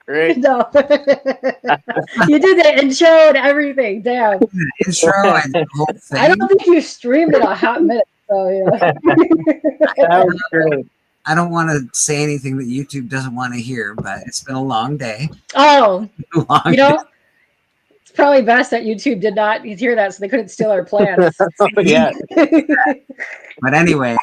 great. No. You did the intro and everything. Damn. Intro and the whole thing. I don't think you streamed it a hot minute. So yeah. That was great. I don't want to say anything that YouTube doesn't want to hear, but it's been a long day. Oh, Long you know, it's probably best that YouTube did not hear that, so they couldn't steal our plans. Yeah. But anyway,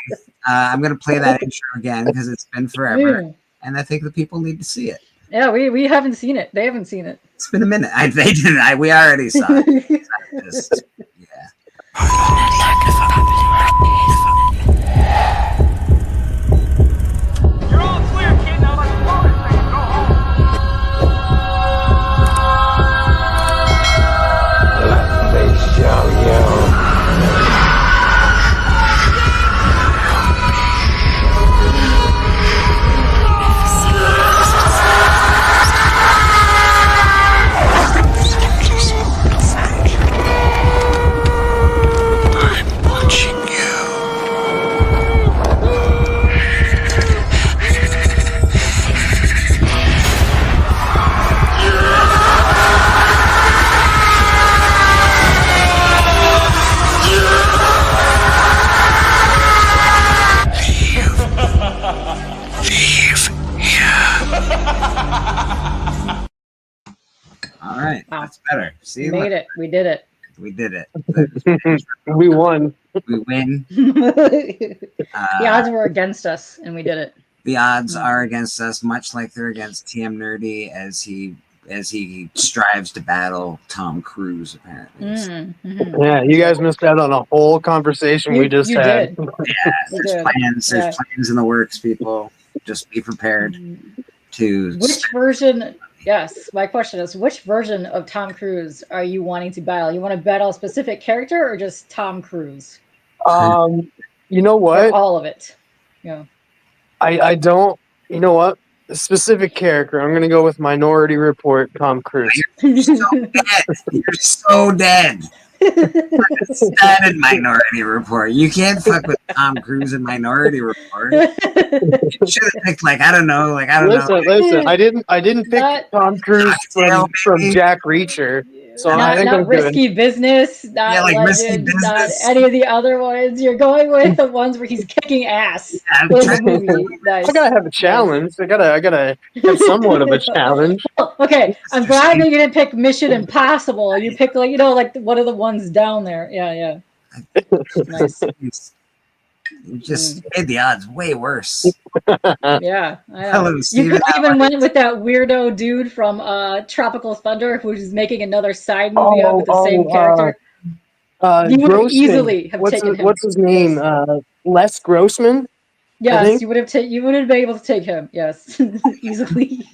I'm going to play that intro again because it's been forever, Mm. and I think the people need to see it. Yeah, we haven't seen it. They haven't seen it. It's been a minute. They didn't. We already saw it. Just, yeah. You're all clear, kid. Now let's blow this thing and go home. All right. Wow. That's better. See, We made look, it. We did it. we did it. We won. We win. The odds were against us, and we did it. The odds are against us, much like they're against TM Nerdy as he strives to battle Tom Cruise. Apparently, Mhm. Yeah, you guys missed out on a whole conversation we just You had. did. yeah, You there's did. plans. Yeah. There's plans in the works. People, just be prepared to. Which version? Yes, my question is, which version of Tom Cruise are you wanting to battle? You want to battle a specific character or just Tom Cruise? You know Or what? all of it? Yeah. I don't. You know what? A specific character. I'm gonna go with Minority Report. Tom Cruise. You're so dead. You're so dead. Started Minority Report. You can't fuck with Tom Cruise in Minority Report. You should have picked I don't know. Listen. I didn't pick Not- Tom Cruise from Jack Reacher. So I think I'm not good. Risky Business, not Yeah, like Risky Legend, not Business. any of the other ones. You're going with the ones where he's kicking ass Yeah, in the movie. Nice. I gotta have a challenge. I gotta have somewhat of a challenge. Okay, I'm glad that you didn't pick Mission Impossible. You picked like one of the ones down there. Yeah. Nice. You just made the odds way worse. Yeah. Hello, You Steven. could even went with that weirdo dude from Tropical Thunder, who's making another side movie with the same character. You would Grossman. easily have taken him. What's his name? Les Grossman. Yes, think- you would have you would have been able to take him. Yes, easily.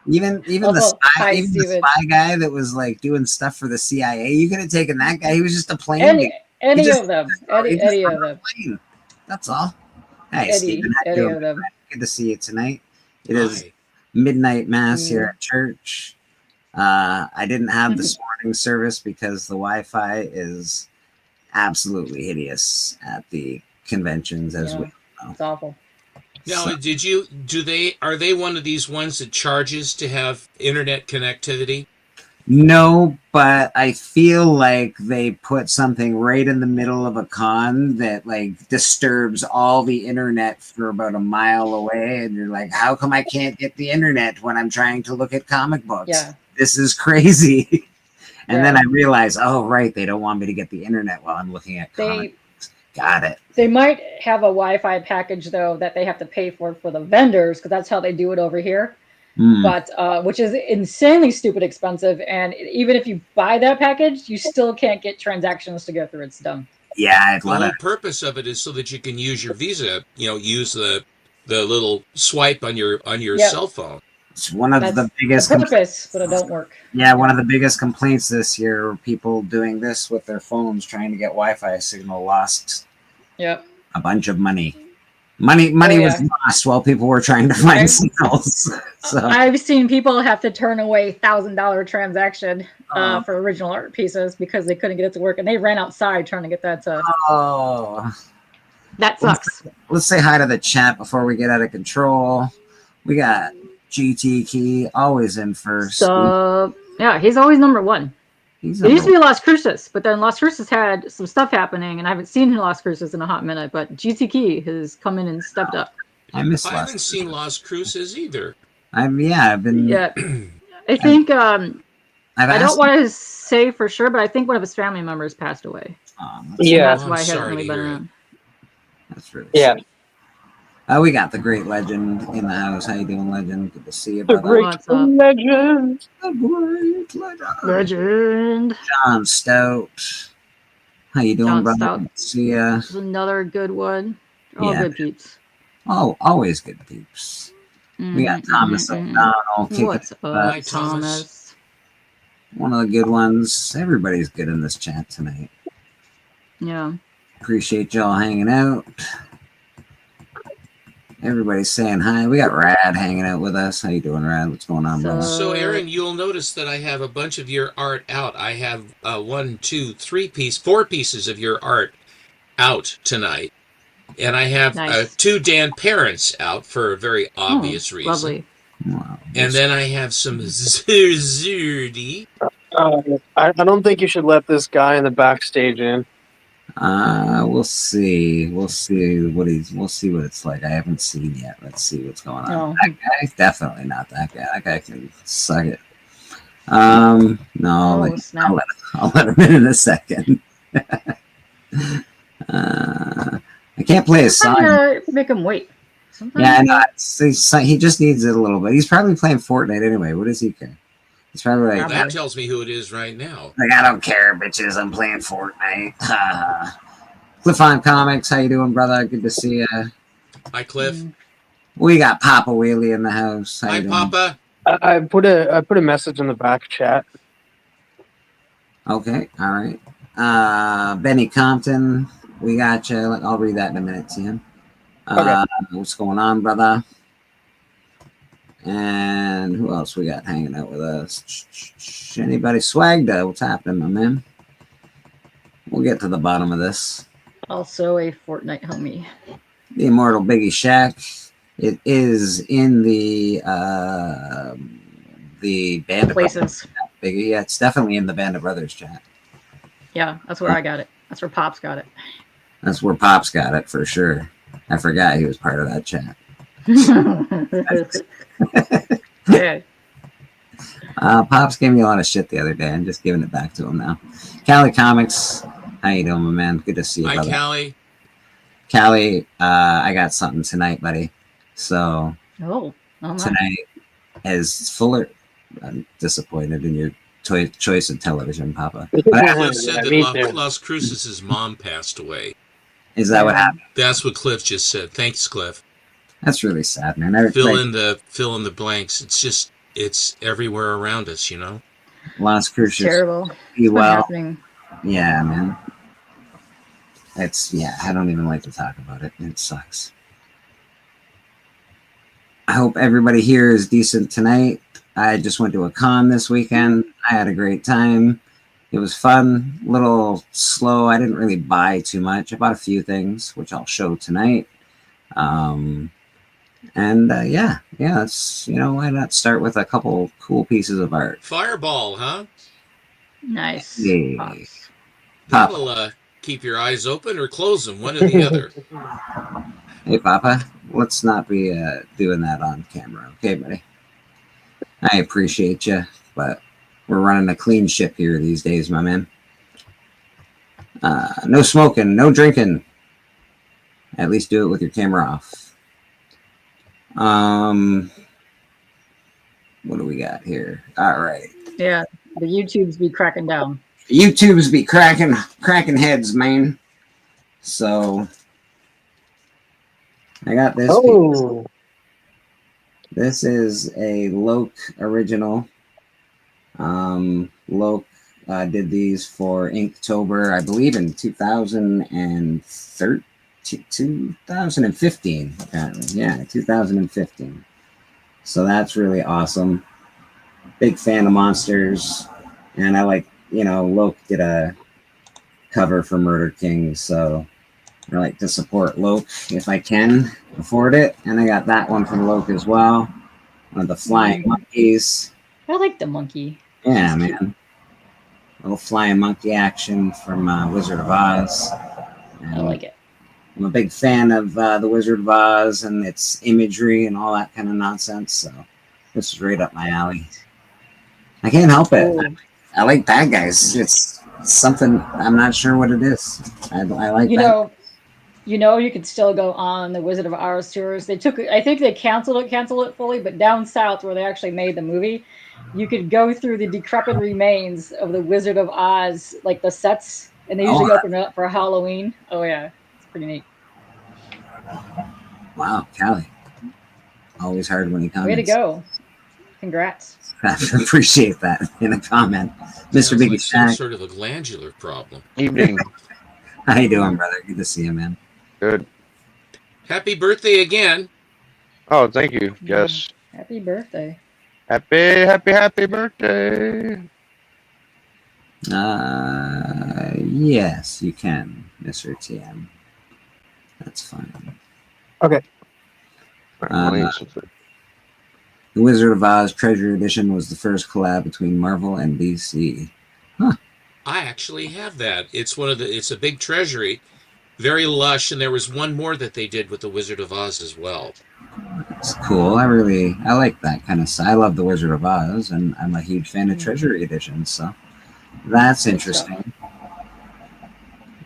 Even Also, the hi, spy, Steven. guy that was doing stuff for the CIA. You could have taken that guy. He was just a plane. Any just- of them. he just Any rode of a them. plane. That's all. Hey, Any Steven, how you doing? of them. Good to see you tonight. It is midnight mass here at church. I didn't have this morning service because the Wi-Fi is absolutely hideous at the conventions, as Yeah. we know. It's awful. Now, are they one of these ones that charges to have internet connectivity? No, but I feel like they put something right in the middle of a con that disturbs all the internet for about a mile away, and you're like, how come I can't get the internet when I'm trying to look at comic books? Yeah. This is crazy. And then Yeah. I realized, oh right, they don't want me to get the internet while I'm looking at They comic books. Got it. they might have a Wi-Fi package though that they have to pay for the vendors because that's how they do it over here. But which is insanely stupid expensive, and even if you buy that package, you still can't get transactions to go through. It's dumb. Yeah, I'd The want whole to. purpose of it is so that you can use your Visa. Use the little swipe on your Yep. cell phone. It's one of That's the biggest. the purpose, but it don't work. Yeah, one of the biggest complaints this year were people doing this with their phones, trying to get Wi-Fi signal, lost Yep. a bunch of money. Money was lost while people were trying to find Right. signals. So I've seen people have to turn away $1,000 transaction Oh. for original art pieces because they couldn't get it to work, and they ran outside trying to get that to. That sucks. let's say hi to the chat before we get out of control. We got GT Key, always in first. So yeah, he's always number one. He's It used to be Las Cruces, but then Las Cruces had some stuff happening, and I haven't seen Las Cruces in a hot minute. But GT Key has come in and stepped up. I miss I Las haven't seen Las Cruces either. I've been. Yeah, I think I've I asked. don't want to say for sure, but I think one of his family members passed away. Yeah. That's why I'm he hasn't sorry really to been hear it. around. That's really Yeah. sad. We got the great legend in the house. How you doing, legend? Good to see you, The brother. great What's up? legend. The great legend. Legend. John Stout. How you doing, John brother? Stout. Good to see ya. This is another good one. All Yeah. good peeps. Oh, always good peeps. We got Thomas O'Donnell kicking What's it up, up. Hi, Thomas. One of the good ones. Everybody's good in this chat tonight. Yeah. Appreciate y'all hanging out. Everybody's saying hi. We got Rad hanging out with us. How you doing, Rad? What's going on, brother? So, Aaron, you'll notice that I have a bunch of your art out. I have 4 pieces of your art out tonight. And I have Nice. 2 Dan Parents out for a very obvious reason. Lovely. Wow. And then I have some Zurdi. I don't think you should let this guy in the backstage in. We'll see. We'll see what it's like. I haven't seen yet. Let's see what's going on. Oh. That guy's definitely not that guy. That guy can suck it. No, Oh, snap. I'll let him in a second. I can't play his song. Make him wait. Sometimes Yeah, I know. He just needs it a little bit. He's probably playing Fortnite anyway. What does he care? He's probably like, Well, that tells me who it is right now. I don't care, bitches. I'm playing Fortnite. Cliff on Comics, how you doing, brother? Good to see you. Hi, Cliff. We got Papa Whaley in the house. How Hi, you doing? Papa. I put a message in the back chat. Okay, all right. Benny Compton, we got you. I'll read that in a minute, Tim. Okay. What's going on, brother? And who else we got hanging out with us? Anybody? Swagda, what's happening, my man? We'll get to the bottom of this. Also a Fortnite homie. The Immortal Biggie Shack. It is in the Band of Brothers Places. chat, Biggie. Yeah, it's definitely in the Band of Brothers chat. Yeah, that's where I got it. That's where Pops got it. That's where Pops got it for sure. I forgot he was part of that chat. Yeah. Pops gave me a lot of shit the other day. I'm just giving it back to him now. Cali Comics, how you doing, my man? Good to see you, Hi, brother. Callie. Callie, I got something tonight, buddy. So Oh, nice. tonight is Fuller. I'm disappointed in your choice of television, Papa. But Cliff said me that too. Las Cruces' mom passed away. is that what happened? That's what Cliff just said. Thanks, Cliff. That's really sad, man. I Fill like, in the blanks. It's everywhere around us, you know. Las Cruces. Terrible. Be What's well. happening? Yeah, man. I don't even like to talk about it. It sucks. I hope everybody here is decent tonight. I just went to a con this weekend. I had a great time. It was fun, a little slow. I didn't really buy too much. I bought a few things, which I'll show tonight. Yeah, it's, why not start with a couple cool pieces of art? Fireball, huh? Nice. Yeah. Pops. Papa. That'll keep your eyes open or close them, one or the other. Hey, Papa, let's not be doing that on camera, okay, buddy? I appreciate you, but we're running a clean ship here these days, my man. No smoking, no drinking. At least do it with your camera off. What do we got here? All right. Yeah, the YouTubes be cracking down. YouTubes be cracking heads, man. So I got this piece. Oh, This is a Loke original. Loke did these for Inktober, I believe, in 2015, apparently. Yeah, 2015. So that's really awesome. Big fan of monsters. And I like, Loke did a cover for Murder King, so I like to support Loke if I can afford it. And I got that one from Loke as well. One of the flying monkeys. I like the monkey. Yeah, man. Little flying monkey action from Wizard of Oz. I like it. I'm a big fan of the Wizard of Oz and its imagery and all that kind of nonsense. So this is right up my alley. I can't help it. Ooh. I like bad guys. It's something, I'm not sure what it is. I like You that. know, you could still go on the Wizard of Oz tours. I think they canceled it fully, but down south where they actually made the movie, you could go through the decrepit remains of the Wizard of Oz, like the sets, and they usually open it up for Halloween. Oh yeah, it's pretty neat. Wow, Callie. Always hard when he comments. Way to go! Congrats. I appreciate that in a comment. Mr. Sounds Biggie like some Snack. sort of a glandular problem. Evening. How you doing, brother? Good to see you, man. Good. Happy birthday again. Oh, thank you. Yes. Happy birthday. Happy birthday. Yes, you can, Mr. TM. That's fine. The Wizard of Oz Treasure Edition was the first collab between Marvel and DC. I actually have that. It's a big treasury, very lush, and there was one more that they did with the Wizard of Oz as well. It's cool. I like that kind of stuff. I love the Wizard of Oz, and I'm a huge fan of Treasury Editions, so that's interesting.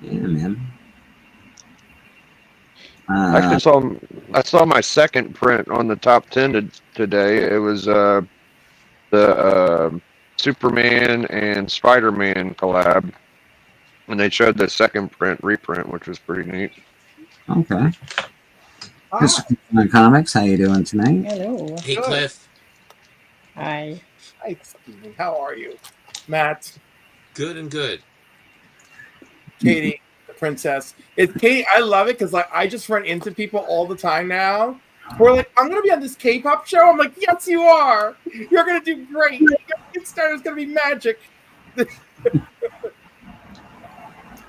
Yeah, man. Actually, I saw my second print on the top 10 today. It was the Superman and Spider-Man collab, and they showed the second reprint, which was pretty neat. Okay. Mr. Comics, how you doing tonight? Hello. Hey, Good. Cliff. Hi. Hi, Steve. How are you? Matt, Good and good. Katie, the princess. Katie, I love it because I just run into people all the time now. We're like, I'm gonna be on this K-pop show. I'm like, yes, you are. You're gonna do great. Your Kickstarter's gonna be magic.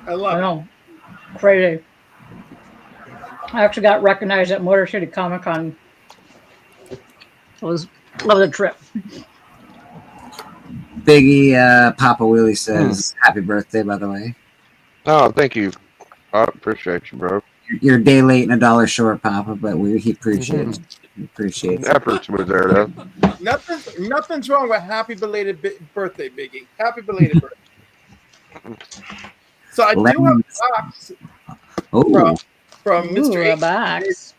I love it. know. Crazy. I actually got recognized at Motor City Comic Con. It was love the trip. Biggie Papa Willie says happy birthday, by the way. Oh, thank you. I appreciate you, bro. You're a day late and a dollar short, Papa, but he appreciates he appreciates it. Efforts was there, though. Nothing's wrong with happy belated birthday, Biggie. Happy belated birthday. So I do have a box Oh, from Ooh, Mr. a Akins. box.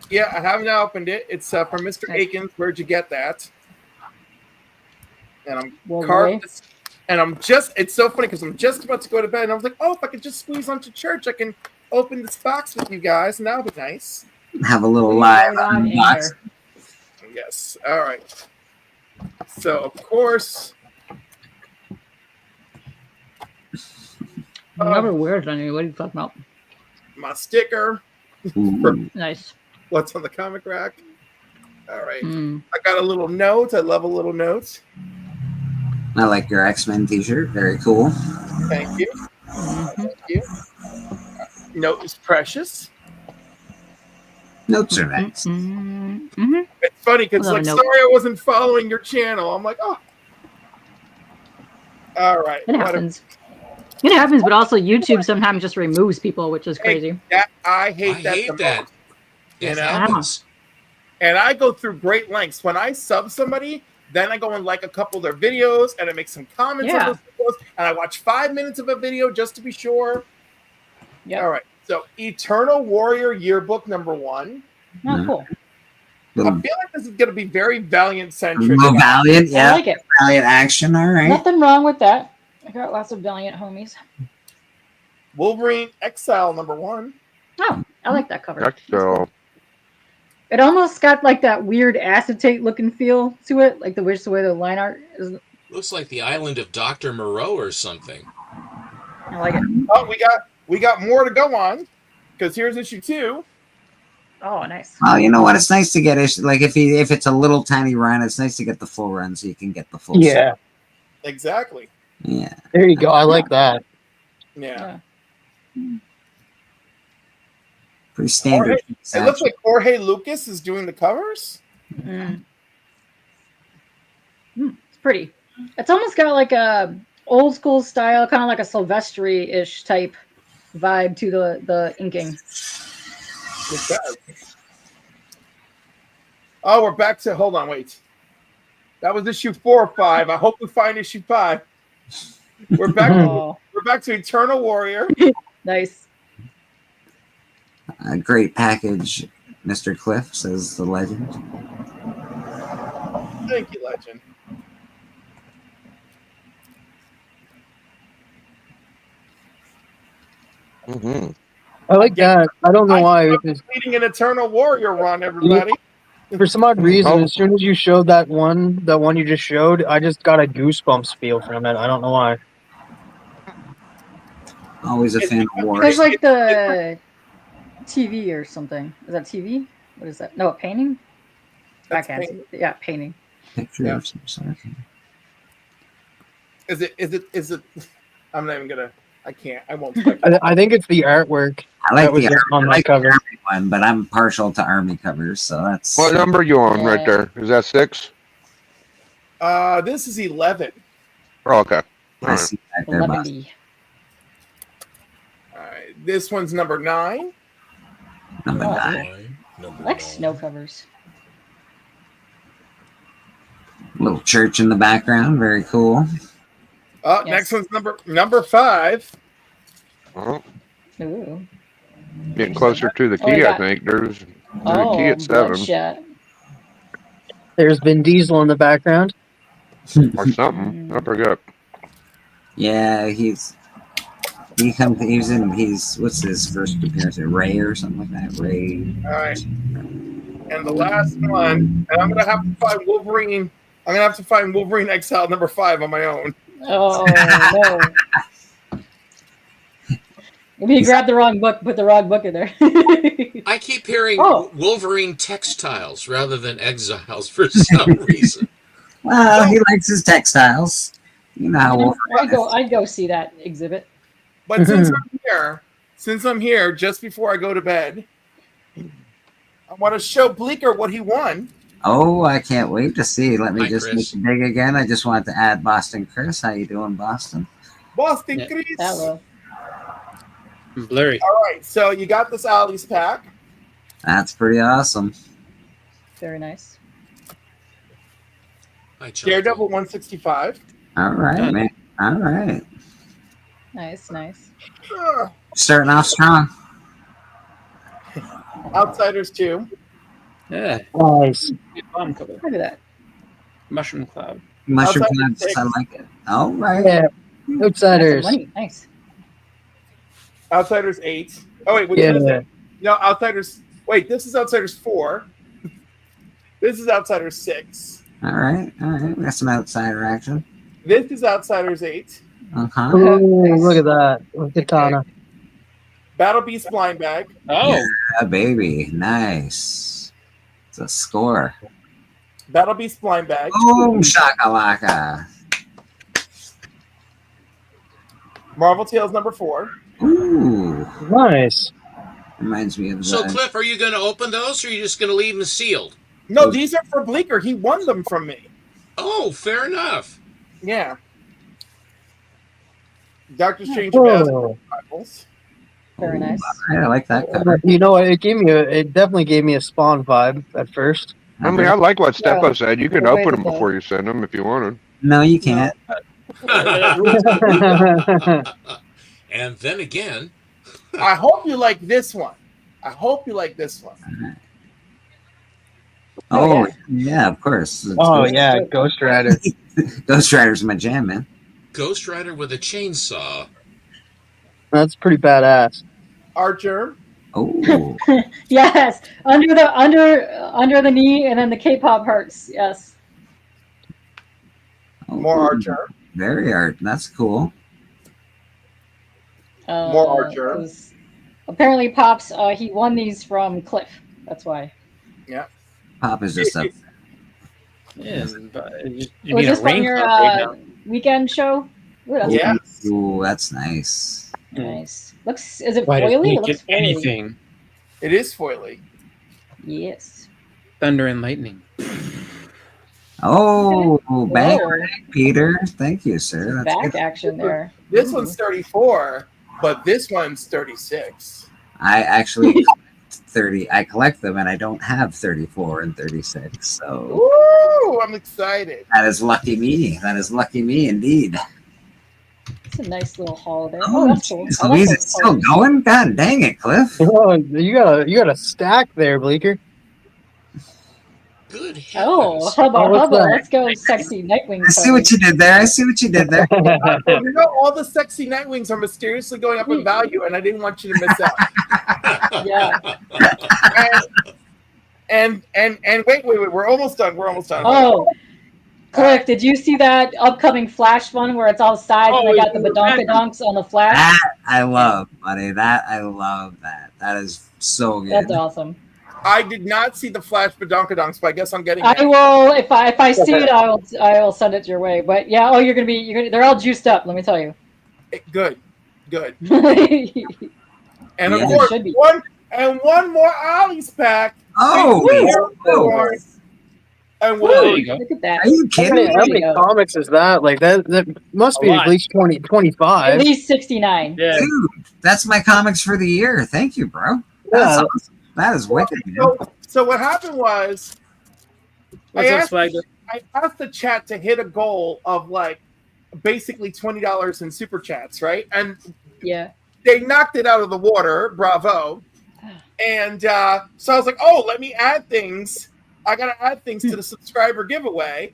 Yeah, I haven't opened it. It's from Mr. Nice. Akins. Where'd you get that? And I'm Well, carving this, and it's so funny because I'm just about to go to bed, and I was like, oh, if I could just squeeze onto church, I can open this box with you guys, and that'll be nice. have a little live Right on unboxing. air. Yes. All right. So, of course, Never wears any. What are you talking about? my sticker, Ooh. Nice. what's on the comic rack. All right. Mm. I got a little note. I love a little note. I like your X-Men t-shirt. Very cool. Thank you. Thank you. Note is precious. Notes are nice. Mm-hmm. It's funny because Love a like, note. sorry I wasn't following your channel. I'm like, oh. All right. It happens. It happens, but also YouTube sometimes just removes people, which is crazy. I hate I that. hate the that. most. It You know? happens. And I go through great lengths. When I sub somebody, then I go and like a couple of their videos and I make some comments Yeah. on those videos. And I watch 5 minutes of a video just to be sure. Yep. All right. So Eternal Warrior Yearbook #1. Oh, cool. I Little, feel like this is going to be very Valiant centric. little Valiant, I yeah. like it. Valiant action, all right. Nothing wrong with that. I got lots of Valiant homies. Wolverine Exile #1. Oh, I like that cover. So, It almost got like that weird acetate looking feel to it, like the way the line art is. Looks like the island of Dr. Moreau or something. I like it. Oh, we got more to go on because here's issue 2. Oh, nice. Well, you know what? It's nice to get like if it's a little tiny run, it's nice to get the full run so you can get the full. Yeah, Exactly. set. Yeah. there you go. I like that. Yeah. Pretty standard. It looks like Jorge Lucas is doing the covers. Mm. pretty. It's almost got like a old school style, kind of like a Silvestri-ish type vibe to the inking. It does. Oh, we're back to. Hold on, wait. That was issue 4 or 5. I hope we find issue 5. We're back. Oh, We're back to Eternal Warrior. nice. A great package, Mr. Cliff, says the legend. Thank you, Legend. Mm-hmm. I like that. I don't know why. Because Leading an Eternal Warrior run, everybody. for some odd reason, as soon as you showed that one you just showed, I just got a goosebumps feel from it. I don't know why. Always a fan of war. There's like the TV or something. Is that TV? What is that? No, a painting? That's I can't painting. see. Yeah, painting. Picture Yeah. of some sort. Is it? I'm not even gonna. I can't. I won't. I think it's the artwork. I like That was the just on I my like the cover. army one, but I'm partial to army covers, so that's What number you on right Yeah. there? Is that 6? This is 11. Oh, okay. All I right. see that there, boss. 11D. All right. This one's number 9. Number Oh, 9. I like snow covers. Little church in the background, very cool. Oh, Yes. next one's number 5. Well, Ooh. getting closer to the Oh, we key, I got- think. There's the Oh, key at 7 Bloodshot. There's Vin Diesel in the background. or something. I forget. Yeah, he's what's his first appearance? Ray or something like that. Ray. All right. And the last one, and I'm gonna have to find Wolverine. I'm gonna have to find Wolverine Exile number 5 on my own. Oh, no. Maybe you grabbed the wrong book, put the wrong book in there. I keep hearing Oh. Wolverine textiles rather than exiles for some reason. Well, he likes his textiles. You know how Wolverine. I'd go see that exhibit. But since I'm here, just before I go to bed, I want to show Bleeker what he won. Oh, I can't wait to see. Let me Hi, just Chris. make it big again. I just wanted to add Boston Chris. How you doing, Boston? Boston Yeah. Chris. Hello. Blurry. All right, so you got this Ali's pack. That's pretty awesome. Very nice. Hi, Chunky. Daredevil 165. All right, man. All right. Nice, nice. Ugh. Starting off strong. Outsiders 2. Yeah. Nice. Good bomb cover. Look at that. Mushroom cloud. Mushroom Outsiders clouds. I 6. like it. All right. Yeah. That's Outsiders. some money. Nice. Outsiders 8. Oh wait, which Yeah. one is it? No, Outsiders. Wait, this is Outsiders 4. This is Outsiders 6. All right. All right. We got some outsider action. This is Outsiders 8. Uh-huh. Ooh, look at that. With Katana. Battle Beast Blind Bag. Oh, Yeah, baby. Nice. It's a score. Battle Beast Blind Bag. Boom shakalaka. Marvel Tales number 4. Ooh. Nice. Reminds me of So, the Cliff, are you going to open those, or are you just going to leave them sealed? No, these are for Bleeker. He won them from me. Oh, fair enough. Yeah. Doctor Strange and Whoa. Bibles. Very nice. I like that cover. You know what? It definitely gave me a Spawn vibe at first. I mean, I like what Stefo Yeah. said. You can Way open to them go. before you send them if you wanted. No, you can't. And then again, I hope you like this one. I hope you like this one. Oh, yeah, of course. It's Oh Ghost- yeah, Ghost Rider. Ghost Rider's my jam, man. Ghost Rider with a chainsaw. That's pretty badass. Archer. Oh, Yes, under the knee, and then the K-pop hearts. Yes. More Archer. Very art. That's cool. More Archer. it was- apparently, Pops. He won these from Cliff. That's why. Pop is just a yeah. But you Was mean a this on rain your cloud right now? weekend show? Ooh, that's Yeah. Ooh, that's nice. nice. Looks. Is it Why does foily? he It looks get foily. anything? It is foily. Yes. Thunder and lightning. Oh, back, Whoa, Peter. Thank you, sir. That's back good. action there. This one's 34, but this one's 36. I actually collect 30. I collect them, and I don't have 34 and 36. So Woo! I'm excited. that is lucky me. That is lucky me indeed. It's a nice little haul there. Oh, that's cool. Jeez I like Louise, those it's still colors. going? God dang it, Cliff. Oh, you got a stack there, Bleeker. Good heavens. Oh, hubba Oh, what's hubba. that? Let's go, sexy Nightwing. I see what you did there. I see what you did there. Well, you know, all the sexy Nightwings are mysteriously going up in value, and I didn't want you to miss out. Yeah. And wait, we're almost done. We're almost done. Oh, Cliff, did you see that upcoming Flash one where it's all sides and Oh, they got the yeah. badonkadonks on the Flash? That I love, buddy. I love that. That is so good. That's awesome. I did not see the Flash Badonkadonks, but I guess I'm getting I it. will if I see it, I will send it your way. But yeah, oh, you're gonna they're all juiced up. Let me tell you. Good. And Yeah. of course, Should be. one more Ollie's pack. Oh, Woo! And There we'll you go. Look at that. are you How kidding? many, how many Yeah. comics is that? Like that must be A at lot. least 20, 25. At least 69. Yeah. Dude, that's my comics for the year. Thank you, bro. That's Yeah. awesome. That is wicked, man. so what happened was What's I up, asked, Swag? I asked the chat to hit a goal of like basically $20 in super chats, right? And Yeah. they knocked it out of the water. Bravo. And so I was like, oh, let me add things. I got to add things to the subscriber giveaway.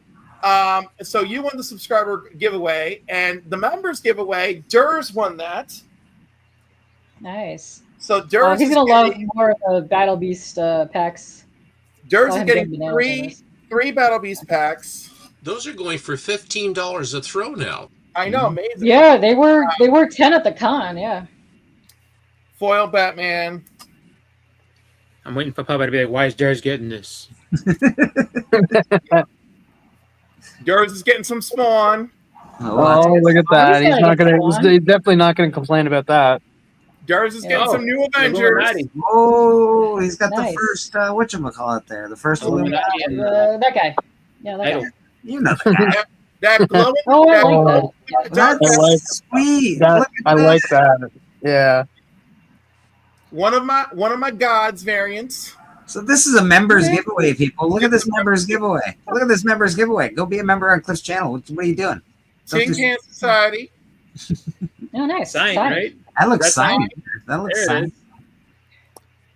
So you won the subscriber giveaway, and the members giveaway, Durs won that. Nice. So Durs He's is gonna love getting, more of the Battle Beast packs. Durs I'll is have getting big bananas on this. three Battle Beast packs. Those are going for $15 a throw now. I know, amazing. Yeah, they were 10 at the con. Yeah. Foil Batman. I'm waiting for Papa to be like, why is Durs getting this? Durs is getting some Spawn. Oh, look at that. he's He's not gonna gonna. get He's definitely not gonna complain about that. Durs is Yeah. getting Oh, some new The Avengers. Illuminati. Oh, he's got Nice. the first whatchamacallit there. The first Illuminati Illuminati. and That guy. Yeah, that Idol. guy. You know the guy. That glowing. Oh, I that, like that. That's I like sweet. that. Look at I like that. Yeah. one of my gods variants. So this is a members giveaway, people. Look at this members giveaway. Look at this members giveaway. Go be a member on Cliff's channel. What are you doing? Tin Can Society. Oh, nice. Signed, Signed. right? That looks That's signed. That looks There it signed. is.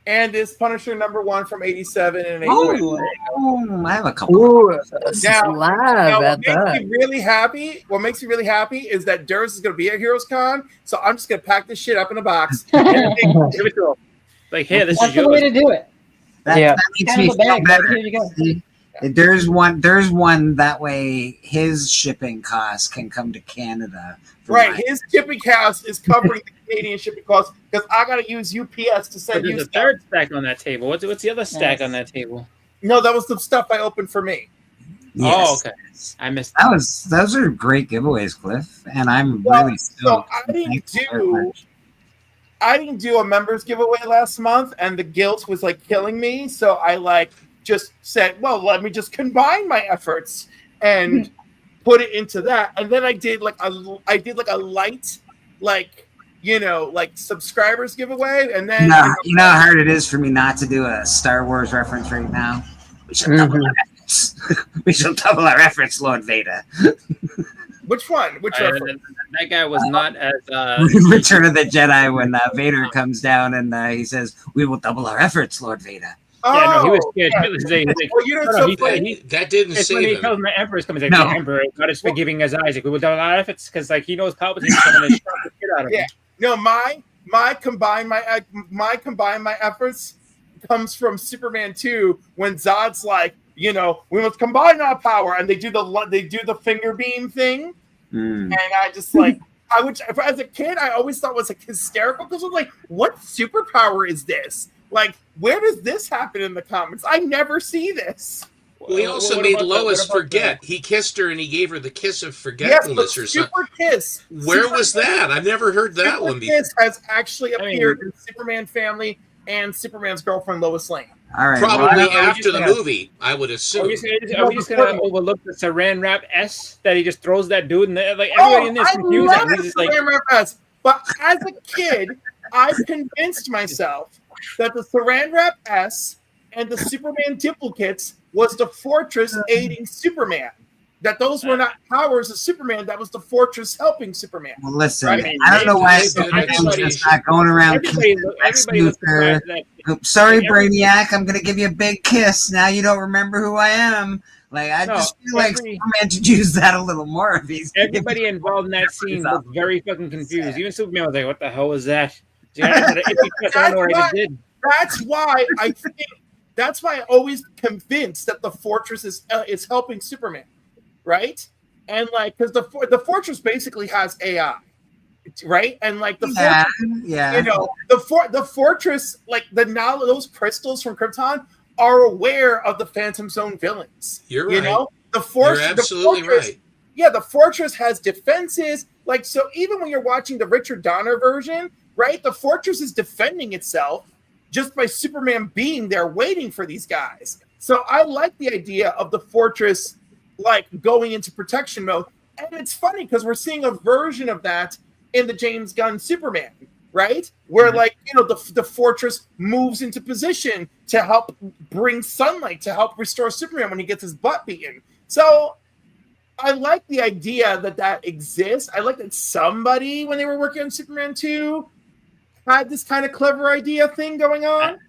And is Punisher #1 from 87 and 88. Oh, I have a couple. Ooh, a Now, slab what at makes that. me really happy? What makes me really happy is that Durs is going to be at Heroes Con, so I'm just going to pack this shit up in a box. Give it to him. Like, here, this That's is the way yours. to do it. Yeah. That makes Kind me of a bag, feel but better. here you go. See, there's one that way his shipping costs can come to Canada. for Right, mine. his shipping cost is covering the Canadian shipping cost because I got to use UPS to But send you there's a stuff. third stack on that table. What's the other stack Nice. on that table? No, that was the stuff I opened for me. Yes. Oh, okay. I missed That was those are great giveaways, Cliff, and I'm Well, really so still. I didn't do a members giveaway last month, and the guilt was like killing me. So I like just said, well, let me just combine my efforts and put it into that. And then I did like a light, like subscribers giveaway, and then You know how hard it is for me not to do a Star Wars reference right now. We shall double our efforts. We shall double our efforts, Lord Vader. which one? Which reference? that guy was not as Return of the Jedi when Vader comes down and he says, "We will double our efforts, Lord Vader." yeah, no, he was Oh, scared. yeah. He was like, Well, you know, no, so he- funny. That didn't it's when he save him. tells him the Emperor's coming. He's like, No. the Emperor, God is forgiving his eyes. Like, we will double our efforts because, like, he knows Palpatine's coming to shock the shit out of him. Yeah. No, my combine my efforts comes from Superman 2 when Zod's like, we must combine our power, and they do the finger beam thing, Mm. and I just like as a kid I always thought it was like hysterical because I'm like, what superpower is this? Like, where does this happen in the comics? I never see this. Well, he also What made about Lois what about forget. He kissed her and he gave her the kiss of Yes, but forgetfulness or something. Super Kiss. Where was that? I've never heard that Super one before. Kiss has actually I mean- appeared in Superman Family and Superman's girlfriend Lois Lane. All right. Probably well, are we after just the gonna- movie, I would Are assume. we just gonna overlook the Saran Wrap S that he just throws that dude, and like everybody Oh, in this I confused, love and he's just like, Saran Wrap S. But as a kid, I convinced myself that the Saran Wrap S and the Superman duplicates was the Fortress aiding Superman. That those were not powers of Superman. That was the Fortress helping Superman. well, listen, Right. I don't know why Good Superman's explanation. just not going around everybody kissing everybody looks Luthor. at that. Oh, sorry, Like, every- Brainiac. I'm gonna give you a big kiss. Now you don't remember who I am. Like I No, just feel like every- Superman should use that a little more if he's Everybody involved in that scene up. looked very fucking confused. Even Superman was like, "What the hell was that?" I don't know what I did. That's why I think. That's why I always convinced that the Fortress is helping Superman, right? And like, because the Fortress basically has AI, right? And like the Yeah, Fortress, yeah. you know, the Fortress, like those crystals from Krypton are aware of the Phantom Zone villains. You're You right. know, You're absolutely right. Yeah, the Fortress has defenses. Like, so even when you're watching the Richard Donner version, right, the Fortress is defending itself just by Superman being there waiting for these guys. So I like the idea of the Fortress like going into protection mode. And it's funny because we're seeing a version of that in the James Gunn Superman, right? Where like, you know, the Fortress moves into position to help bring sunlight, to help restore Superman when he gets his butt beaten. So I like the idea that exists. I like that somebody, when they were working on Superman 2, had this kind of clever idea thing going on.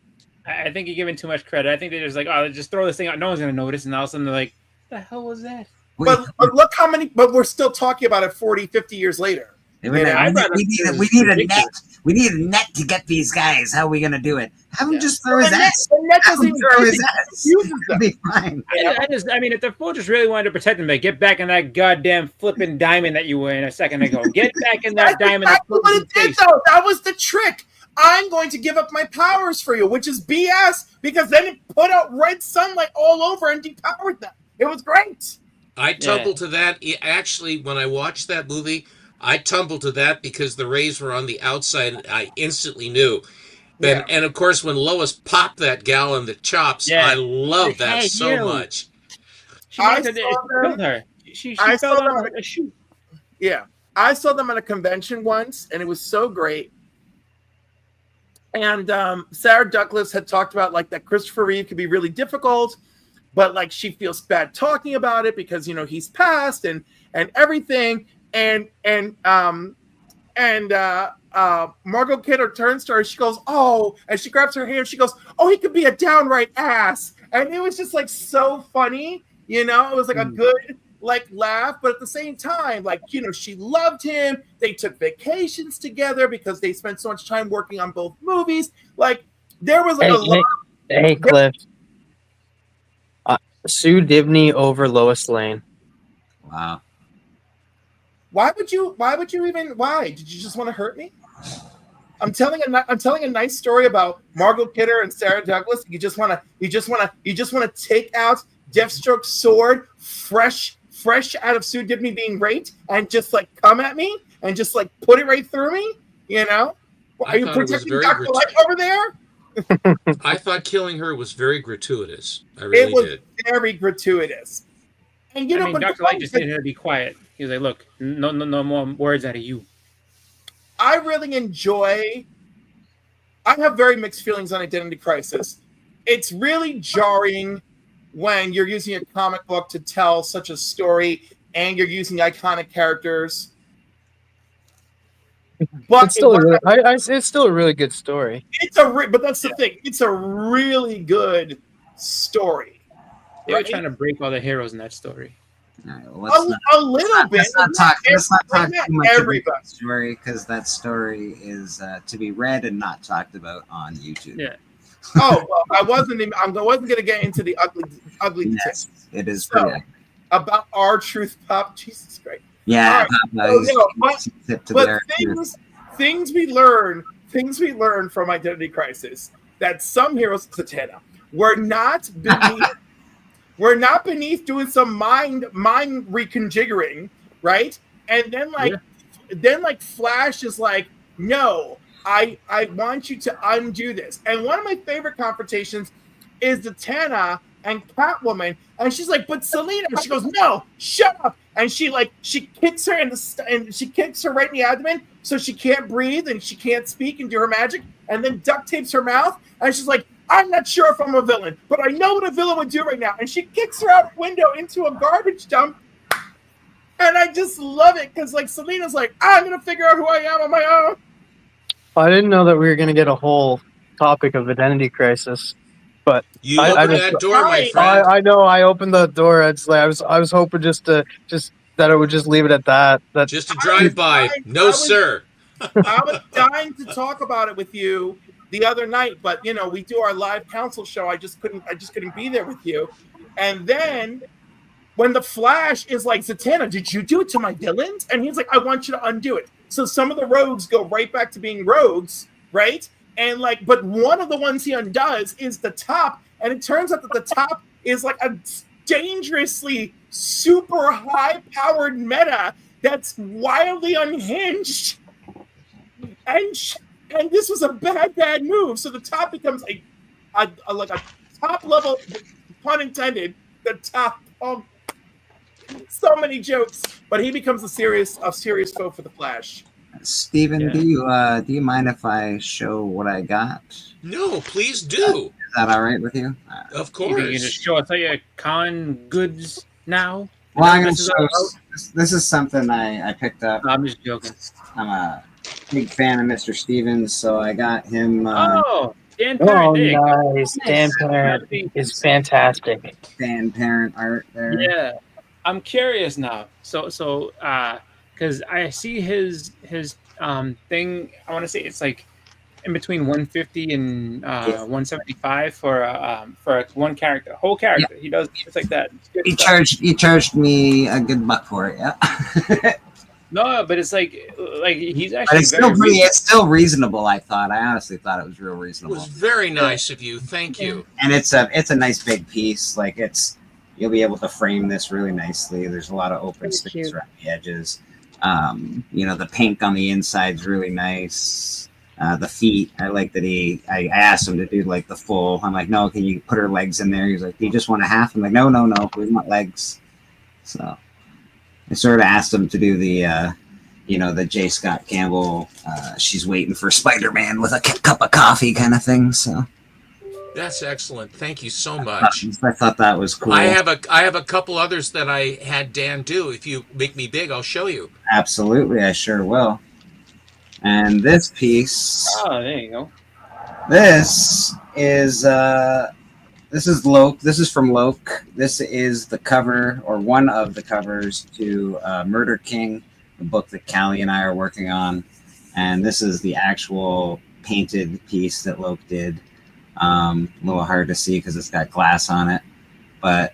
I think you're giving too much credit. I think they're just like, "Oh, just throw this thing out. No one's gonna notice." And all of a sudden they're like, "What the hell was that?" But look how many, but we're still talking about it 40, 50 years later. We Yeah, I'd rather need see a ridiculous. net. We need a net to get these guys. How are we gonna do it? Have him Yeah. just throw his The ass. net Have doesn't him even throw his ass. confuses It'll them. be fine. I mean, if the Fortress really wanted to protect him, they get back in that goddamn flipping diamond that you were in a second ago. Get back in that That's diamond. That exactly what it did, though. That was the trick. I'm going to give up my powers for you, which is BS, because then it put out red sunlight all over and depowered them. It was great. I tumbled to that. Actually, when I watched that movie, I tumbled to that because the rays were on the outside, and I instantly knew. Yeah. And of course, when Lois popped that gal in the chops, Yeah. I love that Hey, so you. much. She I wanted to saw kill them. her. She I fell saw down them. a chute. Yeah. I saw them at a convention once, and it was so great. And Sarah Douglas had talked about like that Christopher Reeve could be really difficult, but like she feels bad talking about it because you know he's passed and everything. And Margot Kidder turns to her, she goes, "Oh," and she grabs her hand. She goes, "Oh, he could be a downright ass," and it was just like so funny, you know. It was like a good like laugh, but at the same time, like you know, she loved him. They took vacations together because they spent so much time working on both movies. Like there was like a lot. Hey, Cliff. Sue Dibney over Lois Lane. Wow. Why would you even? Why did you just want to hurt me? I'm telling a nice story about Margot Kidder and Sarah Douglas. You just want to take out Deathstroke's sword, fresh out of Sue Dibney being raped, and just like come at me and just like put it right through me. You know? Are you thought it was protecting very Dr. Light over there? I thought killing her was very gratuitous. I really It was did. very gratuitous. And you know, I mean, but Dr. Light just needed her to be quiet. He was like, "Look, no more words out of you." I really enjoy. I have very mixed feelings on Identity Crisis. It's really jarring when you're using a comic book to tell such a story and you're using iconic characters. But It's still it's still a really good story. but that's the thing. It's a really good story. They were Right? trying to break all the heroes in that story. All right, well, A little bit. let's not talk too much about everybody. that story because that story is to be read and not talked about on YouTube. Yeah. Oh, well, I wasn't going to get into the ugly Yes, it is So, pretty. about our truth pop. Jesus Christ. Yeah, All right. he's tip to But their- things we learn from Identity Crisis that some heroes, Zatanna, were not beneath doing some mind reconfiguring, right? And then like Flash is like, no, I want you to undo this. And one of my favorite confrontations is Zatanna and Catwoman, and she's like, "But Selena," she goes, "No, shut up!" And she kicks her and she kicks her right in the abdomen, so she can't breathe and she can't speak and do her magic, and then duct tapes her mouth, and she's like, "I'm not sure if I'm a villain, but I know what a villain would do right now," and she kicks her out the window into a garbage dump. And I just love it because like Selena's like, "I'm gonna figure out who I am on my own." I didn't know that we were going to get a whole topic of identity crisis. But You I opened just- that door, my friend. I know I opened the door. It's like I was hoping just that it would just leave it at that. That Just a drive-by. No, sir. I was dying to talk about it with you the other night, but you know, we do our live council show. I just couldn't be there with you. And then when the Flash is like, "Zatanna, did you do it to my villains?" And he's like, "I want you to undo it." So some of the rogues go right back to being rogues, right? And like, but one of the ones he undoes is the top, and it turns out that the top is like a dangerously super high-powered meta that's wildly unhinged. And this was a bad move. So the top becomes a top level, pun intended, the top. Oh, so many jokes, but he becomes a serious foe for the Flash. Steven, Yeah. do you mind if I show what I got? No, please do. Is that all right with you? Of You can course. just show us all your con goods now. Well, I'm going This to is all show. This is something I picked up. I'm just joking. I'm a big fan of Mr. Stevens, so I got him Oh, Dan Parent. oh, there you go. nice! Dan Parent is fantastic. fan parent art there. Yeah, I'm curious now. So, because I see his thing. I want to say it's like in between 150 and 175 for one character, whole character. He does just like that. It's good stuff. He charged me a good buck for it. Yeah. No, but it's like he's But actually it's still very it's still reasonable. I honestly thought it was real It reasonable. was very nice of you. Thank you. And it's a nice big piece. Like you'll be able to frame this really nicely. There's a lot of open Very space cute. around the edges. The pink on the inside's really nice. The feet, I like that I asked him to do like the full. I'm like, no, can you put her legs in there? He's like, do you just want a half? I'm like, no, we want legs. So I sort of asked him to do the the J. Scott Campbell, she's waiting for Spider-Man with a cup of coffee kind of thing. So That's excellent. Thank you so much. I thought that was cool. I have a couple others that I had Dan do. If you make me big, I'll show you. Absolutely, I sure will. And this piece, Oh, there you go. this is Loke. This is from Loke. This is the cover, or one of the covers to Murder King, the book that Callie and I are working on. And this is the actual painted piece that Loke did. A little hard to see because it's got glass on it, but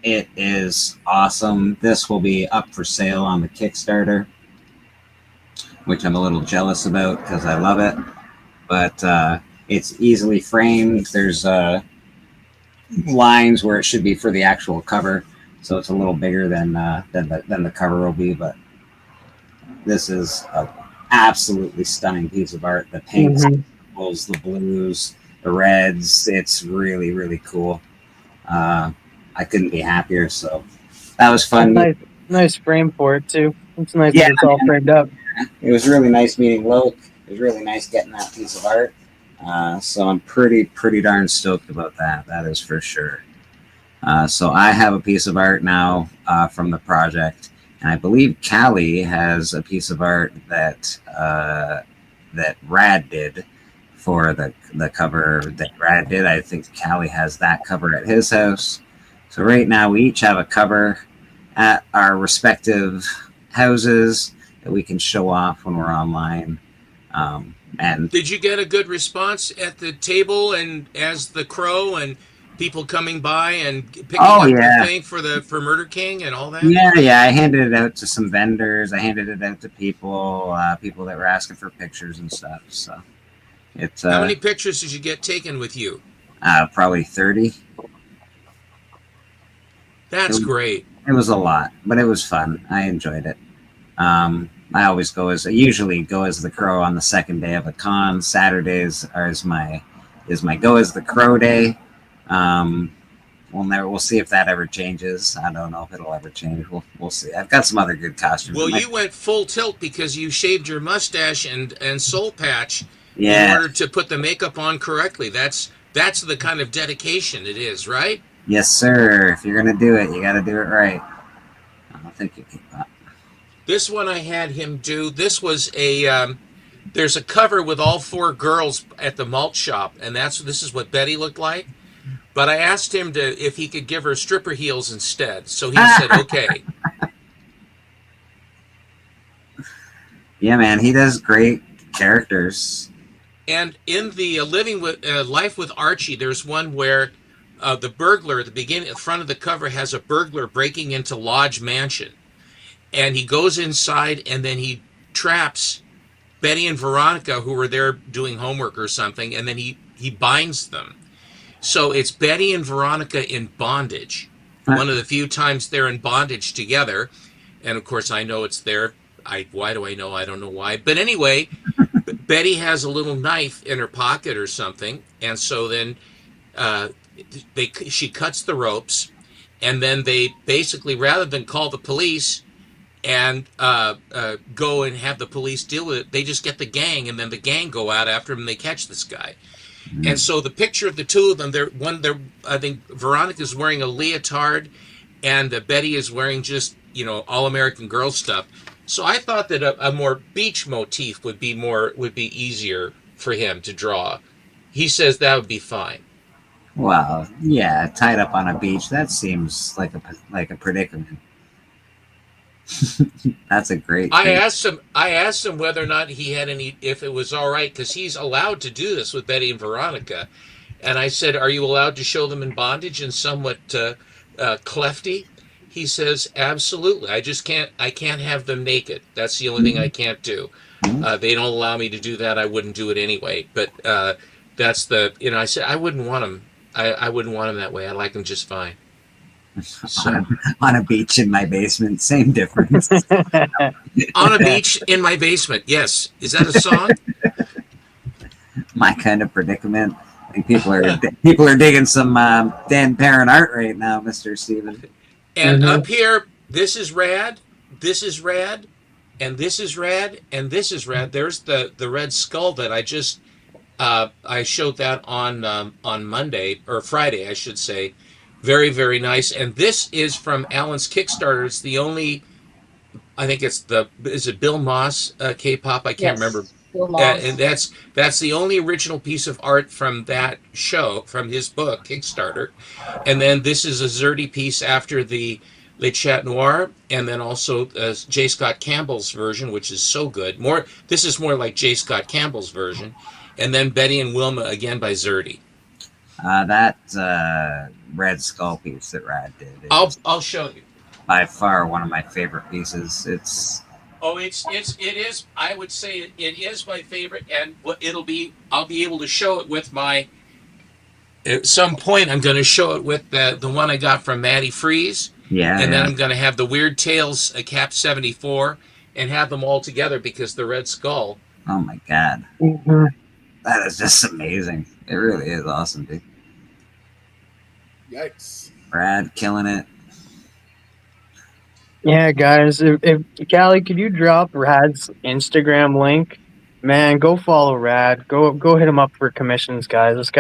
it is awesome. This will be up for sale on the Kickstarter, which I'm a little jealous about because I love it. But it's easily framed. There's lines where it should be for the actual cover, so it's a little bigger than the cover will be. But this is an absolutely stunning piece of art. The pinks, the purples, the blues, the reds. It's really, really cool. I couldn't be happier. So that was fun. Nice frame for it too. It's nice Yeah, that it's all framed up. It was really nice meeting Loke. It was really nice getting that piece of art. So I'm pretty darn stoked about that. That is for sure. So I have a piece of art now from the project, and I believe Callie has a piece of art that Rad did for the cover that Rad did. I think Callie has that cover at his house. So right now we each have a cover at our respective houses that we can show off when we're online. And Did you get a good response at the table and as the Crow and people coming by and picking up the thing for Murder King and all that? Yeah. I handed it out to some vendors. I handed it out to people that were asking for pictures and stuff. So it's How many pictures did you get taken with you? probably 30. That's great. It was a lot, but it was fun. I enjoyed it. I usually go as the Crow on the second day of a con. Saturdays is my is my Go as the Crow Day. We'll see if that ever changes. I don't know if it'll ever change. We'll see. I've got some other good costumes. Well, you went full tilt because you shaved your mustache and soul patch yeah. in order to put the makeup on correctly. That's the kind of dedication it is, right? Yes, sir. If you're gonna do it, you got to do it right. I don't think you keep up. This one I had him do. This was a. There's a cover with all 4 girls at the malt shop, and this is what Betty looked like. But I asked him if he could give her stripper heels instead. So he said, okay. Yeah, man, he does great characters. And in the Life with Archie, there's one where the burglar at the front of the cover has a burglar breaking into Lodge Mansion. And he goes inside and then he traps Betty and Veronica, who were there doing homework or something, and then he binds them. So it's Betty and Veronica in bondage. One of the few times they're in bondage together. And of course, I know it's there. Why do I know? I don't know why. But anyway, Betty has a little knife in her pocket or something. And so then she cuts the ropes. And then they basically, rather than call the police and go and have the police deal with it, they just get the gang. And then the gang go out after him and they catch this guy. And so the picture of the two of them, I think Veronica's wearing a leotard and Betty is wearing just, all American Girl stuff. So I thought that a more beach motif would be easier for him to draw. He says that would be fine. Well, yeah, tied up on a beach, that seems like a predicament. That's a great I asked him whether or not he had if it was all right, because he's allowed to do this with Betty and Veronica. And I said, are you allowed to show them in bondage and somewhat clefty? He says, absolutely. I can't have them naked. That's the only thing I can't do. They don't allow me to do that. I wouldn't do it anyway. But that's I said, I wouldn't want him. I wouldn't want him that way. I like him just fine. So, on a beach in my basement, same difference. On a beach in my basement, yes. Is that a song? My kind of predicament. I think people are digging some Dan Perrin art right now, Mr. Steven. And up here, this is rad, this is rad, and this is rad, and this is rad. There's the Red Skull that I just I showed that on Monday or Friday, I should say. Very, very nice. And this is from Alan's Kickstarter. It's the only, I think is it Bill Moss K-pop? I can't remember. Bill Moss. And that's the only original piece of art from that show, from his book, Kickstarter. And then this is a Zerdy piece after the Le Chat Noir, and then also J. Scott Campbell's version, which is so good. This is more like J. Scott Campbell's version. And then Betty and Wilma, again by Zerdy. That Red Skull piece that Rad did. I'll show you. By far one of my favorite pieces. It is. I would say it is my favorite, and I'll be able to show it with my. At some point, I'm going to show it with the one I got from Maddie Freeze. Yeah. And then I'm going to have the Weird Tales Cap 74 and have them all together because the Red Skull. Oh my God. Mm-hmm. That is just amazing. It really is awesome, dude. Yikes. Brad killing it. Yeah, guys. If Callie, could you drop Rad's Instagram link? Man, go follow Rad. Go hit him up for commissions, guys.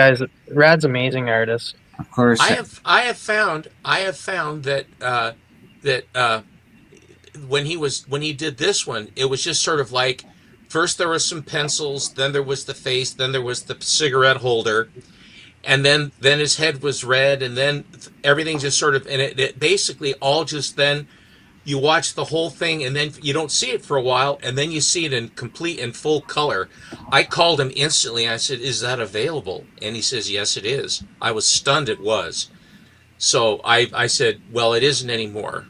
Rad's amazing artist. Of course. I have found that when he did this one, it was just sort of like, first there was some pencils, then there was the face, then there was the cigarette holder, and then his head was red, and then everything just sort of, and it basically all just, then you watch the whole thing, and then you don't see it for a while, and then you see it in complete and full color. I called him instantly. I said, "Is that available?" And he says, "Yes, it is." I was stunned it was. So I said, "Well, it isn't anymore."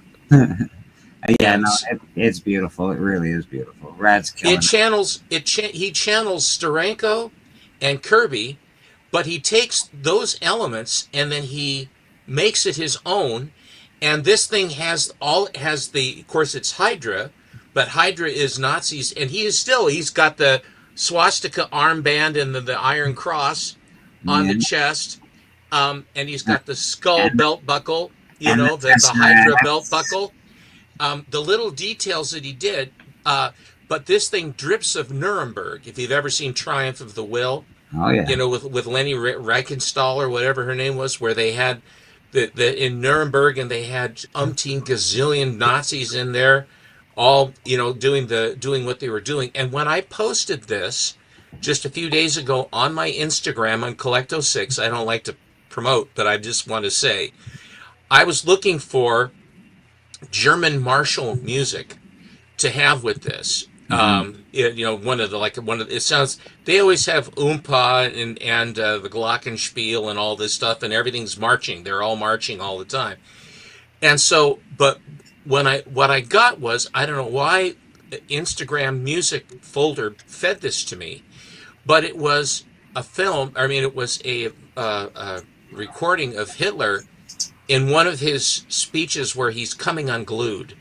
Yeah, no, it's beautiful. It really is beautiful. Rad's killing it. He channels Steranko and Kirby, but he takes those elements and then he makes it his own. And this thing of course it's Hydra, but Hydra is Nazis, and he's got the swastika armband and the Iron Cross, on the Yeah. chest, and he's got the skull belt buckle, and the Hydra belt buckle. The little details that he did, but this thing drips of Nuremberg. If you've ever seen Triumph of the Will, Oh yeah. with Leni Riefenstahl or whatever her name was, where they had the in Nuremberg, and they had umpteen gazillion Nazis in there, all doing what they were doing. And when I posted this just a few days ago on my Instagram on Collecto6, I don't like to promote, but I just want to say, I was looking for German martial music to have with this. It sounds, they always have Oompa and the Glockenspiel and all this stuff, and everything's marching. They're all marching all the time. And so, but what I got was, I don't know why Instagram music folder fed this to me, but it was a film. I mean, it was a recording of Hitler in one of his speeches where he's coming unglued,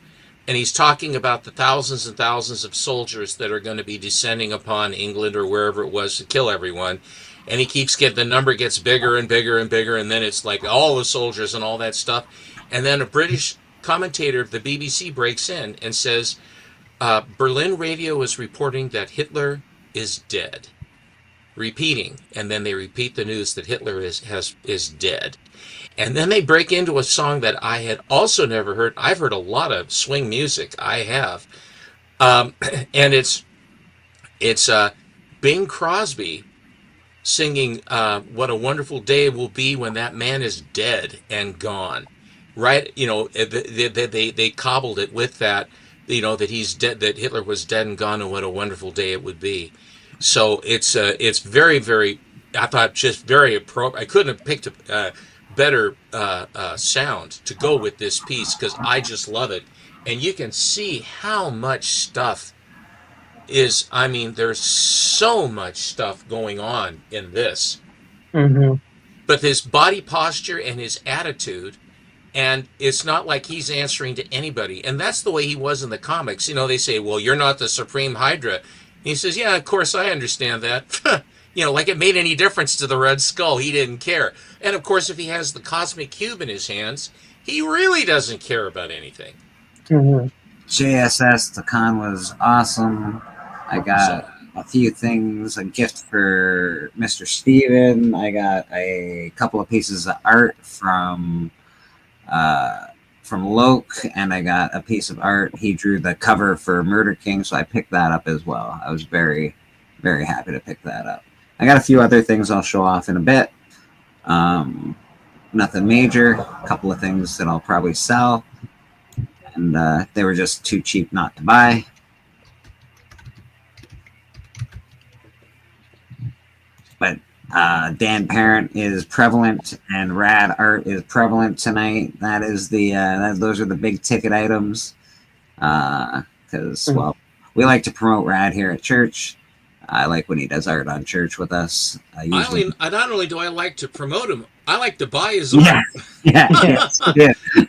and he's talking about the thousands and thousands of soldiers that are going to be descending upon England or wherever it was to kill everyone. And he keeps the number gets bigger and bigger and bigger, and then it's like all the soldiers and all that stuff. And then a British commentator of the BBC breaks in and says, Berlin radio is reporting that Hitler is dead. Repeating, and then they repeat the news that Hitler is dead. And then they break into a song that I had also never heard. I've heard a lot of swing music. I have. And it's Bing Crosby singing What a Wonderful Day It Will Be When That Man Is Dead and Gone. Right? They cobbled it with that, that he's dead, that Hitler was dead and gone, and what a wonderful day it would be. So it's very, very, I thought, just very appropriate. I couldn't have picked a better sound to go with this piece, because I just love it. And you can see how much stuff is, I mean, there's so much stuff going on in this. Mm-hmm. But his body posture and his attitude, and it's not like he's answering to anybody. And that's the way he was in the comics. They say, well, you're not the Supreme Hydra. He says, yeah, of course, I understand that. Like it made any difference to the Red Skull. He didn't care. And of course, if he has the Cosmic Cube in his hands, he really doesn't care about anything. Mm-hmm. JSS, the con was awesome. I got a few things, a gift for Mr. Steven. I got a couple of pieces of art from Loke, and I got a piece of art. He drew the cover for Murder King, so I picked that up as well. I was very, very happy to pick that up. I got a few other things I'll show off in a bit. Nothing major. A couple of things that I'll probably sell, and they were just too cheap not to buy. But Dan Parent is prevalent, and Rad Art is prevalent tonight. That is those are the big ticket items. Because we like to promote Rad here at church. I like when he does art on church with us. Not only do I like to promote him, I like to buy his art. Yeah.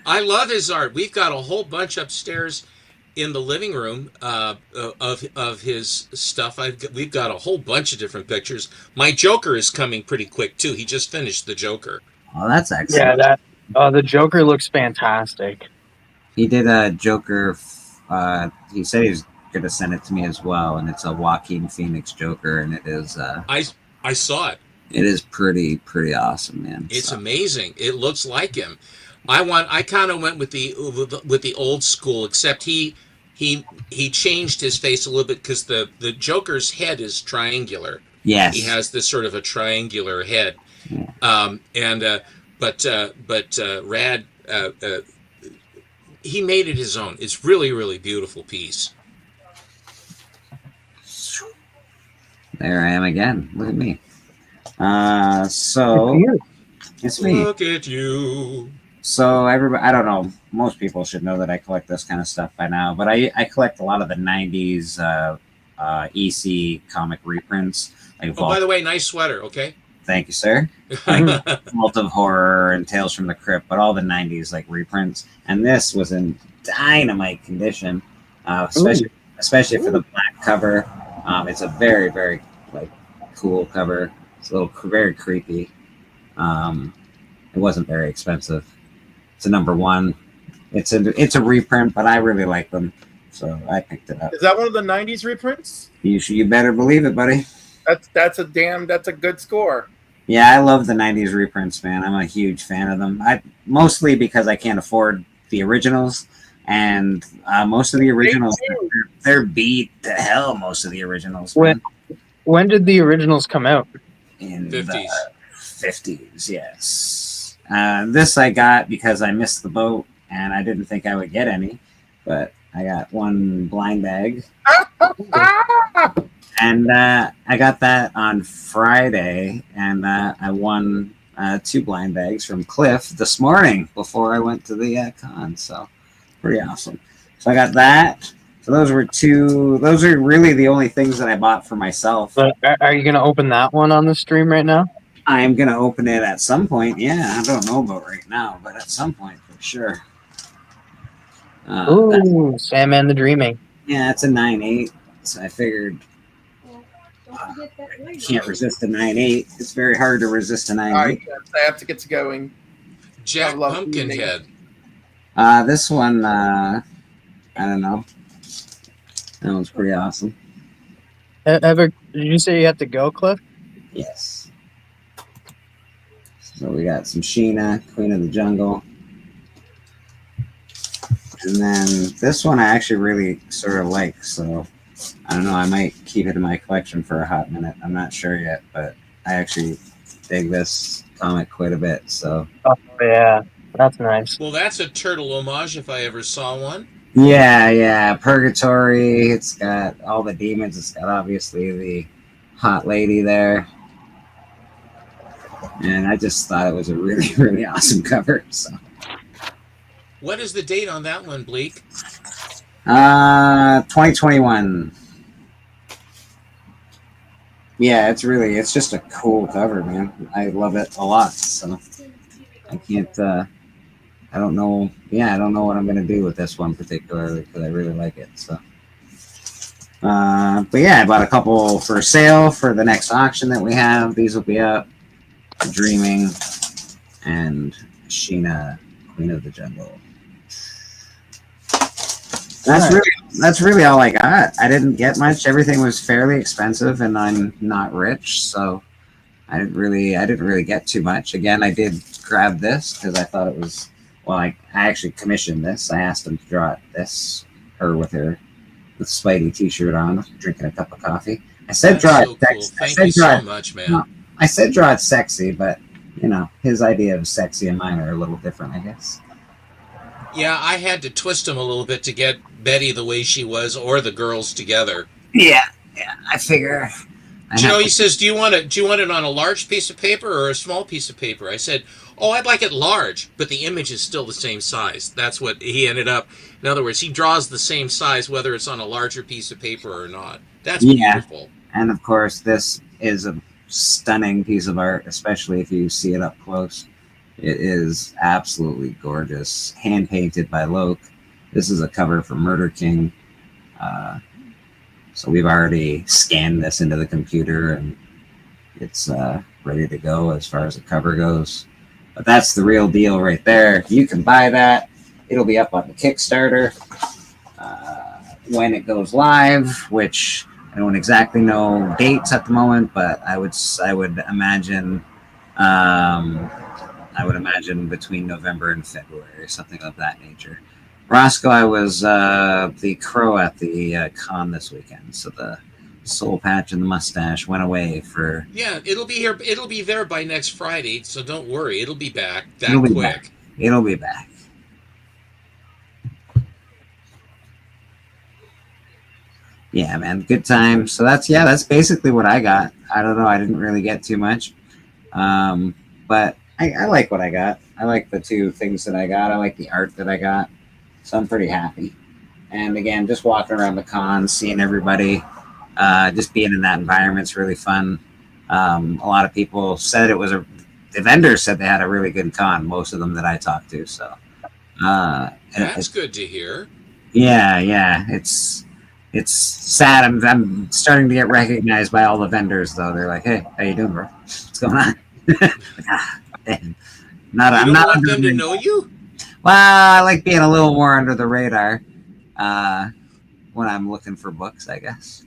I love his art. We've got a whole bunch upstairs in the living room of his stuff. We've got a whole bunch of different pictures. My Joker is coming pretty quick too. He just finished the Joker. Oh, that's excellent. Yeah, the Joker looks fantastic. He did a Joker. He said he's going to send it to me as well, and it's a Joaquin Phoenix Joker, and it is. I saw it. It is pretty awesome, man. It's amazing. It looks like him. I kind of went with the old school, except he changed his face a little bit, because the Joker's head is triangular. Yes, he has this sort of a triangular head. Yeah. But Rad, he made it his own. It's really, really beautiful piece. There I am again. Look at me. So it's me. Look at you. So everybody, I don't know, most people should know that I collect this kind of stuff by now, but I collect a lot of the 90s EC comic reprints. Like by the way, nice sweater, okay? Thank you, sir. Like Vault of Horror and Tales from the Crypt, but all the 90s like reprints. And this was in dynamite condition, especially for the black cover. It's a very, very cool cover. It's a little very creepy. It wasn't very expensive. It's a number one. It's a reprint, but I really like them, so I picked it up. Is that one of the '90s reprints? You better believe it, buddy. That's a good score. Yeah, I love the '90s reprints, man. I'm a huge fan of them. Mostly because I can't afford the originals, and most of the originals they're beat to hell. Most of the originals. When did the originals come out? In 50s. the 50s, yes. This I got because I missed the boat and I didn't think I would get any, but I got one blind bag. And I got that on Friday, and I won 2 blind bags from Cliff this morning before I went to the con. So pretty awesome. So I got that. So those are really the only things that I bought for myself. But are you gonna open that one on the stream right now? I am gonna open it at some point. Yeah, I don't know about right now, but at some point for sure. Ooh, Sandman the Dreaming. Yeah, it's a 9.8. So I figured I can't resist a 9.8. It's very hard to resist a 9.8. All right, I have to get to going. Jack I love Pumpkinhead. This one, I don't know. That one's pretty awesome. Did you say you have to go, Cliff? Yes. So we got some Sheena, Queen of the Jungle. And then this one I actually really sort of like, so I don't know, I might keep it in my collection for a hot minute. I'm not sure yet, but I actually dig this comic quite a bit, so. Oh, yeah, that's nice. Well, that's a turtle homage if I ever saw one. Yeah, Purgatory, it's got all the demons, it's got obviously the hot lady there. And I just thought it was a really, really awesome cover, so. What is the date on that one, Bleak? 2021. Yeah, it's just a cool cover, man. I love it a lot. So I can't, I don't know what I'm going to do with this one particularly because I really like it. So, but yeah, I bought a couple for sale for the next auction that we have. These will be up. Dreaming and Sheena, Queen of the Jungle. That's really all I got. I didn't get much. Everything was fairly expensive, and I'm not rich, so I didn't really get too much. Again, I did grab this because I thought it was I actually commissioned this. I asked him to draw her with Spidey t-shirt on, drinking a cup of coffee. I said That's draw so it cool. sexy. Thank you so much, man. I said draw it sexy, but his idea of sexy and mine are a little different, I guess. Yeah, I had to twist them a little bit to get Betty the way she was, or the girls together. Yeah. I figure. He says, "Do you want it on a large piece of paper or a small piece of paper?" I said, "Oh, I'd like it large, but the image is still the same size." That's what he ended up. In other words, he draws the same size whether it's on a larger piece of paper or not. That's beautiful. And of course, this is a stunning piece of art, especially if you see it up close. It is absolutely gorgeous, hand painted by Loke. This is a cover for Murder King. So we've already scanned this into the computer, and it's ready to go as far as the cover goes. But that's the real deal right there. You can buy that. It'll be up on the Kickstarter when it goes live, which I don't exactly know dates at the moment, but I would imagine. I would imagine between November and February, something of that nature. Roscoe, I was the crow at the con this weekend, so the soul patch and the mustache went away for. Yeah, it'll be here. It'll be there by next Friday, so don't worry. It'll be back quick. It'll be back. Yeah, man, good time. So that's basically what I got. I don't know. I didn't really get too much, but I like what I got. I like the 2 things that I got. I like the art that I got. So I'm pretty happy. And again, just walking around the con, seeing everybody, just being in that environment's really fun. A lot of people said the vendors said they had a really good con, most of them that I talked to. So that's good to hear. Yeah. It's It's sad. I'm starting to get recognized by all the vendors, though. They're like, "Hey, how you doing, bro? What's going on?" Like, damn. I'm You don't not want under them the to know you? Well, I like being a little more under the radar when I'm looking for books, I guess.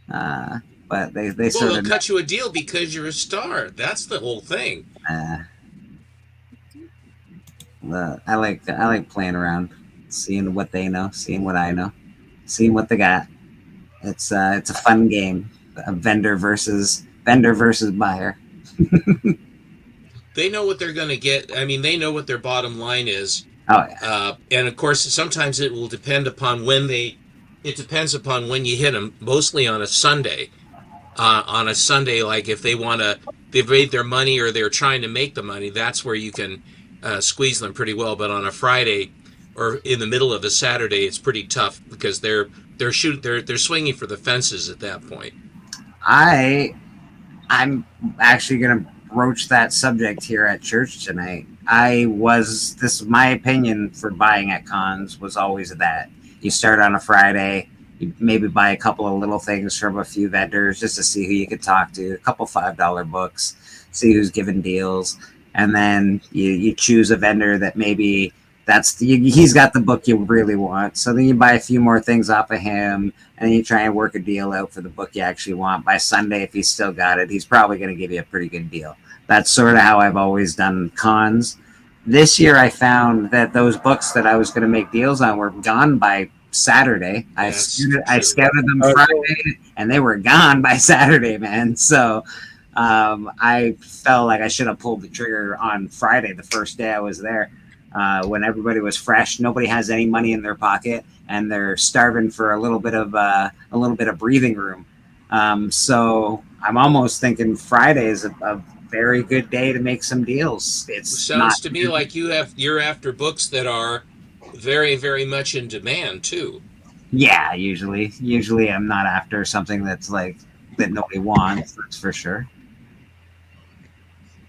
But they Well, sort they'll of cut you a deal because you're a star. That's the whole thing. I like playing around, seeing what they know, seeing what I know, seeing what they got. It's a fun game. A vendor versus buyer. They know what they're going to get. I mean, they know what their bottom line is. Oh yeah. And of course, sometimes it will depend upon when they. It depends upon when you hit them. Mostly on a Sunday. On a Sunday, like if they want to, they've made their money or they're trying to make the money. That's where you can squeeze them pretty well. But on a Friday or in the middle of a Saturday, it's pretty tough because they're swinging for the fences at that point. I'm actually gonna broach that subject here at church tonight. This is my opinion for buying at cons was always that you start on a Friday, you maybe buy a couple of little things from a few vendors just to see who you could talk to, a couple $5 books, see who's giving deals, and then you choose a vendor that maybe he's got the book you really want. So then you buy a few more things off of him, and then you try and work a deal out for the book you actually want. By Sunday, if he's still got it, he's probably going to give you a pretty good deal. That's sort of how I've always done cons. This year, I found that those books that I was going to make deals on were gone by Saturday. I scouted them Friday, and they were gone by Saturday, man. So I felt like I should have pulled the trigger on Friday, the first day I was there. When everybody was fresh, nobody has any money in their pocket, and they're starving for a little bit of breathing room. So I'm almost thinking Friday is a very good day to make some deals. It sounds to me like you're after books that are very, very much in demand too. Yeah, usually I'm not after something that's like that nobody wants. That's for sure.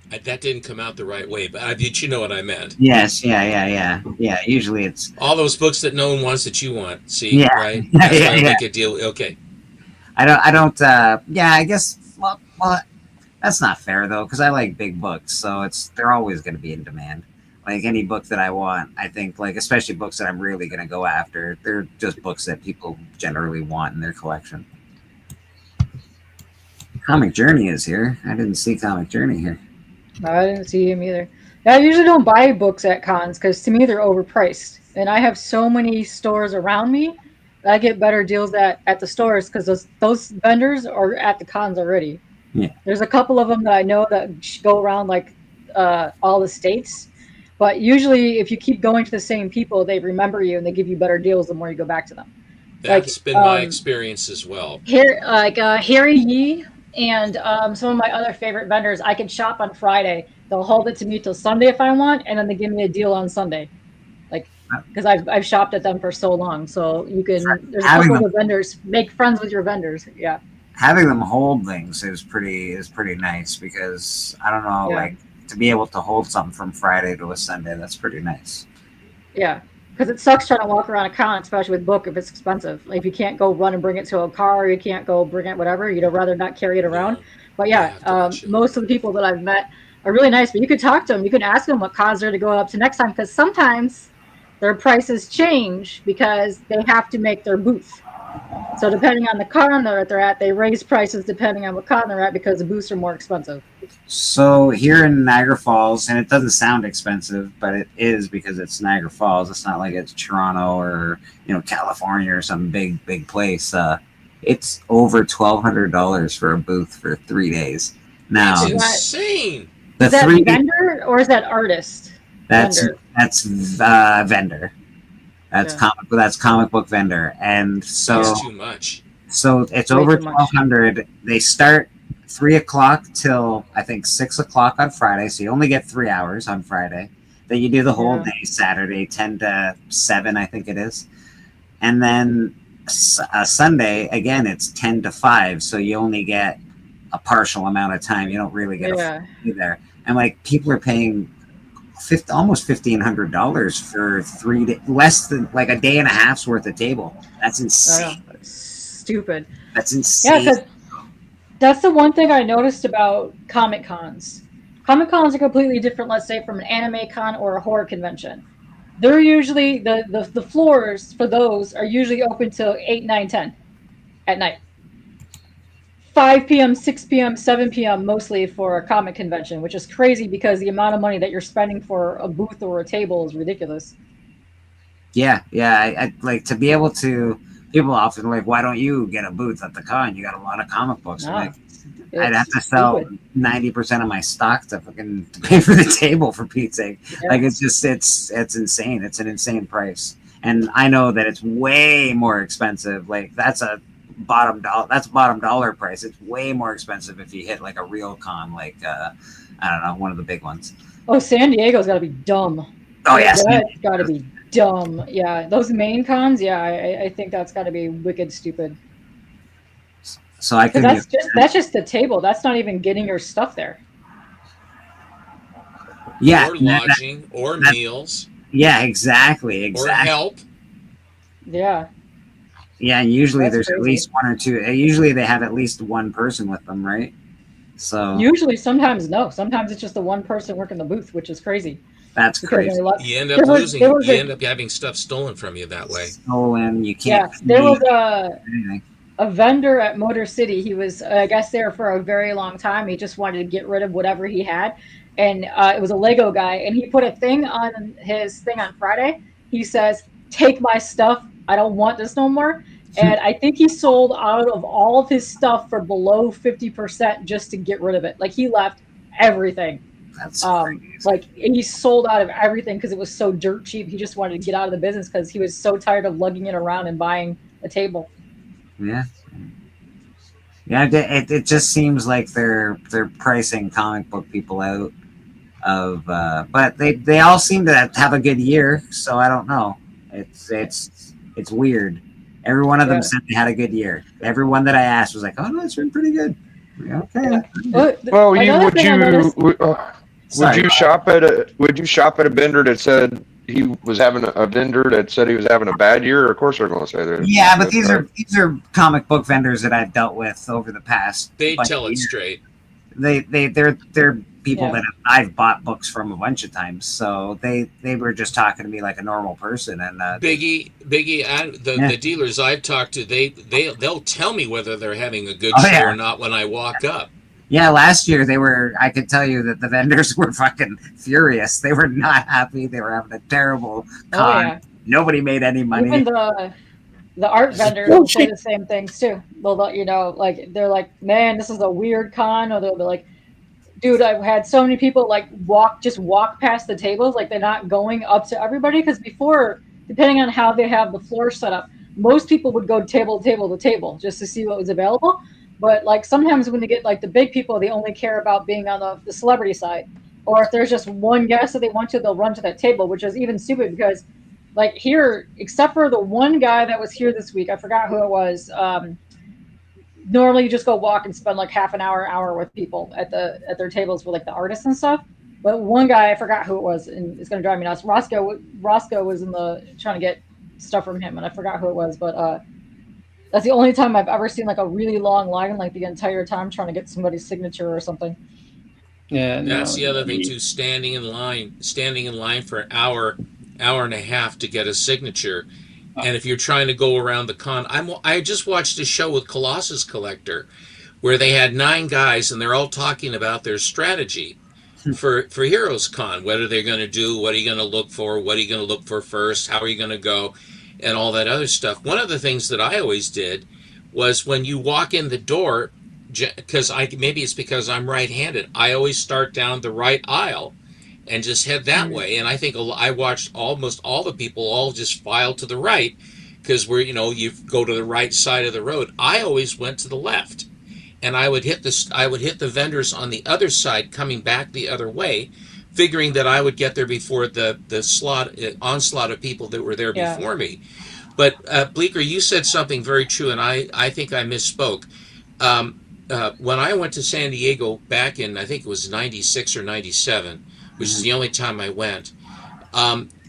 That didn't come out the right way, but you know what I meant. Yes, yeah. Usually it's all those books that no one wants that you want. See, yeah, right? That's why I make a deal. Okay. I don't. Yeah, I guess. Well, that's not fair though, because I like big books, so they're always going to be in demand. Like any book that I want, I think, like especially books that I'm really going to go after, they're just books that people generally want in their collection. Comic Journey is here. I didn't see Comic Journey here. No, I didn't see him either. I usually don't buy books at cons because to me they're overpriced, and I have so many stores around me. I get better deals at the stores because those vendors are at the cons already. Yeah. There's a couple of them that I know that go around like all the states, but usually if you keep going to the same people, they remember you and they give you better deals the more you go back to them. That's been my experience as well. Harry Yee and some of my other favorite vendors, I can shop on Friday. They'll hold it to me till Sunday if I want, and then they give me a deal on Sunday. Because I've shopped at them for so long, so you can. There's a couple of vendors. Make friends with your vendors. Yeah. Having them hold things is pretty nice because I don't know, like to be able to hold something from Friday to a Sunday, that's pretty nice. Yeah, because it sucks trying to walk around a con, especially with book if it's expensive. Like if you can't go run and bring it to a car, or you can't go bring it whatever. You'd rather not carry it around. But most of the people that I've met are really nice. But you could talk to them. You can ask them what cons they're to go up to next time because sometimes their prices change because they have to make their booth. So depending on the con that they're at, they raise prices depending on what con they're at because the booths are more expensive. So here in Niagara Falls, and it doesn't sound expensive, but it is because it's Niagara Falls. It's not like it's Toronto or California or some big place. It's over $1,200 for a booth for 3 days. Now that's insane. Is that vendor or is that artist? That's vendor. That's comic book vendor, and so that's too much. So it's over 1,200. They start 3 o'clock till I think 6 o'clock on Friday. So you only get 3 hours on Friday. Then you do the whole day Saturday, 10 to 7, I think it is, and then Sunday again it's 10 to 5. So you only get a partial amount of time. You don't really get a full day there. And like people are paying almost $1,500 for less than like a day and a half's worth of table. That's insane. Stupid. That's insane. Yeah, because that's the one thing I noticed about Comic Cons. Comic Cons are completely different, let's say, from an anime con or a horror convention. They're usually, the floors for those are usually open till 8, 9, 10 at night. 5 p.m., 6 p.m., 7 p.m. mostly for a comic convention, which is crazy because the amount of money that you're spending for a booth or a table is ridiculous. Yeah. I like to be able to. People often like, why don't you get a booth at the con? You got a lot of comic books. No, like, I'd have to sell 90% of my stock to fucking pay for the table, for Pete's sake. Yeah. Like it's insane. It's an insane price, and I know that it's way more expensive. Like that's bottom dollar price. It's way more expensive if you hit like a real con, like I don't know, one of the big ones. Oh, San Diego's got to be dumb. Oh yes, that's got to be dumb. Yeah, those main cons. Yeah, I think that's got to be wicked stupid. So I could. That's just the table. That's not even getting your stuff there. Yeah, or lodging, or meals. Yeah, exactly. Or help. Yeah. Yeah, and usually That's there's crazy. at least one or two. Usually they have at least one person with them, right? So usually, sometimes no. Sometimes it's just the one person working the booth, which is crazy. That's crazy. You end up losing. You end up having stuff stolen from you that way. Stolen. You can't. Yeah, there was a vendor at Motor City. He was, I guess, there for a very long time. He just wanted to get rid of whatever he had, and it was a Lego guy. And he put a thing on his thing on Friday. He says, "Take my stuff. I don't want this no more." And I think he sold out of all of his stuff for below 50% just to get rid of it. Like he left everything. That's like he sold out of everything because it was so dirt cheap. He just wanted to get out of the business because he was so tired of lugging it around and buying a table. Yeah. It just seems like they're pricing comic book people out of, but they all seem to have a good year. So I don't know. It's weird. Every one of them said they had a good year. Everyone that I asked was like, "Oh no, it's been pretty good." Okay. Well, would you shop at a vendor that said he was having a vendor that said he was having a bad year? Of course, they're going to say that. Yeah, but these are comic book vendors that I've dealt with over the past. They tell it straight. They're people that I've bought books from a bunch of times, so they were just talking to me like a normal person. And Biggie, the dealers I've talked to, they'll tell me whether they're having a good show or not when I walk up. Yeah, last year I could tell you that the vendors were fucking furious. They were not happy. They were having a terrible con. Yeah. Nobody made any money. Even the art vendors will say the same things too. They'll let you know, like they're like, "Man, this is a weird con," or they'll be like, "Dude, I've had so many people like walk past the tables, like they're not going up to everybody." Because before, depending on how they have the floor set up, most people would go table to table just to see what was available. But like sometimes when they get like the big people, they only care about being on the celebrity side. Or if there's just one guest that they want to, they'll run to that table, which is even stupid because like here, except for the one guy that was here this week, I forgot who it was. Normally you just go walk and spend like half an hour with people at their tables with like the artists and stuff. But one guy, I forgot who it was, and it's gonna drive me nuts. Roscoe was trying to get stuff from him, and I forgot who it was, but that's the only time I've ever seen like a really long line, like the entire time trying to get somebody's signature or something. Yeah, that's the other thing too. Standing in line for an hour and a half to get a signature. And if you're trying to go around the con, I just watched a show with Colossus Collector where they had 9 guys and they're all talking about their strategy for Heroes Con. What are they going to do? What are you going to look for? What are you going to look for first? How are you going to go? And all that other stuff. One of the things that I always did was when you walk in the door, because maybe it's because I'm right-handed, I always start down the right aisle and just head that way. And I think I watched almost all the people all just file to the right because you go to the right side of the road. I always went to the left, and I would hit the vendors on the other side coming back the other way, figuring that I would get there before the onslaught of people that were there before me. But Bleecker, you said something very true, and I think I misspoke. When I went to San Diego back in, I think it was 96 or 97, which is the only time I went.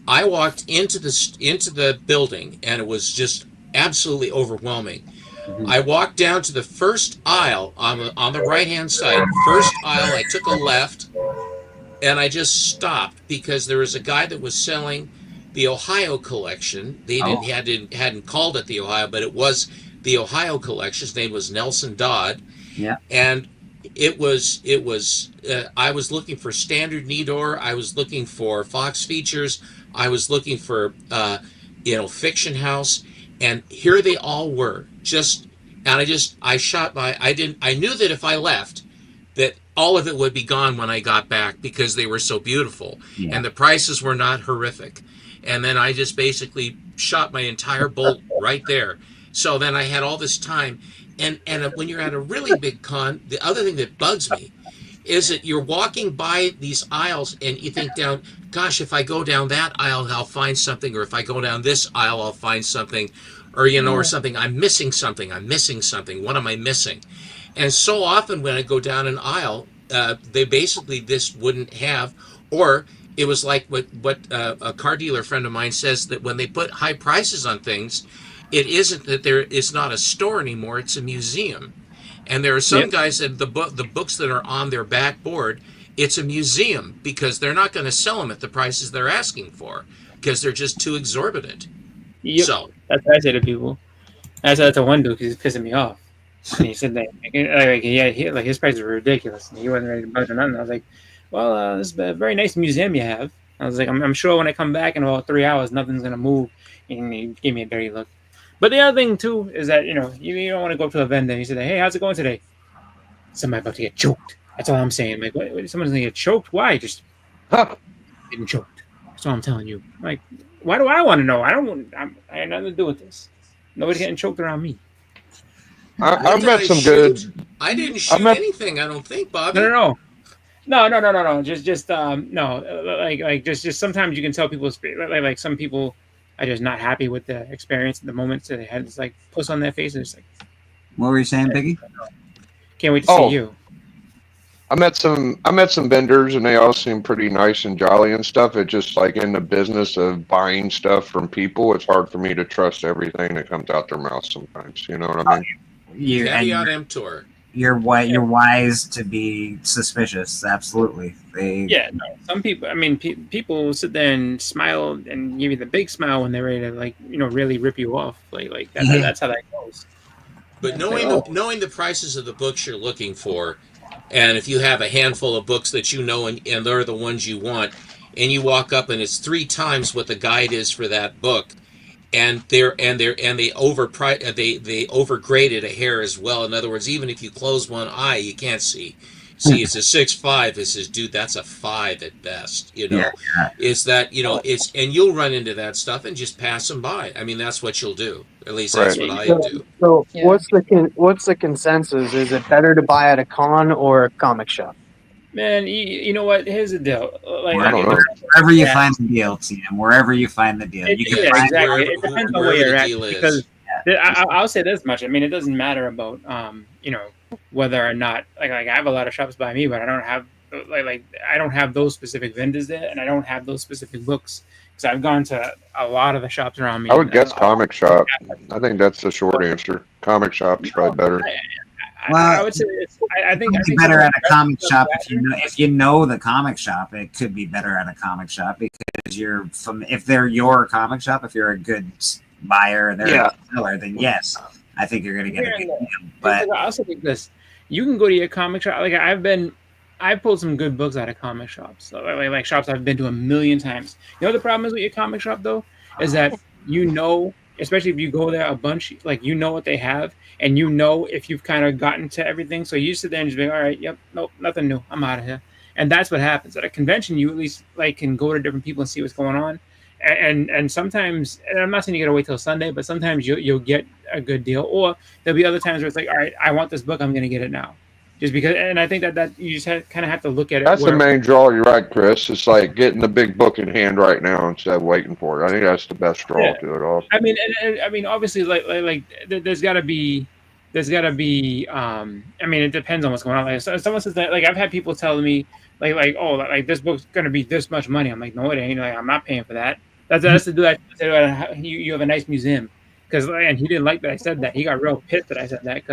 I walked into the building, and it was just absolutely overwhelming. I walked down to the first aisle on the right hand side. First aisle, I took a left, and I just stopped because there was a guy that was selling the Ohio collection. They hadn't called it the Ohio, but it was the Ohio collection. His name was Nelson Dodd. Yeah. And it was I was looking for Standard Nidor. I was looking for Fox Features. I was looking for Fiction House, and here they all were. I knew that if I left, that all of it would be gone when I got back because they were so beautiful, and the prices were not horrific. And then I just basically shot my entire bolt right there. So then I had all this time. And when you're at a really big con, the other thing that bugs me is that you're walking by these aisles and you think gosh, if I go down that aisle, I'll find something. Or if I go down this aisle, I'll find something. Or, or something. I'm missing something. What am I missing? And so often when I go down an aisle, they basically this wouldn't have, or it was like what a car dealer friend of mine says, that when they put high prices on things, it isn't that it's not a store anymore, it's a museum. And there are some guys that the books that are on their backboard, it's a museum because they're not going to sell them at the prices they're asking for because they're just too exorbitant. Yep. So that's what I say to people. I said that to one dude because he's pissing me off. And he said that his prices were ridiculous and he wasn't ready to budge on nothing. I was like, well, this is a very nice museum you have. I was like, I'm sure when I come back in about 3 hours, nothing's going to move. And he gave me a dirty look. But the other thing, too, is that, you don't want to go up to a vendor and you say, hey, how's it going today? Somebody about to get choked. That's all I'm saying. Like, what, someone's going to get choked? Why? Just getting choked. That's all I'm telling you. Like, why do I want to know? I had nothing to do with this. Nobody's getting choked around me. I've met some good. I didn't shoot anything, I don't think, Bobby. No. Just Just sometimes you can tell people like some people are just not happy with the experience at the moment, so they had this like puss on their face and it's like. What were you saying, Biggie? Can't wait to see you. I met some vendors and they all seem pretty nice and jolly and stuff. It's just like in the business of buying stuff from people, it's hard for me to trust everything that comes out their mouth sometimes. You know what I mean? Caveat emptor. You're wise to be suspicious. Absolutely. Some people. I mean, people sit there and smile and give you the big smile when they're ready to really rip you off. Like that, that's how that goes. But knowing the prices of the books you're looking for, and if you have a handful of books that and they're the ones you want, and you walk up and it's 3 times what the guide is for that book. And they overgraded a hair as well. In other words, even if you close one eye, you can't see. See, it's a 6.5. It says, dude, that's a 5 at best. It's that it's, and you'll run into that stuff and just pass them by. I mean, that's what you'll do. At least that's what I do. So, what's the consensus? Is it better to buy at a con or a comic shop? Man, you know what? Here's the deal. Wherever you find the deal, TM. Wherever you find the deal, you can find exactly. It depends on where you're at. Because I'll say this much. I mean, it doesn't matter about whether or not like I have a lot of shops by me, but I don't have I don't have those specific vendors there, and I don't have those specific books because I've gone to a lot of the shops around me. I would guess comic shop. I think that's the short answer. Comic shop's probably better. Well, I would say I think better at a comic shop if you know the comic shop. It could be better at a comic shop because if they're your comic shop, if you're a good buyer and they're a seller, then yes, I think you're going to get a good deal. But I also think this: you can go to your comic shop. Like I've pulled some good books out of comic shops, like shops I've been to a million times. You know the problem is with your comic shop though, is that especially if you go there a bunch, like what they have, and if you've kind of gotten to everything. So you sit there and just be, all right, yep, nope, nothing new. I'm out of here. And that's what happens. At a convention, you at least can go to different people and see what's going on. And sometimes, and I'm not saying you got to wait till Sunday, but sometimes you'll get a good deal. Or there'll be other times where it's like, all right, I want this book. I'm going to get it now. Just because, and I think that you just kind of have to look at it. That's the main draw. You're right, Chris. It's like getting the big book in hand right now instead of waiting for it. I think that's the best draw to it all. I mean, obviously, like there's got to be there's got to be. I mean, it depends on what's going on. Like, so someone says that, like, I've had people telling me, like, oh, like this book's gonna be this much money. I'm like, no, it ain't. Like, I'm not paying for that. That's to do that. You have a nice museum, because and he didn't like that I said that. He got real pissed that I said that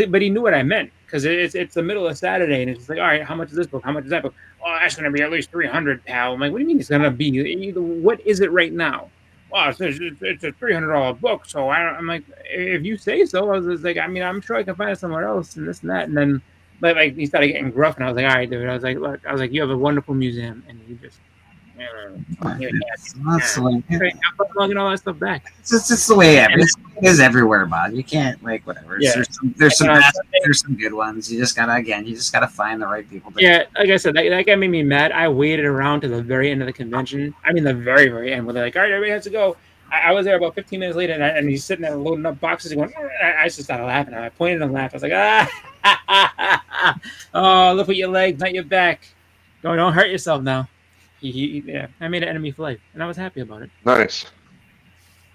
but he knew what I meant, because it's the middle of Saturday and it's just like, all right, how much is this book? How much is that book? Oh, that's gonna be at least $300, pal. I'm like, what do you mean it's gonna be? What is it right now? Well, it's a $300 book, so I'm like, if you say so. I was just like, I mean, I'm sure I can find it somewhere else and this and that. And then, but like, he started getting gruff, and I was like, all right, dude. I was like, look, you have a wonderful museum, and you just. That's the way. Plugging all that stuff back. It's just the way it is everywhere, Bob. You can't like whatever. Yeah. There's some good ones. You just gotta find the right people. Yeah, like I said, that guy made me mad. I waited around to the very end of the convention. I mean, the very, very end, where they're like, all right, everybody has to go. I was there about 15 minutes later, and he's sitting there loading up boxes. Going, I just started laughing. I pointed and laughed. I was like, oh, look at your legs, not your back. Don't hurt yourself now. Yeah, I made an enemy for life, and I was happy about it. Nice.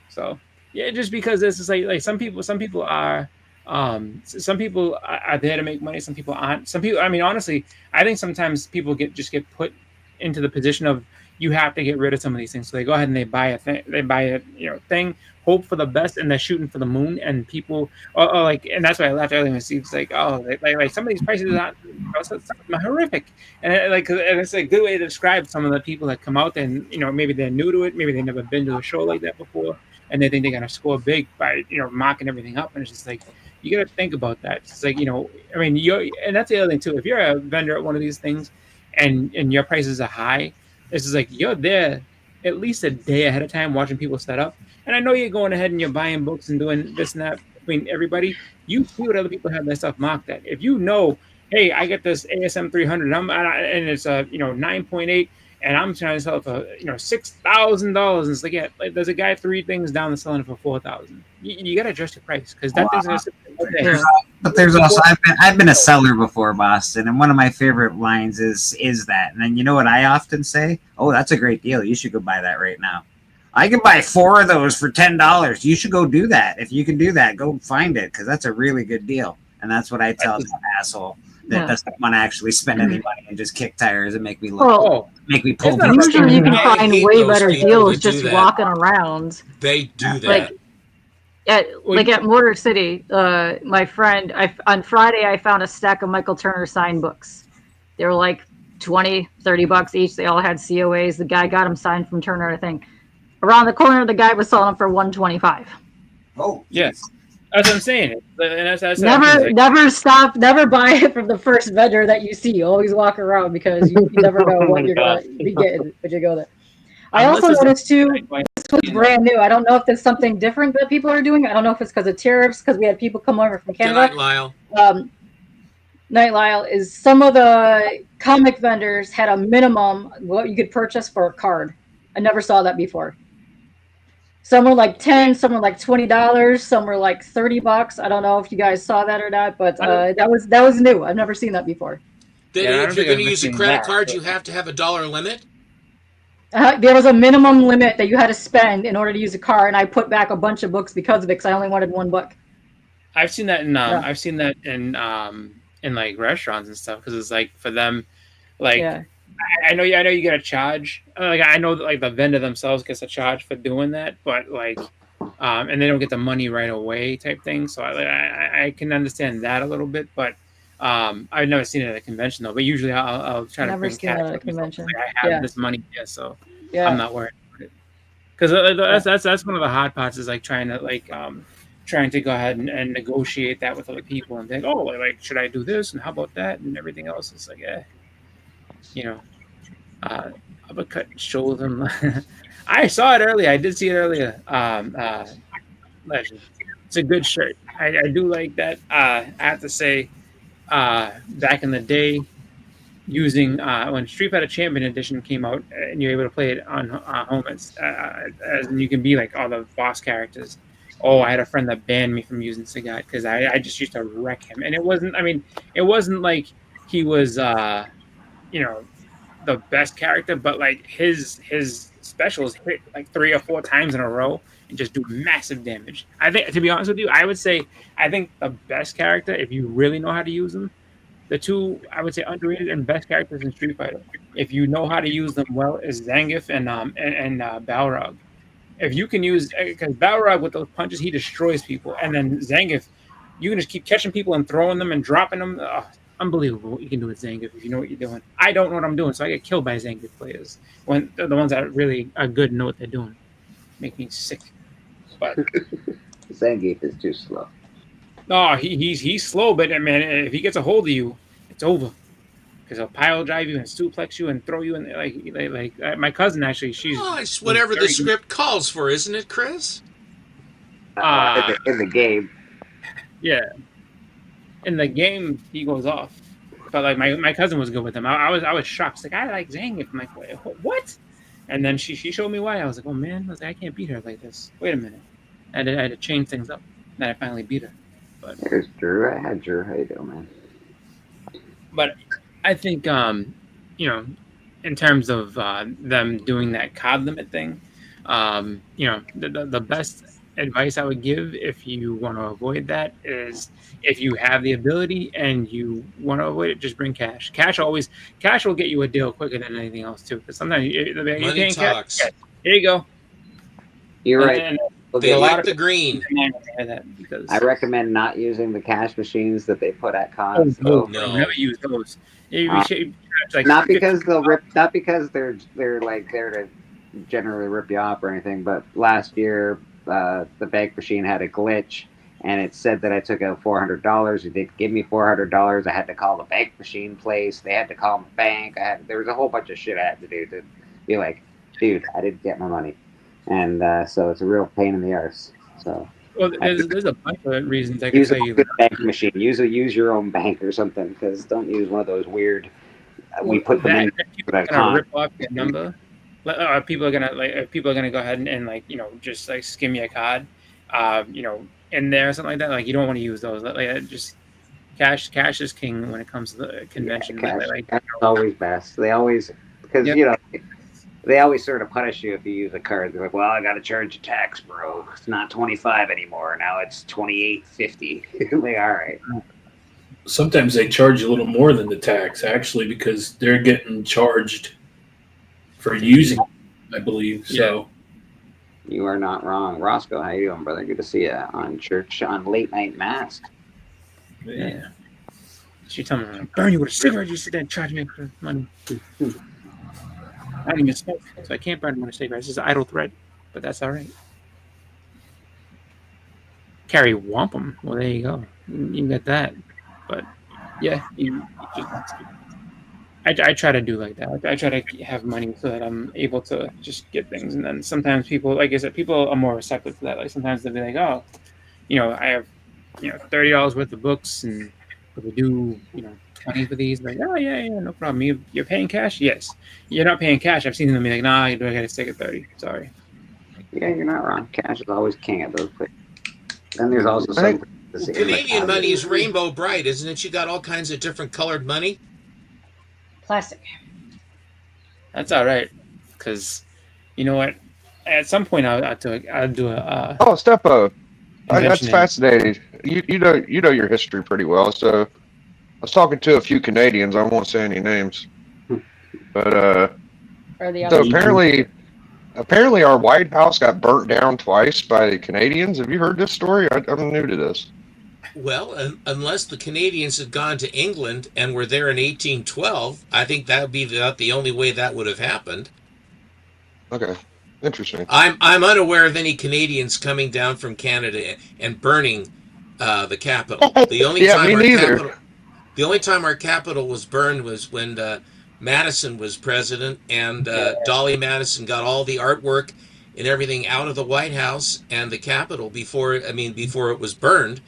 So yeah, just because this is like some people are there to make money. Some people aren't. Some people, I mean, honestly, I think sometimes people get put into the position of you have to get rid of some of these things. So they go ahead and they buy a thing, hope for the best, and they're shooting for the moon. And people, like, and that's why I laughed earlier. It's like, oh, like some of these prices are horrific, and it's a good way to describe some of the people that come out there, and maybe they're new to it, maybe they've never been to a show like that before, and they think they're gonna score big by marking everything up, and it's just like, you got to think about that. It's like, I mean, and that's the other thing too. If you're a vendor at one of these things, and your prices are high, it's just like you're there at least a day ahead of time watching people set up. And I know you're going ahead and you're buying books and doing this and that between everybody. You see what other people have their stuff marked at. If you know, hey, I get this ASM 300, and it's a 9.8, and I'm trying to sell it for $6,000. It's like, yeah, there's a guy 3 things down that's selling it for $4,000. You got to adjust your price, because that thing's gonna sit there. But there's also I've been a seller before, Boston, and one of my favorite lines is that. And then you know what I often say? Oh, that's a great deal. You should go buy that right now. I can buy 4 of those for $10. You should go do that. If you can do that, go find it, because that's a really good deal. And that's what I tell that asshole that doesn't want to actually spend any money and just kick tires and make me pull. Usually you can find way better deals just walking around. They do that. At Motor City, my friend, on Friday I found a stack of Michael Turner signed books. They were like $20-$30 each. They all had COAs. The guy got them signed from Turner, I think. Around the corner, the guy was selling them for $125. Oh, yes, that's what I'm saying. And that's never buy it from the first vendor that you see. Always walk around, because you never know what you're gonna be getting when you go there. I also noticed too, this was brand new. I don't know if there's something different that people are doing. I don't know if it's because of tariffs, because we had people come over from Canada. Good night, Lyle. Night Lyle is some of the comic vendors had a minimum what you could purchase for a card. I never saw that before. Some were like $10, some were like $20, some were like $30. I don't know if you guys saw that or not, but that was new. I've never seen that before. Then if you're going to use a credit card, you have to have a dollar limit? There was a minimum limit that you had to spend in order to use a card, and I put back a bunch of books because of it, because I only wanted 1 book. I've seen that in like restaurants and stuff, because it's like for them, like. Yeah. I know you get a charge. Like, I know that, like, the vendor themselves gets a charge for doing that, but like, and they don't get the money right away type thing. So I can understand that a little bit, but I've never seen it at a convention though. But usually I'll try to bring cash at a convention. Like, I have this money, so I'm not worried about it. Because that's one of the hard parts, is like trying to go ahead and negotiate that with other people and think, oh, like should I do this and how about that and everything else. It's like, uppercut shoulder. I saw it earlier. I did see it earlier. Legend. It's a good shirt. I do like that. I have to say, back in the day, using when Street Fighter Champion Edition came out, and you're able to play it on home, as you can be like all the boss characters. Oh, I had a friend that banned me from using Sagat because I just used to wreck him, and it wasn't like he was the best character, but like his specials hit like 3 or 4 times in a row, and just do massive damage. I think, to be honest with you, I would say I think the best character, if you really know how to use them, the two I would say underrated and best characters in Street Fighter, if you know how to use them well, is Zangief and Balrog. If you can use, because Balrog with those punches, he destroys people, and then Zangief, you can just keep catching people and throwing them and dropping them. Unbelievable what you can do with Zangief if you know what you're doing. I don't know what I'm doing, so I get killed by Zangief players when they're the ones that really are good and know what they're doing. Make me sick. But Zangief is too slow. no, he's slow, but man, if he gets a hold of you, it's over. Because he'll pile drive you and suplex you and throw you in like my cousin actually. She's it's whatever the script calls for, isn't it, Chris? In the game. Yeah. In the game, he goes off. But like my cousin was good with him. I was shocked. She's like, I like Zangief. I'm like, what? And then she showed me why. I was like, oh man, I was like, I can't beat her like this. Wait a minute. I had to change things up. Then I finally beat her. But there's Drew. I had Drew. How you doing, man? But I think in terms of them doing that COD limit thing, the best advice I would give if you want to avoid that is if you have the ability and you want to avoid it, just bring cash. Cash will get you a deal quicker than anything else too. Because sometimes you're paying talks. Cash. Here you go. You're right. And They like the green. I recommend not using the cash machines that they put at cons. No. Never use those. Not because they'll rip. Not because they're like there to generally rip you off or anything. But last year, the bank machine had a glitch, and it said that I took out $400. It didn't give me $400. I had to call the bank machine place. They had to call the bank. There was a whole bunch of shit I had to do to be like, dude, I didn't get my money, and so it's a real pain in the arse. So. Well, there's a bunch of reasons I can use tell a you. good bank machine. Use your own bank or something. Because don't use one of those weird. We put them in. People are gonna rip off your number. People are gonna go ahead and just like skim your card, in there or something like that. Like you don't want to use those. Just cash is king when it comes to the convention. Yeah, cash is always best. They always they always sort of punish you if you use a card. They're like, well, I got to charge you tax, bro. It's not 25 anymore. Now it's 28.50. Like, all right. Sometimes they charge you a little more than the tax, actually, because they're getting charged for using it, I believe. So you are not wrong. Roscoe, how you doing, brother? Good to see you on Late Night Mask. Yeah. She told me, I'll burn you with a cigarette. You sit there and charge me for money. I don't even smoke, so I can't burn him with a cigarette. It's just an idle threat, but that's all right. Carry wampum. Well, there you go. You got that. But yeah, I try to do like that. I try to have money so that I'm able to just get things. And then sometimes people, like I said, people are more receptive to that. Like sometimes they'll be like, oh, I have, $30 worth of books, and we do, 20 for these. Like, oh yeah, no problem. You're paying cash? Yes. You're not paying cash. I've seen them be like, nah, I gotta stick at 30. Sorry. Yeah, you're not wrong. Cash is always king at those places. Then there's also some Canadian money is rainbow bright, isn't it? You got all kinds of different colored money. Plastic. That's all right, because you know what? At some point, I'll do a. Oh, Steppo, that's convention fascinating. You know your history pretty well. So I was talking to a few Canadians. I won't say any names, but so apparently our White House got burnt down twice by the Canadians. Have you heard this story? I'm new to this. Well, unless the Canadians had gone to England and were there in 1812, I think that would be the only way that would have happened. Okay, interesting. I'm unaware of any Canadians coming down from Canada and burning the capital. The only time our capital was burned was when Madison was president, and Dolly Madison got all the artwork and everything out of the White House and the Capitol before it was burned.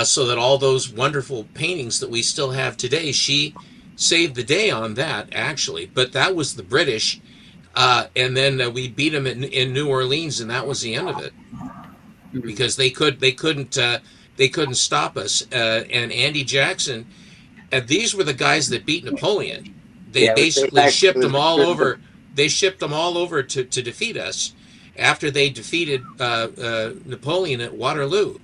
So that all those wonderful paintings that we still have today, she saved the day on that, actually. But that was the British, and then we beat them in New Orleans, and that was the end of it, because they couldn't stop us. And Andy Jackson, these were the guys that beat Napoleon. They basically shipped them all over. They shipped them all over to defeat us. after they defeated Napoleon at Waterloo.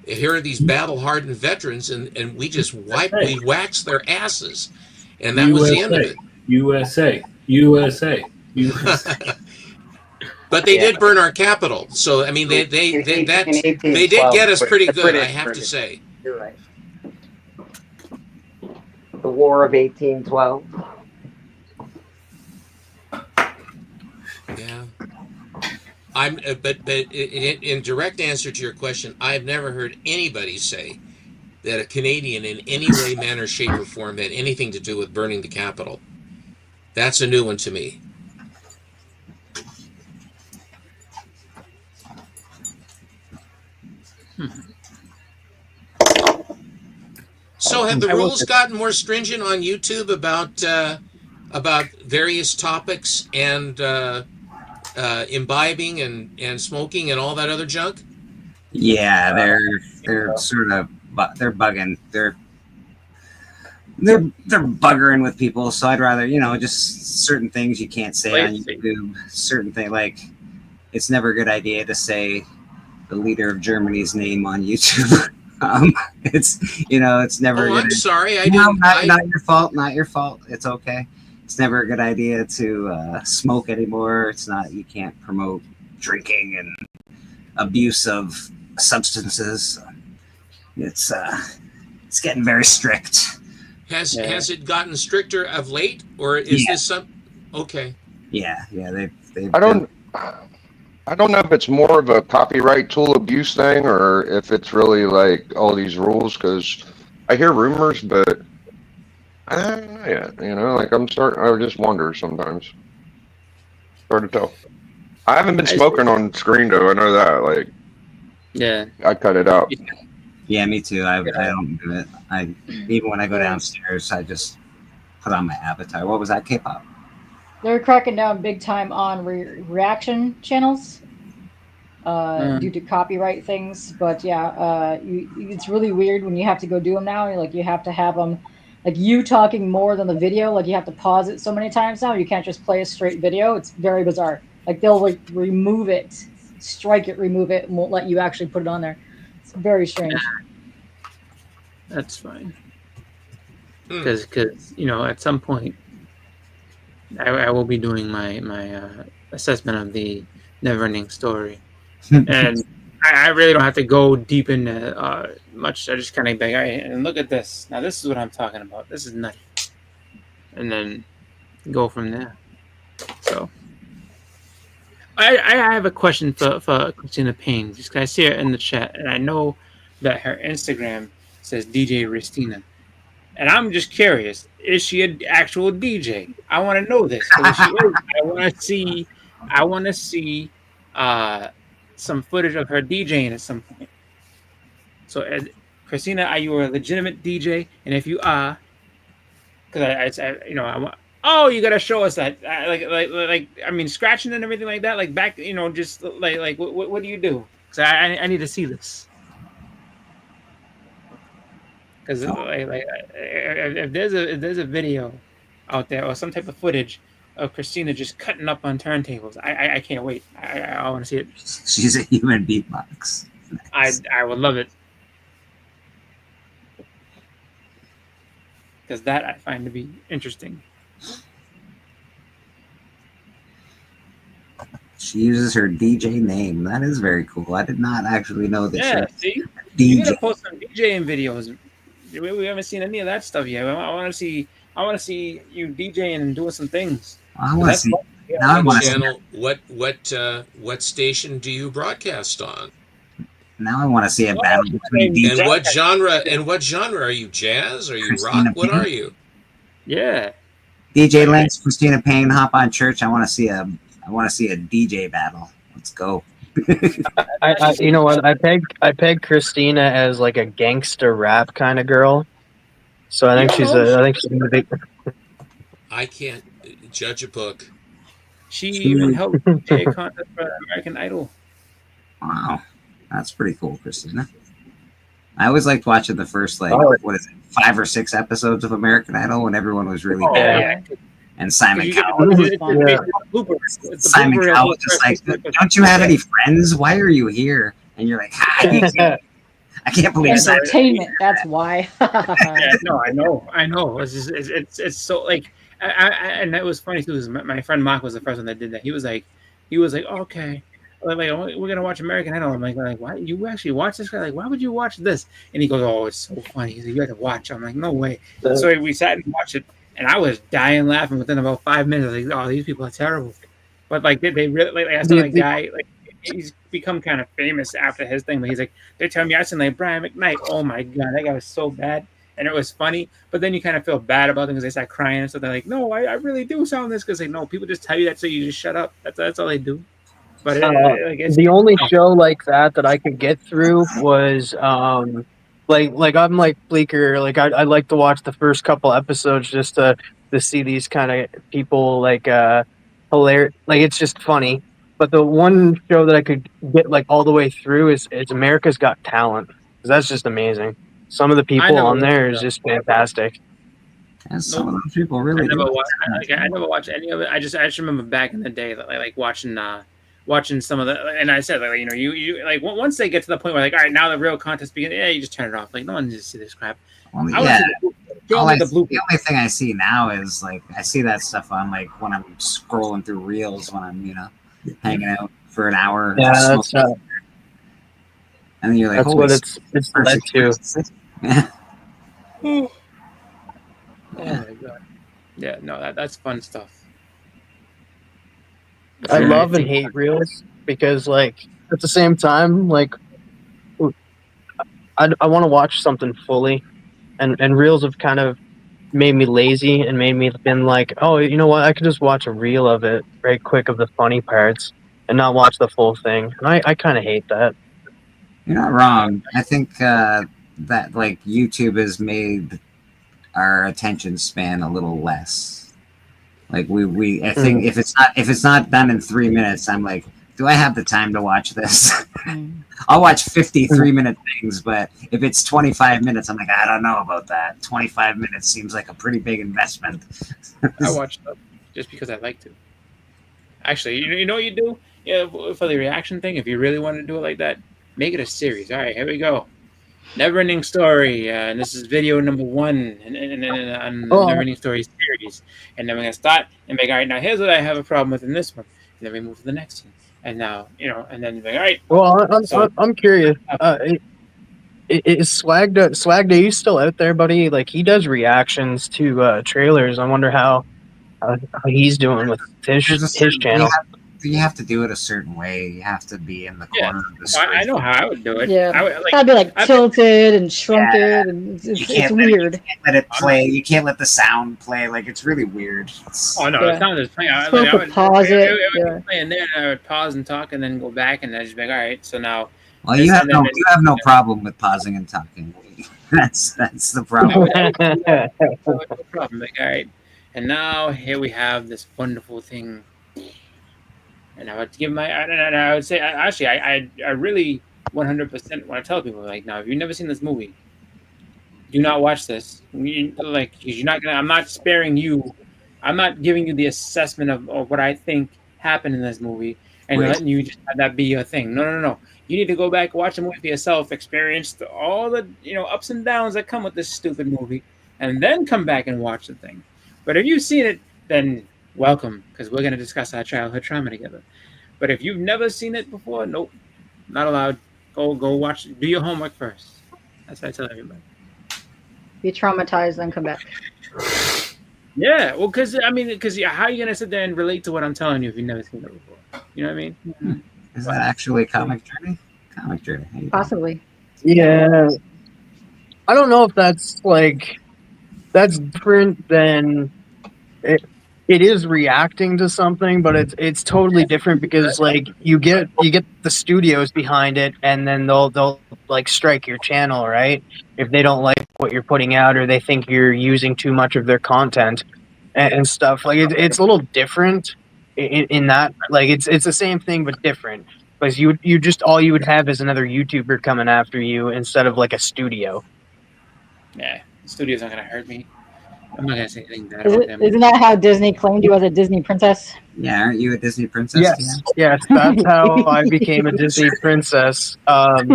Here are these battle-hardened veterans, and we just waxed their asses, and that was the end of it. USA. But they did burn our capital, so I mean they did get us pretty good, I have to say. You're right. The War of 1812. Yeah. But in direct answer to your question, I've never heard anybody say that a Canadian in any way, manner, shape, or form had anything to do with burning the Capitol. That's a new one to me. So have the rules gotten more stringent on YouTube about various topics and imbibing and smoking and all that other junk? Yeah, they're sort of they're bugging. They're buggering with people. So I'd rather, just certain things you can't say on YouTube. Certain thing, like it's never a good idea to say the leader of Germany's name on YouTube. It's never. Oh, I'm sorry. Not your fault. Not your fault. It's okay. It's never a good idea to smoke anymore. It's not. You can't promote drinking and abuse of substances. It's getting very strict. Has it gotten stricter of late, or is this some? Okay. Yeah. They've I don't know if it's more of a copyright tool abuse thing or if it's really like all these rules, because I hear rumors, but I don't know yet. I just wonder sometimes. Hard to tell. I haven't been smoking on screen though. I know that. Like, yeah, I cut it out. Yeah, me too. I don't do it. Even when I go downstairs, I just put on my avatar. What was that, K-pop? They're cracking down big time on reaction channels due to copyright things. But yeah, it's really weird when you have to go do them now. Like you have to have them, like you talking more than the video. Like you have to pause it so many times now. You can't just play a straight video. It's very bizarre. Like they'll remove it, strike it, remove it, and won't let you actually put it on there. It's very strange. That's fine. Because at some point, I will be doing my assessment of the Neverending Story, and I really don't have to go deep into much. I just kind of be like, all right, and look at this. Now this is what I'm talking about. This is nutty, and then go from there. So I have a question for Christina Payne. Just 'cause I see her in the chat, and I know that her Instagram says DJ Ristina. And I'm just curious, is she an actual DJ? I want to know this. If she is, I want to see some footage of her DJing at some point. So, Christina, are you a legitimate DJ? And if you are, because I want. Oh, you gotta show us that, scratching and everything like that, like back, just like what do you do? Because I need to see this. Because if there's a video out there or some type of footage of Christina just cutting up on turntables, I can't wait. I want to see it. She's a human beatbox. Nice. I would love it. Because that I find to be interesting. She uses her DJ name. That is very cool. I did not actually know that. Yeah, see? DJ. You gotta post some DJing videos. We haven't seen any of that stuff yet. I want to see you DJing and doing some things. I want to see. What station do you broadcast on? Now I want to see a battle between DJ. And what genre are you? Jazz? Are you rock? What are you? Yeah. DJ Lynch, Christina Payne, Hop on Church. I want to see a DJ battle. Let's go. I you know what? I peg Christina as like a gangster rap kind of girl. So I think she's gonna be. I can't judge a book. She even helped DJ a contest for American Idol. Wow, that's pretty cool, Christina. I always liked watching the first 5 or 6 episodes of American Idol when everyone was really bad. Yeah. And Simon You get Cowell. it's basically a blooper. It's a Simon blooper Cowell of the just first like, episode. don't you have any friends? Why are you here? And you're like, I can't believe Simon. Entertainment. That's why. Yeah, no, I know. It's just, it's so like, and that was funny too. Because my friend Mark was the first one that did that. He was like, okay, like we're gonna watch American Idol. I'm like, why you actually watch this guy? Like, why would you watch this? And he goes, oh, it's so funny. He's like, you have to watch. I'm like, no way. So we sat and watched it, and I was dying laughing within about 5 minutes. I was like, oh, these people are terrible. But like they really like I saw that guy like. He's become kind of famous after his thing, but he's like, they're telling me I sound like Brian McKnight. Oh my god, that guy was so bad, and it was funny. But then you kind of feel bad about them because they start crying and stuff. They're like, no, I really do sound this, because no, people just tell you that so you just shut up. That's all they do. But the only show like that I could get through was like I'm like Bleeker. Like I like to watch the first couple episodes just to see these kind of people like hilarious. Like it's just funny. But the one show that I could get like all the way through is America's Got Talent. 'Cause that's just amazing. Some of the people on there is just fantastic. And some of those people really. I never watched any of it. I just remember back in the day that like watching some of the, and I said like you like once they get to the point where like, all right, now the real contest begins. Yeah, you just turn it off. Like no one needs to see this crap. Well, yeah. The only thing I see now is like I see that stuff on like when I'm scrolling through reels when I'm hanging out for an hour. Yeah, that's and then you're like, that's what it's led to. Yeah. Oh my god. Yeah, no, that's fun stuff. I love and hate reels because like at the same time, like I want to watch something fully, and reels have kind of made me lazy and made me been like, oh, you know what? I could just watch a reel of it right quick of the funny parts and not watch the full thing. And I kind of hate that. You're not wrong. I think that like YouTube has made our attention span a little less. Like I think if it's not done in 3 minutes, I'm like, do I have the time to watch this? I'll watch 53-minute things, but if it's 25 minutes, I'm like, I don't know about that. 25 minutes seems like a pretty big investment. I watch them just because I like to. Actually, you know what you do? Yeah, for the reaction thing, if you really want to do it like that, make it a series. All right, here we go. Never-ending Story, and this is video number 1 on Never-ending Story series. And then we're gonna start and be like, all right, now here's what I have a problem with in this one, and then we move to the next one. And now, and then like, all right. Well, I'm curious. Is Swag Day, you still out there, buddy? Like he does reactions to trailers. I wonder how he's doing with his channel. You have to do it a certain way. You have to be in the corner of the screen. I know how I would do it. Yeah, I'd be like tilted and shrunken, and it's weird. You can't let it play. You can't let the sound play. Like it's really weird. The sound is playing. I would pause it. It would play in there, and I would pause and talk, and then go back, and I'd just be like, all right, so now. Well, you have no problem with pausing and talking. That's the problem. No problem. Like, all right, and now here we have this wonderful thing. And I would give I would say, actually, I really 100% want to tell people, like, now, if you've never seen this movie, do not watch this. Like, you're not gonna, I'm not sparing you. I'm not giving you the assessment of what I think happened in this movie and letting you just have that be your thing. No. You need to go back, watch the movie for yourself, experience all the, ups and downs that come with this stupid movie, and then come back and watch the thing. But if you've seen it, then welcome, because we're going to discuss our childhood trauma together. But if you've never seen it before, nope, not allowed. Go watch it. Do your homework first. That's what I tell everybody. Be traumatized, then come back. Yeah, well, because how are you going to sit there and relate to what I'm telling you if you've never seen it before? You know what I mean? Is that actually Comic Journey? Comic Journey. Possibly. Yeah. I don't know if that's different than it is reacting to something, but it's totally different because like you get the studios behind it, and then they'll like strike your channel, right? If they don't like what you're putting out, or they think you're using too much of their content and stuff. Like it's a little different in that. Like it's the same thing but different, because you just all you would have is another YouTuber coming after you instead of like a studio. Yeah, the studio's not gonna hurt me. I'm not gonna say anything bad about them. Isn't that how Disney claimed you as a Disney princess? Yeah, aren't you a Disney princess? Yes, yes, that's how I became a Disney princess. And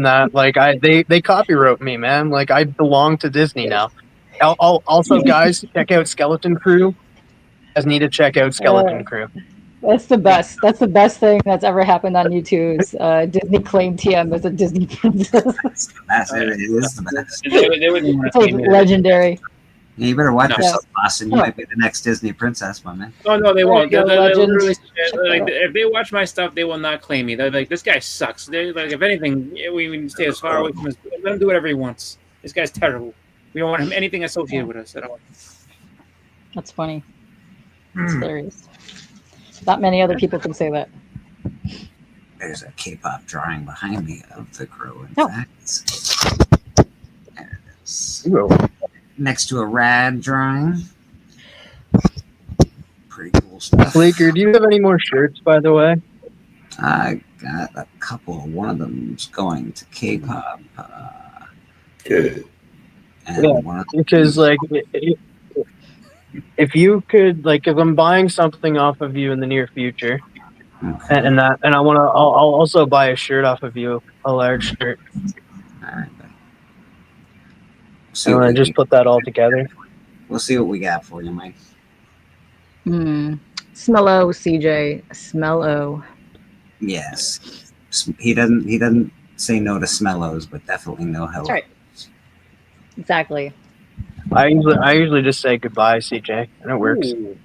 that, like, they copyright me, man. Like, I belong to Disney now. Also, guys, check out Skeleton Crew. You guys need to check out Skeleton Crew. That's the best. That's the best thing that's ever happened on YouTube. Is Disney claimed TM as a Disney princess. It is the best. They wouldn't want It's to like claim it. legendary. Yeah, you better watch No. yourself, Boston. You might be the next Disney princess, my man. Oh no, they won't. There you They'll go, legend. literally say, like, if they watch my stuff, they will not claim me. They're like, this guy sucks. They like, if anything, we need to stay as far away from us. Let him do whatever he wants. This guy's terrible. We don't want him anything associated with us at all. That's funny. It's hilarious. Not many other people can say that. There's a K-pop drawing behind me of the crow. In Oh. fact, there it is. Next to a rad drawing. Pretty cool stuff. Laker, do you have any more shirts, by the way? I got a couple. One of them's going to K-pop. Good. And Yeah, one of because like, if you could, like, if I'm buying something off of you in the near future, and I want to, I'll also buy a shirt off of you, a large shirt. All right. So I just put that all together. We'll see what we got for you, Mike. Smello, CJ. Smello. Yes. He doesn't say no to Smellos, but definitely no hello. That's right. Exactly. I usually just say goodbye, CJ, and it works. Ooh.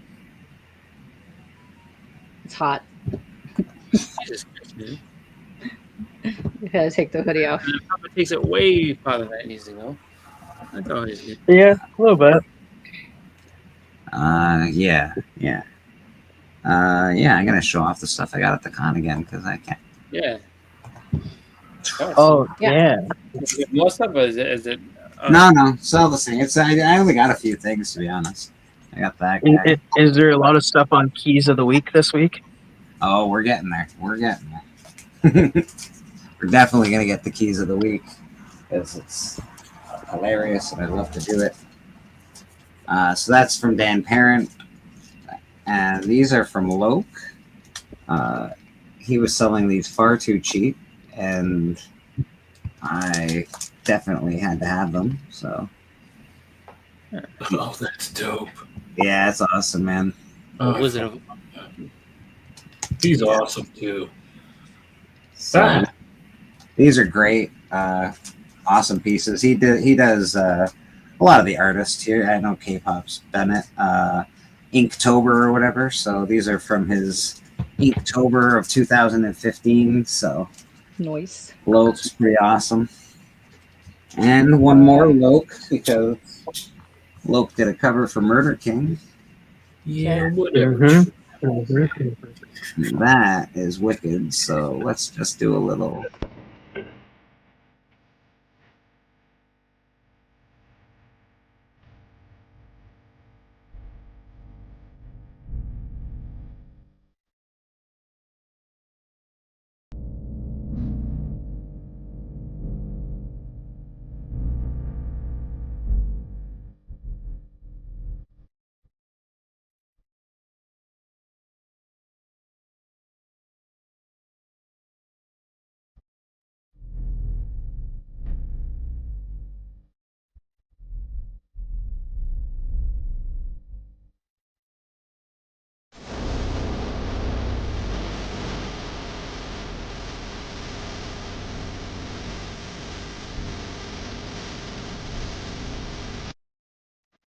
It's hot. Jesus Christ, man. You gotta take the hoodie off. Papa takes it way farther than it needs to go. That's always good. Yeah, a little bit. Yeah. I'm gonna show off the stuff I got at the con again because I can't. Yeah. Oh Yeah. yeah. Most of it is it. No, it's all the same. I only got a few things, to be honest. I got that guy. Is there a lot of stuff on Keys of the Week this week? Oh, we're getting there. We're definitely gonna get the keys of the week because it's hilarious and I love to do it. So that's from Dan Parent, and these are from Loke. He was selling these far too cheap, and I definitely had to have them. So Oh, that's dope. yeah, it's awesome, man. Oh, Wizard of he's awesome too. So these are great, awesome pieces. He does a lot of the artists here. I know K-pop's done it, Inktober or whatever. So these are from his Inktober of 2015. So Noise. Loke's pretty awesome. And one more Loke because Loke did a cover for Murder King. Yeah, whatever. That is wicked. So let's just do a little.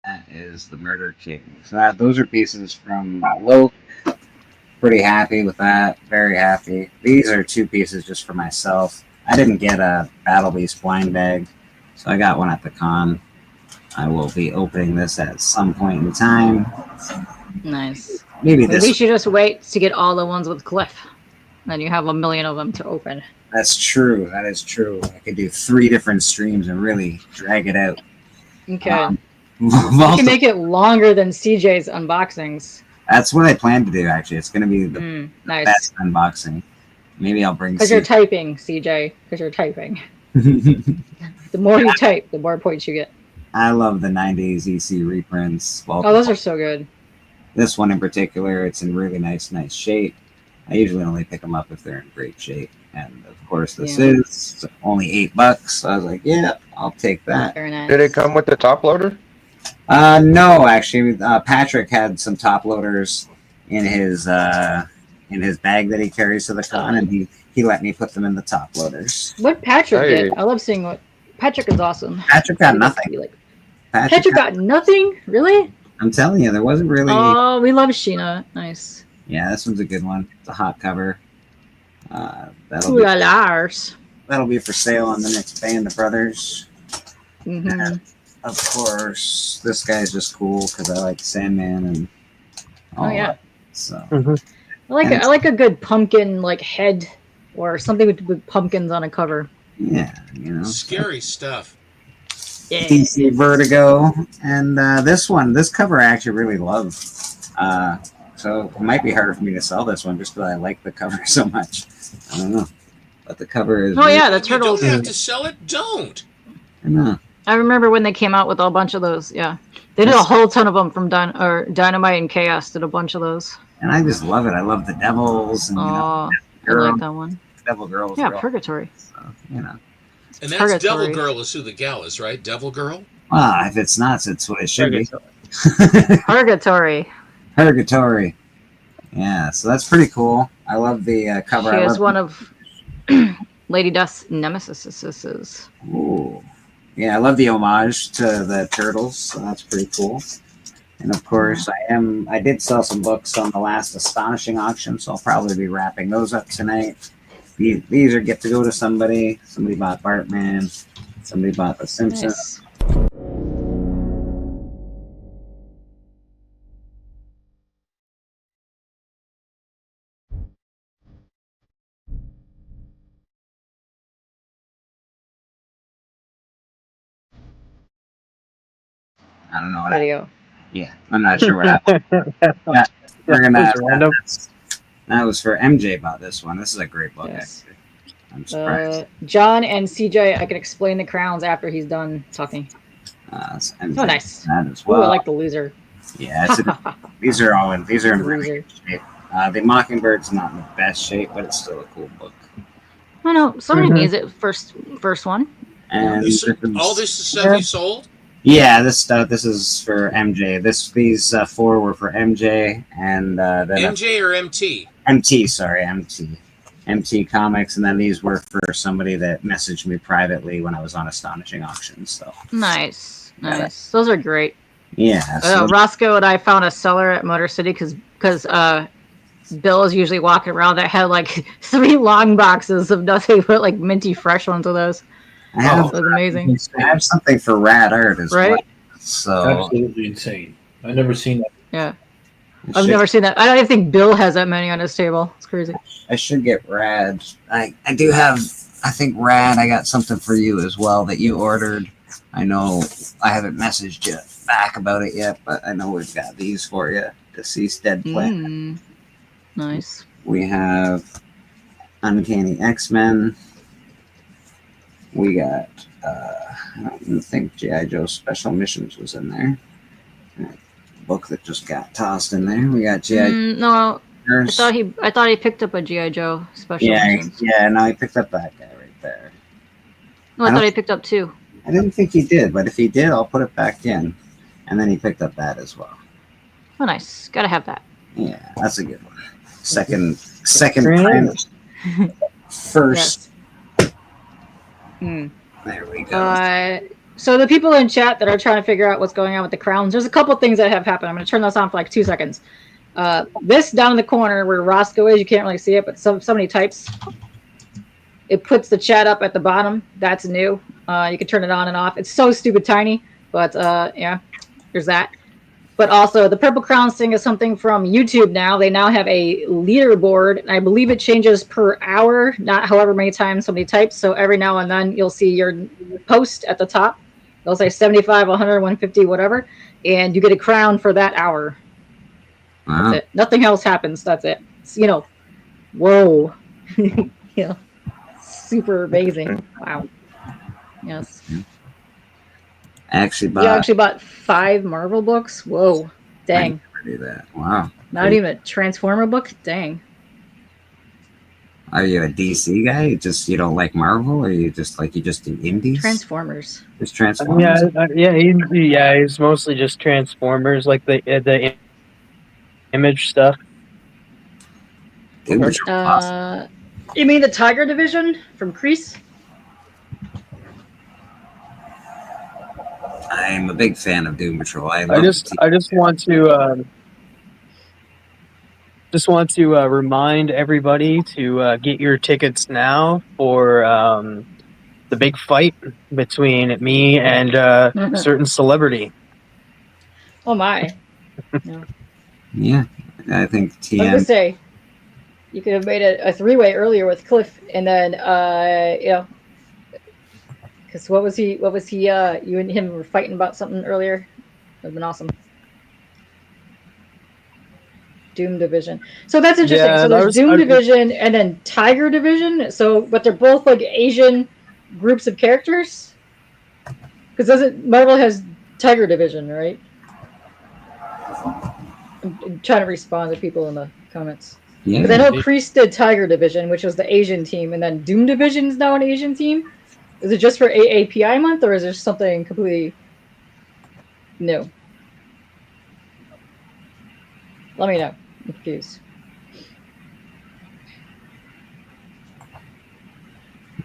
That is the Murder King. So those are pieces from Loke. Pretty happy with that. Very happy. These are two pieces just for myself. I didn't get a Battle Beast blind bag, so I got one at the con. I will be opening this at some point in time. Nice. Maybe Maybe you this. should just wait to get all the ones with Cliff. Then you have a million of them to open. That's true. That is true. I could do 3 different streams and really drag it out. Okay. You can make it longer than CJ's unboxings. That's what I plan to do. Actually, it's going to be the Nice. best unboxing. Maybe I'll bring. Because you're typing, CJ. Because you're typing. The more you type, the more points you get. I love the 90s EC reprints. Well, Oh, those are so good. this one in particular, it's in really nice shape. I usually only pick them up if they're in great shape. And of course, this Yeah. is only $8. So I was like, yeah, I'll take that. Very nice. Did it come with the top loader? No, actually, Patrick had some top loaders in his bag that he carries to the con, and he let me put them in the top loaders. What Patrick Hey. did? I love seeing what Patrick is awesome. Patrick got He must be nothing. like- Patrick Patrick got nothing? Really? I'm telling you, there wasn't really. Oh, we love Sheena. Nice. Yeah, this one's a good one. It's a hot cover. Ooh la lars. That'll be for sale on the next Band of Brothers. Mm-hmm. Of course, this guy's just cool because I like Sandman and all Oh, yeah. that. So I like a good pumpkin like head or something with pumpkins on a cover. yeah, you know, Scary stuff. Yeah. DC Vertigo, and this cover I actually really love. So it might be harder for me to sell this one just because I like the cover so much. I don't know, but the cover is. Oh yeah, the You turtles. don't have to sell it. Don't. I know. I remember when they came out with a bunch of those. Yeah, they did a whole ton of them from Dynamite and Chaos. Did a bunch of those. And I just love it. I love the devils and Oh, I girl, like that one. devil girls. Yeah, girl. Purgatory. So, you know. And that's Purgatory. Devil Girl is who the gal is, right? Devil Girl. Well, if it's not, it's what it should be. Purgatory. Purgatory. Yeah, so that's pretty cool. I love the cover. She I is love one of Lady Death's nemesises. Ooh. Yeah, I love the homage to the turtles, so that's pretty cool. And of course, I did sell some books on the last astonishing auction, so I'll probably be wrapping those up tonight. These are get to go to somebody. Somebody bought Bartman. Somebody bought The Simpsons. Nice. I don't know what Video. Yeah, I'm not sure what happened. Yeah, we're gonna. That was random. That was for MJ bought this one. This is a great book. Yes. Actually. I'm surprised. John and CJ, I can explain the crowns after he's done talking. It's MJ Oh, nice. that as Ooh, well. I like the loser. Yeah, these are in really Loser. good shape. The Mockingbird's not in the best shape, but it's still a cool book. Oh no, somebody Mhm. needs it. First one. And All this is stuff you sold. yeah, this is for MJ. These 4 were for MJ and then MJ or MT? MT. Sorry, MT Comics, and then these were for somebody that messaged me privately when I was on Astonishing Auctions. So Nice. Those are great. yeah, so Roscoe and I found a seller at Motor City because Bill is usually walking around that had like 3 long boxes of nothing but like minty fresh ones of those. I have, It was amazing. I have something for Rad Art as Right? well. So Absolutely insane. I've never seen that. Yeah. I I've should- never seen that. I don't even think Bill has that many on his table. It's crazy. I should get Rad. I do have. I think Rad. I got something for you as well that you ordered. I know I haven't messaged you back about it yet, but I know we've got these for you. Deceased Dead Planet. Nice. We have Uncanny X-Men. We got. I don't even think G.I. Joe Special Missions was in there. Book that just got tossed in there. We got G.I. No, I Joe's. thought he picked up a GI Joe special. Yeah, Missions. yeah. No, I picked up that guy right there. No, I thought he picked up 2. I didn't think he did, but if he did, I'll put it back in. And then he picked up that as well. Oh, nice. Gotta have that. Yeah, that's a good one. Second Really? time. First. Mm. There we go. So the people in chat that are trying to figure out what's going on with the crowns, there's a couple things that have happened. I'm going to turn this on for like 2 seconds. This down in the corner where Roscoe is, you can't really see it, but somebody types. It puts the chat up at the bottom. That's new. You can turn it on and off. It's so stupid tiny, but yeah, there's that. But also the Purple Crowns thing is something from YouTube now. They now have a leaderboard, and I believe it changes per hour, not however many times somebody types. So every now and then you'll see your post at the top. They'll say 75, 100, 150, whatever, and you get a crown for that hour. Wow. That's it. Nothing else happens. That's it. It's, whoa. Super amazing. Wow. Yes. I actually bought. You actually bought 5 Marvel books? Whoa. Dang. I never do that. Wow. Not even a Transformer book? Dang. Are you a DC guy? You don't like Marvel, or you just do indies? Transformers. Just Transformers. He's mostly just Transformers, like the Image stuff. Doom Patrol, awesome. You mean the Tiger Division from Kreese? I'm a big fan of Doom Patrol. I just want to remind everybody to get your tickets now for the big fight between me and a certain celebrity. Oh my. Yeah, I think I was TM. gonna say, you could have made a 3-way earlier with Cliff, and then because what was he? You and him were fighting about something earlier. That'd been awesome. Doom Division. So that's interesting. Yeah, so there's Doom Division and then Tiger Division. So, but they're both like Asian groups of characters. Because Marvel has Tiger Division, right? I'm trying to respond to people in the comments. Yeah. Because I know Kreese did Tiger Division, which was the Asian team, and then Doom Division is now an Asian team. Is it just for AAPI month, or is there something completely new? Let me know. I'm confused.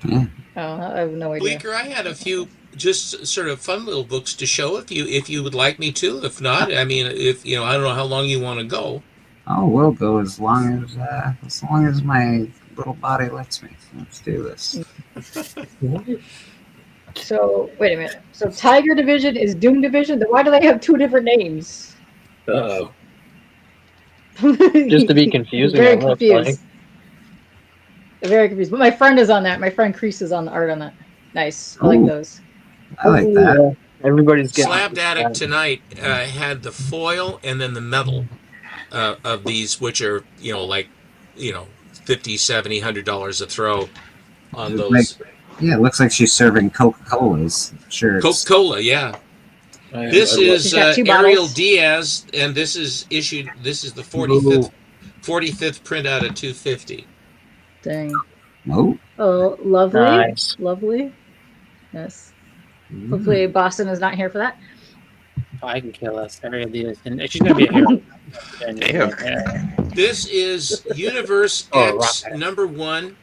Yeah. Oh, I have no idea. Bleecker, I had a few just sort of fun little books to show if you would like me to. If not, I mean, if I don't know how long you want to go. Oh, we'll go as long as my little body lets me. Let's do this. So wait a minute. So Tiger Division is Doom Division. Then why do they have 2 different names? Uh-oh. Just to be confusing. Very confused. Very confused. But my friend is on that. My friend Kreese is on the art on that. Nice. I like those. I like that. Everybody's getting Slabbed Addict tonight had the foil and then the metal of these, which are $50, $70, $100 a throw on those. Yeah, it looks like she's serving Coca-Colas. Sure. Coca-Cola, yeah. This is Ariel Diaz, and this is the 45th print out of 250. Dang. Oh. Oh, lovely. Nice. Lovely. Yes. Hopefully Boston is not here for that. Oh, I can kill us. Ariel Diaz. And she's going to be a hero. Damn. This is Universe X #1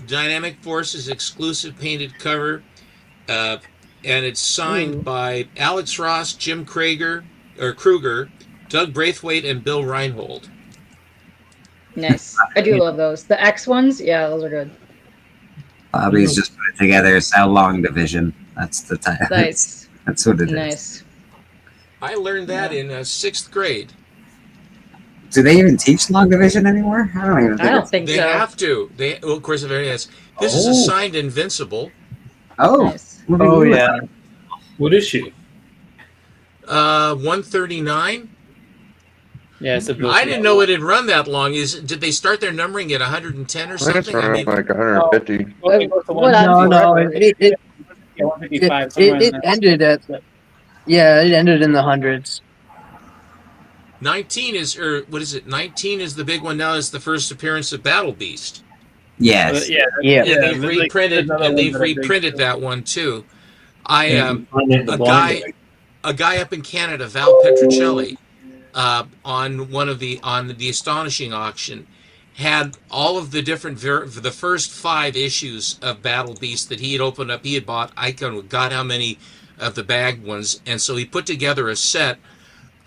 Dynamic Forces exclusive painted cover. And it's signed by Alex Ross, Jim Kruger, Doug Braithwaite, and Bill Reinhold. Nice. I do love those. The X ones, yeah, those are good. Bobby's just put it together. It's How Long Division. That's the title. Nice. That's what it is. Nice. I learned that in 6th grade. Do they even teach Long Division anymore? I don't think so. They have to. Of course, if it has. This is a signed Invincible. Oh. Nice. Oh yeah. What is she? 139. Yeah, it's a I didn't know it had run that long. Did they start their numbering at 110 or That's something? I mean, like 150. No, it 155. it ended at it ended in the hundreds. 19 is, or what is it? 19 is the big one now. Is the first appearance of Battle Beast. Yes. Yeah. And they've reprinted that one too. A guy up in Canada, Val Petrocelli, on the Astonishing auction, had all of the different the first 5 issues of Battle Beast that he had opened up. He had bought, I got how many of the bagged ones, and so he put together a set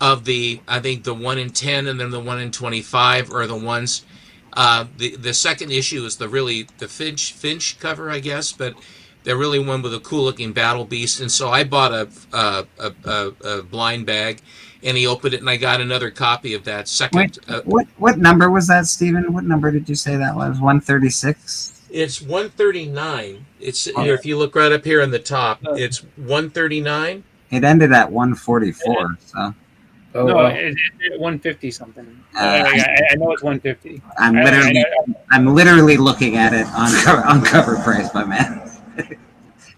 of the 1 in 10 and then the 1 in 25 are the ones. The second issue is the Finch cover, I guess, but they're really one with a cool looking Battle Beast. And so I bought a blind bag, and he opened it, and I got another copy of that second. What number was that, Stephen? What number did you say that was? 136? It's 139. It's here, if you look right up here on the top, it's 139. It ended at 144. So. Oh, no, it's 150 something. I know it's 150. I'm literally looking at it on cover price, my man.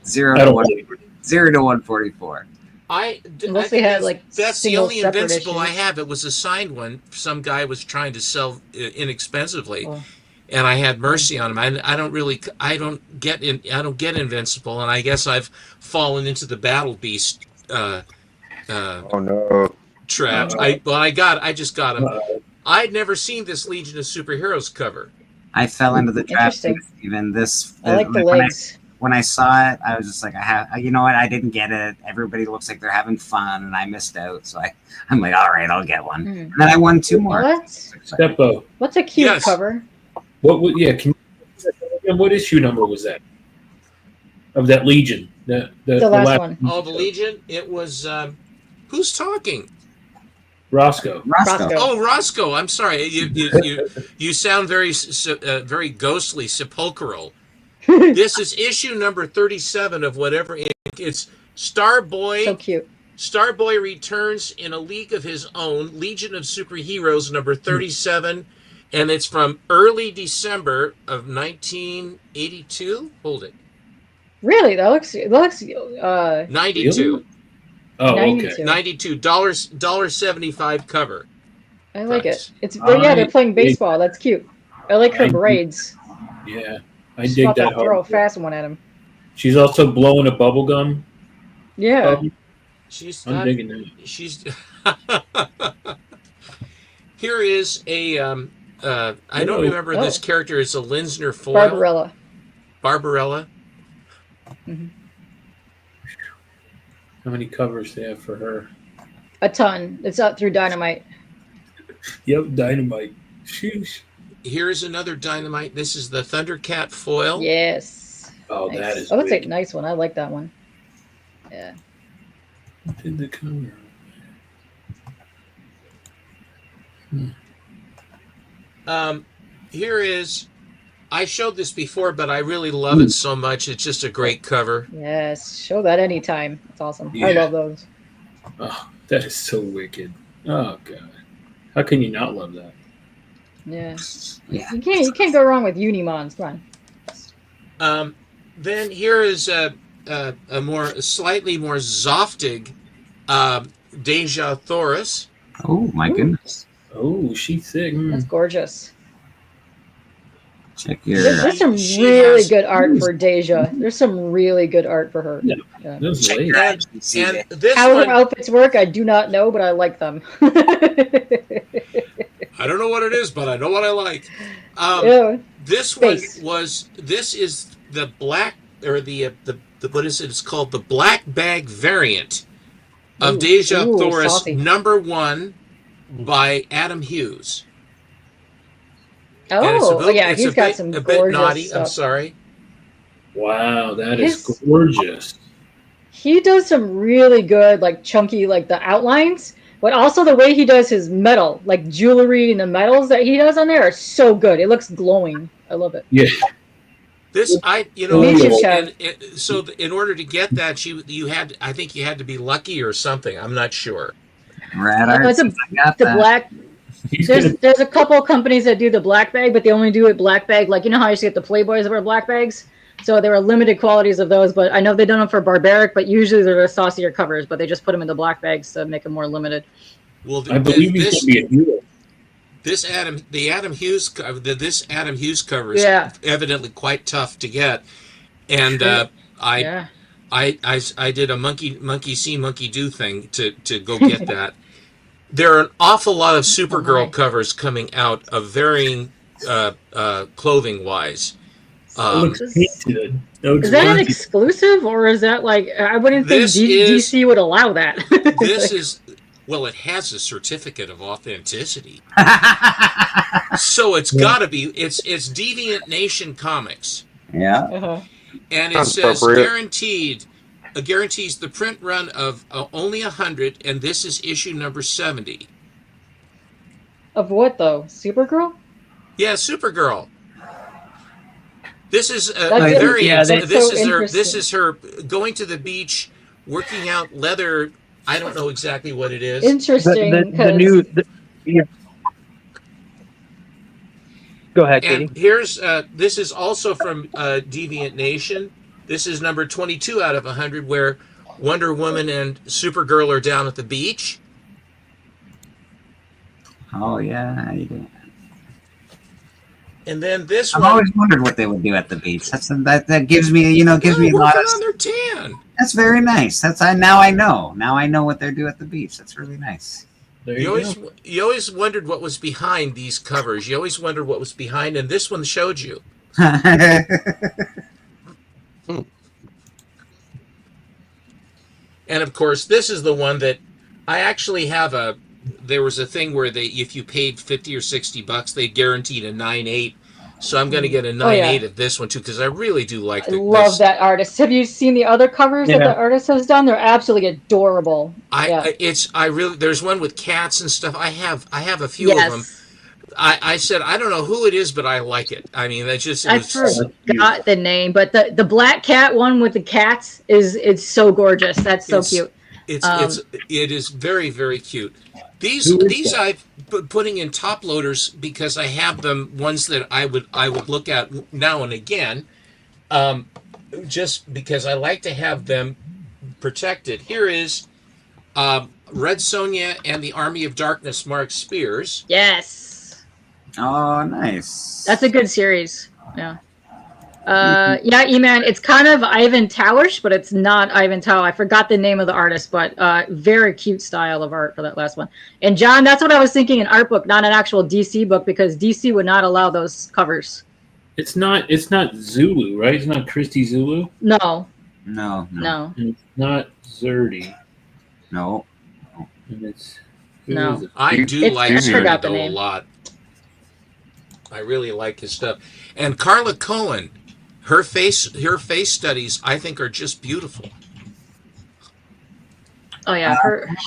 0 I to don't 1, believe it. 0 to 144. Unless they had, like, that's the single only separate Invincible I issues. have. It was a signed one. Some guy was trying to sell inexpensively, Oh. and I had mercy on him. I don't get Invincible, and I guess I've fallen into the Battle Beast Oh no. trap. I just got him. I'd never seen this Legion of Superheroes cover. I fell into the trap. Interesting. Even this. I like the when legs. when I saw it, I was just like, you know what? I didn't get it. Everybody looks like they're having fun, and I missed out. So I'm like, all right, I'll get one. And then I won 2 more. Steppo. What's a cute Yes. cover? What issue number was that? Of that Legion? The last one. Oh, the Legion. It was. Who's talking? Roscoe. Oh, Roscoe. I'm sorry. You sound very very ghostly, sepulchral. This is issue number 37 of whatever. It's Starboy. So cute. Starboy returns in a league of his own, Legion of Superheroes number 37, and it's from early December of 1982. Hold it. Really? That looks 92. Oh, okay. 92. $1.75 cover. I like price. it. They're playing baseball. That's cute. I like her braids. Yeah, I She's dig about that. to throw a hard. fast one at him. She's also blowing a bubble gum. Yeah. I'm digging that. She's here is a I don't remember this character. It's a Linsner foil. Barbarella. Mm-hmm. How many covers they have for her? A ton. It's up through Dynamite. Yep, Dynamite. Sheesh. Here's another Dynamite. This is the Thundercat foil. Yes. Oh, Nice. that is. Oh, that's a wicked. nice one. I like that one. Yeah. What did the cover? Here is. I showed this before, but I really love it so much. It's just a great cover. Yes. Show that anytime. It's awesome. I Yeah. love those. Oh, that is so wicked. Oh god, how can you not love that? Yeah. Yeah. You can't go wrong with Unimons. Come on. Then here is a slightly more Zoftig Deja Thoris. Oh my goodness! Oh, she's thick. That's gorgeous. Check your. There's some She really has- good art for Deja. There's some really good art for her. Yeah. Yeah. Those Check ladies. your And IGC. this How one, her outfits work, I do not know, but I like them. I don't know what it is, but I know what I like. Yeah. This one Space. this is the black, or the what is it? It's called the Black Bag variant of Ooh, Deja ooh, Thoris, saucy. #1 by Adam Hughes. And it's Oh, yeah, it's he's got some a bit gorgeous naughty. stuff. I'm sorry. Wow, that is His- gorgeous. He does some really good, like chunky, like the outlines, but also the way he does his metal, like jewelry and the metals that he does on there are so good. It looks glowing. I love it. Yeah. This Me too, Chad. in order to get that, I think you had to be lucky or something. I'm not sure. Rad No, art. it's I got The that. black. He's gonna, There's a couple companies that do the black bag, but they only do it black bag. Like, you know how I used to get the Playboys that were black bags? So there were limited qualities of those, but I know they've done them for Barbaric, but usually they're the saucier covers, but they just put them in the black bags to make them more limited. Well, I believe he's gonna be a hero. this Adam Hughes cover is Yeah. evidently quite tough to get, and Yeah. I did a monkey see monkey do thing to go get that. There are an awful lot of Supergirl covers coming out of varying clothing wise. It looks painted. Is that an exclusive, or is that like, I wouldn't think This is- DC would allow that. This is, well, it has a certificate of authenticity, so it's got to be. It's Deviant Nation Comics. Yeah. Uh-huh. And it Sounds says appropriate. guarantees the print run of only 100, and this is issue number 70. Of what, though? Supergirl? Yeah, Supergirl. This is That's it. very. Yeah, this that's so is her. This interesting. is her going to the beach, working out leather. I don't know exactly what it is. Interesting. Go ahead, Katie. And here's this is also from Deviant Nation. This is number 22 out of 100, where Wonder Woman and Supergirl are down at the beach. Oh yeah, you do. And then this I've one. always wondered what they would do at the beach. That gives me gives me a Working lot of. on their tan. That's very nice. Now I know. Now I know what they do at the beach. That's really nice. There You you go. always wondered what was behind these covers. You always wondered what was behind, and this one showed you. And of course, this is the one that I actually have a. There was a thing where if you paid $50 or $60, they guaranteed a 9.8. So I'm going to get a 9.8 of this one too, because I really do like. I love that artist. Have you seen the other covers that the artist has done? They're absolutely adorable. There's one with cats and stuff. I have a few of them. I said I don't know who it is, but I like it. I mean, I forgot the name, but the black cat one with the cats it's so gorgeous. That's so cute. It is very, very cute. These I've been putting in top loaders because I have them ones that I would look at now and again, just because I like to have them protected. Here is Red Sonja and the Army of Darkness, Mark Spears. Yes. Oh, nice. That's a good series. Yeah. E-Man, it's kind of Ivan Towish, but it's not Ivan Tao. I forgot the name of the artist, but very cute style of art for that last one. And John, that's what I was thinking, an art book, not an actual DC book, because DC would not allow those covers. It's not Zulu, right? It's not Christy Zulu? No. No. No. And it's not Zerdy. No. And it's No. I do like I forgot the Zerdy a name. lot. I really like his stuff. And Carla Cohen, her face studies, I think, are just beautiful. Oh yeah,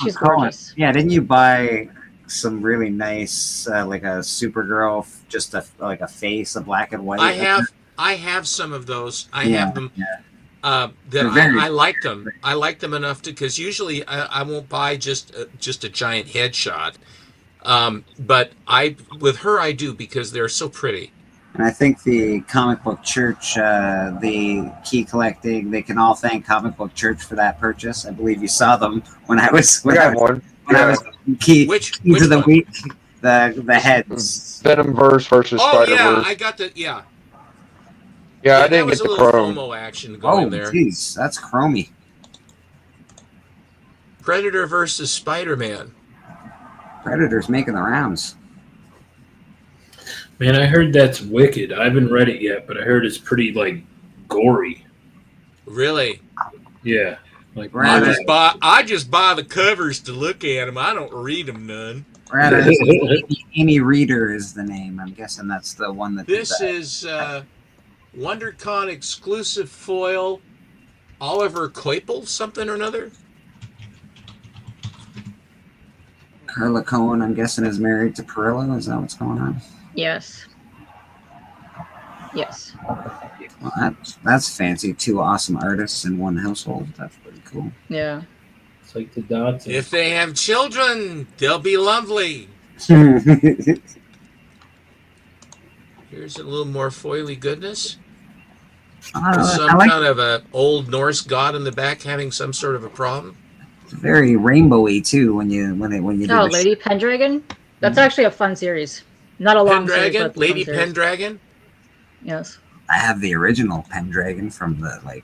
she's gorgeous. Yeah, didn't you buy some really nice, like a Supergirl, just like a face, a black and white? I have some of those. I have them. Yeah. I like them. I like them enough because usually I won't buy just a giant headshot. But with her I do because they're so pretty. And I think the Comic Book Church, the key collecting, they can all thank Comic Book Church for that purchase. I believe you saw them when I was I was key Which to the one? week. The heads. Venomverse versus Oh Spider-Verse. yeah, I got the Yeah, I that didn't was get a the little chrome. FOMO action going Oh, there. jeez, that's chromy. Predator versus Spider-Man. Predator's making the rounds. Man, I heard that's wicked. I haven't read it yet, but I heard it's pretty gory. Really? Yeah. Like I just buy the covers to look at them. I don't read them none. Amy Reader is the name. I'm guessing that's the one that. This is WonderCon exclusive foil. Oliver Coipel, something or another. Carla Cohen, I'm guessing, is married to Perillo. Is that what's going on? Yes. Yes. Well, that's fancy. Two awesome artists in one household. That's pretty cool. Yeah. It's like the dots. If they have children, they'll be lovely. Here's a little more foily goodness. Some kind of a old Norse god in the back having some sort of a problem. It's very rainbowy too when you do. Oh, Lady Pendragon. That's actually a fun series. Not a long series, Pendragon, but a Lady fun series. Pendragon. Yes. I have the original Pendragon from the late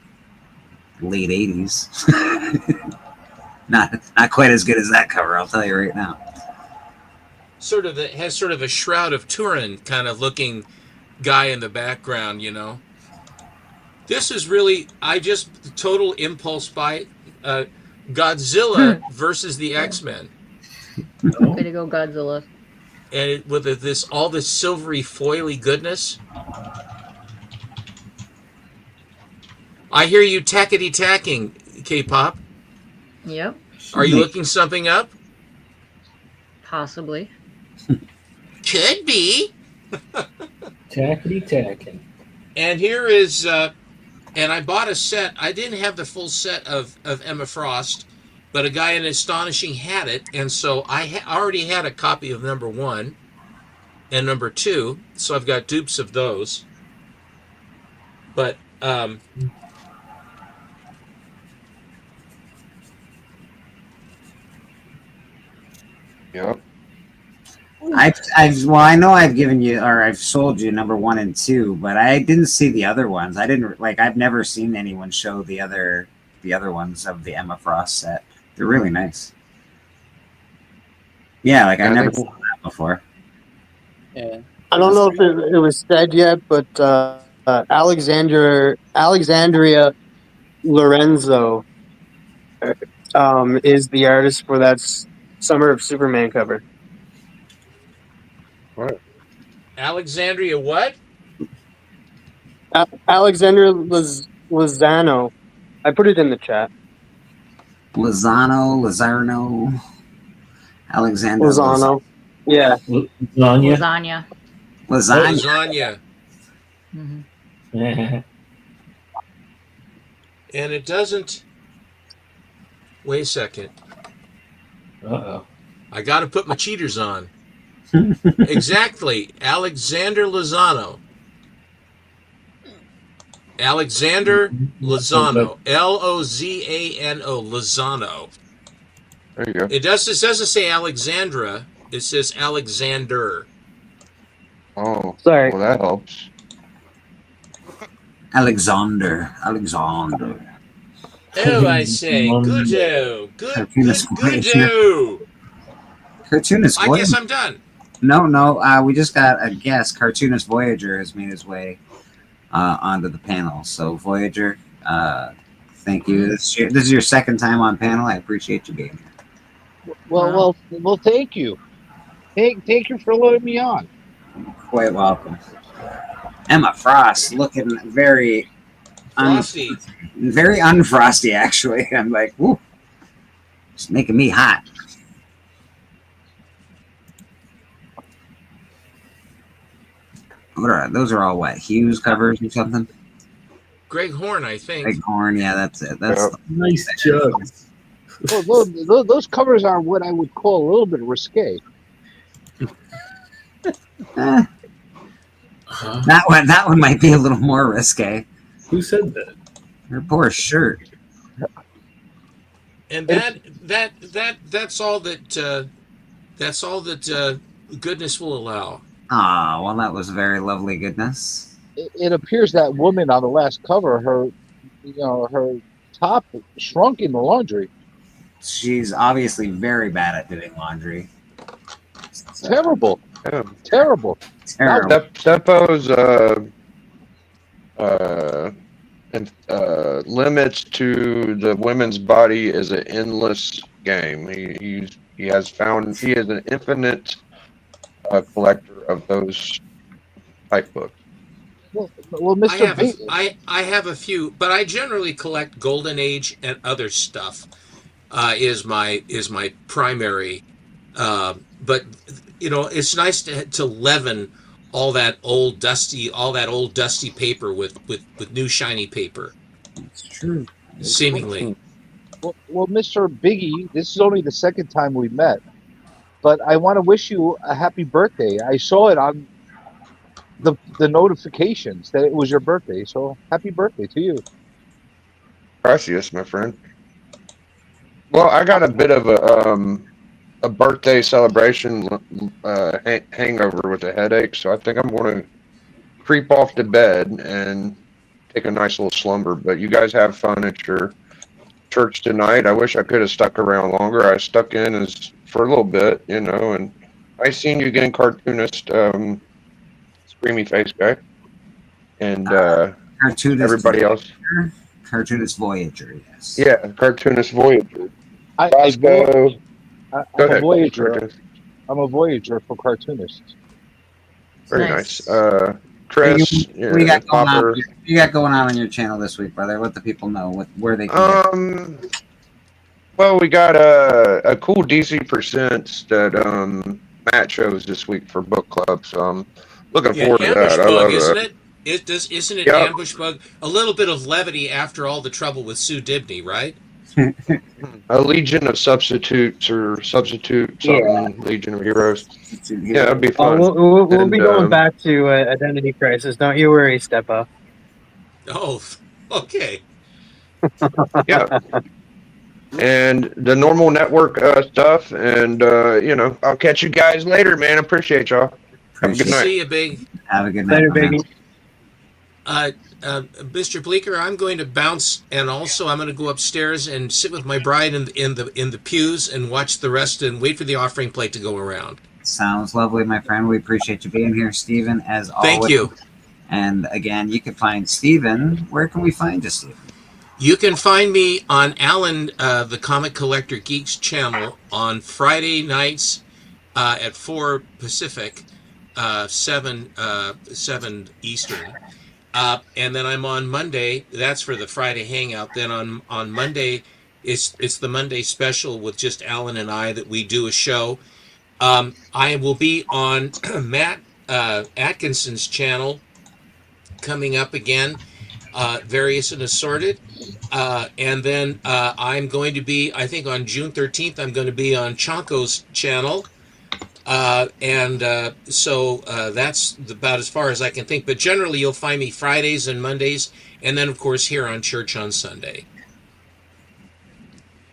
'80s. not quite as good as that cover, I'll tell you right now. It has sort of a Shroud of Turin kind of looking guy in the background, you know. This is really total impulse buy. Godzilla versus the X-Men. Way to go, Godzilla. And with all this silvery foily goodness. I hear you tackety-tacking, K-pop. Yep. Are you looking something up? Possibly. Could be. Tackety-tacking. And here is, and I bought a set. I didn't have the full set of Emma Frost, but a guy in Astonishing had it, and so I already had a copy of number 1 and number 2, so I've got dupes of those. But Yep. Well, I know I've given you, or I've sold you number 1 and 2, but I didn't see the other ones. I didn't like. I've never seen anyone show the other ones of the Emma Frost set. They're really nice. Yeah, like I've never seen that before. Yeah. I don't know if it was said yet, but Alexandria Lorenzo is the artist for that Summer of Superman cover. What? Alexandria what? Alexander Lozano. I put it in the chat. Lozano, Alexander Lozano. Yeah. Lasagna. Lasagna. Lasagna. And it doesn't. Wait a second. Uh-oh. I got to put my cheaters on. Exactly. Alexander Lozano. Alexander Lozano. Lozano. Lozano. There you go. It doesn't say Alexandra. It says Alexander. Oh, Sorry. well, that helps. Alexander. Oh, I say. Goodo. Goodo. Cartoonist I Voyager. guess I'm done. No. We just got a guest. Cartoonist Voyager has made his way onto the panel. So Voyager, thank you. This is your second time on panel. I appreciate you being here. Well, thank you. Thank you for letting me on. Quite welcome. Emma Frost looking very Frosty. very unfrosty, actually. I'm like, whoo, it's making me hot. Those are all what? Hughes covers or something? Greg Horn, I think. Greg Horn, yeah, that's it. That's Nice jugs. Well, those covers are what I would call a little bit risque. That one might be a little more risque. Who said that? Her poor shirt. And that's all that goodness will allow. Ah, well, that was very lovely goodness. It appears that woman on the last cover, her top shrunk in the laundry. She's obviously very bad at doing laundry. Terrible. Yeah. Terrible. Steppo's limits to the women's body is an endless game. He is an infinite collector of those type books. Well, Mr. I have a few, but I generally collect Golden Age and other stuff. Is my primary, but it's nice to leaven all that old dusty paper with new shiny paper. It's true. Seemingly. Well, Mr. Biggie, this is only the second time we met, but I want to wish you a happy birthday. I saw it on the notifications that it was your birthday, so happy birthday to you. Gracias, my friend. Well, I got a bit of a birthday celebration hangover with a headache, so I think I'm going to creep off to bed and take a nice little slumber. But you guys have fun at your church tonight. I wish I could have stuck around longer. I stuck in for a little bit, and I seen you again, cartoonist, Screamy Face guy, and cartoonist everybody else. Cartoonist Voyager, yes. Yeah, cartoonist Voyager. I'm Go a ahead, Voyager. cartoonist. I'm a Voyager for cartoonists. Very nice. Chris, what you got going on? You got going on your channel this week, brother? Let the people know where they can get. Well, we got a cool DC Presents that Matt shows this week for book club, so I'm looking forward to that. I love isn't that. it? Isn't it Yep. Ambush Bug? A little bit of levity after all the trouble with Sue Dibney, right? A Legion of Substitutes or Substitute something, Legion of Heroes. Yeah, that'd be fun. We'll be going back to Identity Crisis. Don't you worry, Steppa. Oh, okay. Yeah. and the normal network stuff. And I'll catch you guys later, man. Appreciate y'all. Have a good night. See you, Big. Have a good night. Later, Biggie. Mr. Bleeker, I'm going to bounce, and also I'm going to go upstairs and sit with my bride in the pews and watch the rest and wait for the offering plate to go around. Sounds lovely, my friend. We appreciate you being here, Stephen, as always. Thank you. And again, you can find Stephen. Where can we find you, Stephen? You can find me on Alan, the Comic Collector Geeks channel on Friday nights at 4 Pacific, 7 Eastern. And then I'm on Monday. That's for the Friday hangout. Then on Monday, it's the Monday special with just Alan and I that we do a show. I will be on Matt Atkinson's channel coming up again, Various and Assorted. And then I'm going to be, I think on June 13th, I'm going to be on Chonko's channel. So that's about as far as I can think. But generally, you'll find me Fridays and Mondays, and then, of course, here on Church on Sunday.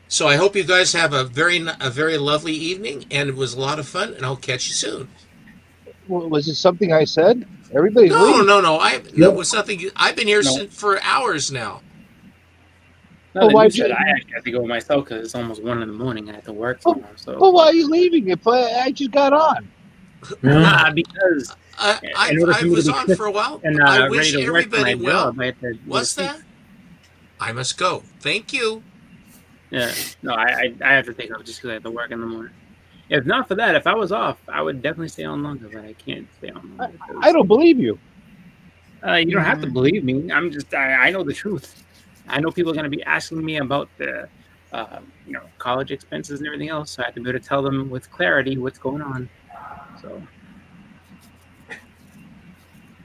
So I hope you guys have a very lovely evening, and it was a lot of fun, and I'll catch you soon. Well, was it something I said? Everybody's leaving. No. It was something. I've been here for hours now. No, why I actually have to go myself because it's almost 1 in.the morning. I have to work tomorrow. So. Well, why are you leaving if I just got on? Because I was on for a while. And I wish ready to work everybody my well. job. What's that? I must go. Thank you. Yeah. No, I have to take off just because I have to work in the morning. If not for that, if I was off, I would definitely stay on longer, but I can't stay on longer. I don't believe you. You don't have to believe me. I know the truth. I know people are going to be asking me about the, college expenses and everything else. So I have to be able to tell them with clarity what's going on. So,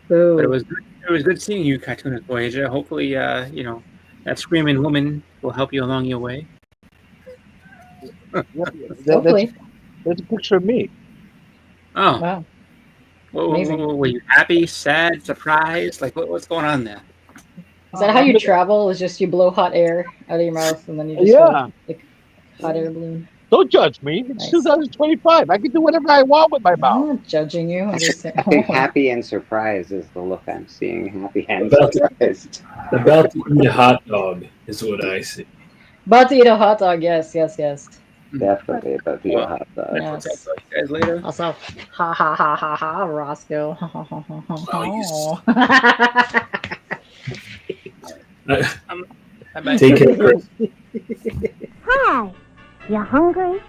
but it was good seeing you, Cartoonist Voyager. Hopefully, that screaming woman will help you along your way. That's a picture of me. Oh, wow! Were you happy, sad, surprised? Like, what's going on there? Is that how you travel? Is just you blow hot air out of your mouth and then you just hold, like hot air balloon? Don't judge me. It's 2025. I can do whatever I want with my mouth. I'm not judging you. I'm just saying. I think happy and surprised is the look I'm seeing. Happy and surprised. About to eat a hot dog is what I see. About to eat a hot dog. Yes. Definitely about to eat a hot dog. Yes. Guys, later. Also, ha, Roscoe. Take care, Chris. Hi, you hungry?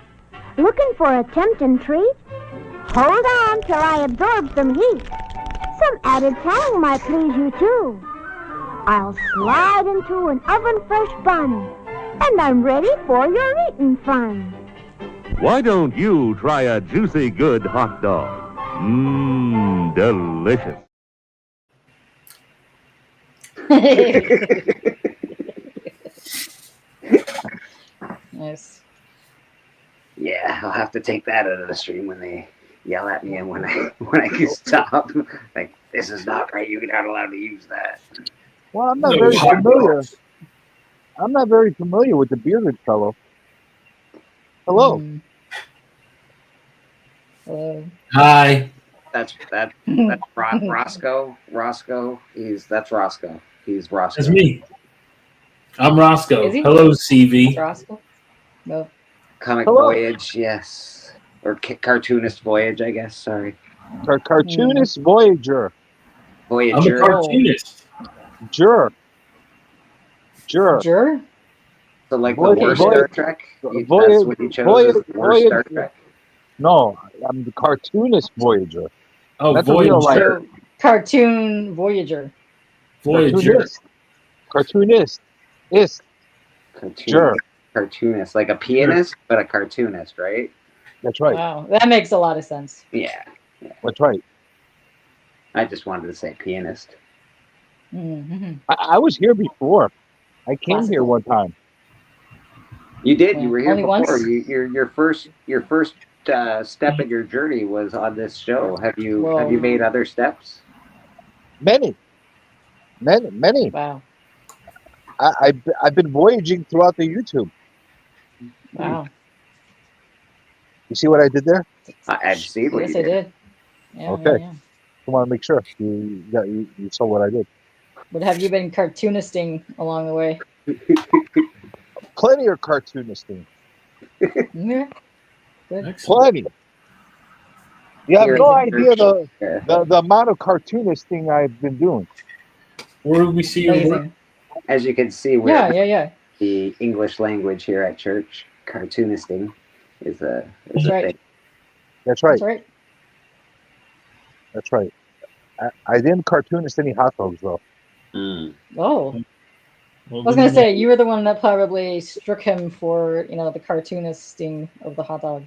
Looking for a tempting treat? Hold on till I absorb some heat. Some added tang might please you too. I'll slide into an oven-fresh bun, and I'm ready for your eating fun. Why don't you try a juicy good hot dog? Mmm, delicious. Nice. Yeah, I'll have to take that out of the stream when they yell at me and when I can stop. Like, this is not right. You're not allowed to use that. Well, I'm not very familiar. I'm not very familiar with the bearded fellow. Hello. Hello. Hi. That's Roscoe. Roscoe. That's Roscoe. He's Roscoe. That's me. I'm Roscoe. Is he? Hello, CV. Roscoe? No. Comic Hello. Voyage, yes. Or Cartoonist Voyage, I guess. Sorry. Cartoonist Voyager. Voyager. I'm a cartoonist. Jur. Jur? So like Voyager, the worst Voyager, Star Trek? That's Voyager, what you chose Voyager, as the worst Star Voyager. Trek? No, I'm the cartoonist Voyager. Oh, That's a real life. Voyager. Cartoon Voyager. Voyager. Cartoonist. Is. Sure. Cartoonist. Like a pianist, but a cartoonist, right? That's right. Wow, that makes a lot of sense. Yeah. That's right. I just wanted to say pianist. Mm-hmm. I was here before. I came here one time. You did. You were here Only before. once? Your first step in your journey was on this show. Have you made other steps? Many. Wow. I've been voyaging throughout the YouTube. Wow. You see what I did there? I see what Yes, you I did. did. Yeah, Okay. yeah. I want to make sure you saw what I did. But have you been cartoonisting along the way? Plenty of cartoonisting. Yeah. Good. Plenty. You have Here no at the idea church, the amount of cartoonisting I've been doing. Where do we see your work? Amazing. as you can see, we're Yeah, yeah, yeah. the English language here at church. Cartoonisting is a That's right. thing. That's right. That's right. That's right. I didn't cartoonist any hot dogs though. Oh. Well, I was gonna say you were the one that probably struck him for the cartoonisting of the hot dog.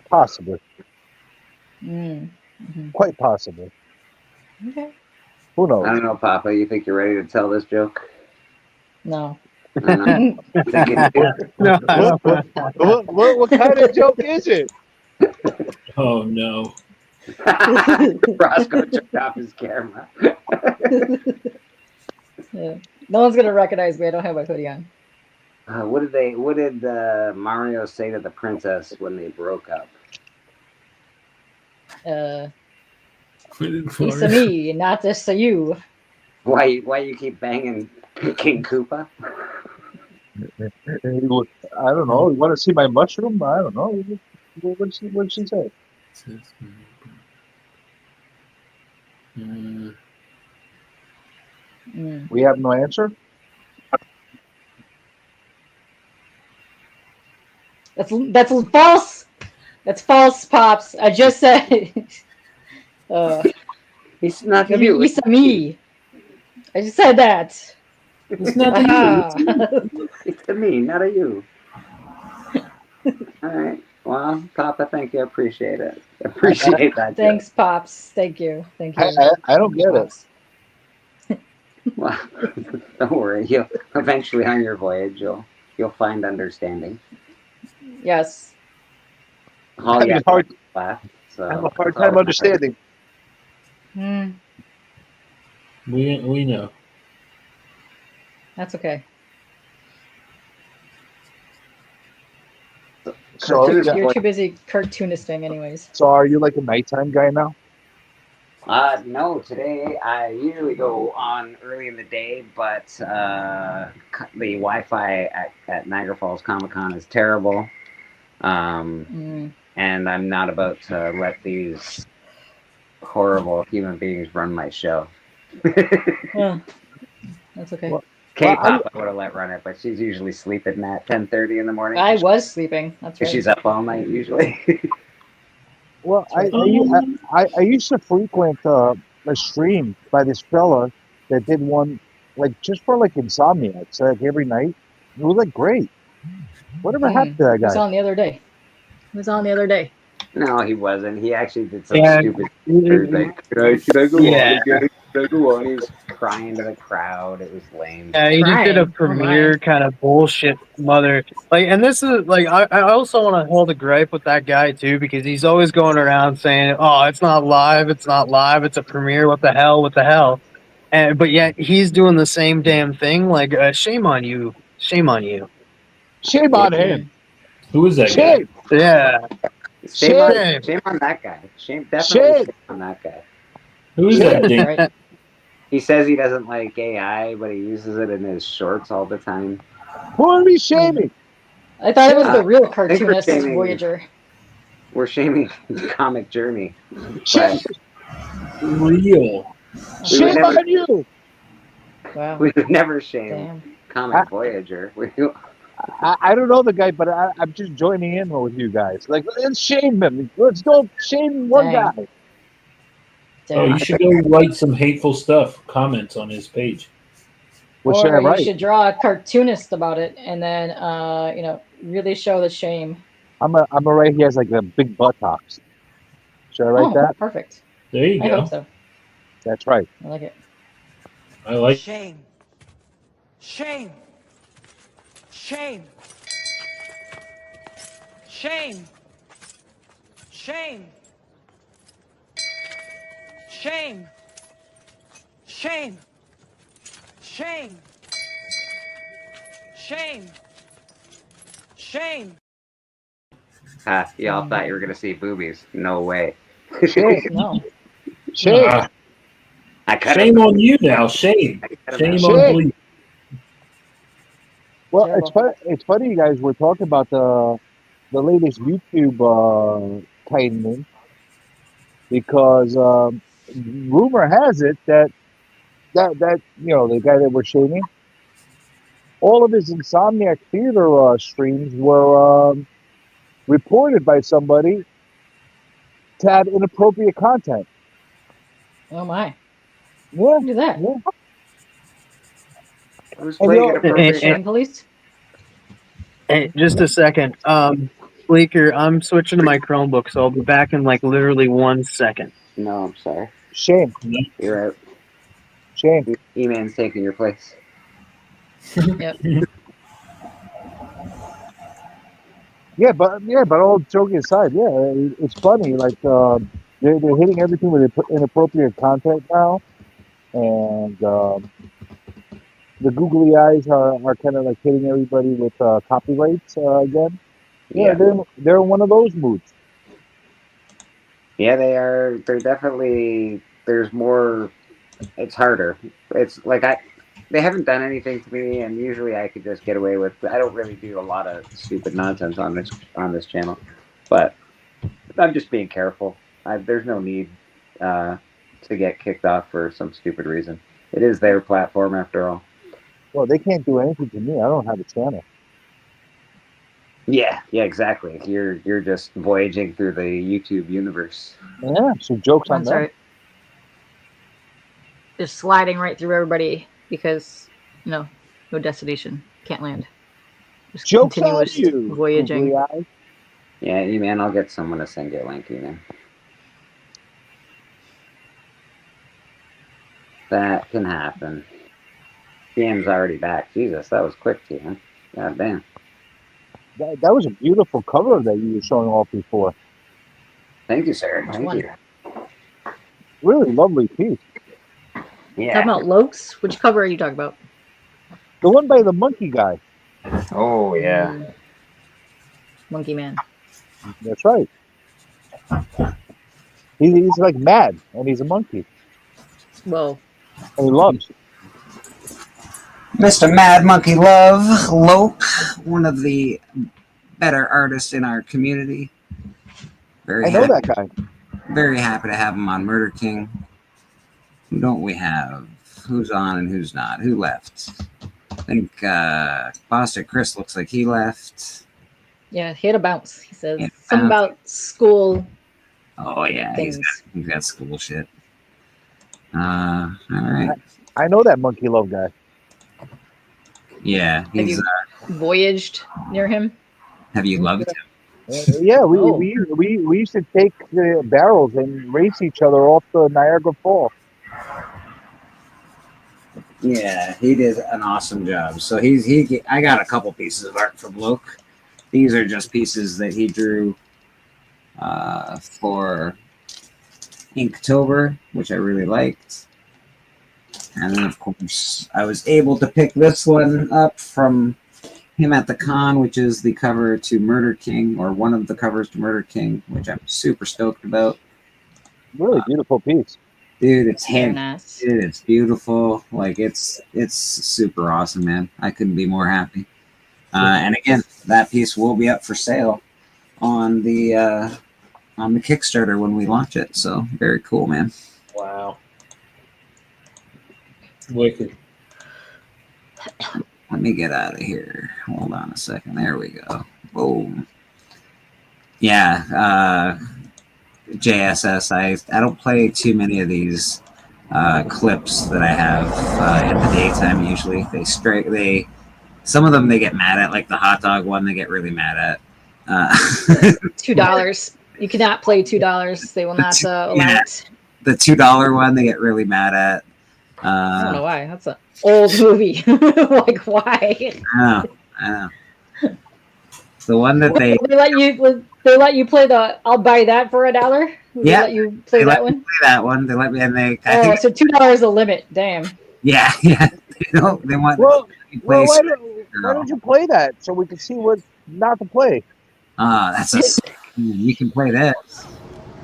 Possibly. Mm. Quite possibly. Okay. Who knows? I don't know, Papa. You think you're ready to tell this joke? No. I don't know. What kind of joke is it? Oh no. Roscoe took off his camera. Yeah. No one's gonna recognize me. I don't have my hoodie on. What did Mario say to the princess when they broke up? Piece of me, not this of you. Why you keep banging King Koopa? I don't know. You want to see my mushroom? I don't know. What did she say? We have no answer. That's false. That's false, Pops. I just said. It's not It'll be you. Piece of me. I just said that. It's not you. It's to me, not a you. All right. Well, Papa, thank you. I appreciate it. I appreciate that. Thanks, Pops. Thank you. Thank you. I don't get it. Well, don't worry. You'll eventually on your voyage, you'll find understanding. Yes. All you have to laugh. So I have a hard time understanding. Hmm. We know. That's okay. So You're too busy cartoonisting, anyways. So are you like a nighttime guy now? No, today I usually go on early in the day, but the Wi-Fi at Niagara Falls Comic Con is terrible. And I'm not about to let these horrible human beings run my show. Yeah, that's okay. K-pop I would have let run it, but she's usually sleeping at 10:30 in the morning. I was sleeping. That's right. She's up all night usually. Well, I used to frequent a stream by this fella that did one like just for like insomniacs, like every night. It was like great. Whatever happened to that He was guy? on the other day. He was on the other day. No, he wasn't. He actually did some Yeah. stupid. Like, should I go Yeah. on again? Should I go on? He was crying to the crowd. It was lame. Yeah, he just did a premiere kind of bullshit mother. Like, and this is like, I also want to hold a gripe with that guy too, because he's always going around saying, "Oh, it's not live, it's not live, it's a premiere. What the hell? What the hell?" And but yet he's doing the same damn thing. Like, shame on you, shame on you, shame on him. Who is that Shame. guy? Yeah, Shame on that guy. Definitely shame on that guy. Who is that? Dink? He says he doesn't like AI, but he uses it in his shorts all the time. Who are we shaming? I thought it was the real I think we're cartoonist shaming- Voyager. We're shaming Comic Journey. Shame. Real. Shame never- on you. Wow. We would never shame Damn. Comic Voyager. I don't know the guy, but I'm just joining in with you guys. Like, let's shame him. Let's don't shame one Dang. guy. Oh, you should go write some hateful stuff, comments on his page. What should I Or you write? should draw a cartoonist about it, and then really show the shame. I'm a write. He has like a big buttocks. Should I write that? Perfect. There you I go. hope so. That's right. I like it. I like. Shame. Shame. Shame. Shame. Shame. Shame. Shame. Shame. Shame. Shame. Y'all thought you were gonna see boobies. No way. Shame. No. Shame. Ah, I cut shame it. on you now. Shame. Shame Shame. on Bleep. Well, Terrible. it's funny. It's funny, you guys were talking about the latest YouTube tightening because rumor has it that the guy that we're shaming, all of his Insomniac Theater streams were reported by somebody to have inappropriate content. Oh my. Yeah, Do that. yeah. Who's And playing you'll- inappropriate? Shame police. Hey, just a second. Bleaker, I'm switching to my Chromebook, so I'll be back in like literally 1 second. No, I'm sorry. Shame. You're out. Shame. E-Man's taking your place. Yep. But all joking aside, it's funny. Like they're hitting everything with inappropriate content now, and the googly eyes are kind of like hitting everybody with copyrights again. Yeah, they're in one of those moods. Yeah, they are. They're definitely. There's more. It's harder. It's like they haven't done anything to me, and usually I could just get away with. I don't really do a lot of stupid nonsense on this channel, but I'm just being careful. There's no need to get kicked off for some stupid reason. It is their platform after all. Well, they can't do anything to me. I don't have a channel. Yeah, exactly. You're just voyaging through the YouTube universe. Yeah, so jokes on That's them. right. Just sliding right through everybody because no destination, can't land. Just Jokes on continuous you, voyaging. googly eyes. Yeah, E-Man, I'll get someone to send you a link, E-Man. That can happen. GM's already back. Jesus, that was quick, GM. God damn. That was a beautiful cover that you were showing off before. Thank you, sir. Thank one? you. Really lovely piece. Yeah. Talking about Lokes? Which cover are you talking about? The one by the monkey guy. Oh, yeah. Monkey Man. That's right. He's like mad, and he's a monkey, Well, and he loves. Mr. Mad Monkey Love, Loke, one of the better artists in our community. I know that guy. Very happy to have him on Murder King. Who don't we have? Who's on and who's not? Who left? I think Boston Chris looks like he left. yeah, he had a bounce. He says Yeah, something bounce. about school. Oh yeah, he's things. got school shit. All right. I know that monkey love guy. Yeah, Have he's. you voyaged near him? Have you loved him? Yeah, Oh. we used to take the barrels and race each other off the Niagara Falls. Yeah, he did an awesome job. So I got a couple pieces of art from Luke. These are just pieces that he drew for Inktober, which I really liked. And then, of course, I was able to pick this one up from him at the con, which is the cover to Murder King, or one of the covers to Murder King, which I'm super stoked about. Really beautiful piece. Dude, it's Very hand. nice. Dude, it's beautiful. Like it's super awesome, man. I couldn't be more happy. And again, that piece will be up for sale on the Kickstarter when we launch it. So very cool, man. Wow. Wicked. Let me get out of here. Hold on a second. There we go. Boom. Yeah. JSS. I don't play too many of these clips that I have in the daytime. Usually, some of them they get mad at, like the hot dog one. They get really mad at. $2. You cannot play $2. They will not allow Yeah. it. The $2 one they get really mad at. I don't know why. That's an old movie. Like why? I know. The one that they let you play the I'll buy that for $1. They Yeah. let you play they that let me one. play that one. They let me, and they I Oh, think so $2 a limit. Damn. yeah. They want Well, you play why Strike don't you play that so we can see what not to play. That's a sick. You can play this.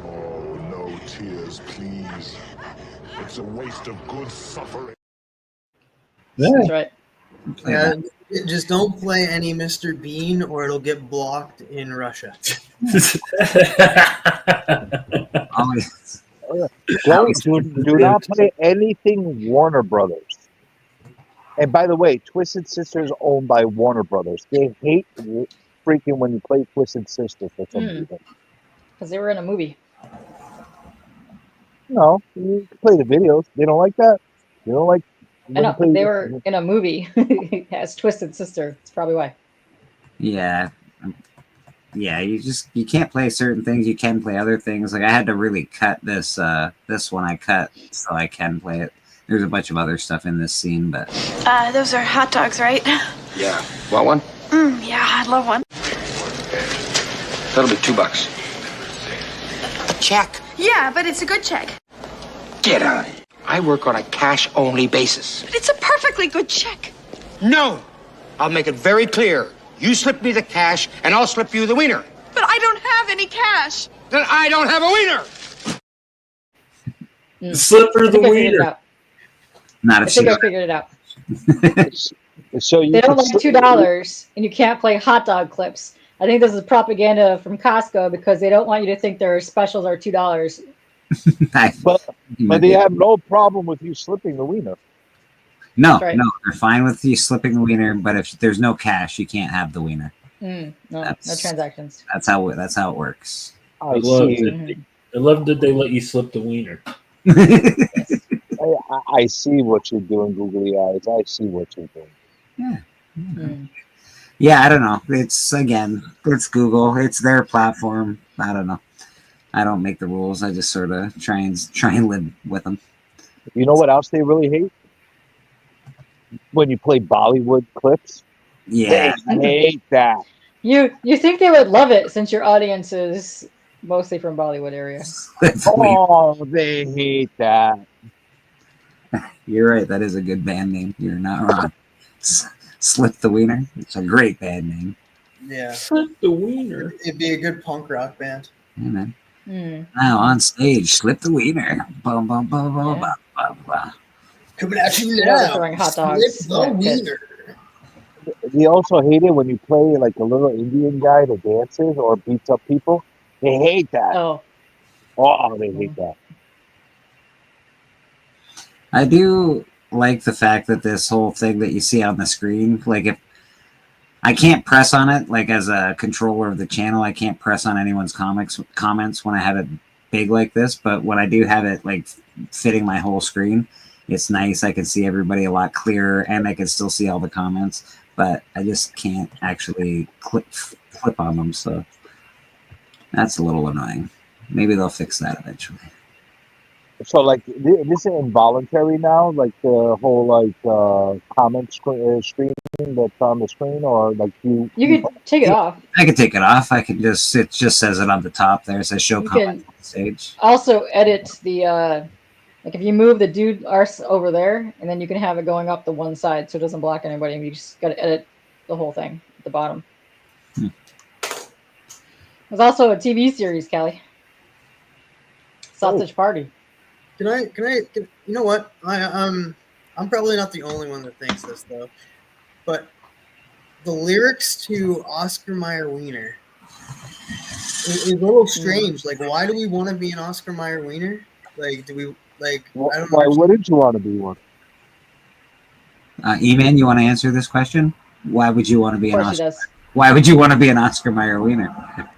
Oh, no tears, please. It's a waste of good suffering. That's right. Yeah, just don't play any Mr. Bean or it'll get blocked in Russia. Always. Do not play anything Warner Brothers. And by the way, Twisted Sister is owned by Warner Brothers. They hate freaking when you play Twisted Sister for some reason. Because they were in a movie. No, you can play the videos. They don't like that. They don't like. I know, they were in a movie as Twisted Sister. That's probably why. Yeah. Yeah, you can't play certain things. You can play other things. Like I had to really cut this one I cut so I can play it. There's a bunch of other stuff in this scene, but Those are hot dogs, right? Yeah. Want one? Yeah, I'd love one. That'll be $2. Check. Yeah, but it's a good check. Get on it. I work on a cash-only basis. But it's a perfectly good check. No! I'll make it very clear. You slip me the cash, and I'll slip you the wiener. But I don't have any cash. Then I don't have a wiener! Slip her the wiener. Not I think I figured it out. So you They don't can like $2, and you can't play hot dog clips. I think this is propaganda from Costco because they don't want you to think their specials are $2. But they have no problem with you slipping the wiener. no, That's right. no, they're fine with you slipping the wiener, but if there's no cash, you can't have the wiener. No That's- transactions. That's how it works. I see. I love that they let you slip the wiener. I see what you're doing, googly eyes. I see what you're doing. Yeah, I don't know. It's Google. It's their platform. I don't know. I don't make the rules. I just sort of try and live with them. You know what else they really hate? When you play Bollywood clips. Yeah. They hate that. You think they would love it since your audience is mostly from Bollywood area. Oh, they hate that. You're right. That is a good band name. You're not wrong. Slip the Wiener. It's a great band name. Yeah. Slip the wiener. It'd be a good punk rock band. Yeah, man. Now on stage, Slip the Wiener. Bum, bum, bum, bum, bum, bum, bum. Coming at you Yeah, now. they're throwing hot dogs. Slip the wiener. They also hate it when you play like a little Indian guy that dances or beats up people. They hate that. Oh, They hate that. I do like the fact that this whole thing that you see on the screen, like if I can't press on it, like as a controller of the channel, I can't press on anyone's comments when I have it big like this. But when I do have it like fitting my whole screen, it's nice. I can see everybody a lot clearer, and I can still see all the comments. But I just can't actually flip on them, so that's a little annoying. Maybe they'll fix that eventually. So like this is involuntary now, like the whole like comment screen that's on the screen, or like you can take it off. I can take it off. I can just it just says it on the top there. It says show You comment can- on stage. Also, edit the like if you move the dude arse over there, and then you can have it going up the one side so it doesn't block anybody. You just got to edit the whole thing at the bottom. There's also a TV series, Callie. Sausage Party. Can I? You know what? I'm probably not the only one that thinks this though, but the lyrics to Oscar Mayer Wiener is a little strange. Like, why do we want to be an Oscar Mayer Wiener? Like, do we like? I don't Why know. wouldn't you want to be one? E-Man, you want to answer this question? Why would you want to be Of an course he Oscar? does. Why would you want to be an Oscar Mayer Wiener?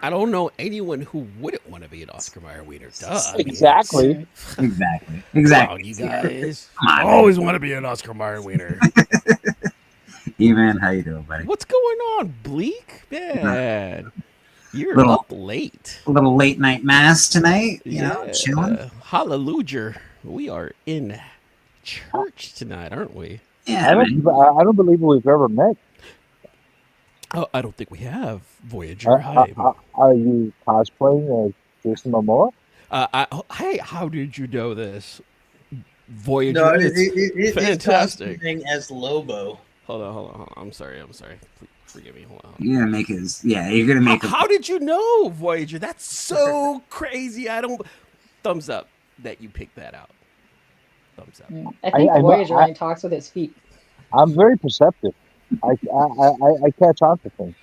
I don't know anyone who wouldn't want to be an Oscar Mayer Wiener. Duh. I mean, Exactly. Exactly. Come on, you guys. Come on, I always want to be an Oscar Mayer Wiener. E-Man, how you doing, buddy? What's going on, Bleak? Man, you're Little- up late. A little late night mass tonight. You know, chilling. Hallelujah. We are in church tonight, aren't we? Yeah, I don't believe we've ever met. Oh, I don't think we have, Voyager. Are you cosplaying as Jason Momoa? Hey, how did you know this? Voyager, No, it's it's fantastic. cosplaying as Lobo. Hold on. I'm sorry. Please forgive me. Hold on. You're gonna make his. Yeah, you're gonna make. How did you know, Voyager? That's so crazy. I don't. Thumbs up that you picked that out. Thumbs up. I think I- Voyager I- only talks with his feet. I'm very perceptive. I catch on to things.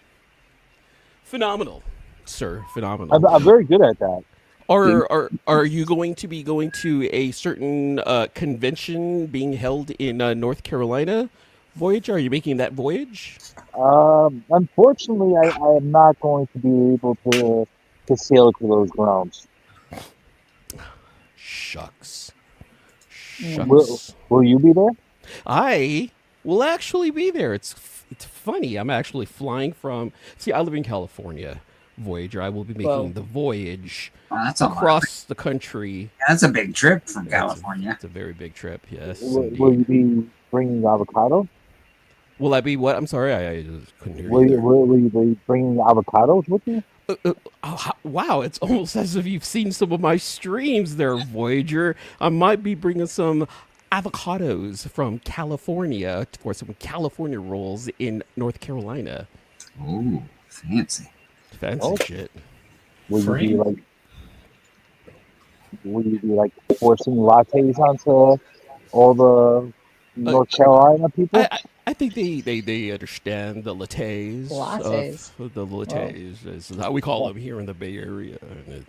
Phenomenal, sir. Phenomenal. I'm very good at that. Are you going to be going to a certain convention being held in North Carolina, Voyager? Are you making that voyage? Unfortunately, I am not going to be able to sail to those grounds. Shucks. Will you be there? I will actually be there. It's funny. I'm actually flying from. See, I live in California, Voyager. I will be making Whoa. the voyage that's a lot. across the country. That's a big trip from California. It's a very big trip. Yes. Will you be bringing avocado? Will I be what? I'm sorry, I just couldn't hear Will you. you be bringing avocados with you? Wow, it's almost as if you've seen some of my streams there, Voyager. I might be bringing some avocados from California for some California rolls in North Carolina. Oh, fancy. Fancy shit. Will you be like forcing lattes onto all the North Carolina people? I think they understand the lattes. Lattes. The lattes is how we call them here in the Bay Area. And it's,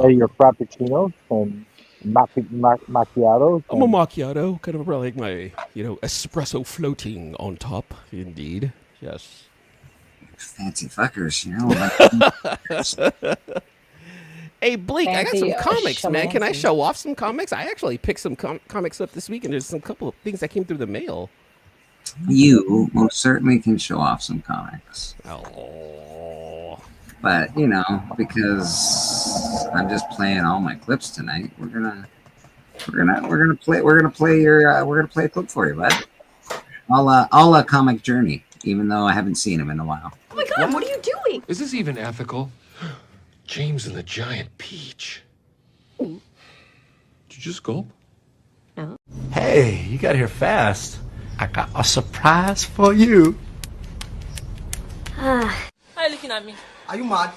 Are your frappuccinos and macchiatos? I'm a macchiato, kind of like my, espresso floating on top. Indeed, yes. Fancy fuckers, you know. Hey, Blake, I got some Fancy, comics, man. Can I schmancy. show off some comics? I actually picked some comics up this week, and there's some couple of things that came through the mail. You most certainly can show off some comics. Oh. But because I'm just playing all my clips tonight, we're gonna play a clip for you, bud. I'll Comic Journey, even though I haven't seen him in a while. Oh my god, what are you doing? Is this even ethical? James and the Giant Peach. Did you just gulp? Hey, you got here fast. I got a surprise for you. How are you looking at me? Are you mad?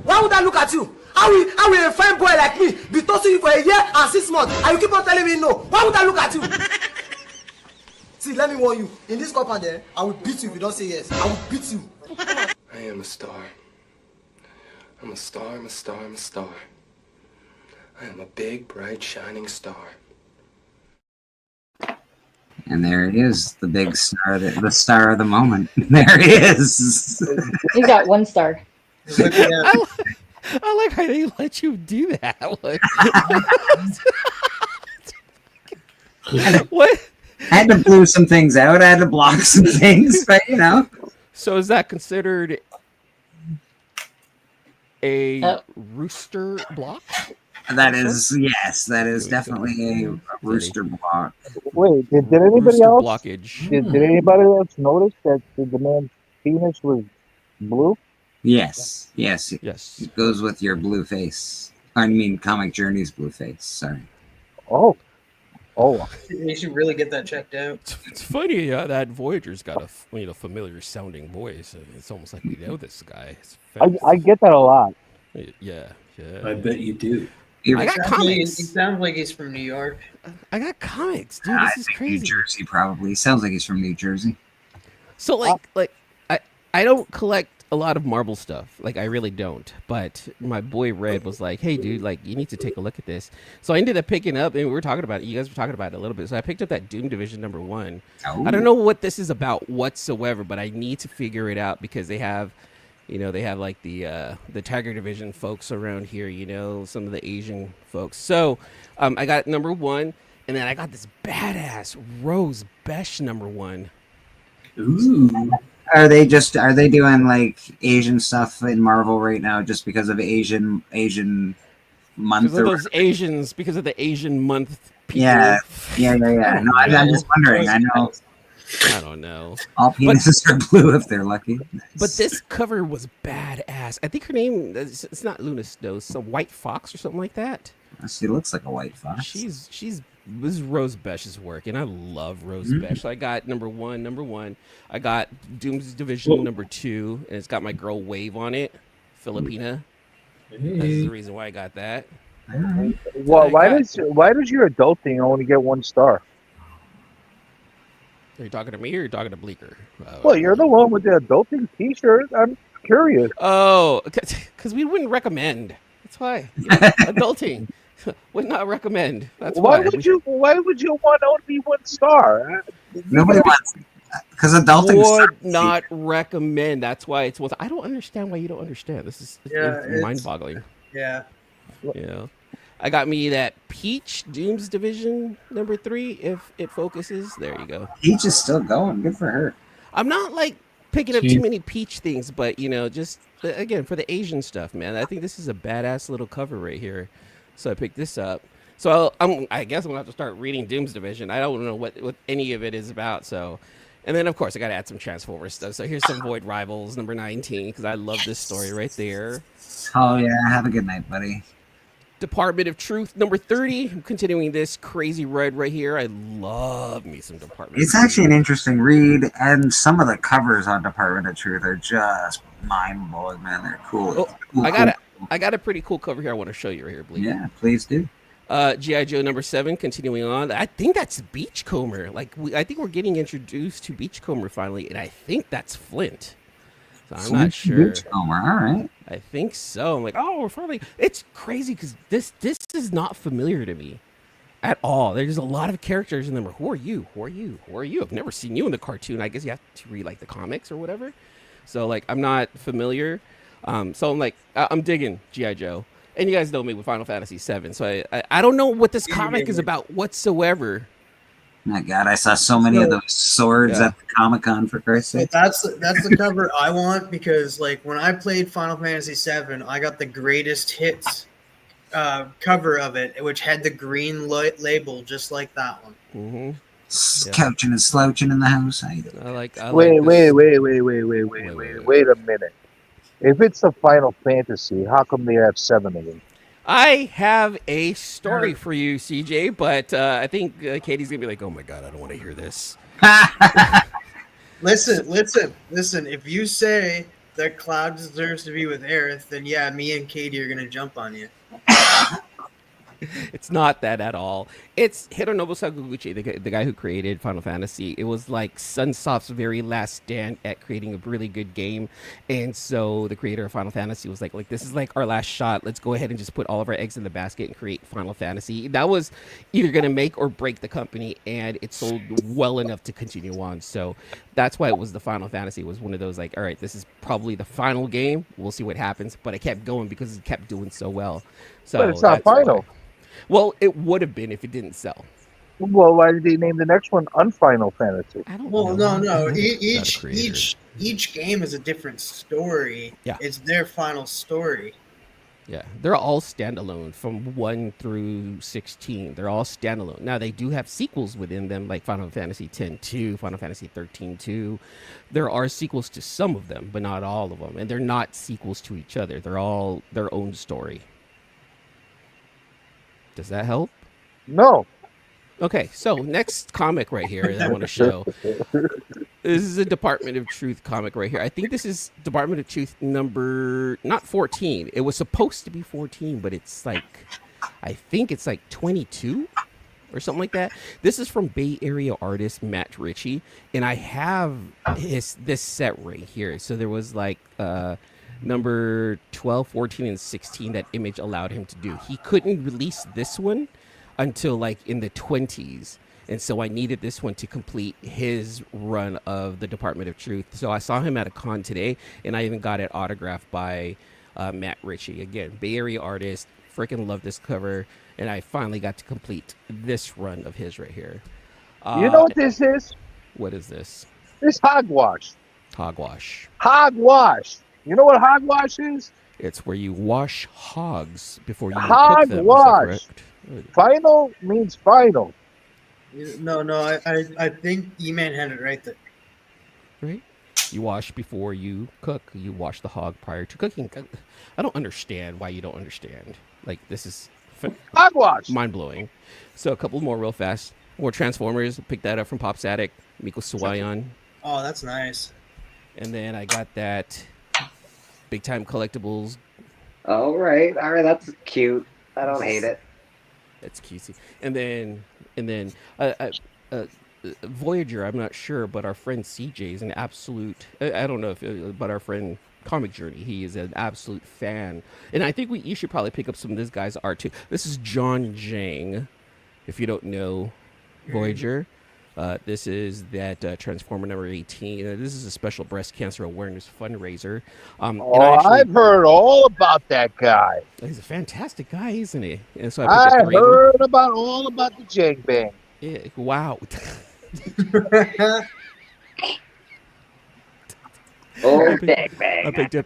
Why would I look at you? How will a fine boy like me be tossing you for a year and 6 months and you keep on telling me no? Why would I look at you? See, let me warn you. In this compound there, I will beat you if you don't say yes. I will beat you. I am a star. I'm a star, I'm a star, I'm a star. I am a big, bright, shining star. And there he is, the big star, the star of the moment. There he is. He's got 1 star. I like how they let you do that. What? I had to blue some things out. I had to block some things, but So is that considered a rooster block? That is, yes, that is definitely a rooster block. Wait, did anybody Rooster else? blockage. Did anybody else notice that the man's penis was blue? Yes. It goes with your blue face. I mean, Comic Journey's blue face. Sorry. Oh. You should really get that checked out. It's funny that Voyager's got a familiar sounding voice. It's almost like we know this guy. It's I get that a lot. Yeah. I bet you do. I got comics. He sounds like he's from New York. I got comics, dude. I This is think crazy. New Jersey, probably. Sounds like he's from New Jersey. So I don't collect a lot of Marvel stuff. Like I really don't. But my boy Red was like, "Hey, dude, like you need to take a look at this." So I ended up picking up, and we were talking about it. You guys were talking about it a little bit. So I picked up that Doom Division #1. I don't know what this is about whatsoever, but I need to figure it out because they have, they have like the Tiger Division folks around here. Some of the Asian folks. So I got #1, and then I got this badass Rose Besh #1. Ooh. Are they doing like Asian stuff in Marvel right now just because of Asian month? Because of those Asians, because of the Asian month people. Yeah. No, I'm just wondering. I know. I don't know. All penises are blue if they're lucky. But this cover was badass. I think her name, it's not Luna Snow, some White Fox or something like that. She looks like a white fox. She's this is Rose Besh's work, and I love Rose Besh. So I got number one. I got Doom's Division number 2, and it's got my girl Wave on it, Filipina. That's the reason why I got that. Well, why does your adult thing only get 1 star? Are you talking to me or are you talking to Bleecker? Well, you're the one with the adulting T-shirt. I'm curious. Oh, because we wouldn't recommend. That's why. Adulting would not recommend. That's Why why. would you want only 1 star? Nobody wants because adulting Would not recommend. That's why it's. I don't understand why you don't understand. This is it's- mind-boggling. Yeah. Yeah. I got me that Peach Doom's Division number 3. If it focuses, there you go. Peach is still going. Good for her. I'm not like picking up too many Peach things, but just again for the Asian stuff, man. I think this is a badass little cover right here, so I picked this up. So I guess I'm gonna have to start reading Doom's Division. I don't know what any of it is about. So, and then of course I gotta add some Transformers stuff. So here's some Void Rivals number 19 because I love this story right there. Oh yeah. Have a good night, buddy. Department of Truth number 30. I'm continuing this crazy ride right here. I love me some Department. It's of Truth. actually an interesting read, and some of the covers on Department of Truth are just mind-blowing, man. They're cool. I got a pretty cool cover here I want to show you right here, Bleak. Yeah, please do. G.I. Joe number 7, continuing on. I think that's Beachcomber. I think we're getting introduced to Beachcomber finally, and I think that's Flint. So I'm not sure. Beachcomber, all right. I think so. I'm like, oh, we're finally. It's crazy because this is not familiar to me at all. There's a lot of characters in them. Who are you? Who are you? Who are you? I've never seen you in the cartoon. I guess you have to read like the comics or whatever. So like, I'm not familiar. So I'm like, I'm digging G.I. Joe. And you guys know me with Final Fantasy VII. So I don't know what this comic is about whatsoever. My God, I saw so many of those swords at the Comic-Con, for Christ's sake. That's the cover I want because like when I played Final Fantasy VII, I got the greatest hits cover of it, which had the green label just like that one. Mm-hmm. Couching and slouching in the house. Wait a minute. If it's the Final Fantasy, how come they have 7 of them? I have a story for you, CJ, but I think Katie's gonna be like, "Oh my God, I don't want to hear this." Listen. If you say that Cloud deserves to be with Aerith, then yeah, me and Katie are gonna jump on you. It's not that at all. It's Hironobu Sakaguchi, the guy who created Final Fantasy. It was like Sunsoft's very last stand at creating a really good game. And so the creator of Final Fantasy was like, this is like our last shot. Let's go ahead and just put all of our eggs in the basket and create Final Fantasy. That was either going to make or break the company, and it sold well enough to continue on. So that's why it was the Final Fantasy. It was one of those like, all right, this is probably the final game. We'll see what happens. But I kept going because it kept doing so well. So but it's not final. Why. Well, it would have been if it didn't sell. Well, why did they name the next one Unfinal Fantasy? I don't know. No. Each game is a different story. Yeah. It's their final story. Yeah, they're all standalone from 1 through 16. They're all standalone. Now, they do have sequels within them, like Final Fantasy X-2, Final Fantasy 13-2. There are sequels to some of them, but not all of them. And they're not sequels to each other. They're all their own story. Does that help? No. Okay, so next comic right here that I want to show. This is a Department of Truth comic right here. I think this is Department of Truth number, not 14. It was supposed to be 14, but it's like, I think it's like 22 or something like that. This is from Bay Area artist Matt Ritchie, and I have this set right here. So there was like number 12, 14, and 16 that Image allowed him to do. He couldn't release this one until like in the 20s. And so I needed this one to complete his run of the Department of Truth. So I saw him at a con today, and I even got it autographed by Matt Ritchie. Again, Bay Area artist. Freaking love this cover. And I finally got to complete this run of his right here. You know what this is? What is this? It's hogwash. Hogwash. Hogwash. You know what hogwash is? It's where you wash hogs before you cook them. Hogwash. Final means final. No, I think E-Man had it right there. Right? You wash before you cook. You wash the hog prior to cooking. I don't understand why you don't understand. Like, this is Hogwash. Mind blowing. So a couple more real fast. More Transformers. Picked that up from Pop's Attic. Miko Suwayan. Oh, that's nice. And then I got that Big Time Collectibles. All right, that's cute. I don't hate it. That's cutesy. And then Voyager, I'm not sure, but our friend CJ is an absolute. I don't know if, but our friend Comic Journey, he is an absolute fan, and I think you should probably pick up some of this guy's art too. This is John Jang, if you don't know Voyager. This is that Transformer number 18. This is a special breast cancer awareness fundraiser. I've heard all about that guy. He's a fantastic guy, isn't he? And so I I heard all about the Jang Bang. Yeah, wow. Oh, I picked up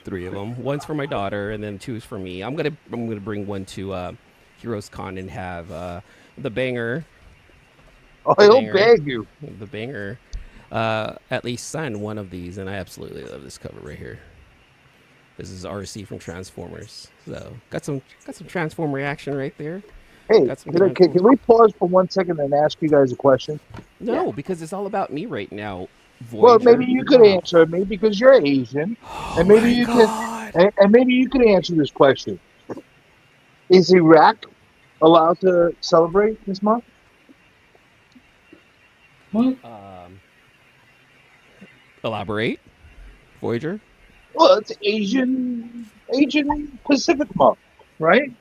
3 of them. One's for my daughter, and then 2 is for me. I'm gonna bring one to Heroes Con and have the banger. Oh, he'll beg you. The banger. At least sign one of these, and I absolutely love this cover right here. This is RC from Transformers. So got some Transformer action right there. Hey, can we pause for 1 second and ask you guys a question? No, because it's all about me right now. Voyager. Well, maybe you could answer me because you're Asian, and maybe you can, and maybe you could answer this question. Is Iraq allowed to celebrate this month? Elaborate, Voyager. Well, it's Asian Pacific month, right?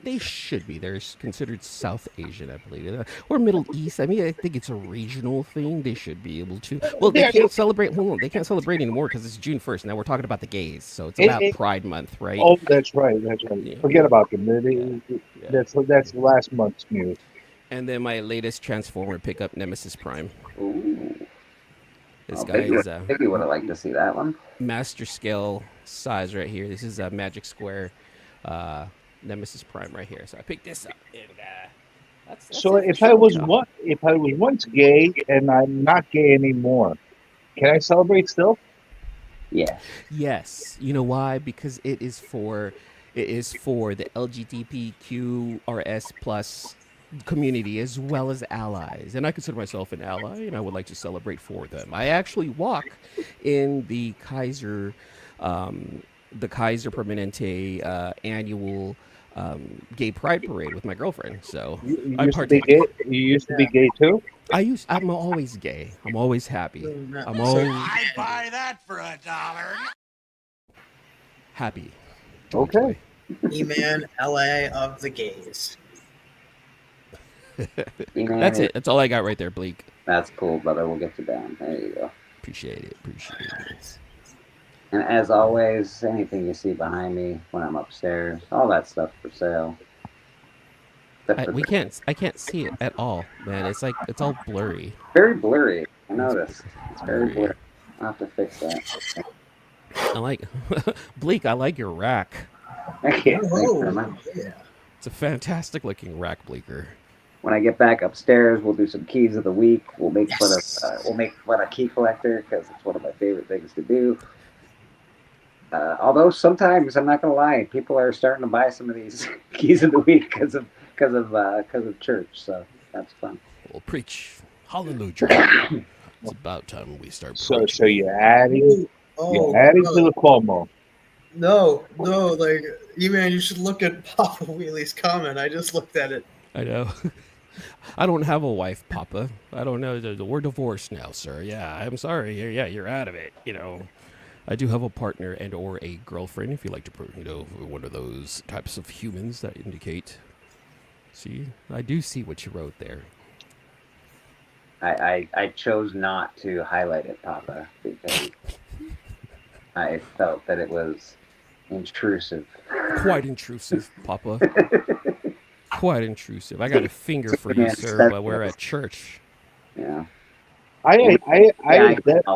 They should be. They're considered South Asian, I believe, or Middle East. I mean, I think it's a regional thing. They should be able to. Well, they can't celebrate. Hold on, they can't celebrate anymore because it's June 1st. Now we're talking about the gays, so it's about Pride Month, right? Oh, that's right. Yeah. Forget about them. That's last month's news. And then my latest Transformer pickup, Nemesis Prime. Ooh. This guy is. Maybe would have liked to see that one. Master scale size right here. This is a Magic Square. Nemesis Prime right here. So I picked this up, and that's so if I was once gay and I'm not gay anymore, can I celebrate still? Yeah. Yes. You know why? Because it is for the LGBTQRS plus community as well as allies, and I consider myself an ally, and I would like to celebrate for them. I actually walk in the Kaiser Permanente annual gay pride parade with my girlfriend. So you used to be gay too? I'm always gay. I'm always happy. I'm always I'd buy that for $1. happy. Okay. E-Man, LA of the gays. That's it. That's all I got right there, Bleak. That's cool, brother. We'll get you down. There you go. Appreciate it. And as always, anything you see behind me when I'm upstairs, all that stuff for sale. I can't see it at all, man. It's like it's all blurry. Very blurry. I noticed. It's very blurry. I'll have to fix that. I like Bleak. I like your rack. Thank you. Thanks very much. It's a fantastic looking rack, Bleaker. When I get back upstairs, we'll do some keys of the week. We'll make fun of key collector because it's one of my favorite things to do. Although sometimes, I'm not gonna lie, people are starting to buy some of these keys of the week because of church. So that's fun. We'll preach hallelujah. It's about time we start. So you're adding to the Cuomo. No, like E-Man, you should look at Papa Wheelie's comment. I just looked at it. I know. I don't have a wife, Papa. I don't know. We're divorced now, sir. Yeah, I'm sorry. Yeah, you're out of it. You know, I do have a partner and or a girlfriend, if you like to, one of those types of humans that indicate. See, I do see what you wrote there. I chose not to highlight it, Papa, because I felt that it was intrusive. Quite intrusive, Papa. Quite intrusive. I got a finger for you, sir, while we're at church. Yeah. I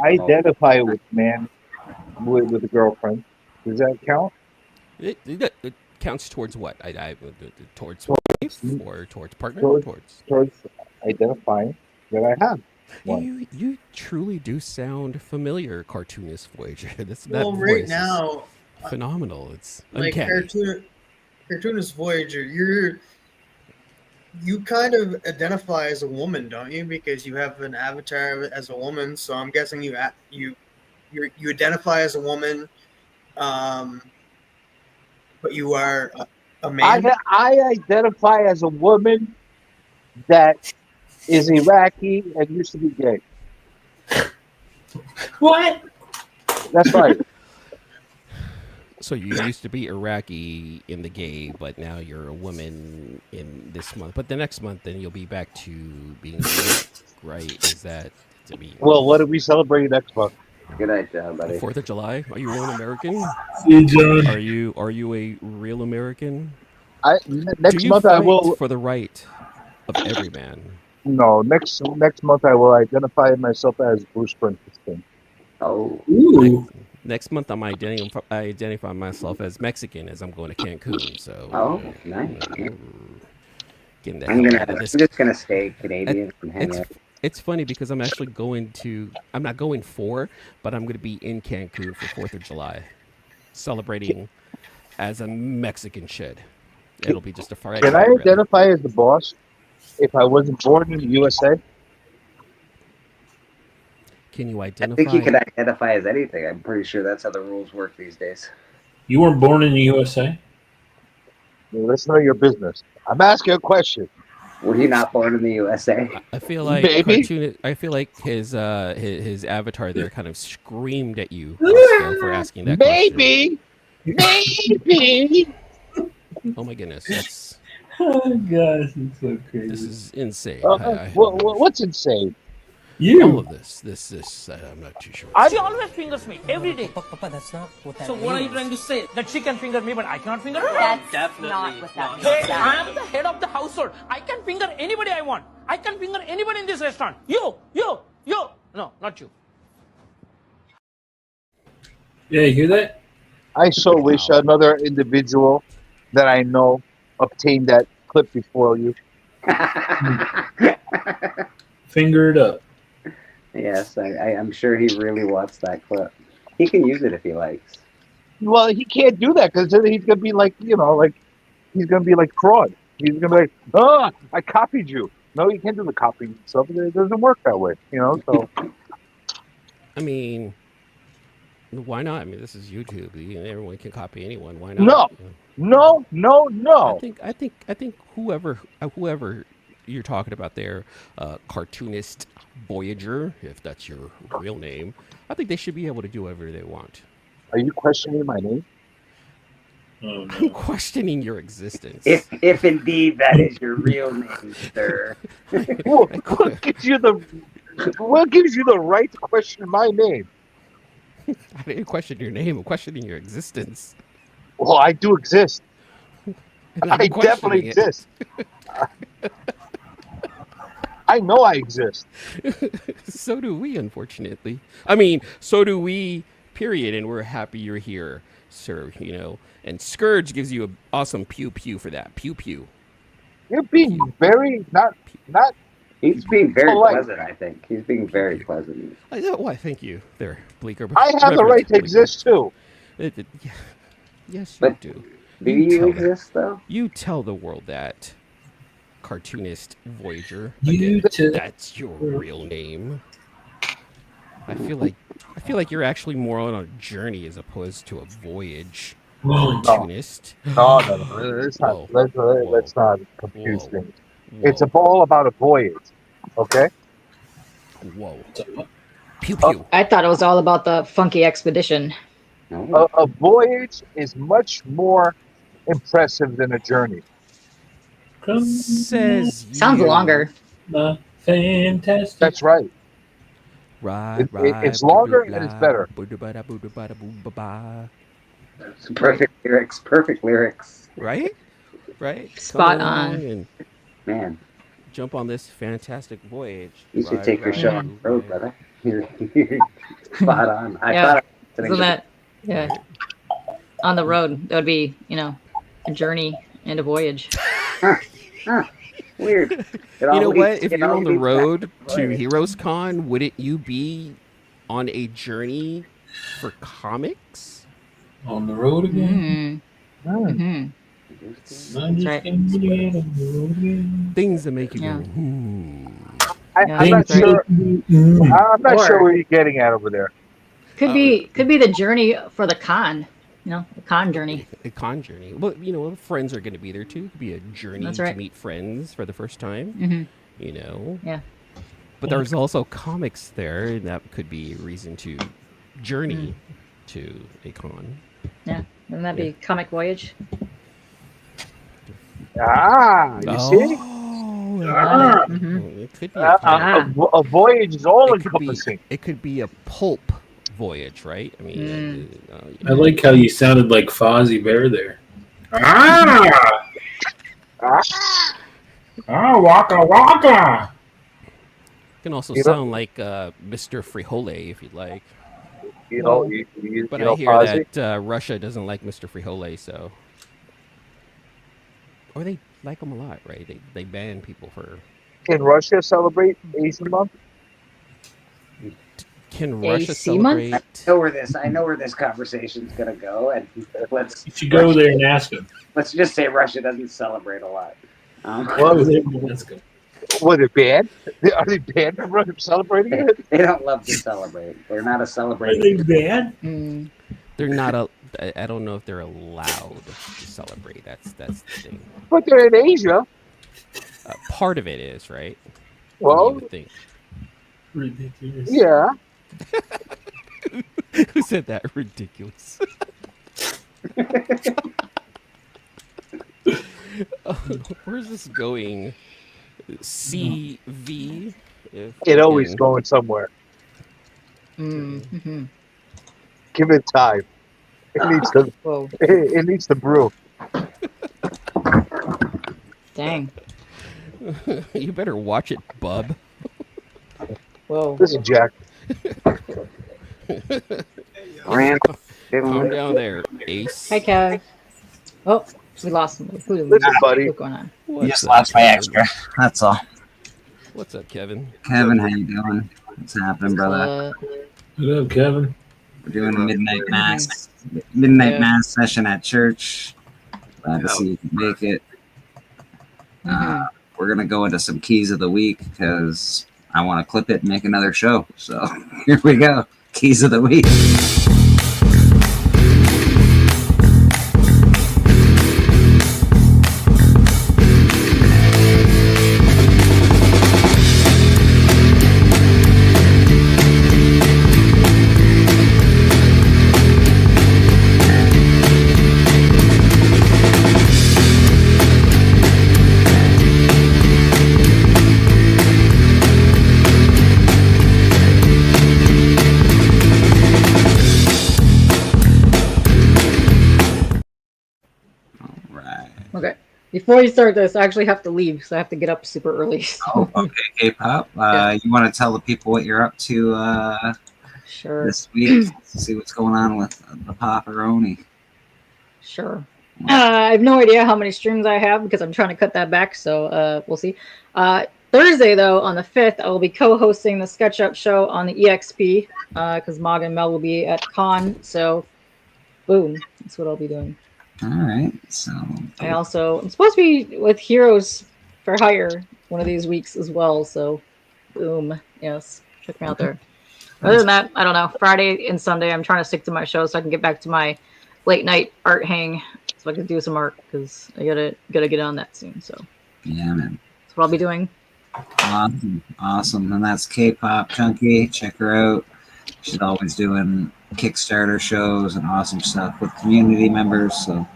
identify with man with a girlfriend. Does that count? It counts towards what? Towards wife or towards partner? Towards identifying that I have. You truly do sound familiar, cartoonist Voyager. That Well, voice right now, is phenomenal. It's like uncanny. Cartoonist Voyager, you kind of identify as a woman, don't you? Because you have an avatar as a woman. So I'm guessing you identify as a woman, but you are a man. I identify as a woman that is Iraqi and used to be gay. What? That's right. So you used to be Iraqi in the gay, but now you're a woman in this month. But the next month, then you'll be back to being right? Is that to be? Well, what do we celebrate next month? Good night, buddy. 4th of July. Are you real American? See you, John. Are you a real American? Next Do you month I fight will. for the right of every man. No, next month I will identify myself as Bruce Springsteen. Oh. Ooh. Next month, I identify myself as Mexican as I'm going to Cancun. So. Oh, nice. Getting the I'm hell out of this. just gonna stay Canadian and hang out. It's funny because I'm actually I'm not going but I'm going to be in Cancun for 4th of July, celebrating as a Mexican should. It'll be just a fire. Can I identify as the boss if I wasn't born in the USA? Can you I identify? think you can identify as anything. I'm pretty sure that's how the rules work these days. You weren't born in the USA? Well, that's not your business. I'm asking a question. Were you not born in the USA? I feel like I feel like his avatar there kind of screamed at you Oscar, for asking that Maybe. Oh my goodness, that's Oh gosh, it's so crazy. this is insane. What's insane? All of this, I'm not too sure. She always fingers me every day. Papa, that's not what that So what are you trying to say? That she can finger me, but I cannot finger her? That's Definitely not what that means. Hey, Dad. I am the head of the household. I can finger anybody I want. I can finger anybody in this restaurant. You. No, not you. Yeah, you hear that? I so wish another individual that I know obtained that clip before you. Finger it up. Yes, I'm sure he really wants that clip. He can use it if he likes. Well, he can't do that because he's gonna be like, he's gonna be like fraud. He's gonna be like, oh, I copied you. No, you can't do the copying stuff. It doesn't work that way, So I mean, why not? I mean, this is YouTube. Everyone can copy anyone. Why not? No. I think whoever you're talking about there, cartoonist Voyager, if that's your real name, I think they should be able to do whatever they want. Are you questioning my name? Oh, no. I'm questioning your existence. If indeed that is your real name, sir. What gives you the right to question my name? I didn't question your name. I'm questioning your existence. Well, I do exist. And I'm I definitely questioning it. exist. I know I exist. So do we, unfortunately. I mean, so do we, period. And we're happy you're here, sir, And Scourge gives you an awesome pew pew for that. Pew pew. You're being very not. He's being very polite. pleasant, I think. He's being very pleasant. Why, thank you there, Bleeker. I have the right to exist too. Yes, you But do. Do you tell exist, though? You tell the world that, cartoonist Voyager. That's your real name. I feel like you're actually more on a journey as opposed to a voyage. Cartoonist. No. Let's not. Let's not confuse things. It's all about a voyage. Okay. Whoa. Pew pew. I thought it was all about the funky expedition. A voyage is much more impressive than a journey. Says Sounds you. longer. Fantastic. That's right. Right. It's longer and it's better. Perfect lyrics. Perfect lyrics. Right? Spot Come on. along and Man, jump on this fantastic voyage. you should Ride, take your ride, show on the road, brother. You're spot on. I Yeah. thought Isn't that, yeah. On the road, that would be, a journey and a voyage. weird. You know what? If you're on the road to Heroes Con, wouldn't you be on a journey for comics? On the road again? Mm-hmm. That's right. Things that make you Yeah. go, I'm not that's right. sure. I'm not sure Or- what you're getting at over there. Could be the journey for the con. The con journey. a con journey. Well, friends are going to be there too. It could be a journey That's to right. meet friends for the first time. Mhm. Yeah. But there's also comics there, and that could be a reason to journey to a con. Yeah. Wouldn't that be Comic Voyage? You see? It could be a con. A voyage is all It could be- encompassing. It could be a pulp voyage, right? I mean, I like how you sounded like Fozzie Bear there. Waka waka. can also You know- sound like Mr. Frijole if you'd like. You know, But you know, I hear Fozzie? that Russia doesn't like Mr. Frijole, so. Or they like him a lot, right? They ban people for. Can Russia celebrate Asian month? Can Russia celebrate? I know where this conversation's gonna go, and let's. You should go there and ask him. Let's just say Russia doesn't celebrate a lot. Let's go. What, they're banned? Are they banned from celebrating it? They don't love to celebrate. They're not a celebrating. banned? They're not a. I don't know if they're allowed to celebrate. That's the thing. But they're in Asia. Part of it is right. Well, you would think. Ridiculous. Yeah. Who said that? Ridiculous. Where's this going? CV. It always going somewhere. Mm-hmm. Give it time. It needs to. Whoa. It needs to brew. Dang. You better watch it, bub. Whoa. Listen, Jack. Calm down there, Ace. Hey, Kev. Oh, we lost him. Listen, buddy. What's going on? You just lost my extra. That's all. What's up, Kevin? Kevin, how you doing? What's happening, brother? What up, Kevin? We're doing a midnight mass session at church. Glad to Yeah. see you can make it. We're gonna go into some keys of the week because I want to clip it and make another show. So here we go. Keys of the week. Okay. Before you start this, I actually have to leave, so I have to get up super early. Oh, okay, K-pop. You want to tell the people what you're up to Sure. this week? See what's going on with the Pop-A-Roni. Sure. I have no idea how many streams I have because I'm trying to cut that back, so we'll see. Thursday, though, on the 5th, I will be co-hosting the SketchUp show on the EXP because Mog and Mel will be at con, so boom, that's what I'll be doing. All right. So I'm supposed to be with Heroes for Hire one of these weeks as well, so boom, yes, check me out there. Other than that, I don't know. Friday and Sunday, I'm trying to stick to my show so I can get back to my late night art hang, so I can do some art because I gotta get on that soon. So yeah, man. that's what I'll be doing. Awesome. And that's K-pop Chunky. Check her out. She's always doing Kickstarter shows and awesome stuff with community members. So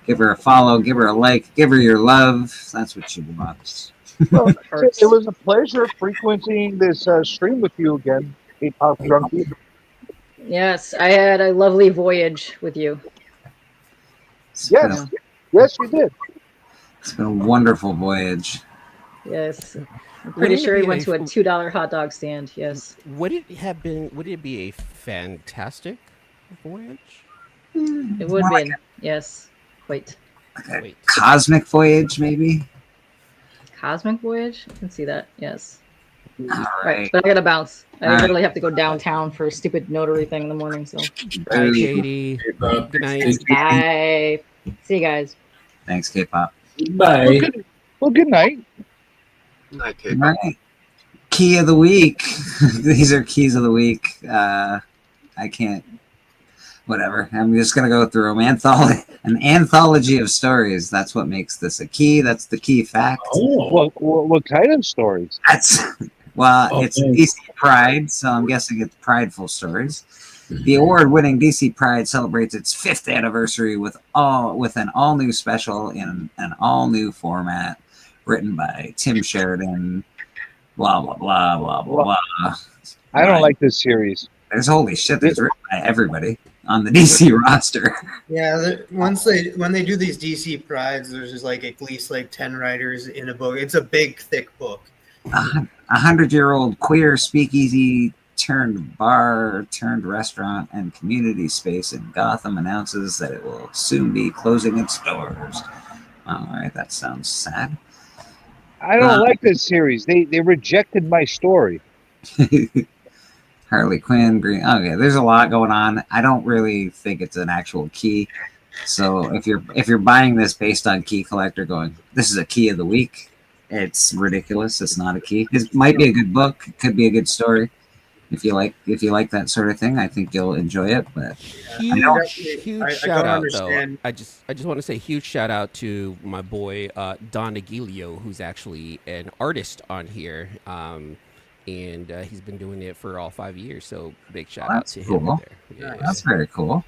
give her a follow, give her a like, give her your love. That's what she wants. Well, it was a pleasure frequenting this stream with you again, K-pop Drunky. Yes, I had a lovely voyage with you. Yes, yes, you did. It's been a wonderful voyage. Yes, I'm pretty Wouldn't it sure he be went a- to a $2 hot dog stand. Yes. Would it have been? Would it be a fantastic voyage? It would More be. Yes. Wait. Like a cosmic voyage, maybe? Cosmic voyage? I can see that. Yes. All Right. But I gotta bounce. I All right. literally have to go downtown for a stupid notary thing in the morning. So. Bye, Katie. Good night. Bye. See you guys. Thanks, K-pop. Bye. Well, good night. Night, All right. Key of the week. These are keys of the week. I can't. Whatever. I'm just gonna go through them. An anthology of stories. That's what makes this a key. That's the key fact. Oh. What kind of stories? That's it's Okay. DC Pride, so I'm guessing it's prideful stories. The award-winning DC Pride celebrates its 5th anniversary with an all-new special in an all-new format, written by Tim Sheridan. Blah blah blah blah blah blah. I don't like this series. There's holy shit. There's written by everybody on the DC roster. Yeah, when they do these DC prides, there's just like at least like 10 writers in a book. It's a big, thick book. A 100-year-old queer speakeasy turned bar turned restaurant and community space in Gotham announces that it will soon be closing its doors. All right, that sounds sad. I don't like this series. They rejected my story. Harley Quinn, Green. Okay, there's a lot going on. I don't really think it's an actual key. So if you're buying this based on Key Collector, going, this is a key of the week, it's ridiculous. It's not a key. It might be a good book. It could be a good story. If you like that sort of thing, I think you'll enjoy it. But Huge shout out understand. though. I just want to say huge shout out to my boy Don Aguilio, who's actually an artist on here, and he's been doing it for all 5 years. So big shout out to him cool. there. Yeah. That's very cool.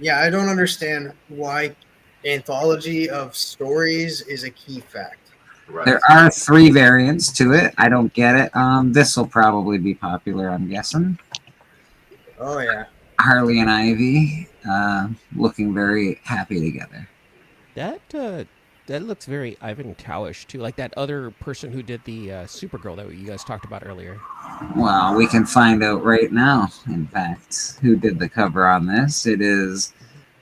Yeah, I don't understand why anthology of stories is a key fact. Right. There are 3 variants to it. I don't get it. This will probably be popular, I'm guessing. Oh yeah. Harley and Ivy looking very happy together. That looks very Ivan Towish too, like that other person who did the Supergirl that you guys talked about earlier. Well, we can find out right now, in fact, who did the cover on this. It is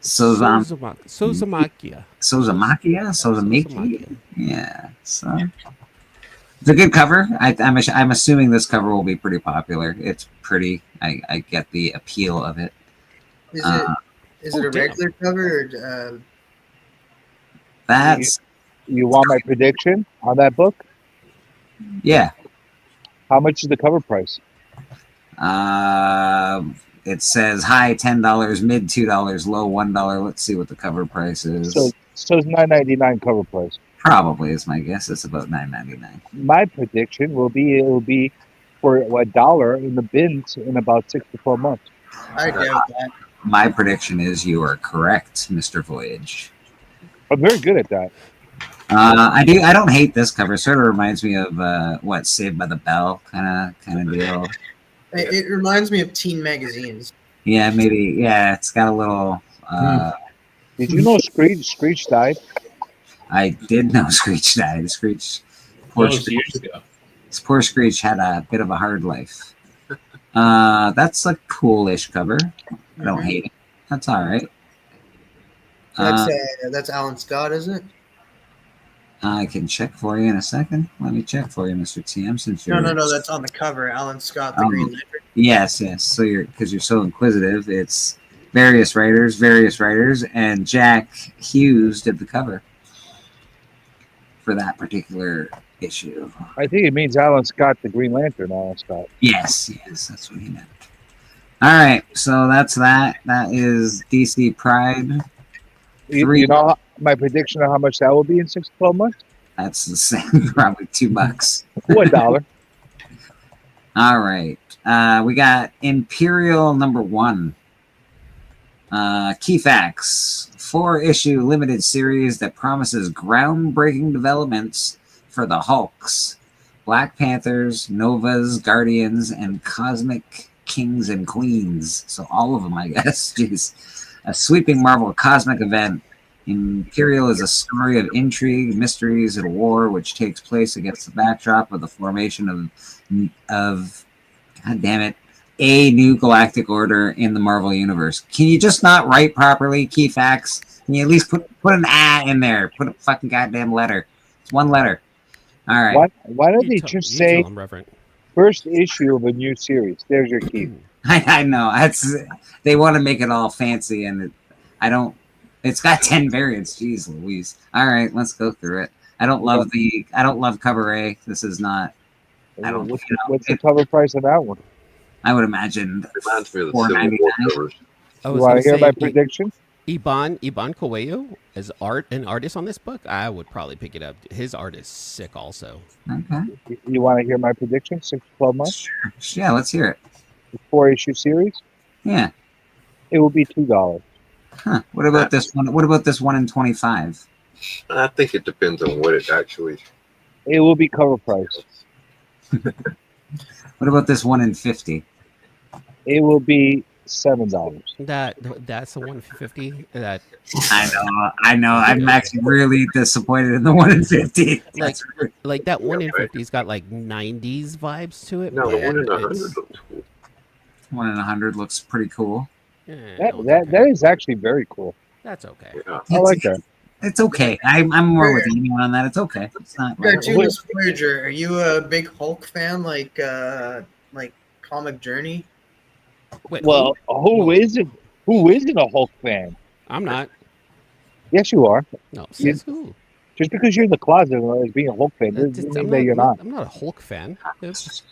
Sozamakia. Sozamaki? Yeah. So it's a good cover. I'm assuming this cover will be pretty popular. It's pretty. I get the appeal of it. Is it a regular cover? Or, That's You want my prediction on that book? yeah. How much is the cover price? It says high $10, mid $2, low $1. Let's see what the cover price is. So it's $9.99 cover price. Probably is my guess. It's about $9.99. My prediction will be for $1 in the bins in about 6 to 12 months. I doubt that. My prediction is you are correct, Mr. Voyage. I'm very good at that. I don't hate this cover. Sort of reminds me of Saved by the Bell kind of deal. It reminds me of teen magazines. Yeah, maybe. Yeah, it's got a little. Did you know Screech died? I did know Screech died. Screech. That was years ago. Poor Screech had a bit of a hard life. That's a coolish cover. I don't hate it. That's all right. That's Alan Scott, isn't it? I can check for you in a second. Let me check for you, Mr. TM. Since you're No, that's on the cover. Alan Scott, the Green Lantern. Yes. So because you're so inquisitive, it's various writers, and Jack Hughes did the cover for that particular issue. I think it means Alan Scott, the Green Lantern. Alan Scott. Yes, that's what he meant. All right, so that's that. That is DC Pride. You know my prediction of how much that will be in 6 to 12 months? That's the same, probably $2. $1. All right. We got Imperial #1. Key facts. 4-issue limited series that promises groundbreaking developments for the Hulks, Black Panthers, Novas, Guardians, and Cosmic Kings and Queens. So all of them, I guess. Jeez. A sweeping Marvel cosmic event. Imperial is a story of intrigue, mysteries, and war, which takes place against the backdrop of the formation of God damn it, a new galactic order in the Marvel universe. Can you just not write properly? Key facts. Can you at least put an in there? Put a fucking goddamn letter. It's one letter. All right. Why don't they just say first issue of a new series? There's your key. I know. They want to make it all fancy, and I don't It's got 10 variants. Jeez Louise. All right, let's go through it. I don't love cover A. This is not. I don't. What's the cover price of that one? I would imagine Reminds me of the Civil War $4.99. covers. I You was want gonna to hear say, my prediction? Iban Coelho as an artist on this book, I would probably pick it up. His art is sick, also. Okay. You want to hear my prediction? 6 to 12 months? Sure. Yeah, let's hear it. 4-issue series? Yeah. It will be $2. Huh. What about this one? What about this 1 in 25? I think it depends on what it actually. It will be cover price. What about this 1 in 50? It will be $7. That's a 150. That I know. I'm actually really disappointed in the 1 in 50. like that 1 in 50's got like 90s vibes to it. No, the but 1 in 100 it's- looks cool. 1 in 100 looks pretty cool. That is actually very cool. That's okay. Yeah. I like that. It's okay. I'm more with anyone on that. It's okay. It's not. Cartoonist Voyager, are you a big Hulk fan like Comic Journey? Wait, Well, who isn't a Hulk fan? I'm not. Yes, you are. No, You- says who? Just because you're in the closet as being a Hulk fan doesn't mean that you're not. I'm not a Hulk fan. This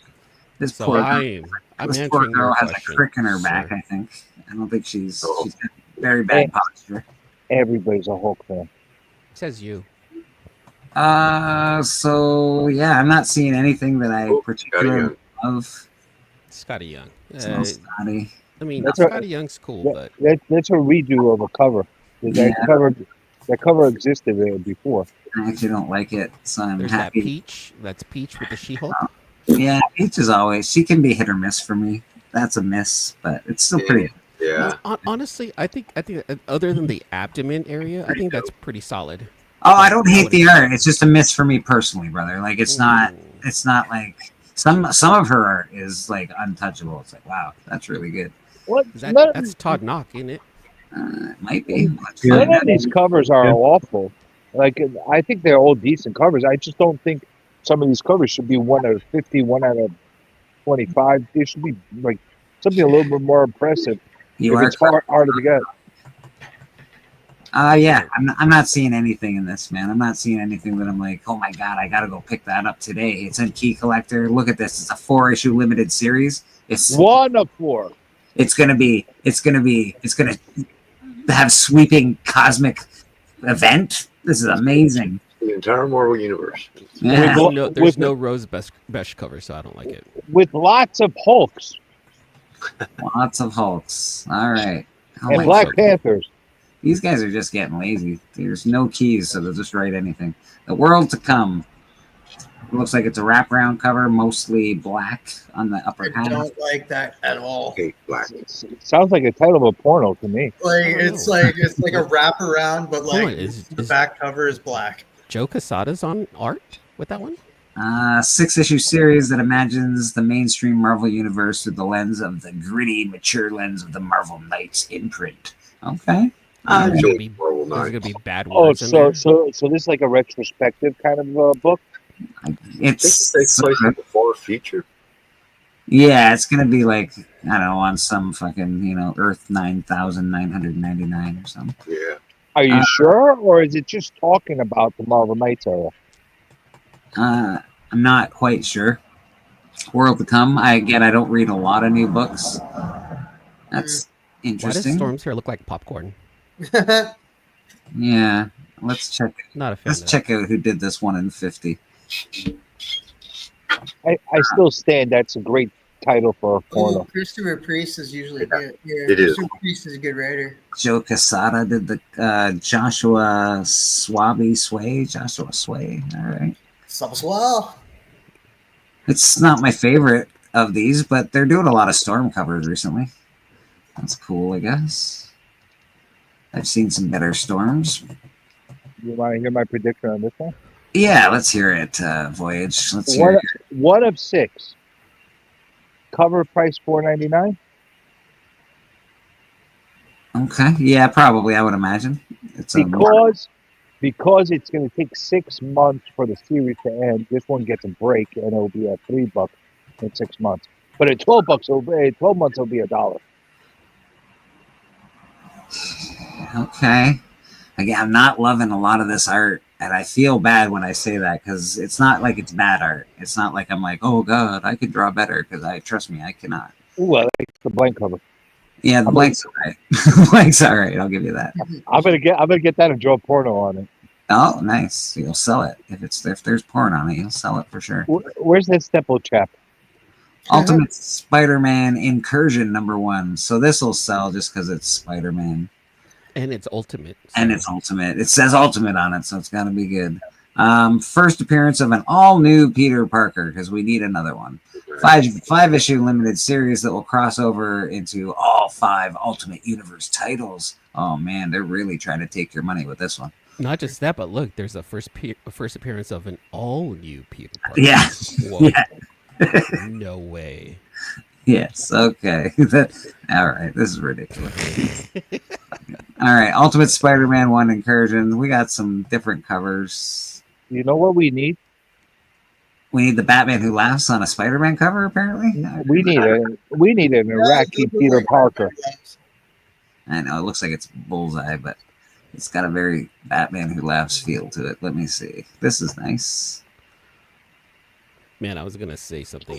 So poor I'm this poor answering girl your has question, a crick in her back. sir. I think. I don't think she's got very bad posture. Everybody's a Hulk fan. Says you. So yeah, I'm not seeing anything that I particularly love. Scotty Young. No Scotty. I mean, That's Scotty Young's cool, but That's a redo of a cover. That cover existed there before. I actually don't like it, so I'm there's that happy. Peach. That's Peach with the She-Hulk. Yeah, Peach is always. She can be hit or miss for me. That's a miss, but it's still pretty. Yeah. Honestly, I think other than the abdomen area, I think that's pretty solid. Oh, I don't hate the art. It's just a miss for me personally, brother. Like it's not like some of her art is like untouchable. It's like wow, that's really good. What? That's Todd Knock, isn't it? It might be. None of these covers are awful. Like I think they're all decent covers. I just don't think some of these covers should be 1 out of 50, 1 out of 25. They should be like something a little bit more impressive. You if are it's harder to get. Yeah, I'm not seeing anything in this, man. I'm not seeing anything that I'm like, oh my god, I gotta go pick that up today. It's in Key Collector. Look at this. It's a 4-issue limited series. It's 1 of 4. It's gonna have sweeping cosmic event. This is amazing. The entire Marvel universe. Yeah. There's no Rose Besh cover, so I don't like it. With lots of Hulks Lots of Hulks. All right. Oh and my Black God. Panthers. These guys are just getting lazy. There's no keys, so they'll just write anything. The World to Come. It looks like it's a wraparound cover, mostly black on the upper I half. don't like that at all. Black. Sounds like a title of a porno to me. Like it's like a wraparound, but Hold like on, is the back cover is black. Joe Quesada's on art with that one? 6-issue series that imagines the mainstream Marvel universe through the lens of the gritty, mature lens of the Marvel Knights imprint. Okay. There's Joe gonna be Marvel there's Knight. gonna be bad Oh, words in there. so this is like a retrospective kind of book. It's Takes place in the far future. yeah, it's gonna be like I don't know on some fucking Earth 9999 or something. Yeah. Are you sure, or is it just talking about the Marvel Knights era? I'm not quite sure. World to Come. I don't read a lot of new books. That's Why does interesting. Storm's hair look like popcorn? Yeah, let's check. Not a fan Let's of that. check out who did this 1 in 50. I still stand. That's a great title for a porno. Christopher Priest is usually good. Yeah, It is. Christopher Priest is a good writer. Joe Quesada did the Joshua Sway. All right. Subswell. It's not my favorite of these, but they're doing a lot of Storm covers recently. That's cool, I guess. I've seen some better Storms. You want to hear my prediction on this one? Yeah, let's hear it, Voyage. Let's hear it. 1 of 6. Cover price $4.99. Okay. Yeah, probably, I would imagine. It's Because it's going to take 6 months for the series to end. This one gets a break, and it'll be at $3 in 6 months. But at 12 months, it'll be $1. Okay. Again, I'm not loving a lot of this art, and I feel bad when I say that because it's not like it's bad art. It's not like I'm like, oh god, I could draw better, because trust me, I cannot. Ooh, I like the blank cover. Yeah, the blank's alright. Blank's alright. I'll give you that. I'm gonna get that and draw porno on it. Oh, nice. You'll sell it if there's porn on it. You'll sell it for sure. Where's that Steppo chap? Ultimate Spider-Man Incursion #1. So this will sell just because it's Spider-Man. And it's ultimate. And it's ultimate. It says ultimate on it, so it's got to be good. First appearance of an all-new Peter Parker, because we need another one. Five-issue limited series that will cross over into all 5 Ultimate Universe titles. Oh, man, they're really trying to take your money with this one. Not just that, but look, there's a first appearance of an all-new Peter Parker. Yeah. Whoa. Yeah. No way. Yes, okay. All right, this is ridiculous. All right, Ultimate Spider-Man 1 Incursion. We got some different covers. You know what we need? We need the Batman Who Laughs on a Spider-Man cover, apparently? We need an Iraqi Peter Parker. I know, it looks like it's Bullseye, but it's got a very Batman Who Laughs feel to it. Let me see. This is nice. Man, I was going to say something.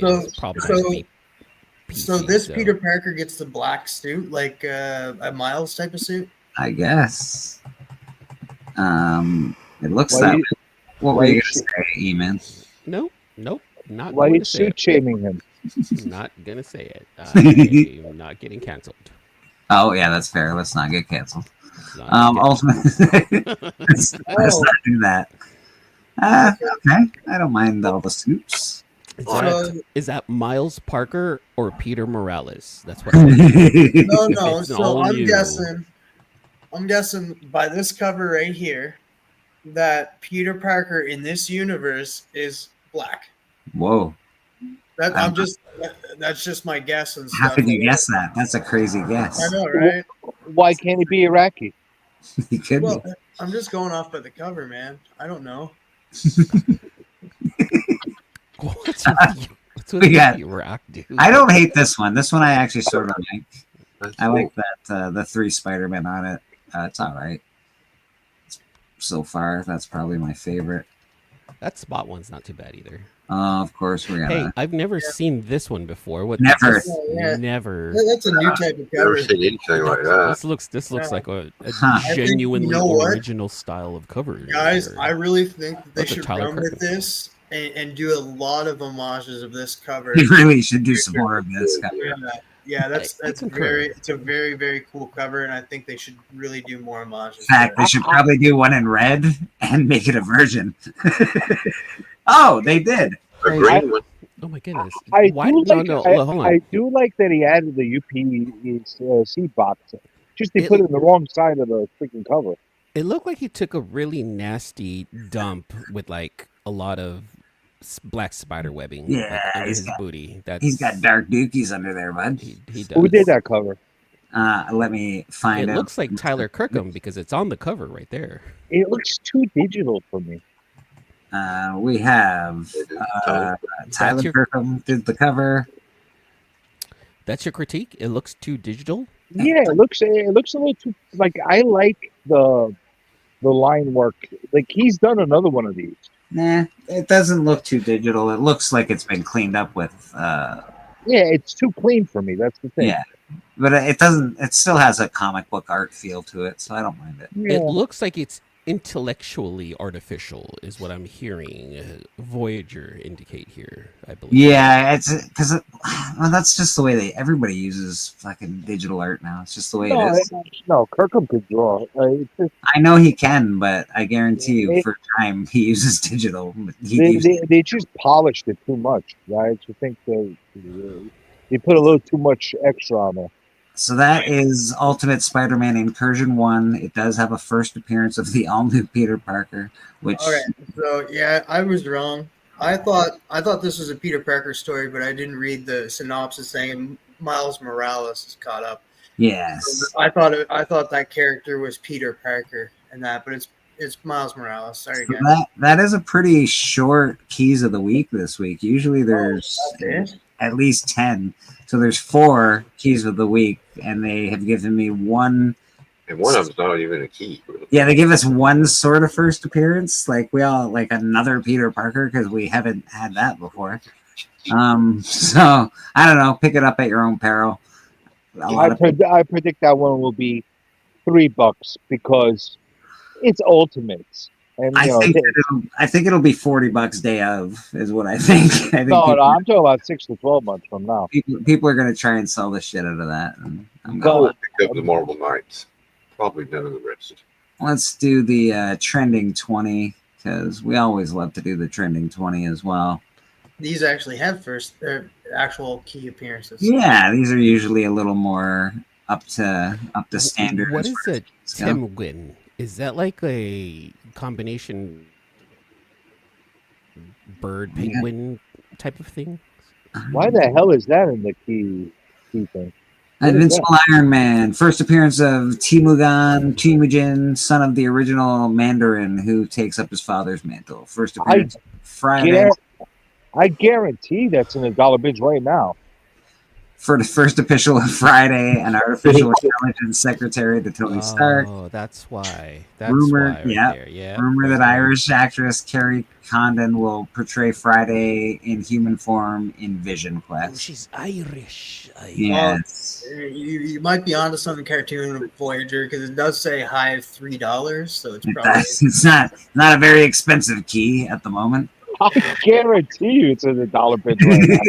So this Peter Parker gets the black suit, like a Miles type of suit? I guess. It looks that way. What were you going to say, E-Man? Nope. Not Why are going you to say it. shaming him? Not going to say it. I'm not getting canceled. Oh, yeah, that's fair. Let's not get canceled. Ultimate. let's not do that. Okay. I don't mind all the suits. Is that Miles Parker or Peter Morales? That's what. No. So I'm guessing by this cover right here that Peter Parker in this universe is black. Whoa. That's just my guess and stuff. How could you guess that? That's a crazy guess. I know, right? Why can't he be Iraqi? He could Well, be. I'm just going off by the cover, man. I don't know. What's We got, Iraq, dude? I don't hate this one. This one I actually sort of like. I like that the 3 Spider-Man on it. It's all right. So far, that's probably my favorite. That Spot one's not too bad either. Of course, we're gonna. Hey, I've never seen this one before. What? Never. Never. That's a new type of cover. Never seen anything like that. This looks like a I think, genuinely you know what? original style of cover. Guys, I really think that they That's a should Tyler run Kirkham. with this and do a lot of homages of this cover. We really should do some more of this cover. Yeah, that's concur. it's a very, very cool cover, and I think they should really do more homages. In fact, they should probably do one in red and make it a version. Oh, they did. A green one. Oh my goodness! I Why? do No, like, no. I, Hold on. I do like that he added the UPC box. Just they It- put it in the wrong side of the freaking cover. It looked like he took a really nasty dump with like a lot of black spider webbing. Yeah, like, under he's his got- booty. He's got dark dookies under there, bud. He does. Who did that cover? Let me find It out. looks like Tyler Kirkham because it's on the cover right there. It looks too digital for me. We have Tyler your- Kirkham did the cover. That's your critique? It looks too digital. Yeah, it looks a little too like I like the line work. Like he's done another one of these. Nah, it doesn't look too digital. It looks like it's been cleaned up with. Yeah, it's too clean for me. That's the thing. Yeah, but it doesn't. It still has a comic book art feel to it, so I don't mind it. Yeah. It looks like it's intellectually artificial, is what I'm hearing Voyager indicate here. I believe. Yeah, it's because well, that's just the way everybody uses fucking digital art now. It's just the way it is. No, Kirkham could draw. It's just, I know he can, but I guarantee you, It- for time, he uses digital. He they just polished it too much. I just think they put a little too much extra on there. So that is Ultimate Spider-Man Incursion 1. It does have a first appearance of the all-new Peter Parker, which All right, so yeah, I was wrong. I thought this was a Peter Parker story, but I didn't read the synopsis saying Miles Morales is caught up. yes. I thought that character was Peter Parker and that, but it's Miles Morales. Sorry, So guys. that is a pretty short keys of the week this week. Usually there's at least 10. So there's 4 keys of the week, and they have given me one. And one of them's not even a key, really. Yeah, they give us one sort of first appearance, like we all like another Peter Parker because we haven't had that before. So I don't know. Pick it up at your own peril. I predict that one will be $3 because it's Ultimates, and I think it'll be $40 day of is what I think. I think no, I'm talking about 6 to 12 months from now. People are going to try and sell the shit out of that. And I'm I'll pick up the Marvel Knights. Probably none of the rest. Let's do the trending 20 because we always love to do the trending 20 as well. These actually have actual key appearances. Yeah, these are usually a little more up to standard. What is a Timwin? Is that like a combination bird penguin type of thing? Why the hell is that in the key thing? Invincible Iron Man. First appearance of Temujin, son of the original Mandarin who takes up his father's mantle. First appearance Friday. I guarantee that's in the dollar bids right now. For the first official Friday, an artificial intelligence secretary to Tony Stark. Oh, that's why. That's Rumor, why right there. Rumor that Irish actress Carrie Condon will portray Friday in human form in Vision Quest. Oh, she's Irish. Yes. You might be onto something cartoon Voyager because it does say high of $3, so it's probably It's not a very expensive key at the moment. I guarantee you it's in the dollar bid right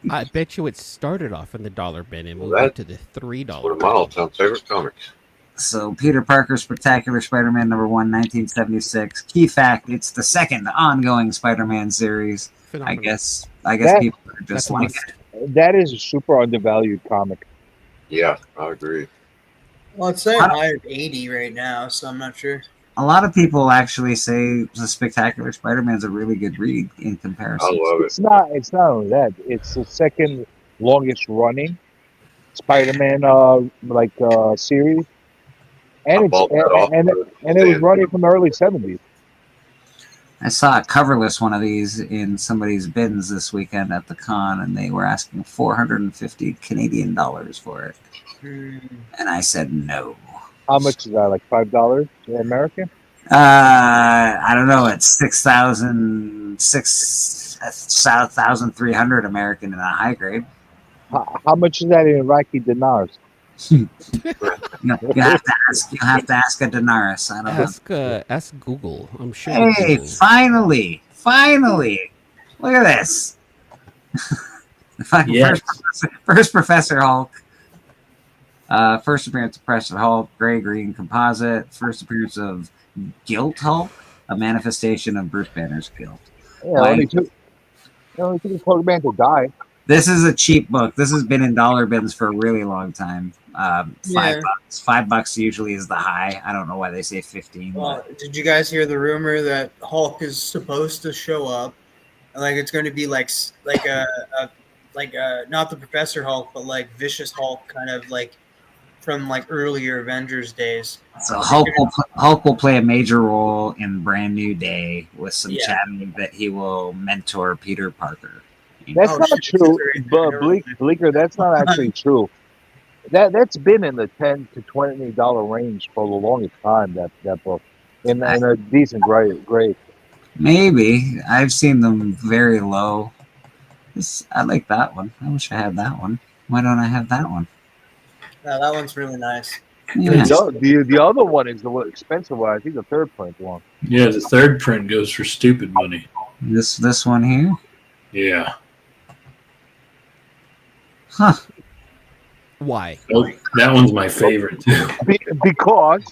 now. I bet you it started off in the dollar bin and moved up to the $3. One of my all-time favorite comics. So Peter Parker's Spectacular Spider-Man #1, 1976. Key fact: it's the second ongoing Spider-Man series. Phenomenal. I guess people are just like it. That is a super undervalued comic. Yeah, I agree. well, it's saying high of 80 right now, so I'm not sure. A lot of people actually say the Spectacular Spider-Man is a really good read in comparison. I love it. It's not only that; it's the second longest running Spider-Man series, and it was running from the early 70s. I saw a coverless one of these in somebody's bins this weekend at the con, and they were asking 450 Canadian dollars for it, and I said no. How much is that? Like $5 American? I don't know. It's 6,300 American in a high grade. How much is that in Iraqi dinars? You have to ask a denarius. I don't know. Ask Google. I'm sure. Hey, Google. finally! Look at this. Yes. First Professor Hulk. First appearance of Professor Hulk, gray-green composite. First appearance of Guilt Hulk, a manifestation of Bruce Banner's guilt. Yeah, only took his Spider-Man to die. This is a cheap book. This has been in dollar bins for a really long time. $5. $5 usually is the high. I don't know why they say 15. Well, did you guys hear the rumor that Hulk is supposed to show up? Like it's going to be like not the Professor Hulk, but like Vicious Hulk, kind of like from like earlier Avengers days. So Hulk will play a major role in Brand New Day with some chatting that he will mentor Peter Parker. That's not true, but Bleeker, that's not actually true. That's been in the $10 to $20 range for the longest time. That book in a decent grade. Maybe I've seen them very low. I like that one. I wish I had that one. Why don't I have that one? That one's really nice. Yeah. The other one is the expensive one. I think the third print one. Yeah, the third print goes for stupid money. This one here? Yeah. Huh. Why? Oh, that one's my favorite too. Because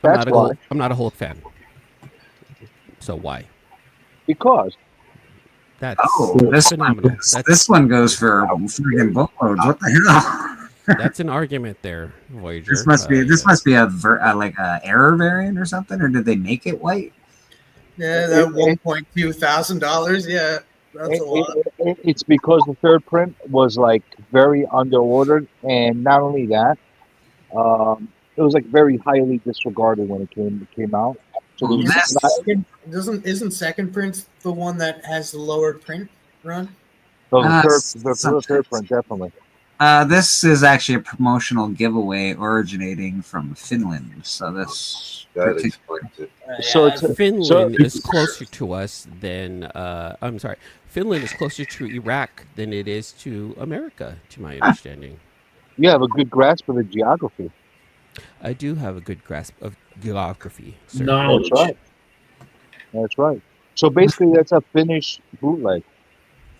I'm not a Hulk fan. So why? Because that's this phenomenal. This one goes for freaking boatloads. What the hell? That's an argument there, Voyager. This must be a error variant or something, or did they make it white? Yeah, that $1.2 thousand. Yeah, that's a lot. It's because the third print was like very underordered, and not only that, it was like very highly disregarded when it came out. So isn't second print the one that has the lower print run? So the third print definitely. This is actually a promotional giveaway originating from Finland. So this That explains it. So it's Finland is closer to us than I'm sorry. Finland is closer to Iraq than it is to America, to my understanding. You have a good grasp of the geography. I do have a good grasp of geography. Sir. Knowledge. That's right. That's right. So basically, that's a Finnish bootleg.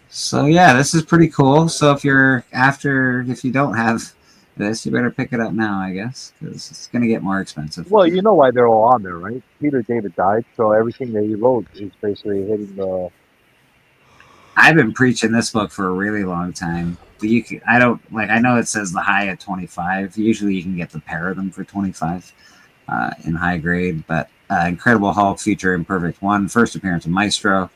So yeah, this is pretty cool. So if you don't have this, you better pick it up now, I guess, because it's gonna get more expensive. Well, you know why they're all on there, right? Peter David died, so everything that he wrote is basically hitting the. I've been preaching this book for a really long time. I know it says the high at 25. Usually you can get the pair of them for 25 in high grade, but Incredible Hulk, Future Imperfect 1, first appearance of Maestro,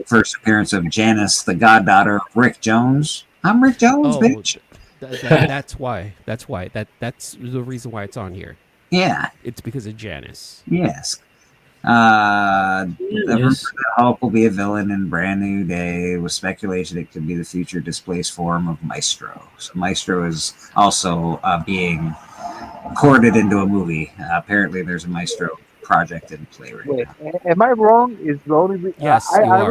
first appearance of Janice, the goddaughter of Rick Jones. I'm Rick Jones, bitch. That's why. That's the reason why it's on here. Yeah. It's because of Janice. Yes. Hulk will be a villain in Brand New Day with speculation it could be the future displaced form of Maestro. So Maestro is also being courted into a movie. Apparently there's a Maestro project in play right Wait, now. am I wrong? Is the only reason? Yes, I you are.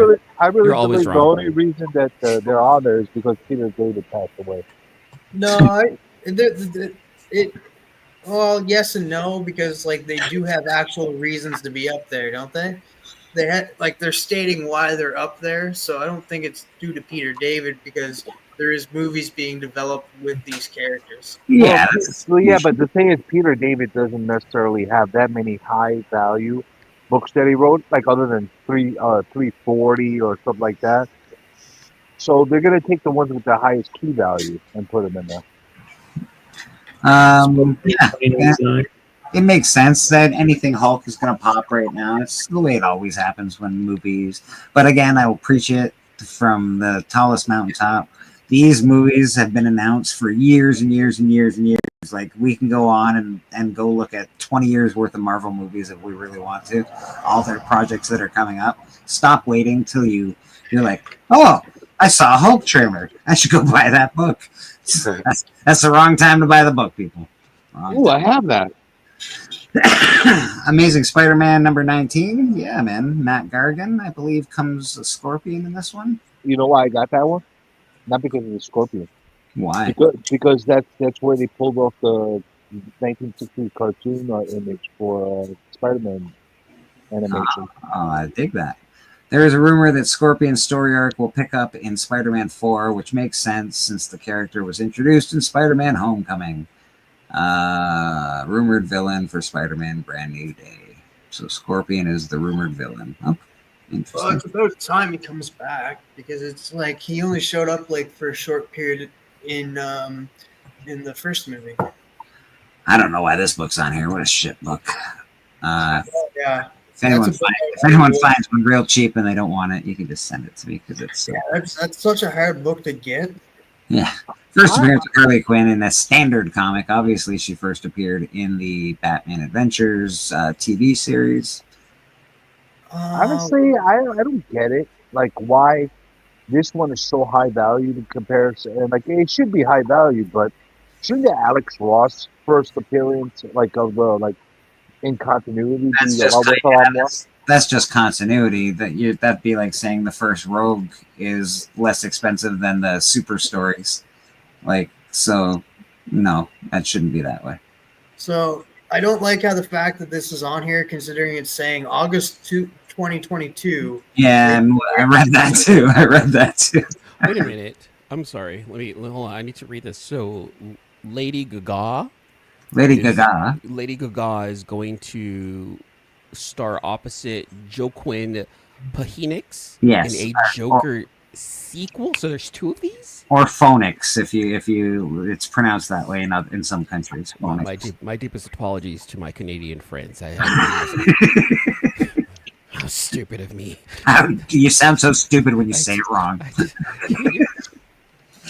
really You're always believe the wrong. only reason that they're on there is because Peter David passed away. No, well, yes and no, because like they do have actual reasons to be up there, don't they? They had they're stating why they're up there, so I don't think it's due to Peter David because there is movies being developed with these characters. Yeah. But the thing is, Peter David doesn't necessarily have that many high value books that he wrote, like other than 340 or something like that. So they're gonna take the ones with the highest key value and put them in there. It makes sense that anything Hulk is going to pop right now. It's the way it always happens when movies. But again, I will preach it from the tallest mountaintop. These movies have been announced for years and years and years and years. Like we can go on and go look at 20 years worth of Marvel movies if we really want to. All their projects that are coming up. Stop waiting till you're like, oh, I saw a Hulk trailer. I should go buy that book. That's the wrong time to buy the book, people. Ooh, I have that. Amazing Spider-Man number 19. Yeah, man. Matt Gargan, I believe, comes a Scorpion in this one. You know why I got that one? Not because of the Scorpion. Why? Because that's where they pulled off the 1960s cartoon image for Spider-Man animation. I dig that. There is a rumor that Scorpion's story arc will pick up in Spider-Man 4, which makes sense since the character was introduced in Spider-Man Homecoming. Rumored villain for Spider-Man Brand New Day. So Scorpion is the rumored villain. Oh, interesting. Well, it's about time he comes back because it's like he only showed up for a short period in the first movie. I don't know why this book's on here. What a shit book. Yeah. If anyone finds one real cheap and they don't want it, you can just send it to me because it's that's such a hard book to get. yeah. First appearance of Harley Quinn in a standard comic. Obviously, she first appeared in the Batman Adventures TV series. Honestly, I don't get it. Like why this one is so high value in comparison, and like it should be high value, but shouldn't the Alex Ross first appearance in continuity be a lot more? That's just continuity. That'd be like saying the first Rogue is less expensive than the Super Stories. So no, that shouldn't be that way. So I don't like how the fact that this is on here, considering it's saying August 2022. Yeah, I read that too. Wait a minute. I'm sorry. Hold on. I need to read this. So Lady Gaga is going to star opposite Joaquin Phoenix in a Joker sequel. So there's two of these, or Phoenix, if you it's pronounced that way in some countries. My deepest apologies to my Canadian friends. How stupid of me! You sound so stupid when you say it wrong.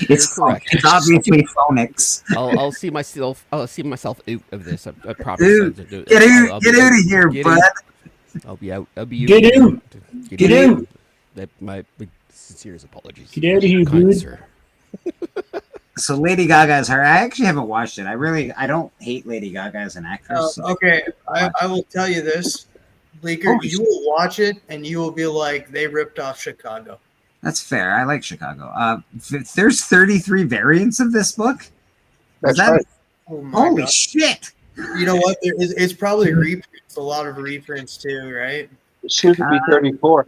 It's correct. It's obviously Phoenix. I'll see myself out of this. I promise. Dude, get out of here, bud. I'll be out. Get out. My sincerest apologies. Get out of here, kind dude. sir. So Lady Gaga is her. I actually haven't watched it. I don't hate Lady Gaga as an actress. Okay, I will tell you this, Bleeker. You will watch it and you will be like, they ripped off Chicago. That's fair. I like Chicago. There's 33 variants of this book. That's right. Oh my Holy God. shit! You know what? It's probably reprints. A lot of reprints too, right? Soon to be 34.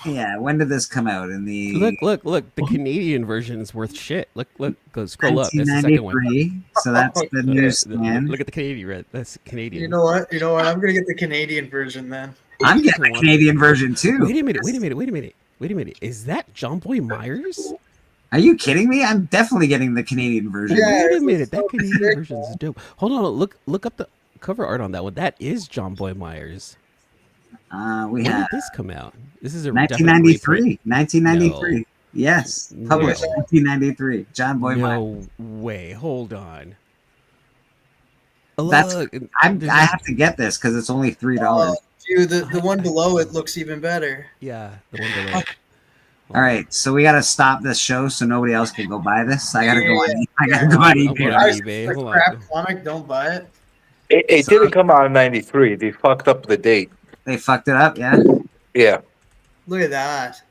Yeah. When did this come out? In the Look! The Canadian version is worth shit. Look! Go scroll up. That's the second one. 1993. So that's the newsstand. Look at the Canadian red. That's Canadian. You know what? I'm gonna get the Canadian version then. I'm getting the Canadian version too. Wait a minute. Is that John Boy Myers? Are you kidding me? I'm definitely getting the Canadian version. Wait a minute. That Canadian version is dope. Hold on. Look up the cover art on that one. That is John Boy Myers. When did this come out? This is a 1993. 1993. No. Yes, published 1993. John Boy Myers. No way. Hold on. That's. Look, I have to get this because it's only $3. Dude, the one below it looks even better. Yeah, the one below. All right, so we got to stop this show so nobody else can go buy this. I got to go on. I got to go on eBay. The crap comic, don't buy it. It didn't come out in 93. They fucked up the date. They fucked it up, yeah? Yeah. Look at that.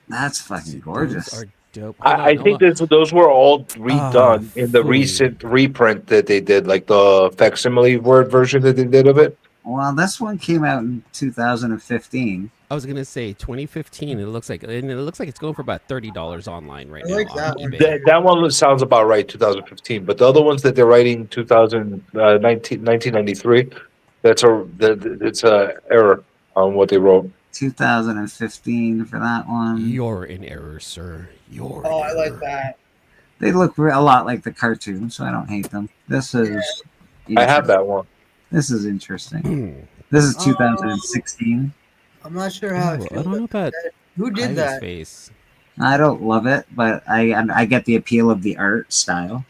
That's fucking gorgeous. Those are dope. I think those were all redone in the recent reprint that they did, like the facsimile word version that they did of it. Well, this one came out in 2015. I was gonna say 2015. It looks like it's going for about $30 online right now. like on that one. eBay. That one sounds about right, 2015. But the other ones that they're writing 1993, it's a error on what they wrote. 2015 for that one. You're in error, sir. You're. Oh, I like that. They look a lot like the cartoon, so I don't hate them. This is. I have that one. This is interesting. This is 2016. I'm not sure how. I don't know about Who did Kylie's that? face. I don't love it, but I get the appeal of the art style.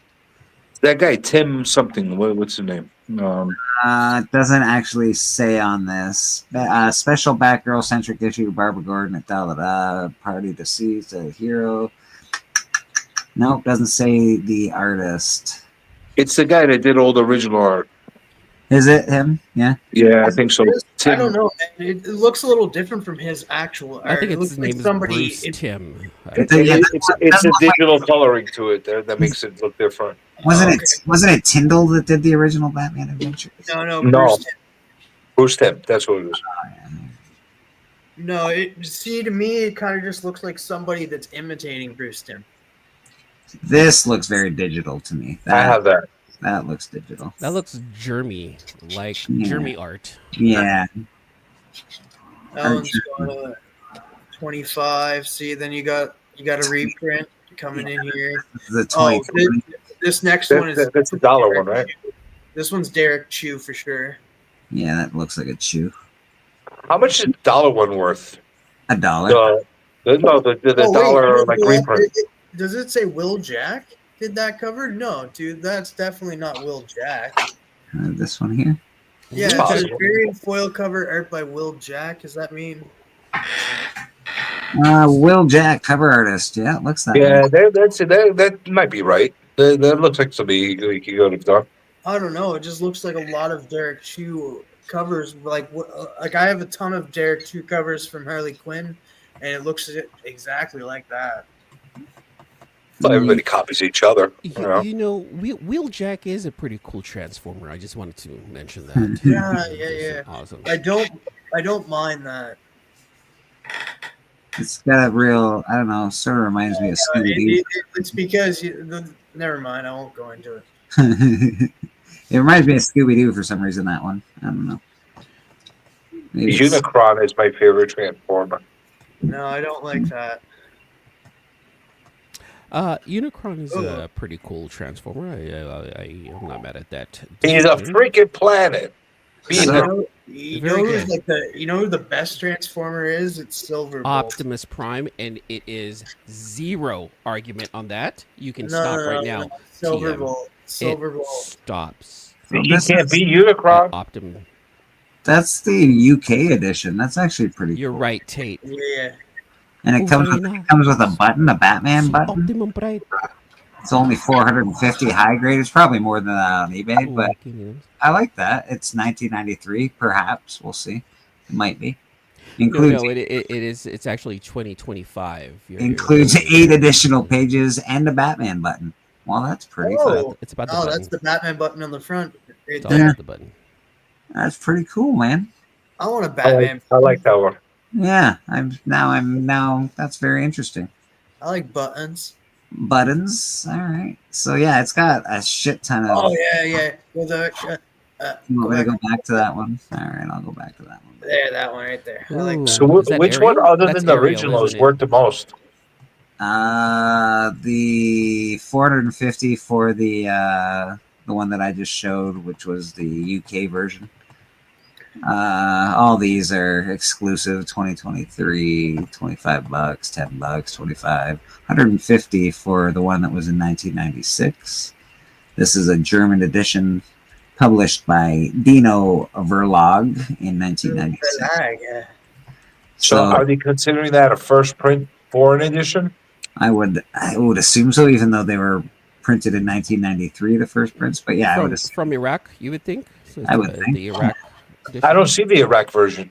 That guy, Tim something. What's his name? It doesn't actually say on this. Special Batgirl centric issue, Barbara Gordon, party to seize a hero. Nope, doesn't say the artist. It's the guy that did all the original art. Is it him? Yeah. Yeah, I think so. I don't know. It looks a little different from his actual art. I think It it's looks his like name is somebody. Bruce Tim. It's a digital coloring to it that makes it look different. Wasn't it Tyndall that did the original Batman Adventures? No, No, Bruce Tim. That's what it was. No, to me, it kind of just looks like somebody that's imitating Bruce Timm. This looks very digital to me. I have that. That looks digital. That looks germy, like Yeah. germy art. Yeah. That one's going to 25. See, then you got a reprint coming in here. The 20. This next one is That's the dollar one, right? This one's Derek Chew for sure. Yeah, that looks like a chew. How much is the dollar one worth? $1. The dollar like reprint. Does it say Will Jack did that cover? No, dude, that's definitely not Will Jack. This one here. Yeah, it says variant foil cover art by Will Jack. Does that mean? Will Jack, cover artist. Yeah, it looks that Yeah, way. that might be right. That looks like somebody you could have. I don't know. It just looks like a lot of Derek Chew covers. Like I have a ton of Derek Chew covers from Harley Quinn, and it looks exactly like that. Well, everybody copies each other. You know, Wheeljack is a pretty cool Transformer. I just wanted to mention that. Yeah. Awesome. I don't mind that. It's got a real, I don't know, sort of reminds me of Scooby-Doo. It's because never mind. I won't go into it. It reminds me of Scooby-Doo for some reason, that one. I don't know. Maybe it's- Unicron is my favorite Transformer. No, I don't like that. Unicron is a pretty cool Transformer. I'm not mad at that. He's a freaking planet. You know who the best Transformer is? It's Silverbolt. Optimus Prime, and it is zero argument on that. You can stop right now. Silverbolt. Silverbolt. It stops. You can't beat Unicron. Optimus. That's the UK edition. That's actually pretty You're cool. right, Tate. Yeah. And it comes with a button, a Batman button. Optimum Pride. It's only 450 high grade. It's probably more than that on eBay, but I like that. It's 1993, perhaps. We'll see. It might be. Includes No, it is. It's actually 2025. includes 8 additional pages and a Batman button. Well, that's pretty. Oh, It's about the oh, button. that's the Batman button on the front. Right It's all there. about the button. That's pretty cool, man. I want a Batman. I like that one. Yeah, I'm now. That's very interesting. I like buttons. Buttons. All right. So yeah, it's got a shit ton of. Oh yeah. Well, You want me to go back to that one? All right, I'll go back to that one. there, that one right there. I like So that. Is that which one Ariel? other That's than the Ariel, original isn't is it? worth the most? The 450 for the one that I just showed, which was the UK version. All these are exclusive. 2023, $25, $10, 25, 150 for the one that was in 1996. This is a German edition published by Dino Verlag in 1996. So are they considering that a first print foreign edition? I would assume so, even though they were printed in 1993, the first prints. But yeah, I would assume. From Iraq, you would think. So it's I would the think. Iraq. I don't see the Iraq version.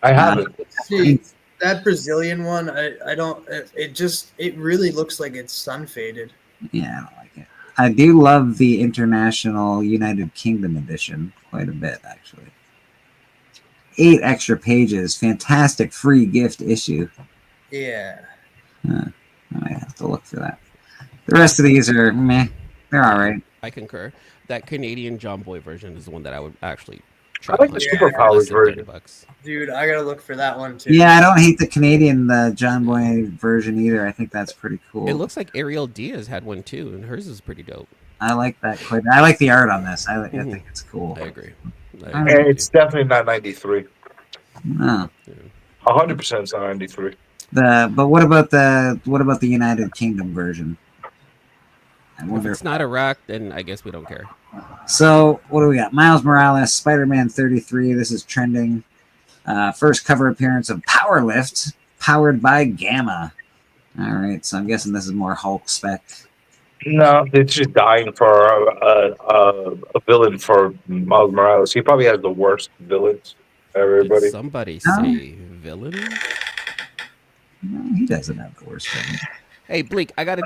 I haven't. See, that Brazilian one, I don't. It really looks like it's sun faded. Yeah, I don't like it. I do love the International United Kingdom edition quite a bit, actually. 8 extra pages, fantastic free gift issue. Yeah. I might have to look for that. The rest of these are meh. They're all right. I concur. That Canadian John Boy version is the one that I would actually try. I like the Superpowers version. Dude, I gotta look for that one too. Yeah, I don't hate the Canadian John Boy version either. I think that's pretty cool. It looks like Ariel Diaz had one too, and hers is pretty dope. I like that quite. I like the art on this. I think it's cool. I agree. And it's definitely not 93. No. 100% it's not 93. But what about the United Kingdom version? I If wonder. it's not Iraq, then I guess we don't care. So what do we got? Miles Morales, Spider-Man 33. This is trending. First cover appearance of Powerlift, powered by Gamma. All right, so I'm guessing this is more Hulk spec. No, they're just dying for a villain for Miles Morales. He probably has the worst villains. Everybody. Did somebody say villain? No, he doesn't have the worst villain. Hey, Bleak, I gotta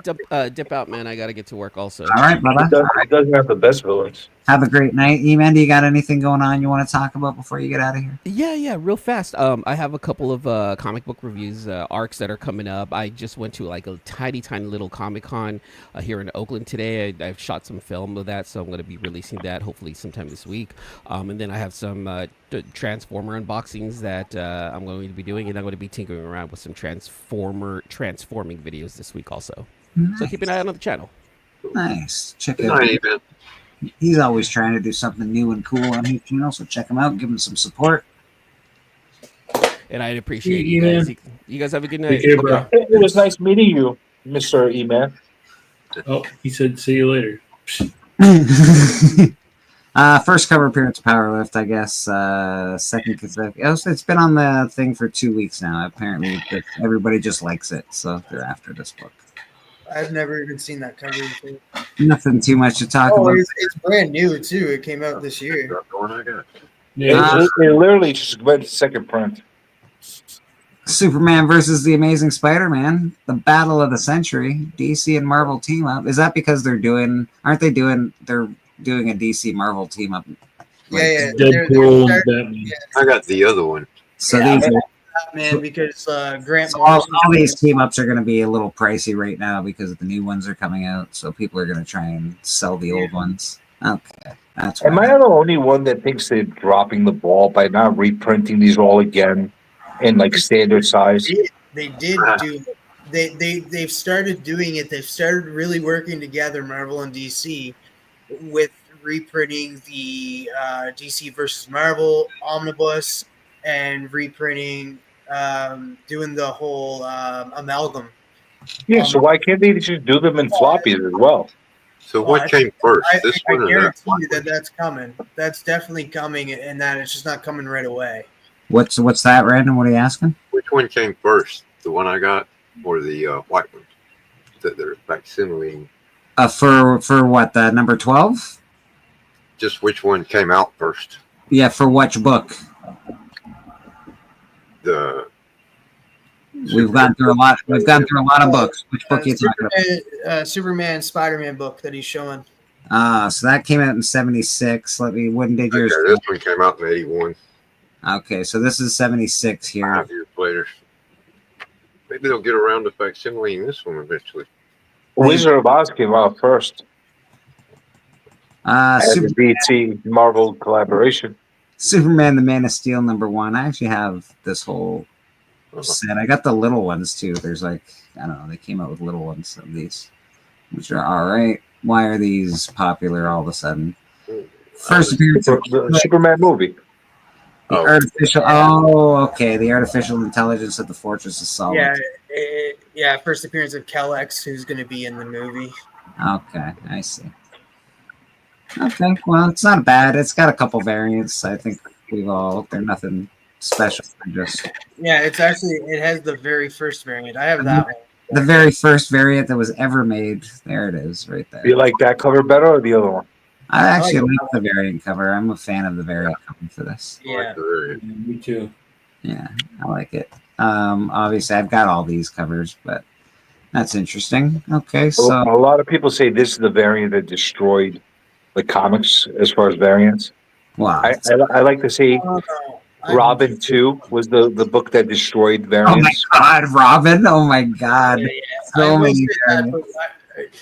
dip out, man. I gotta get to work also. All right, brother. He doesn't have the best villains. Have a great night. E-Man, do you got anything going on you want to talk about before you get out of here? Yeah, real fast. I have a couple of comic book reviews, arcs that are coming up. I just went to like a tiny little Comic-Con here in Oakland today. I've shot some film of that, so I'm going to be releasing that hopefully sometime this week. And then I have some Transformer unboxings that I'm going to be doing, and I'm going to be tinkering around with some transforming videos this week also. Nice. So keep an eye out on the channel. Nice. Check it out. He's always trying to do something new and cool on his channel, so check him out. Give him some support. And I'd appreciate Yeah, you guys. man. You guys have a good night. Take care, bro. It was nice meeting you, Mr. E-Man. Oh, he said, see you later. First cover appearance of Powerlift, I guess. Second consecutive. It's been on the thing for 2 weeks now. Apparently, everybody just likes it, so they're after this book. I've never even seen that cover before. Nothing too much to talk Oh, about. it's brand new too. It came out this year. Yeah, it literally just went to second print. Superman versus the Amazing Spider-Man, the battle of the century. DC and Marvel team up. Is that because they're doing a DC Marvel team up? Yeah. I got the other one. So Yeah, these are, man, because Grant so all Morrison. these team ups are going to be a little pricey right now because the new ones are coming out. So people are going to try and sell the old ones. Okay, that's Am I the only one that thinks they're dropping the ball by not reprinting these all again in like standard size? They did do. They've started doing it. They've started really working together, Marvel and DC, with reprinting the DC versus Marvel omnibus and reprinting, doing the whole amalgam. Yeah, so why can't they just do them in floppies as well? So what came first? This I one or that guarantee one? you that that's coming. That's definitely coming, and that it's just not coming right away. What's that, Brandon? What are you asking? Which one came first? The one I got, or the white one that they're facsimile. For what, the number 12? Just which one came out first? Yeah, for which book? We've gone through a lot. We've gone through a lot of books. Which book are you talking about? Superman Spider-Man book that he's showing. So that came out in 76. When did yours? Okay, this one came out in 81. Okay, so this is 76 here. 5 years later. Maybe they'll get around to facsimiling this one eventually. Wizard of Oz came out first. Super DC Marvel collaboration. Superman, the Man of Steel, #1. I actually have this whole set. I got the little ones too. There's like, I don't know, they came out with little ones of these, which are all right. Why are these popular all of a sudden? First appearance of the Superman movie. The artificial. Oh, okay. The artificial intelligence of the Fortress of Solitude. Yeah, first appearance of Kellex, who's going to be in the movie. Okay, I see. Okay, well, it's not bad. It's got a couple variants. I think they're nothing special. Yeah, it has the very first variant. I have that one. The very first variant that was ever made. There it is, right there. Do you like that cover better or the other one? I actually like the variant cover. I'm a fan of the variant cover for this. Yeah, me too. Yeah, I like it. Obviously, I've got all these covers, but that's interesting. Okay, so a lot of people say this is the variant that destroyed the comics as far as variants. Wow. I like to say Robin 2 was the book that destroyed variants. Oh my God, Robin! Oh my God, so many variants.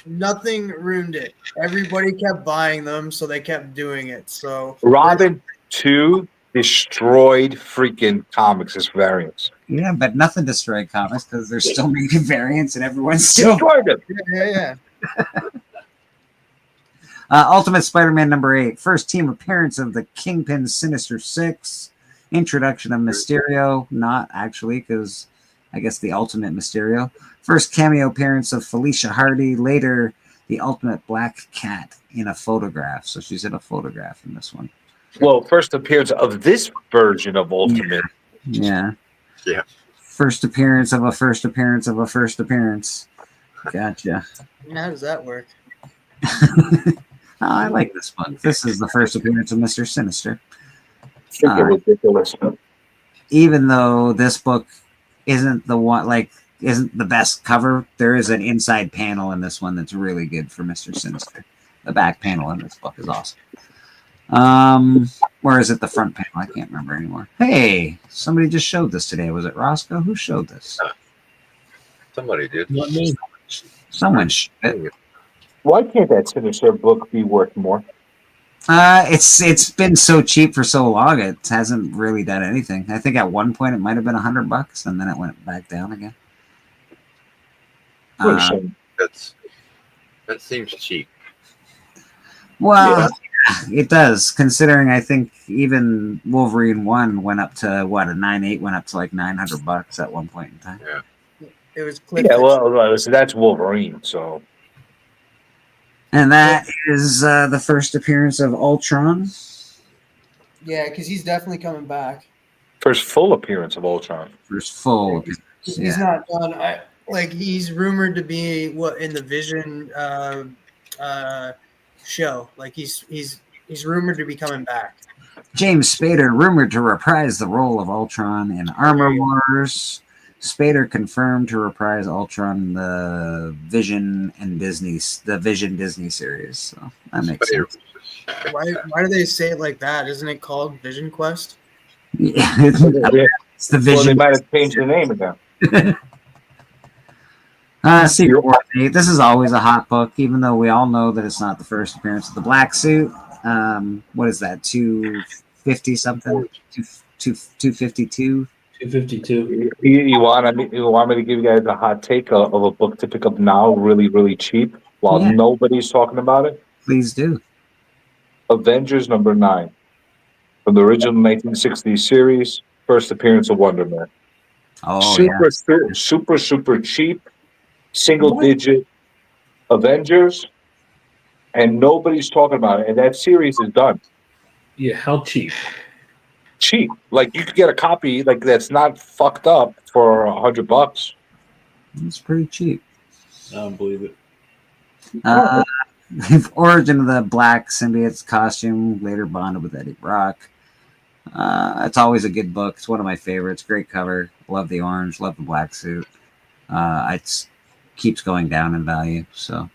Nothing ruined it. Everybody kept buying them, so they kept doing it. So Robin 2 destroyed freaking comics as variants. Yeah, but nothing destroyed comics because there's still making variants and everyone's still destroyed them. Yeah. Ultimate Spider-Man #8. First team appearance of the Kingpin Sinister Six. Introduction of Mysterio. Not actually, because I guess the Ultimate Mysterio. First cameo appearance of Felicia Hardy. Later, the Ultimate Black Cat in a photograph. So she's in a photograph in this one. Well, first appearance of this version of Ultimate. Yeah. Yeah. First appearance of a first appearance of a first appearance. Gotcha. How does that work? I like this book. This is the first appearance of Mr. Sinister. Ridiculous. Even though this book isn't the best cover, there is an inside panel in this one that's really good for Mr. Sinister. The back panel in this book is awesome. Or is it the front panel? I can't remember anymore. Hey, somebody just showed this today. Was it Roscoe? Who showed this? Somebody did. Not me. Someone showed it. Why can't that Sinister book be worth more? It's been so cheap for so long. It hasn't really done anything. I think at one point it might have been $100, and then it went back down again. That seems cheap. Well, it does. Considering I think even Wolverine 1 went up to a 9.8 went up to like $900 at one point in time. Yeah. It was Cliff. Yeah, well, so that's Wolverine. So. And that is the first appearance of Ultron. Yeah, because he's definitely coming back. First full appearance of Ultron. First full appearance. He's not done. He's rumored to be in the Vision show. Like he's rumored to be coming back. James Spader rumored to reprise the role of Ultron in Armor Wars. Spader confirmed to reprise Ultron in the Vision Disney series. So that makes sense. Why do they say it like that? Isn't it called Vision Quest? Yeah, it's the Vision. Well, they might have changed the name again. Secret War 8. This is always a hot book, even though we all know that it's not the first appearance of the Black Suit. What is that? 250 something? 252. 252. You want me to give you guys a hot take of a book to pick up now, really, really cheap, while nobody's talking about it? Please do. Avengers #9 from the original 1960s series, first appearance of Wonder Man. Oh, super cheap, single-digit Avengers, and nobody's talking about it. And that series is done. Yeah, how cheap? cheap. Like you could get a copy like that's not fucked up for $100. It's pretty cheap. I don't believe it. Origin of the Black Symbiote's costume, later bonded with Eddie Brock. It's always a good book. It's one of my favorites. Great cover. Love the orange. Love the black suit. It keeps going down in value. So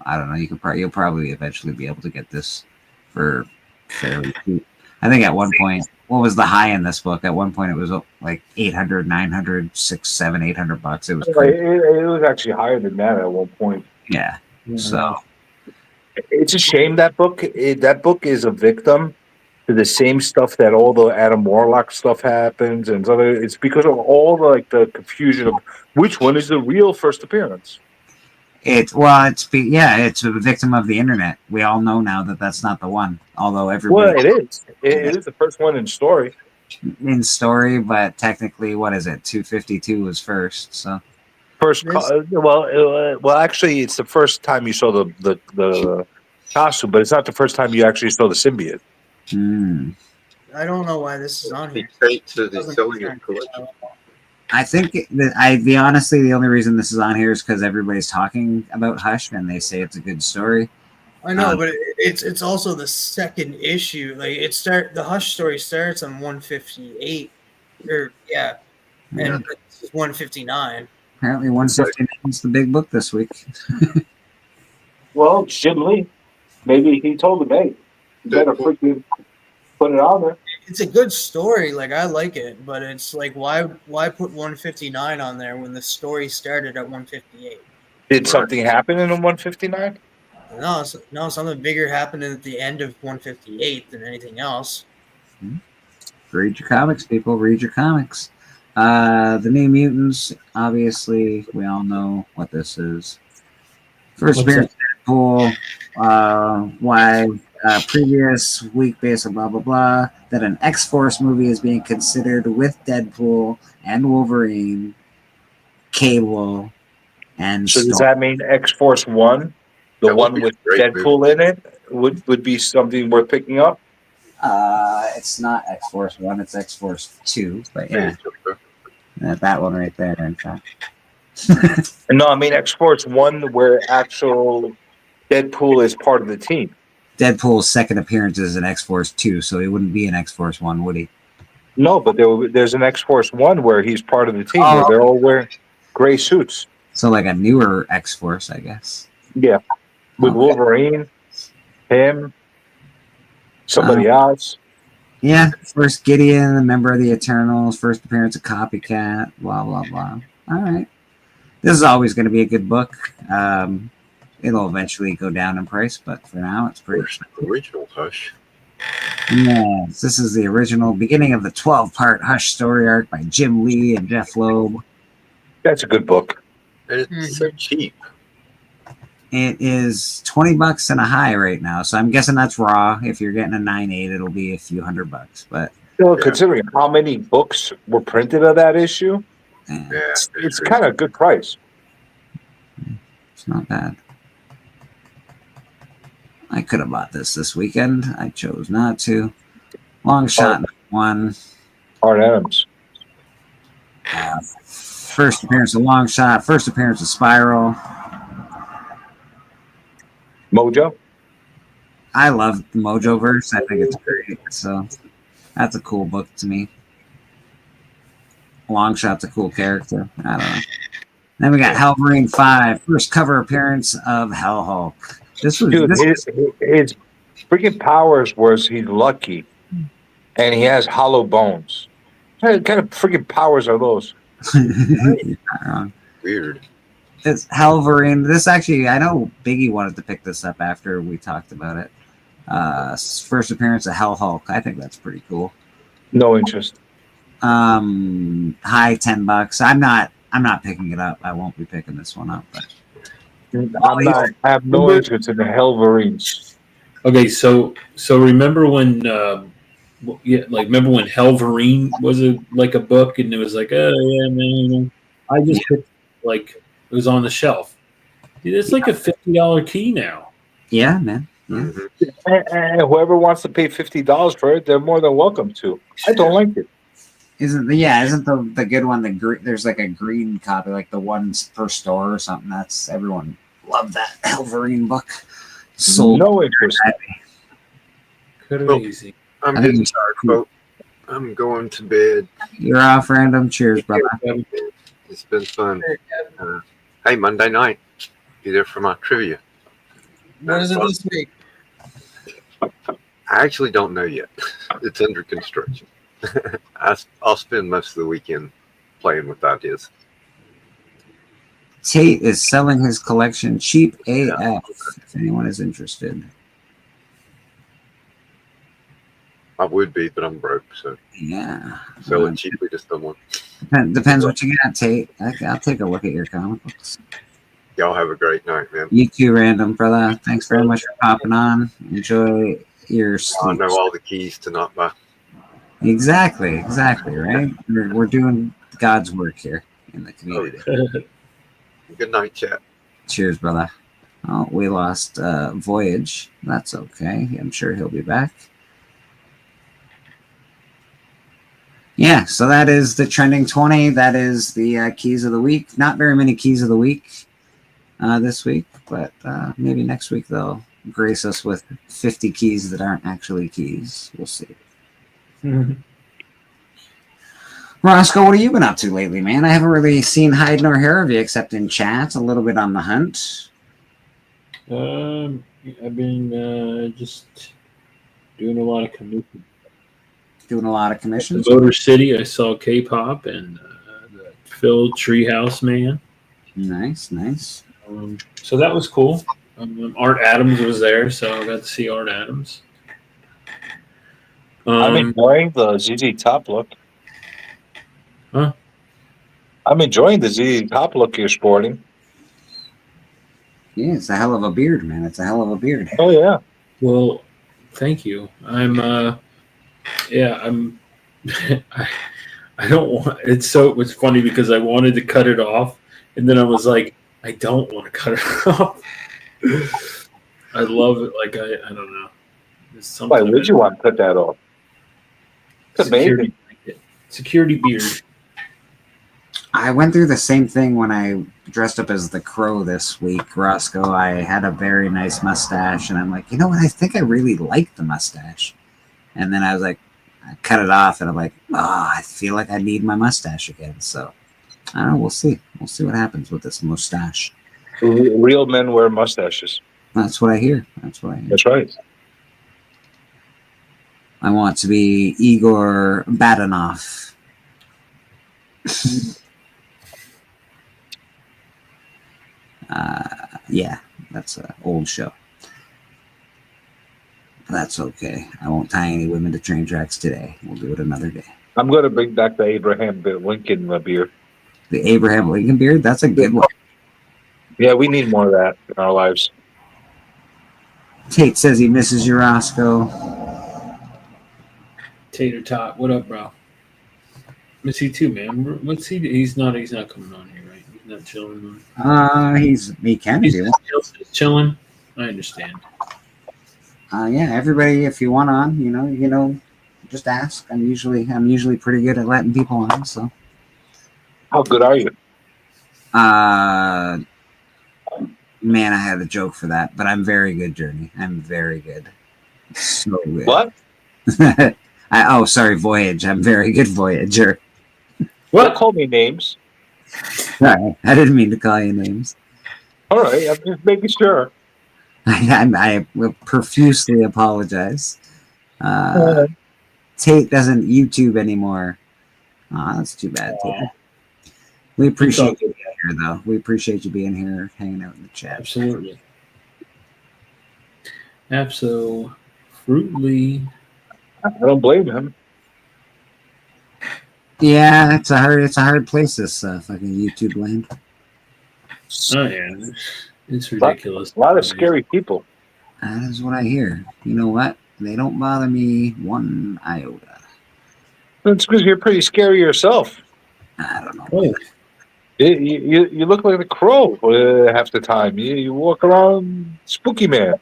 I don't know. You'll probably eventually be able to get this for fairly cheap. I think at one point, what was the high in this book? At one point, it was like 800, 900, 600, 700, 800 bucks. It was crazy. It was actually higher than that at one point. Yeah. So it's a shame that book is a victim to the same stuff that all the Adam Warlock stuff happens, and it's because of all the confusion of which one is the real first appearance. It's a victim of the internet. We all know now that that's not the one. Although everybody, Well, it is. It is the first one in story. in story, but technically, what is it? 252 was first. So Well, actually, it's the first time you saw the costume, but it's not the first time you actually saw the symbiote. I don't know why this is on here. I think that honestly, the only reason this is on here is because everybody's talking about Hush and they say it's a good story. I know, but it's also the second issue. Like the Hush story starts on 158, and it's 159. Apparently, 159 is the big book this week. Well, Jim Lee, maybe he told him, "Hey, you better freaking put it on there." It's a good story. Like I like it, but it's like why put 159 on there when the story started at 158? Did something happen in 159? No, something bigger happened at the end of 158 than anything else. Read your comics, people. Read your comics. The New Mutants, obviously, we all know what this is. First appearance of Deadpool. Why previous week based on blah blah blah that an X-Force movie is being considered with Deadpool and Wolverine, Cable, and So does Storm. that mean X-Force 1, the one with Deadpool in it, would be something worth picking up? It's not X-Force 1, it's X-Force 2, but yeah. That one right there, in fact. No, I mean X-Force 1 where actual Deadpool is part of the team. Deadpool's second appearance is in X-Force 2, so he wouldn't be in X-Force 1, would he? No, but there's an X-Force 1 where he's part of the team, Oh. where they're all wearing gray suits. So like a newer X-Force, I guess. Yeah. With Wolverine, him, somebody else. Yeah, first Gideon, a member of the Eternals, first appearance of Copycat, blah, blah, blah. All right. This is always going to be a good book. It'll eventually go down in price, but for now, it's pretty. Original Hush. Yes, this is the original beginning of the 12-part Hush story arc by Jim Lee and Jeff Loeb. That's a good book. And it's so cheap. It is $20 and a high right now, so I'm guessing that's raw. If you're getting a 9.8, it'll be a few $100, but Still, considering how many books were printed of that issue, it's kind of a good price. It's not bad. I could have bought this weekend. I chose not to. Long shot one. Art Adams. First appearance of Long Shot. First appearance of Spiral. Mojo. I love the Mojo verse. I think it's great. So that's a cool book to me. Long Shot's a cool character. I don't know. Then we got Hellverine 5. First cover appearance of Hell Hulk. This was His freaking powers was he's lucky, and he has hollow bones. What kind of freaking powers are those? You're not wrong. Weird. It's Hellverine. This actually, I know Biggie wanted to pick this up after we talked about it. First appearance of Hell Hulk. I think that's pretty cool. No interest. High $10. I'm not picking it up. I won't be picking this one up. But I have no interest in the Hellverines. Okay, so remember when, remember when Hellverine was a book and it was like, oh yeah, man, I just picked, it was on the shelf. Dude, it's like a $50 key now. Yeah, man. And whoever wants to pay $50 for it, they're more than welcome to. I don't like it. Isn't the good one there's like a green copy, like the ones per store or something? That's everyone loved that Helverine book. Sold no interest. Crazy. I'm getting tired, folks. I'm going to bed. You're off, Random. Cheers, brother. It's been fun. Hey, Monday night, be there for my trivia. What is it this week? I actually don't know yet. It's under construction. I'll spend most of the weekend playing with ideas. Tate is selling his collection cheap AF. If anyone is interested. I would be, but I'm broke, so yeah. Sell it cheaply to someone. Depends what you got, Tate. I'll take a look at your comic books. Y'all have a great night, man. You too, Random, brother. Thanks very much for popping on. Enjoy your sleep. I know all the keys to not buy. Exactly, right? We're doing God's work here in the community. Good night, chat. Cheers, brother. Oh, we lost Voyage. That's okay. I'm sure he'll be back. Yeah, so that is the Trending 20. That is the keys of the week. Not very many keys of the week this week, but maybe next week they'll grace us with 50 keys that aren't actually keys. We'll see. Mm-hmm. Roscoe, what have you been up to lately, man? I haven't really seen hide nor hair of you except in chat, a little bit on the hunt. I've been just doing a lot of commissions. Doing a lot of commissions? Motor City, I saw K-pop and the Phil Treehouse Man. Nice. So that was cool. Art Adams was there, so I got to see Art Adams. I'm enjoying the ZZ Top look. Huh? I'm enjoying the ZZ Top look you're sporting. Yeah, it's a hell of a beard, man. It's a hell of a beard. Oh, yeah. Well, thank you. I'm I don't want it's funny because I wanted to cut it off and then I was like, I don't want to cut it off. I love it. Like I don't know. Why would you want to cut that off? It's amazing. Security beard. I went through the same thing when I dressed up as the Crow this week, Roscoe. I had a very nice mustache and I'm like, you know what? I think I really like the mustache. And then I was like, I cut it off and I'm like, I feel like I need my mustache again. So I don't know. We'll see. We'll see what happens with this mustache. Real men wear mustaches. That's what I hear. That's right. I want to be Igor Badanov. Yeah, that's an old show. That's okay. I won't tie any women to train tracks today. We'll do it another day. I'm going to bring back the Abraham Lincoln beard. The Abraham Lincoln beard? That's a good one. Yeah, we need more of that in our lives. Tate says he misses you, Roscoe. Tater Tot, what up, bro? Miss you too, man. What's he? He's not coming on here, right? He's not chilling. He can He's do. just chilling. I understand. Yeah, everybody, if you want on, you know, just ask. I'm usually pretty good at letting people on. So, how good are you? Man, I had a joke for that, but I'm very good, Journey. I'm very good. So good. What? Sorry, Voyage. I'm very good, Voyager. What? Don't call me names. Sorry, I didn't mean to call you names. All right, I'm just making sure. I will profusely apologize. Tate doesn't YouTube anymore. That's too bad, Tate. We appreciate you being here, though. We appreciate you being here, hanging out in the chat. Absolutely. Absolutely. I don't blame him. Yeah, it's a hard place, this fucking YouTube land. Oh yeah, it's ridiculous. A lot of scary people. That is what I hear. You know what? They don't bother me one iota. That's because you're pretty scary yourself. I don't know. Oh. You look like the Crow half the time. You walk around spooky man.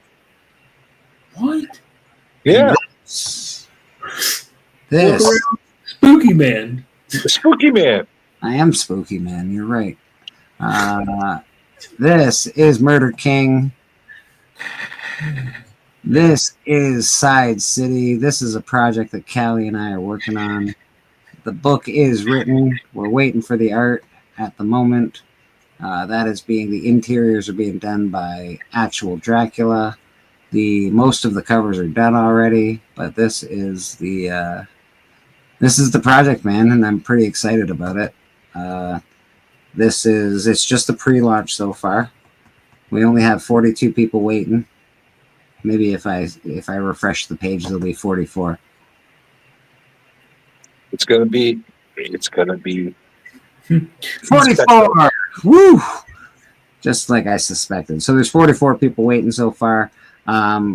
What? Yeah. This. Spooky Man. Spooky Man. I am Spooky Man. You're right. This is Murder King. This is Side City. This is a project that Callie and I are working on. The book is written. We're waiting for the art at the moment. The interiors are being done by actual Dracula. Most of the covers are done already, but this is the project, man, and I'm pretty excited about it. It's just a pre-launch so far. We only have 42 people waiting. Maybe if I refresh the page, there'll be 44. It's gonna be 44. Woo! Just like I suspected. So there's 44 people waiting so far.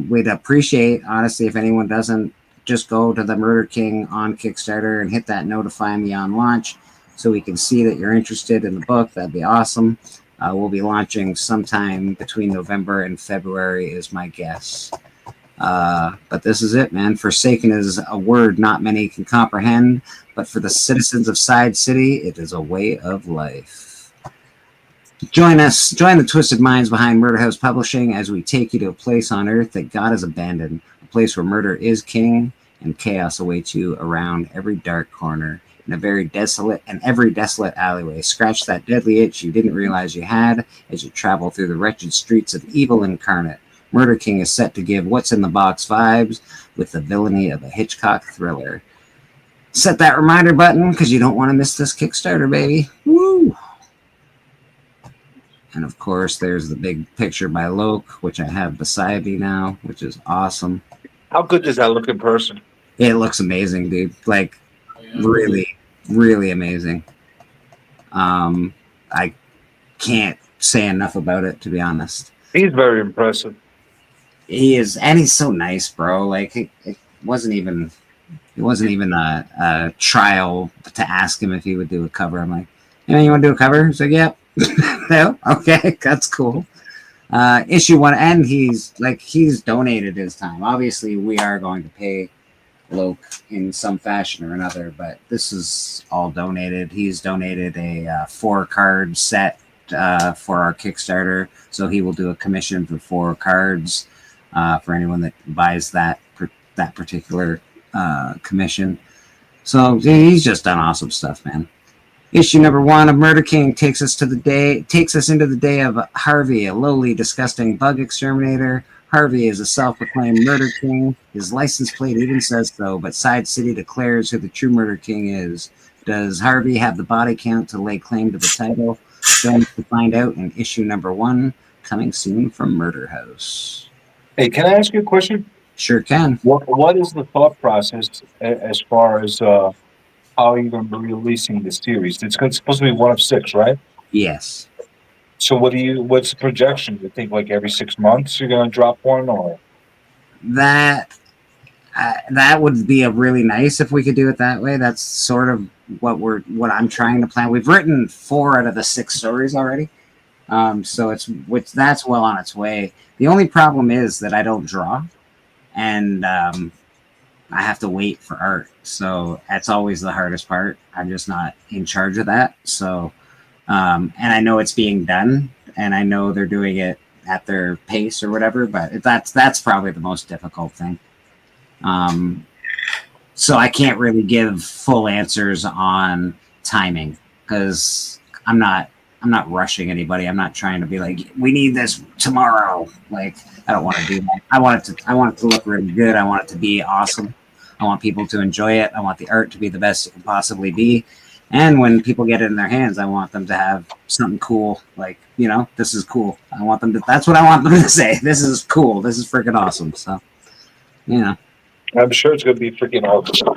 We'd appreciate, honestly, if anyone doesn't, just go to the Murder King on Kickstarter and hit that notify me on launch so we can see that you're interested in the book. That'd be awesome. We'll be launching sometime between November and February is my guess. But this is it, man. Forsaken is a word not many can comprehend, but for the citizens of Side City, it is a way of life. Join the twisted minds behind Murder House Publishing as we take you to a place on earth that God has abandoned, a place where murder is king and chaos awaits you around every dark corner in every desolate alleyway. Scratch that deadly itch you didn't realize you had as you travel through the wretched streets of evil incarnate. Murder King is set to give what's in the box vibes with the villainy of a Hitchcock thriller. Set that reminder button because you don't want to miss this Kickstarter, baby. Woo! And of course, there's the big picture by Loke, which I have beside me now, which is awesome. How good does that look in person? It looks amazing, dude. Like, really, really amazing. I can't say enough about it, to be honest. He's very impressive. He is, and he's so nice, bro. Like, it wasn't even a trial to ask him if he would do a cover. I'm like, you want to do a cover? He's like, yep. No, okay, that's cool. Issue 1, and he's donated his time. Obviously, we are going to pay Loke in some fashion or another, but this is all donated. He's donated a 4-card set for our Kickstarter, so he will do a commission for 4 cards for anyone that buys that particular commission. So he's just done awesome stuff, man. Issue number 1 of Murder King takes us into the day of Harvey, a lowly, disgusting bug exterminator. Harvey is a self-proclaimed Murder King. His license plate even says so, but Side City declares who the true Murder King is. Does Harvey have the body count to lay claim to the title? Join us to find out in issue number 1, coming soon from Murder House. Hey, can I ask you a question? Sure can. What is the thought process as far as how you're going to be releasing the series? It's supposed to be 1 of 6, right? Yes. So what's the projection? You think like every 6 months you're going to drop one, or that would be a really nice if we could do it that way. That's sort of what I'm trying to plan. We've written 4 out of the 6 stories already, so that's well on its way. The only problem is that I don't draw, and I have to wait for art. So that's always the hardest part. I'm just not in charge of that. So, and I know it's being done, and I know they're doing it at their pace or whatever, but that's probably the most difficult thing. So I can't really give full answers on timing because I'm not rushing anybody. I'm not trying to be like, we need this tomorrow. Like, I don't want to do that. I want it to look really good. I want it to be awesome. I want people to enjoy it. I want the art to be the best it can possibly be. And when people get it in their hands, I want them to have something cool. Like, this is cool. That's what I want them to say. This is cool. This is freaking awesome. So, I'm sure it's going to be freaking awesome.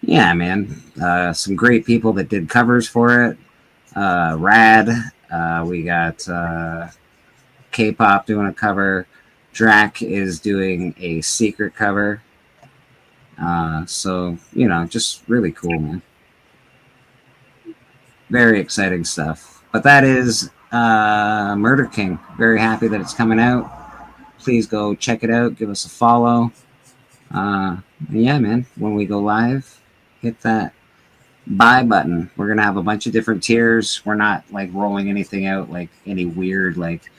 Yeah, man. Some great people that did covers for it. Rad. We got K-pop doing a cover. Drac is doing a secret cover. So, just really cool, man. Very exciting stuff. But that is Murder King. Very happy that it's coming out. please go check it out. Give us a follow. Yeah, man. When we go live, hit that buy button. We're gonna have a bunch of different tiers. We're not like rolling anything out like any weird like.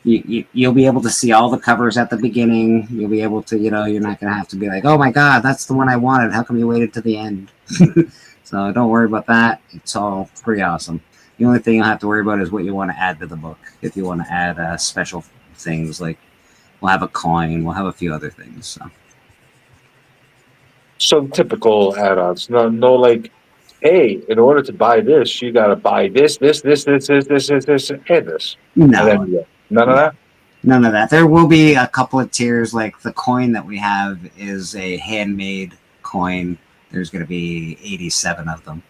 You'll be able to see all the covers at the beginning. You'll be able to, you're not going to have to be like, oh my God, that's the one I wanted. How come you waited to the end? So don't worry about that. It's all pretty awesome. The only thing you'll have to worry about is what you want to add to the book. If you want to add special things, like we'll have a coin, we'll have a few other things. So typical add-ons. No, like, hey, in order to buy this, you got to buy this, and this. No. And then, none of that? None of that. There will be a couple of tiers. Like the coin that we have is a handmade coin. There's going to be 87 of them.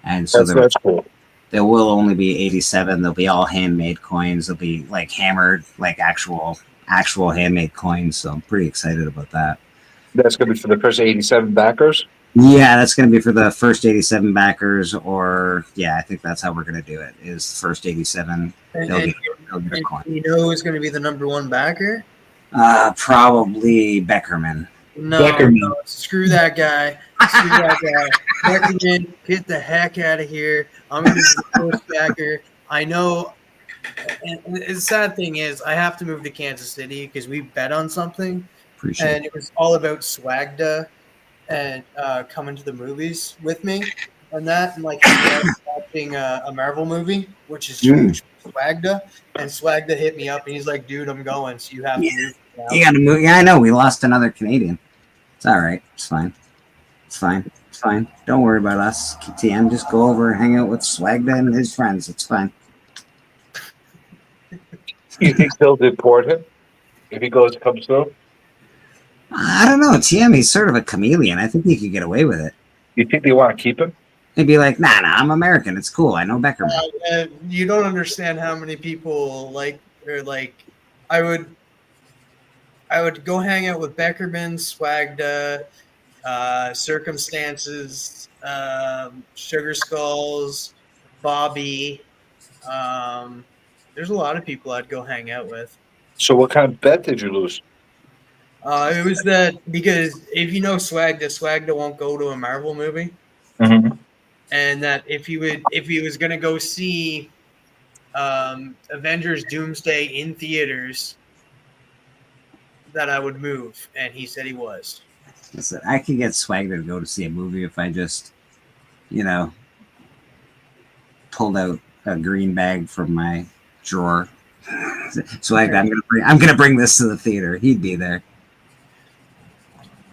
And so that's cool. There will only be 87. They'll be all handmade coins. They'll be like hammered, like actual handmade coins. So I'm pretty excited about that. That's going to be for the first 87 backers? Yeah, that's going to be for the first 87 backers, or I think that's how we're going to do it. Is first 87. And they'll coin. you know who's going to be the number one backer? Probably Beckerman. No, screw that guy. Beckerman, get the heck out of here. I'm going to be the first backer. I know. And the sad thing is, I have to move to Kansas City because we bet on something. Appreciate and it was all about Swagda and coming to the movies with me and that, and like watching a Marvel movie, which is huge. Swagda, and Swagda hit me up and he's like, "Dude, I'm going, so you have to move now." You gotta move. Yeah, I know. We lost another Canadian. It's all right. It's fine. It's fine. It's fine. Don't worry about us. TM, just go over and hang out with Swagda and his friends. It's fine. You think they'll deport him if he comes through? I don't know. TM, he's sort of a chameleon. I think he could get away with it. You think they want to keep him? They'd be like, nah, I'm American. It's cool. I know Beckerman. You don't understand how many people I would go hang out with Beckerman, Swagda, Circumstances, Sugar Skulls, Bobby. There's a lot of people I'd go hang out with. So what kind of bet did you lose? It was that because if you know Swagda won't go to a Marvel movie, and that if he was going to go see Avengers Doomsday in theaters, that I would move, and he said he was. Listen, I could get Swagda to go to see a movie if I just, pulled out a green bag from my drawer. Swagda, I'm gonna bring this to the theater. He'd be there.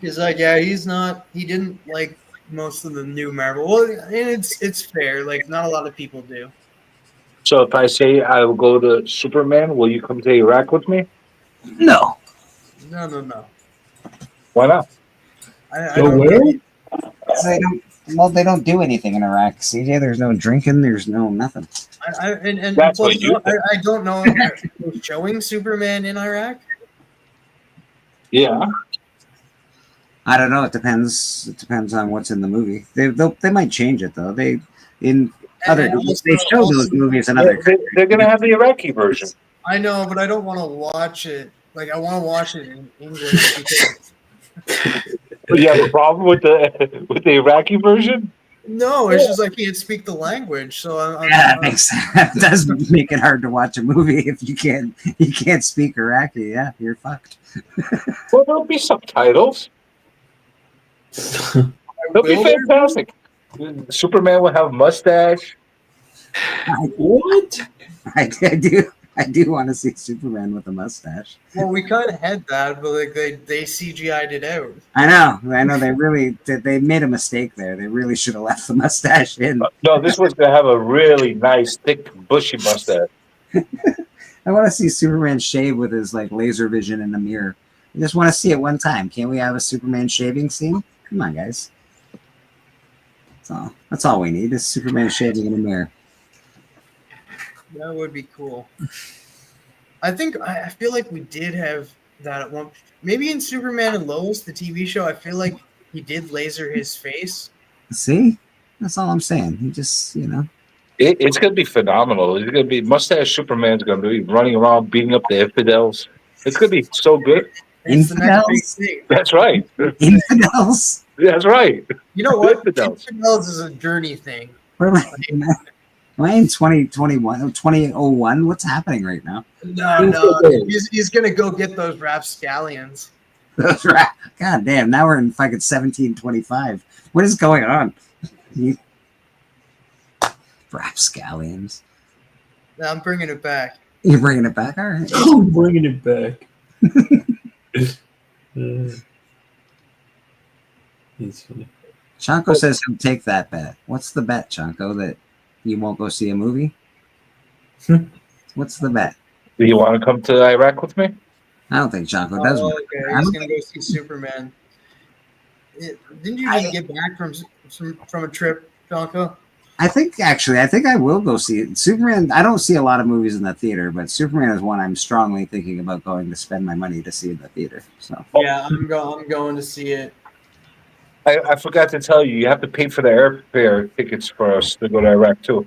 He's like, he didn't like most of the new Marvel. Well, and it's fair. Like, not a lot of people do. So if I say I will go to Superman, will you come to Iraq with me? No. No. Why not? I don't know. They don't do anything in Iraq, CJ. There's no drinking. There's no nothing. That's what I don't know if they're showing Superman in Iraq. Yeah. I don't know. It depends. It depends on what's in the movie. They might change it though. They show those movies in other. They're gonna have the Iraqi version. I know, but I don't want to watch it. Like, I want to watch it in English. But you have a problem with the Iraqi version? No, it's just I can't speak the language, so that does make it hard to watch a movie if you can't speak Iraqi. Yeah, you're fucked. Well, there'll be subtitles. It'll be fantastic. Superman will have a mustache. What? I do want to see Superman with a mustache. Well, we kind of had that, but like they CGI'd it out. I know. They made a mistake there. They really should have left the mustache in. No, this was to have a really nice, thick, bushy mustache. I want to see Superman shave with his laser vision in the mirror. I just want to see it one time. Can't we have a Superman shaving scene? Come on, guys. That's all we need is Superman shaving in the mirror. That would be cool. I feel like we did have that at one. Maybe in Superman and Lois, the TV show, I feel like he did laser his face. See? That's all I'm saying. He just, It's going to be phenomenal. It's going to be Mustache Superman's going to be running around beating up the infidels. It's gonna be so good. It's the next big Infidels. thing. That's right. Infidels. That's right. You know what? Infidels. Infidels is a journey thing. Where am I in 2021, 2001? What's happening right now? No, he's gonna go get those rapscallions. Those God damn! Now we're in fucking 1725. What is going on? Rapscallions. I'm bringing it back. You're bringing it back, all right? I'm bringing it back. That's funny. Chanko says he'll take that bet. What's the bet, Chanko? That you won't go see a movie? What's the bet? Do you want to come to Iraq with me? I don't think Chanko does. Okay, he's gonna go see Superman. Didn't you just get back from a trip, Jonko? I think I will go see it. Superman. I don't see a lot of movies in the theater, but Superman is one I'm strongly thinking about going to spend my money to see in the theater. So Yeah, I'm going to see it. I forgot to tell you, you have to pay for the airfare tickets for us to go to Iraq too.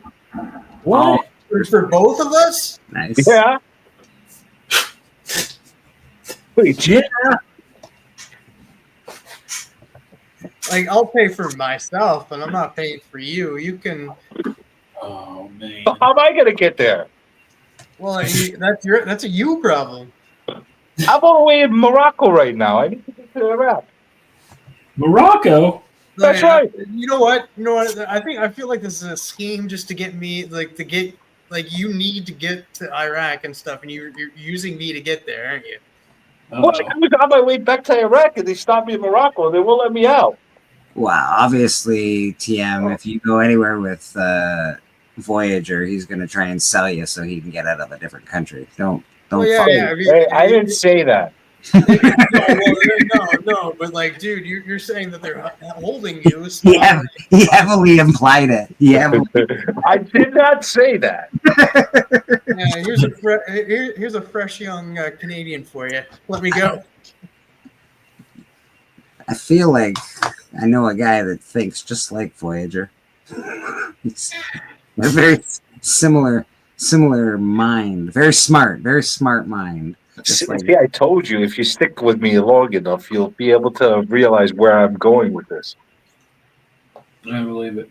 What? For both of us? Nice. Yeah. Wait, yeah. Like, I'll pay for myself, but I'm not paying for you. You can. Oh man. How am I gonna get there? Well, that's a you problem. I'm all the way in Morocco right now. I need to get to Iraq. Morocco. That's right. You know what? I feel like this is a scheme just to get me, you need to get to Iraq and stuff, and you're using me to get there, aren't you? Well, I was on my way back to Iraq, and they stopped me in Morocco. They won't let me out. Wow, obviously, TM, if you go anywhere with Voyager, he's going to try and sell you so he can get out of a different country. Don't. Hey, I didn't say that. No, but like, dude, you're saying that they're holding you. So He heavily implied it. I did not say that. Yeah, here's a fresh young Canadian for you. Let me go. I feel like I know a guy that thinks just like Voyager. It's a very similar mind. Very smart mind. See, I told you, if you stick with me long enough, you'll be able to realize where I'm going with this. I believe it.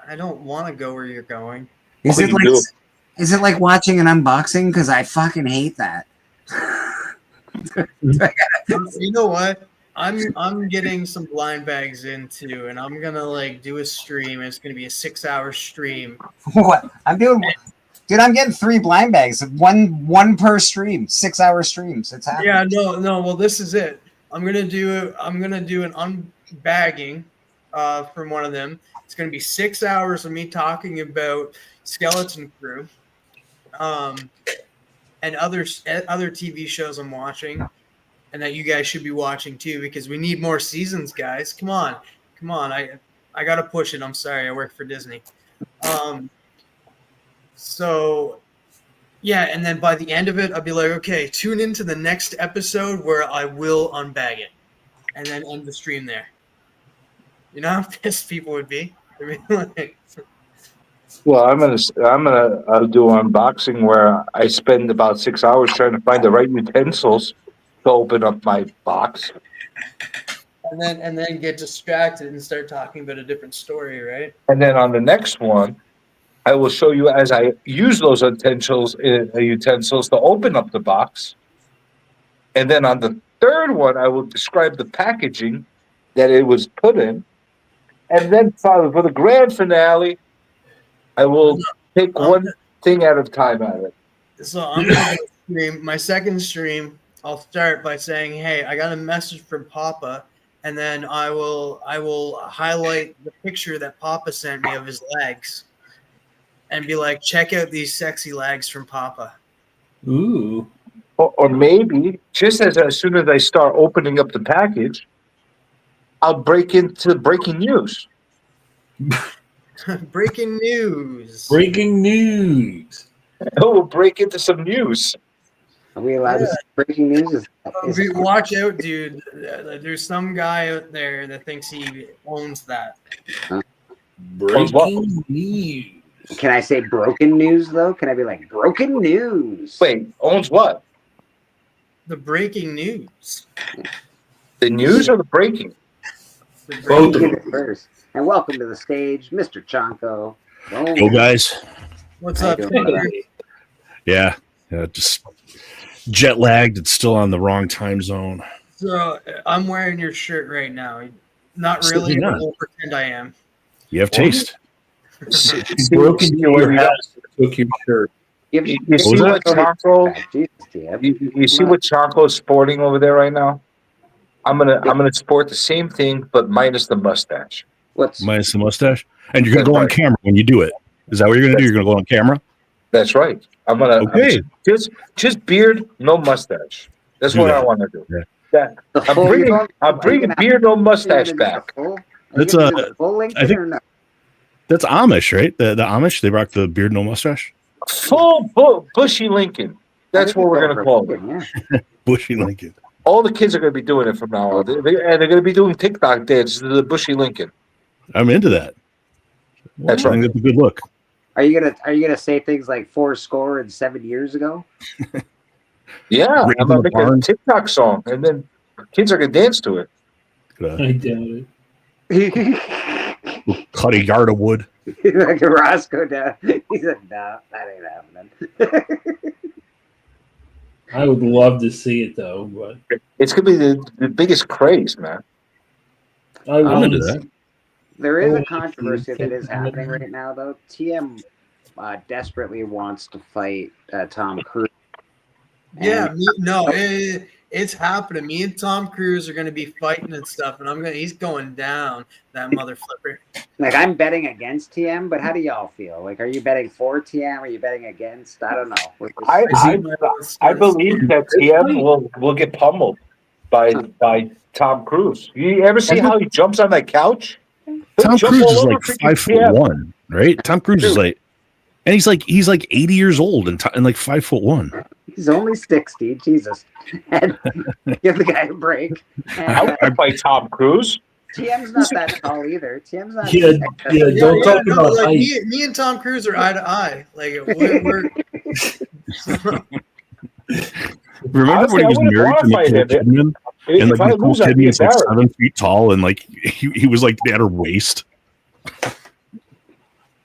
I don't want to go where you're going. Is it like watching an unboxing? Because I fucking hate that. You know what? I'm getting some blind bags in too, and I'm gonna do a stream. It's gonna be a 6-hour stream. What I'm doing, dude? I'm getting 3 blind bags, one per stream, 6-hour streams. It's happening. Yeah, no. Well, this is it. I'm gonna do an unbagging from one of them. It's gonna be 6 hours of me talking about Skeleton Crew, and other TV shows I'm watching, and that you guys should be watching too, because we need more seasons, guys. Come on. I gotta push it. I'm sorry. I work for Disney. So yeah, and then by the end of it, I'll be like, okay, tune into the next episode where I will unbag it, and then end the stream there. You know how pissed people would be? I mean, Well, I'm gonna do an unboxing where I spend about 6 hours trying to find the right utensils to open up my box, and then get distracted and start talking about a different story, right? and then on the next one, I will show you as I use those utensils to open up the box, and then on the third one, I will describe the packaging that it was put in, and then for the grand finale, I will take one thing at a time at it. So I'm gonna stream my second stream. I'll start by saying, "Hey, I got a message from Papa," and then I will highlight the picture that Papa sent me of his legs, and be like, "Check out these sexy legs from Papa." Ooh. Or maybe just as soon as I start opening up the package, I'll break into breaking news. Breaking news. Breaking news. We'll break into some news. Are we allowed to say breaking news? Watch out, dude. There's some guy out there that thinks he owns that. Breaking news. Can I say broken news though? Can I be like broken news? Wait, owns what? the breaking news. The news or the breaking? Both of Get them. it first. And welcome to the stage, Mr. Chonko. Yo, guys. What's How up? you doing, brother? Yeah, just jet lagged. It's still on the wrong time zone. So I'm wearing your shirt right now. Not Still really, not. but we'll pretend I am. You have taste. Broken your house. Took your shirt. You see what Chonko? You see what Chonko's sporting over there right now? I'm gonna sport the same thing, but minus the mustache. Minus the mustache, and you're gonna go on camera when you do it. Is that what you're gonna do? You're gonna go on camera. That's right. I'm gonna Okay. just beard, no mustache. That's Do what that. I want to do. Yeah. That, I'm bringing beard, no mustache back. That's I think that's Amish, right? The Amish, they rock the beard, no mustache. Full bushy Lincoln. That's what we're gonna call it. Bushy Lincoln. All the kids are gonna be doing it from now on. And they're gonna be doing TikTok dances to the bushy Lincoln. I'm into that. That's I right. think that's a good look. Are you gonna say things like 4 and 7 years ago? Yeah, Raising I'm gonna the make barn. a TikTok song, and then kids are gonna dance to it. I doubt it. Cut a yard of wood. Like Roscoe down. He said, "No, that ain't happening." I would love to see it though, but It's gonna be the biggest craze, man. I'm into that. There is Oh, a controversy that is happening right now, though. TM desperately wants to fight Tom Cruise. Yeah, it's happening. Me and Tom Cruise are going to be fighting and stuff, and he's going down, that mother flipper. Like, I'm betting against TM, but how do y'all feel? Like, are you betting for TM? Are you betting against? I don't know. I believe that TM will get pummeled by Tom Cruise. You ever see how he jumps on that couch? Tom Jump Cruise all is over like freaking 5'1", right? Tom Cruise is like, and he's like 80 years old and like 5'1". He's only 60. Jesus. And give the guy a break. I would fight Tom Cruise. TM's not that tall either. TM's not. Don't talk about like, height. me and Tom Cruise are eye to eye. Like we're Remember Honestly, when he was I wouldn't married to wanna fight Nicole him. Kidman? If And like I Nicole lose, I'd be Kidman is like embarrassed. 7 feet tall, and like he was like at her waist.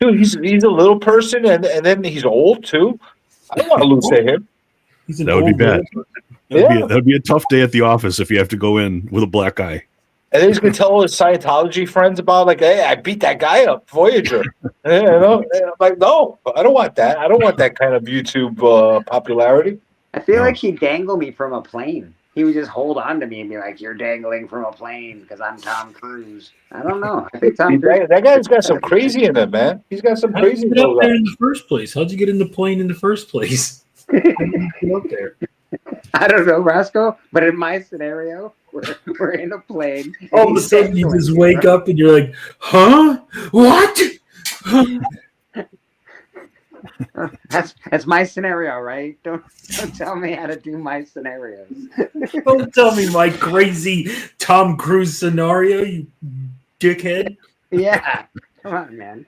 Dude, he's a little person, and then he's old too. I don't want to lose to him. That would be bad. Yeah. That would be a tough day at the office if you have to go in with a black eye. And then he's gonna tell all his Scientology friends about, like, hey, I beat that guy up, Voyager. And I'm like, no, I don't want that. I don't want that kind of YouTube popularity. I feel like he'd dangle me from a plane. He would just hold on to me and be like, "You're dangling from a plane because I'm Tom Cruise." I don't know. I think Tom Cruise. That guy's got some crazy in him, man. He's got some How'd you crazy get up going there on. in the first place? How'd you get in the plane in the first place? How'd you get up there? I don't know, Roscoe, but in my scenario, we're in a plane. and All of a he's sudden, you dangling just me, wake right? up and you're like, "Huh? What?" That's my scenario, right? Don't tell me how to do my scenarios. Don't tell me my crazy Tom Cruise scenario, you dickhead. Yeah, come on, man.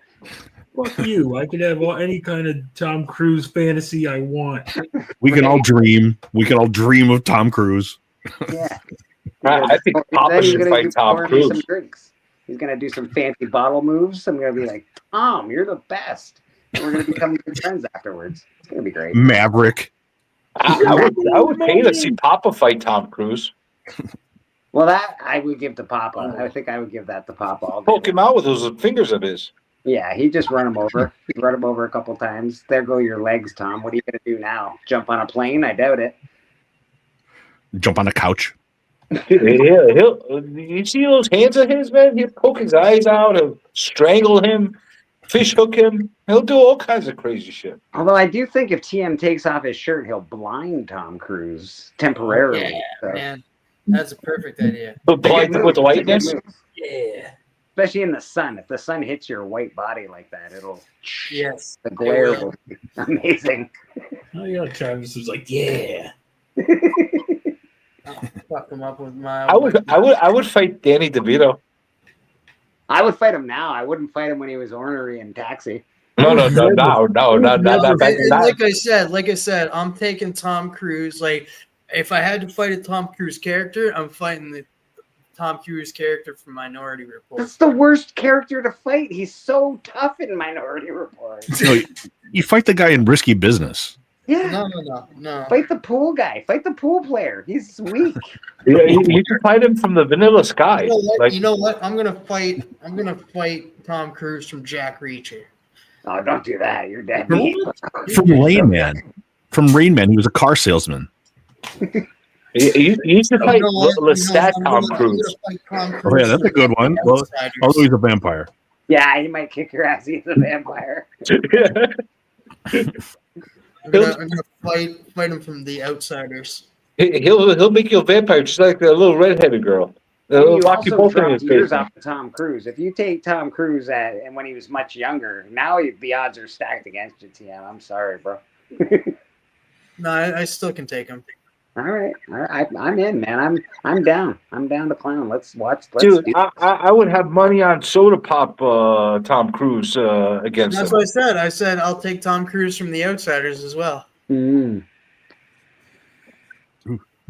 Fuck you. I could have any kind of Tom Cruise fantasy I want. We can all dream. We can all dream of Tom Cruise. Yeah. I think Papa Then he's should gonna fight do Tom pour me some Cruise. drinks. He's gonna do some fancy bottle moves. I'm gonna be like, "Tom, you're the best." And we're gonna become good friends afterwards. It's gonna be great. Maverick. I would pay to see Papa fight Tom Cruise. Well, that I would give to Papa. I think I would give that to Papa. All day. Poke him out with those fingers of his. Yeah, he just run him over. He'd run him over a couple times. There go your legs, Tom. What are you gonna do now? Jump on a plane? I doubt it. Jump on a couch. He'll you see those hands of his, man? He'll poke his eyes out, he'll strangle him, fish hook him. He'll do all kinds of crazy shit. Although I do think if TM takes off his shirt, he'll blind Tom Cruise temporarily. Yeah, so. man, that's a perfect idea. He'll blind him with It's a good lightness. move. Yeah. Especially in the sun. If the sun hits your white body like that, it'll Yes, the glare will. will be amazing. Oh yeah, Travis was like, "Yeah." Fuck him up with my. I would fight Danny DeVito. I would fight him now. I wouldn't fight him when he was ornery in Taxi. No, not And back. like I said, I'm taking Tom Cruise. Like if I had to fight a Tom Cruise character, I'm fighting the Tom Cruise character from Minority Report. That's the worst character to fight. He's so tough in Minority Report. No, you fight the guy in Risky Business. Yeah. No. Fight the pool guy. Fight the pool player. He's weak. Yeah, you can fight him from the Vanilla Sky. You know what? I'm gonna fight Tom Cruise from Jack Reacher. Oh, don't do that. You're dead. From Rain Man. From Rain Man, he was a car salesman. You should fight Lestat Tom Cruise. Oh yeah, that's a good one. Well, although he's a vampire. Yeah, he might kick your ass. He's a vampire. I'm gonna fight him from The Outsiders. He'll make you a vampire just like the little redheaded girl. You also dropped years off of Tom Cruise. If you take Tom Cruise and when he was much younger, now the odds are stacked against you, TM. I'm sorry, bro. No, I still can take him. All right. I'm in, man. I'm down. I'm down to clown. Let's watch. Dude, I would have money on Soda Pop Tom Cruise against That's him. what I said. I said I'll take Tom Cruise from The Outsiders as well.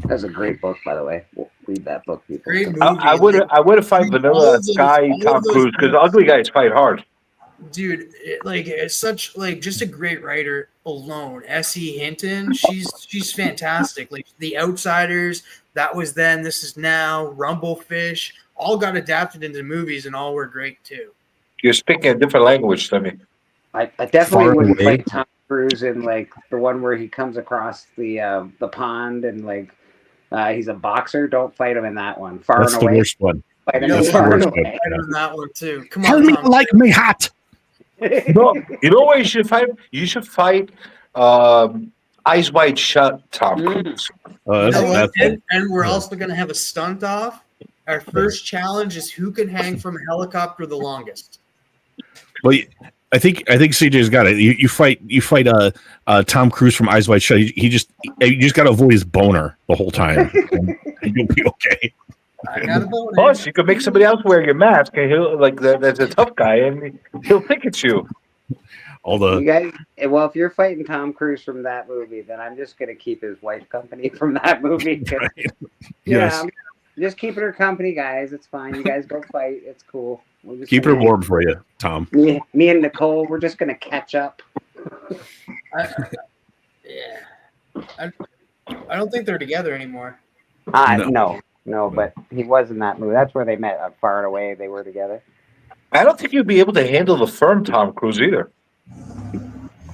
That's a great book, by the way. We'll read that book, people. Great movie. I would have fight Vanilla Sky Tom Cruise because ugly guys fight hard. Dude, it's such just a great writer alone. S.E. Hinton, she's fantastic. Like The Outsiders, that was then, this is now, Rumblefish, all got adapted into movies and all were great too. You're speaking a different language to me. I definitely wouldn't fight Tom Cruise in the one where he comes across the pond and he's a boxer. Don't fight him in that one. Far That's and the away. worst one. Fight him That's in the Far and worst Away. one. I remember that one too. Come on, Hurry, Tom. like me hot. No, you know what you should fight? You should fight Eyes Wide Shut Tom Cruise. You know what? And we're also going to have a stunt off. Our first challenge is who can hang from a helicopter the longest. Well, I think CJ's got it. You fight Tom Cruise from Eyes Wide Shut. You just got to avoid his boner the whole time, and you'll be okay. I got a boner. Plus, you could make somebody else wear your mask, and he'll that's a tough guy, and he'll think it's you. You guys, well, if you're fighting Tom Cruise from that movie, then I'm just gonna keep his wife company from that movie. Yes. I'm just keeping her company, guys. It's fine. You guys go fight. It's cool. We'll just Keep her warm for you, Tom. Me and Nicole, we're just gonna catch up. I don't think they're together anymore. No, but he was in that movie. That's where they met. Far and Away, they were together. I don't think you'd be able to handle the firm Tom Cruise either.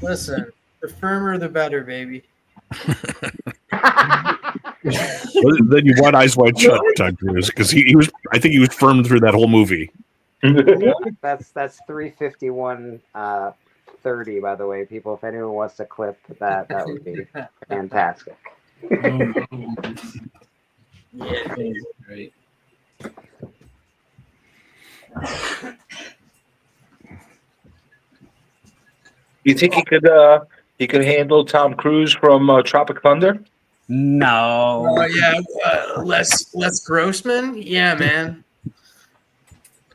Listen, the firmer the better, baby. Then you want Eyes Wide Shut, Tom Cruise, because he was. I think he was firm through that whole movie. That's 351:30. By the way, people, if anyone wants to clip that would be fantastic. Yeah, Right. You think he could handle Tom Cruise from Tropic Thunder? No. Oh yeah, Les Grossman. Yeah, man.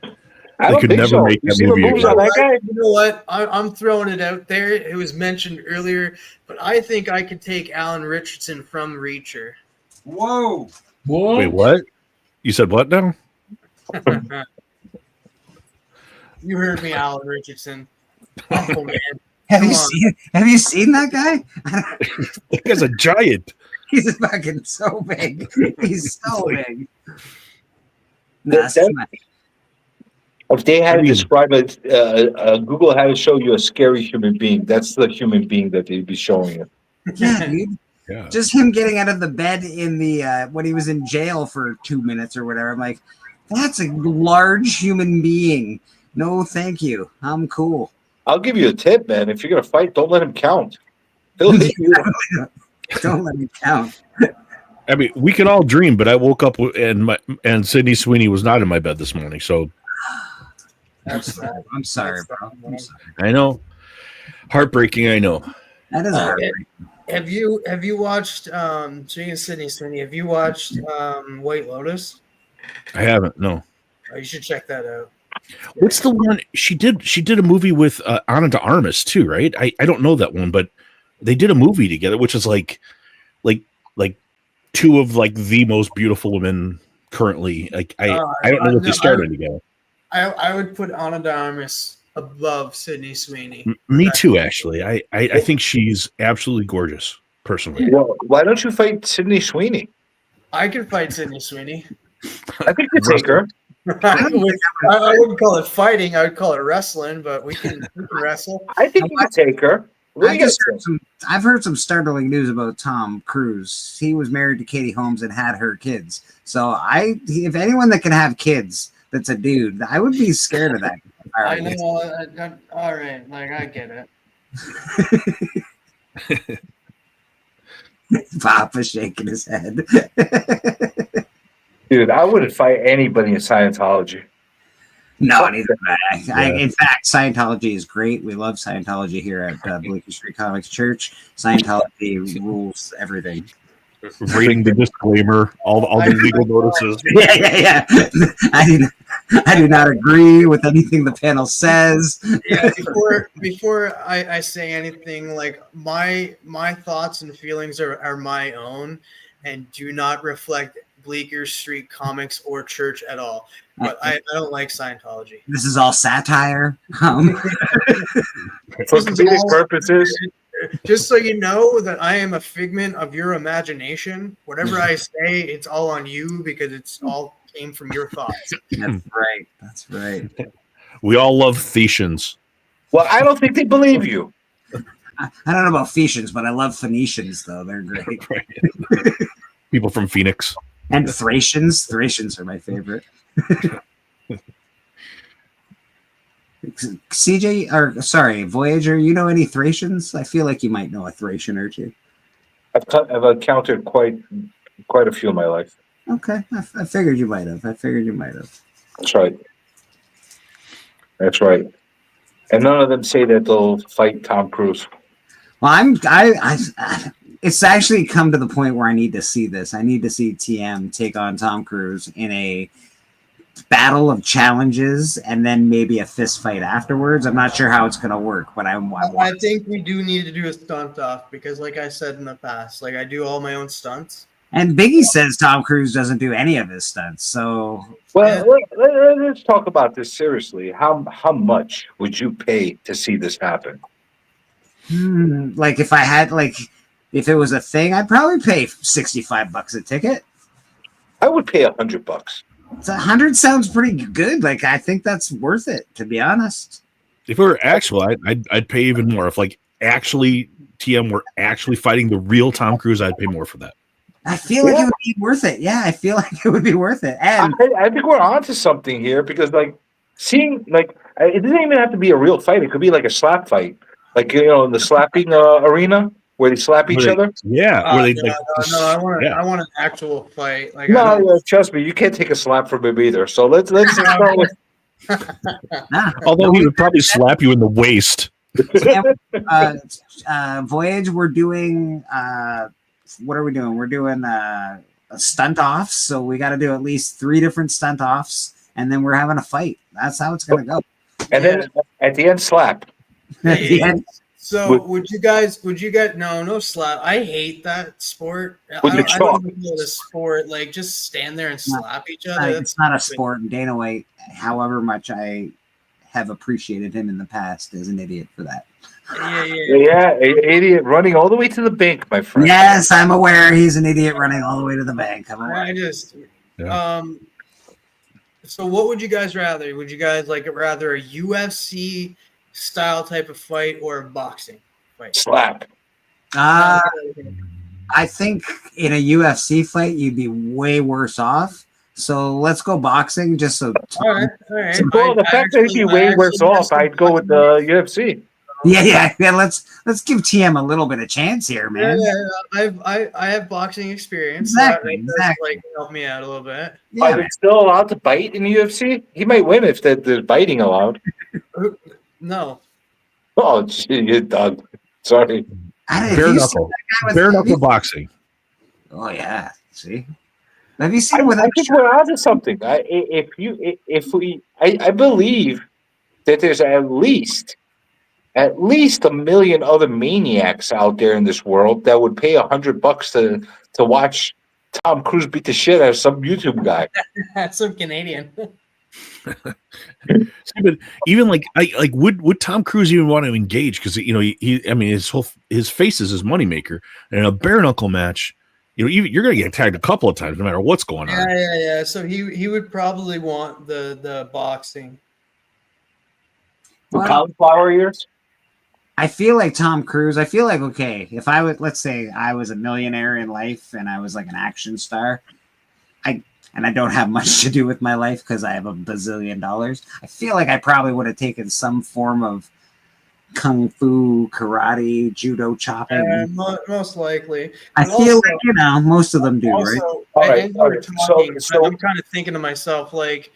They could never make that movie again. You know what? I'm throwing it out there. It was mentioned earlier, but I think I could take Alan Richardson from Reacher. Whoa. Wait, what? You said what now? You heard me, Alan Richardson. Uncle man. Have you seen that guy? That guy's a giant. He's fucking so big. He's so big. If they had to describe it, Google had to show you a scary human being. That's the human being that they'd be showing you. Yeah, dude. Yeah. Just him getting out of the bed in the when he was in jail for 2 minutes or whatever. I'm like, that's a large human being. No, thank you. I'm cool. I'll give you a tip, man. If you're gonna fight, don't let him count. He'll hit you. Don't let him count. I mean, we can all dream, but I woke up and Sydney Sweeney was not in my bed this morning. So I'm sorry, bro. I'm sorry. I know, heartbreaking. I know. That is heartbreaking. Have you watched speaking of Sydney Sweeney, have you watched White Lotus? I haven't. No. Oh, you should check that out. What's the one she did? She did a movie with Ana de Armas too, right? I don't know that one, but they did a movie together, which is like two of like the most beautiful women currently. Like I don't know what they started together. I would put Ana de Armas above Sydney Sweeney. Me too, actually. I think she's absolutely gorgeous, personally. Well, why don't you fight Sydney Sweeney? I could fight Sydney Sweeney. I think you take her. I wouldn't call it fighting. I would call it wrestling, but we can wrestle. I think you could take her. I've heard some startling news about Tom Cruise. He was married to Katie Holmes and had her kids. So if anyone that can have kids that's a dude, I would be scared of that. I know. All right, like I get it. Papa shaking his head. Dude, I wouldn't fight anybody in Scientology. No, neither would I. In fact, Scientology is great. We love Scientology here at Bleecker Street Comics Church. Scientology rules everything. Reading the disclaimer, all the legal notices. Yeah. I do not agree with anything the panel says. Yeah, before I say anything, like my thoughts and feelings are my own and do not reflect Bleecker Street Comics or Church at all. But I don't like Scientology. This is all satire. For comedic purposes. Just so you know that I am a figment of your imagination. Whatever I say, it's all on you because it's all came from your thoughts. That's right. We all love Thetians. Well, I don't think they believe you. I don't know about Phoenicians, but I love Phoenicians, though. They're great. People from Phoenix. And Thracians. Thracians are my favorite. Voyager, you know any Thracians? I feel like you might know a Thracian or two. I've encountered quite a few in my life. Okay, I figured you might have. That's right. And none of them say that they'll fight Tom Cruise. Well, it's actually come to the point where I need to see this. I need to see TM take on Tom Cruise in a battle of challenges and then maybe a fist fight afterwards. I'm not sure how it's going to work, but I think we do need to do a stunt off because, like I said in the past, like I do all my own stunts. And Biggie says Tom Cruise doesn't do any of his stunts. So, well, let's talk about this seriously. How much would you pay to see this happen? Like if I had, if it was a thing, I'd probably pay $65 a ticket. I would pay $100. 100 sounds pretty good. Like I think that's worth it, to be honest. If it were actual, I'd pay even more. If actually TM were actually fighting the real Tom Cruise, I'd pay more for that. I feel like it would be worth it. Yeah, I feel like it would be worth it. And I think we're onto something here because seeing it doesn't even have to be a real fight. It could be like a slap fight, in the slapping arena where they slap each other. Yeah, I want an actual fight. Trust me, you can't take a slap from him either. So let's start with. Although he would probably slap you in the waist. Voyage, we're doing. What are we doing? We're doing a stunt offs. So we got to do at least 3 different stunt offs, and then we're having a fight. That's how it's going to go. And then at the end, slap. At the end. So would you guys no slap. I hate that sport. I don't know the sport, just stand there and slap each other. It's not a sport. And Dana White, however much I have appreciated him in the past, is an idiot for that. Yeah, idiot running all the way to the bank, my friend. Yes, I'm aware he's an idiot running all the way to the bank. So what would you guys rather? Would you guys rather a UFC style type of fight or a boxing fight? Slap. I think in a UFC fight you'd be way worse off. So let's go boxing just so. All right. Well, the fact that he'd be way worse off, I'd go with the UFC. Yeah. Let's give TM a little bit of chance here, man. Yeah, I have boxing experience. Exactly. Help me out a little bit. Are they still allowed to bite in the UFC? He might win if there's biting allowed. No. Oh, gee, you're done. Sorry. Bare knuckle boxing. Oh yeah. See. Have you seen I think we're onto something. I believe that there's at least 1 million other maniacs out there in this world that would pay $100 to watch Tom Cruise beat the shit out of some YouTube guy. That's some Canadian. See, but even like would Tom Cruise even want to engage? Because he I mean his face is his moneymaker, and in a bare knuckle match, you're gonna get tagged a couple of times no matter what's going on. Yeah. So he would probably want the boxing. The cauliflower ears. I feel like Tom Cruise. I feel like, okay, if I would, let's say I was a millionaire in life and I was like an action star, and I don't have much to do with my life because I have $1 bazillion. I feel like I probably would have taken some form of kung fu, karate, judo, chopping. Most likely. I But feel also- like most of them do, right? As we were talking, so- I'm kind of thinking to myself, like,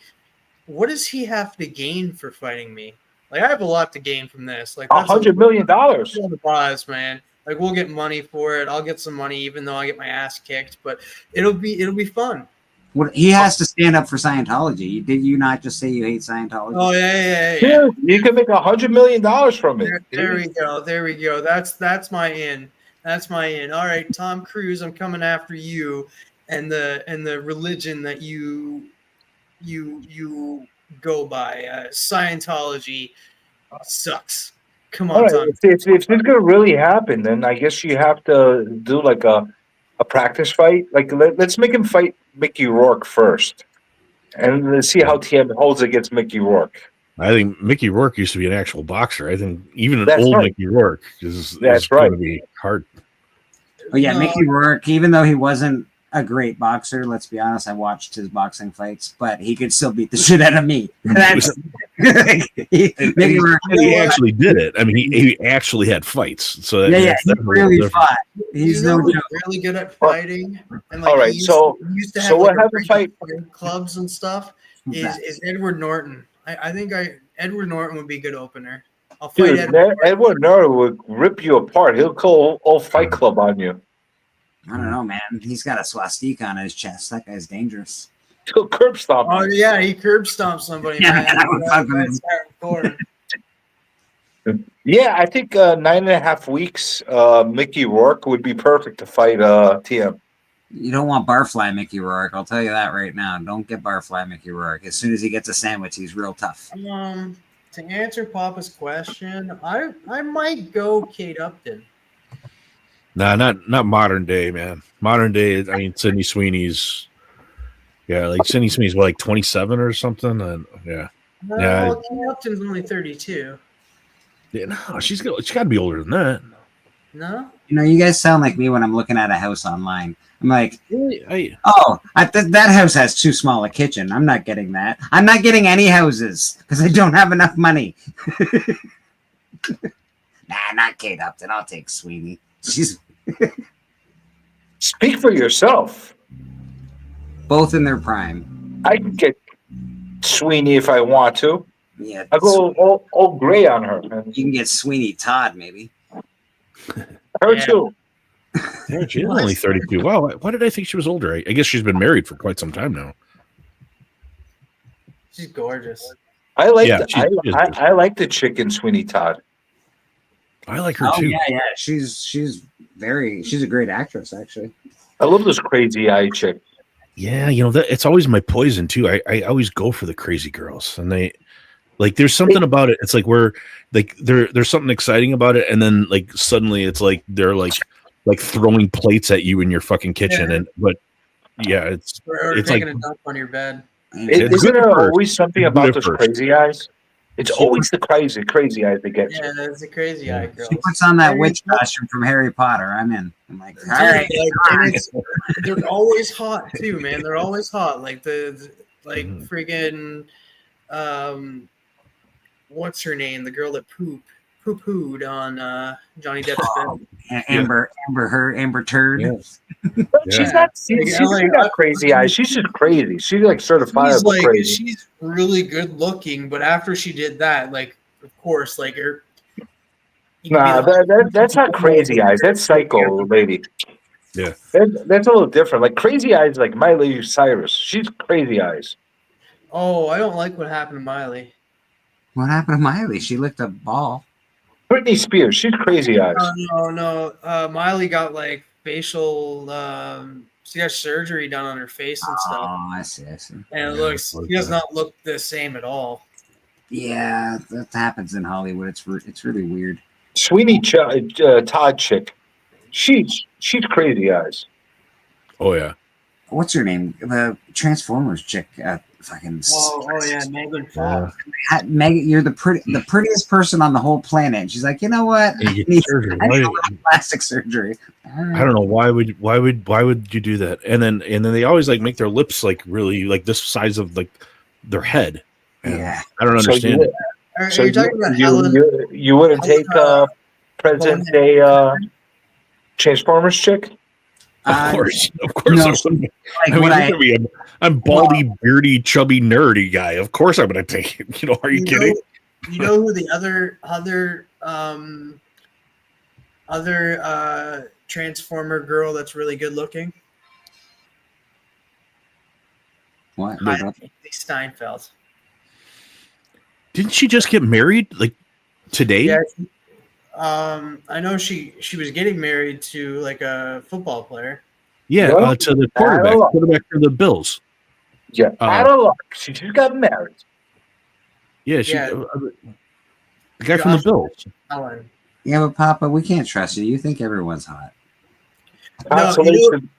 what does he have to gain for fighting me? Like, I have a lot to gain from this. Like, that's $100 million. the prize, man. Like, we'll get money for it. I'll get some money, even though I get my ass kicked. But it'll be fun. What, he has to stand up for Scientology. Did you not just say you hate Scientology? Oh yeah. Dude, you can make $100 million from it. There we go. That's my in. That's my in. All right, Tom Cruise, I'm coming after you, and the religion that you go by. Scientology sucks. Come on, All right, Tom. if this gonna really happen, then I guess you have to do like a practice fight. Like let's make him fight Mickey Rourke first, and let's see how TM holds against Mickey Rourke. I think Mickey Rourke used to be an actual boxer. I think even an That's old right. Mickey Rourke is That's going right. to be hard. Oh yeah, Mickey Rourke. Even though he wasn't a great boxer, let's be honest, I watched his boxing fights, but he could still beat the shit out of me. That's Mickey Rourke. He actually did it. I mean, he actually had fights. So Yeah, he that's a little really different. fought. He's You know no who's joke. really good at fighting. And All right, he used, so- he used to so have what like a happened regular fight- clubs and stuff. Who's that? Is Edward Norton? I think Edward Norton would be a good opener. I'll fight Dude, Edward Norton would rip you apart. He'll call all Fight Club on you. I don't know, man. He's got a swastika on his chest. That guy's dangerous. He'll curb stomp Oh you. yeah, he curb stomped somebody. Yeah, man. I would fuck with him. That's hardcore. Yeah, I think 9.5 weeks, Mickey Rourke would be perfect to fight TM. You don't want Barfly Mickey Rourke. I'll tell you that right now. Don't get Barfly Mickey Rourke. As soon as he gets a sandwich, he's real tough. To answer Papa's question, I might go Kate Upton. Nah, not modern day, man. Modern day, I mean, Sydney Sweeney's, like Sydney Sweeney's what, like 27 or something, and yeah, No, Yeah. Kate Upton's only 32. no, she's got to be older than that. No. You know, you guys sound like me when I'm looking at a house online. I'm like, Really? that house has too small a kitchen. I'm not getting that. I'm not getting any houses because I don't have enough money. Nah, not Kate Upton. I'll take Sweeney. She's Speak for yourself. both in their prime. I can get Sweeney if I want to. Yeah, I go all gray on her. Man. You can get Sweeney Todd, maybe. Her too. Yeah, she's only 32. Wow, why did I think she was older? I guess she's been married for quite some time now. She's gorgeous. I like Yeah, the, she is I like the chick in Sweeney Todd. I like her Oh too. yeah. She's a great actress, actually. I love this crazy eye chick. Yeah, that it's always my poison too. I always go for the crazy girls, and they like there's something about it. It's like we're like there's something exciting about it, and then like suddenly it's like they're like throwing plates at you in your fucking kitchen, Yeah. but yeah, it's Or it's like taking a dump on your bed. It's Isn't good at there first. always something Good about at those first. crazy eyes? It's always the crazy eyes that get you. Yeah, that's a crazy eye girl. She puts on that witch costume from Harry Potter. I'm in. I'm like, all right. They're always hot too, man. They're always hot. Like friggin' what's her name? The girl that poo-pooed on Johnny Depp's bed. Amber Turd. She's not. She's got crazy eyes. She's just crazy. She's like certifiable crazy. She's really good looking, but after she did that, like, of course, like her. Nah, that's not crazy eyes. That's psycho lady. Yeah, that's a little different. Like crazy eyes, like Miley Cyrus. She's crazy eyes. Oh, I don't like what happened to Miley. What happened to Miley? She licked a ball. Britney Spears. She's crazy eyes. No. Miley got like facial She got surgery done on her face and stuff. Oh, I see. And it looks. She does not look the same at all. Yeah, that happens in Hollywood. It's really weird. Sweeney Todd chick. She's crazy eyes. Oh yeah. What's her name? The Transformers chick. Fucking. Oh yeah, Megan Fox. Megan, you're the prettiest person on the whole planet. And she's like, you know what? I need a little plastic surgery. I don't know why would you do that? And then they always like make their lips like really like this size of like their head. And yeah, I don't understand. Are you talking about Helen? You wouldn't take present day Transformers chick? Of course. No, I'm baldy, beardy, chubby, nerdy guy. Of course I'm gonna take it. You know, are you kidding? You know who the other Transformer girl that's really good looking? What? Haley Steinfeld. Didn't she just get married like today? Yeah. I know she was getting married to like a football player. Yeah, to the quarterback for the Bills. Yeah, out of luck. She just got married. Yeah, the guy from the Bills. Helen. Yeah, but Papa, we can't trust you. You think everyone's hot. Consolation.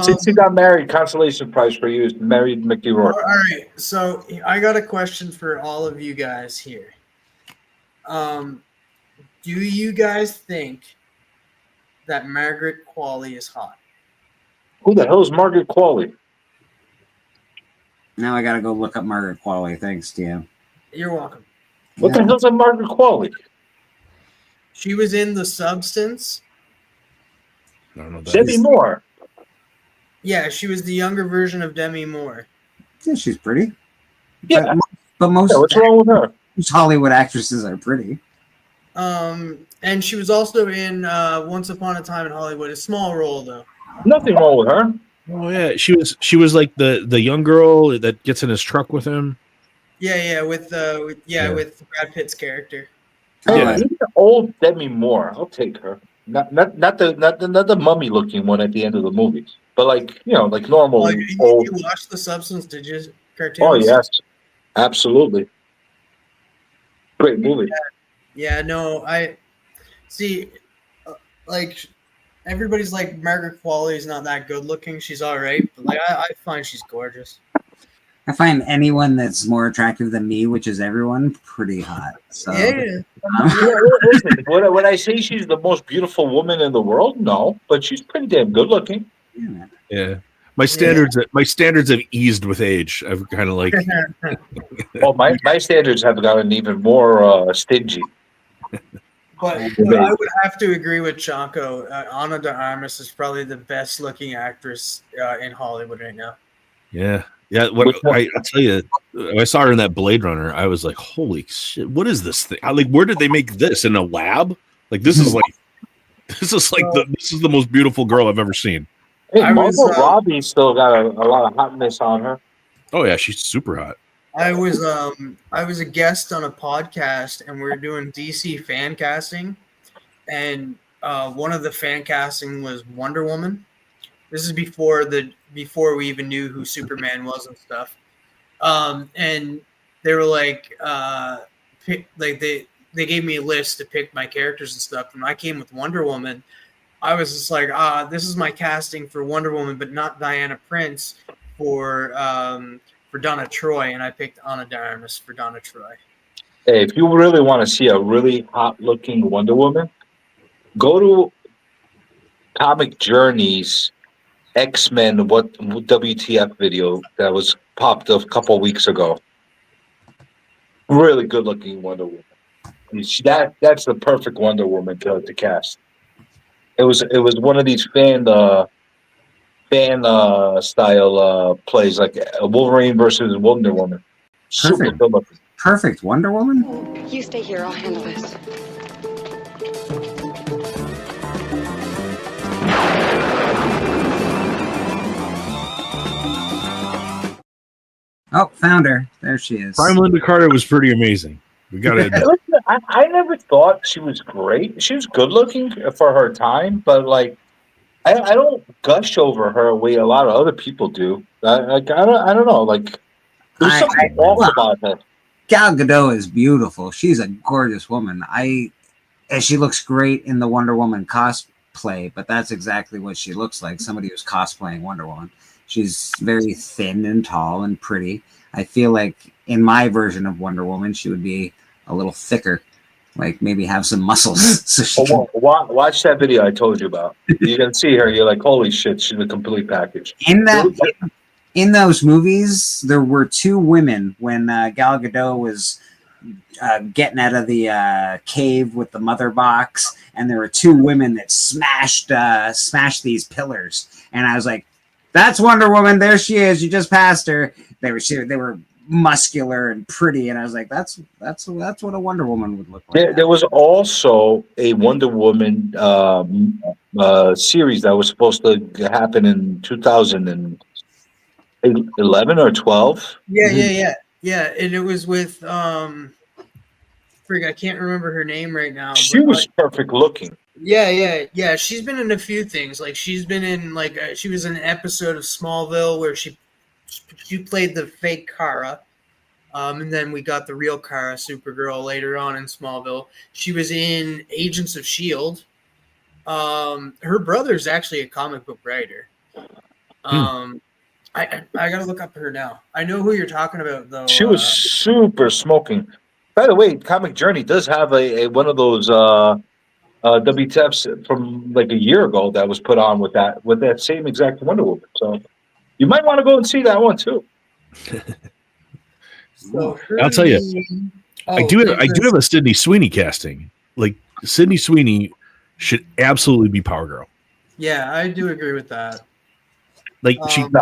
Since you got married, consolation prize for you is married Mickey Rourke. All right, so I got a question for all of you guys here. Do you guys think that Margaret Qualley is hot? Who the hell is Margaret Qualley? Now I gotta go look up Margaret Qualley. Thanks, DM. You're welcome. What the hell's a Margaret Qualley? She was in The Substance. I don't know. Demi Moore. Yeah, she was the younger version of Demi Moore. Yeah, she's pretty. Yeah, but most. Yeah, what's wrong with her? Most Hollywood actresses are pretty. And she was also in Once Upon a Time in Hollywood. A small role though. Nothing wrong with her. Oh yeah, she was like the young girl that gets in his truck with him. Yeah, with Brad Pitt's character. Hey, even the old Demi Moore, I'll take her. Not the mummy looking one at the end of the movie, but like like normal old. You watched The Substance, did you? Cartoons? Oh yes, absolutely. Great movie. Yeah, no, I see. Like everybody's like Margaret Qualley is not that good looking. She's all right, but like I find she's gorgeous. I find anyone that's more attractive than me, which is everyone, pretty hot. So, yeah. Listen, when I say she's the most beautiful woman in the world, no, but she's pretty damn good looking. Yeah. My standards have eased with age. I've kind of like. Well, my standards have gotten even more stingy. But I would have to agree with Chanko. Ana de Armas is probably the best looking actress in Hollywood right now. Yeah. Yeah, I tell you, I saw her in that Blade Runner. I was like, "Holy shit! What is this thing? Like, where did they make this in a lab? Like, this is the most beautiful girl I've ever seen." Hey, Margot Robbie still got a lot of hotness on her. Oh yeah, she's super hot. I was a guest on a podcast, and we were doing DC fan casting, and one of the fan casting was Wonder Woman. This is before we even knew who Superman was and stuff. And they were like, they gave me a list to pick my characters and stuff. And I came with Wonder Woman. I was just like, this is my casting for Wonder Woman, but not Diana Prince for Donna Troy. And I picked Ana de Armas for Donna Troy. Hey, if you really want to see a really hot looking Wonder Woman, go to Comic Journey's X-Men WTF video that was popped a couple weeks ago. Really good looking Wonder Woman. That's the perfect Wonder Woman to cast. It was one of these fan style plays like Wolverine versus Wonder Woman. Super good looking. Perfect Wonder Woman? You stay here, I'll handle this. Oh, found her. There she is. Prime Linda Carter was pretty amazing. We got to. I never thought she was great. She was good looking for her time, but like, I don't gush over her the way a lot of other people do. I don't know. Like there's something off about her. Gal Gadot is beautiful. She's a gorgeous woman. And she looks great in the Wonder Woman cosplay, but that's exactly what she looks like. Somebody who's cosplaying Wonder Woman. She's very thin and tall and pretty. I feel like in my version of Wonder Woman, she would be a little thicker, like maybe have some muscles. So she Watch that video I told you about. You can see her. You're like, holy shit, she's a complete package. In those movies, there were two women when Gal Gadot was getting out of the cave with the mother box, and there were two women that smashed these pillars, and I was like, "That's Wonder Woman. There she is. You just passed her." They were muscular and pretty, and I was like, "That's what a Wonder Woman would look like." There was also a Wonder Woman series that was supposed to happen in 2011 or 12. Yeah. And it was with I can't remember her name right now. She was perfect looking. Yeah. She's been in a few things. Like she's been in she was in an episode of Smallville where she played the fake Kara. And then we got the real Kara, Supergirl, later on in Smallville. She was in Agents of S.H.I.E.L.D. Her brother's actually a comic book writer. I gotta look up her now. I know who you're talking about, though. She was super smoking. By the way, Comic Journey does have a one of those WTFs from like a year ago that was put on with that same exact Wonder Woman. So you might want to go and see that one too. I'll tell you, I do have a Sydney Sweeney casting. Like Sydney Sweeney should absolutely be Power Girl. Yeah, I do agree with that. Like she would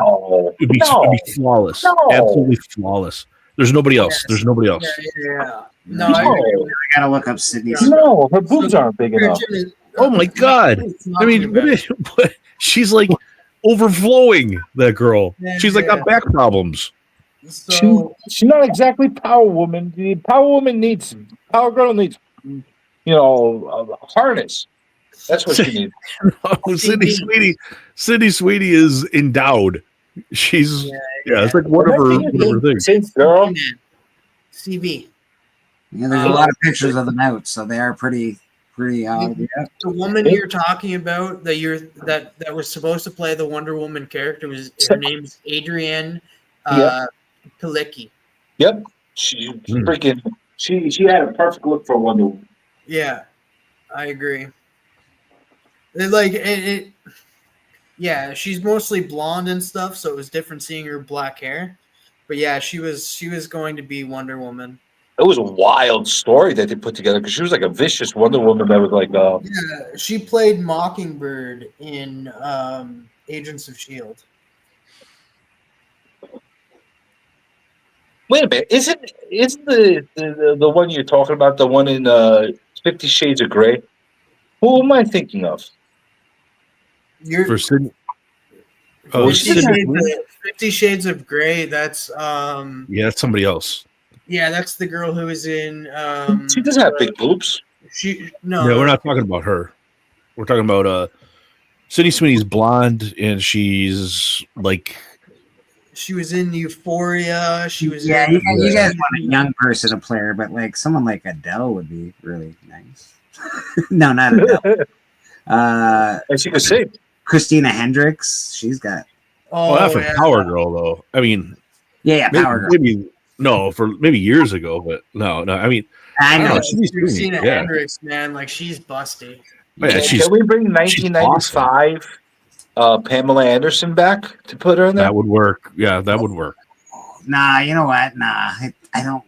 be flawless, absolutely flawless. There's nobody else. There's nobody else. Yeah. No, I gotta look up Sydney. No, her boobs aren't big enough. Oh my god! I mean, she's like overflowing. That girl. She's like got back problems. She's not exactly Power Woman. Power Girl needs, a harness. That's what she needs. No, Sydney Sweeney is endowed. She's it's like one of her things. Girl. CB. Yeah, there's a lot of pictures of them out, so they are pretty. The woman you're talking about that was supposed to play the Wonder Woman character her name's Adrienne Pilecki. Yep, she freaking she had a perfect look for Wonder Woman. Yeah, I agree. Yeah, she's mostly blonde and stuff, so it was different seeing her black hair. But yeah, she was going to be Wonder Woman. It was a wild story that they put together because she was like a vicious Wonder Woman that was like. Yeah, she played Mockingbird in Agents of S.H.I.E.L.D. Wait a minute! Isn't the one you're talking about the one in 50 Shades of Grey? Who am I thinking of? For Sydney. 50 Shades of Grey. That's yeah, that's somebody else. Yeah, that's the girl who was in. She doesn't have big boobs. No, we're not talking about her. We're talking about Sydney Sweeney's blonde, and she's like. She was in Euphoria. She was. Yeah, you guys want a young person to play her, but like someone like Adele would be really nice. No, not Adele. And she could sing. Christina Hendricks. She's got. Oh, not for Power Girl though. I mean. Yeah, Power Girl. Maybe for years ago, but no. I mean, I know Christina Hendricks, man. Like she's busty. Yeah, can we bring 1995 Pamela Anderson back to put her in there? That would work. Yeah, that would work. Nah, you know what? Nah, I don't.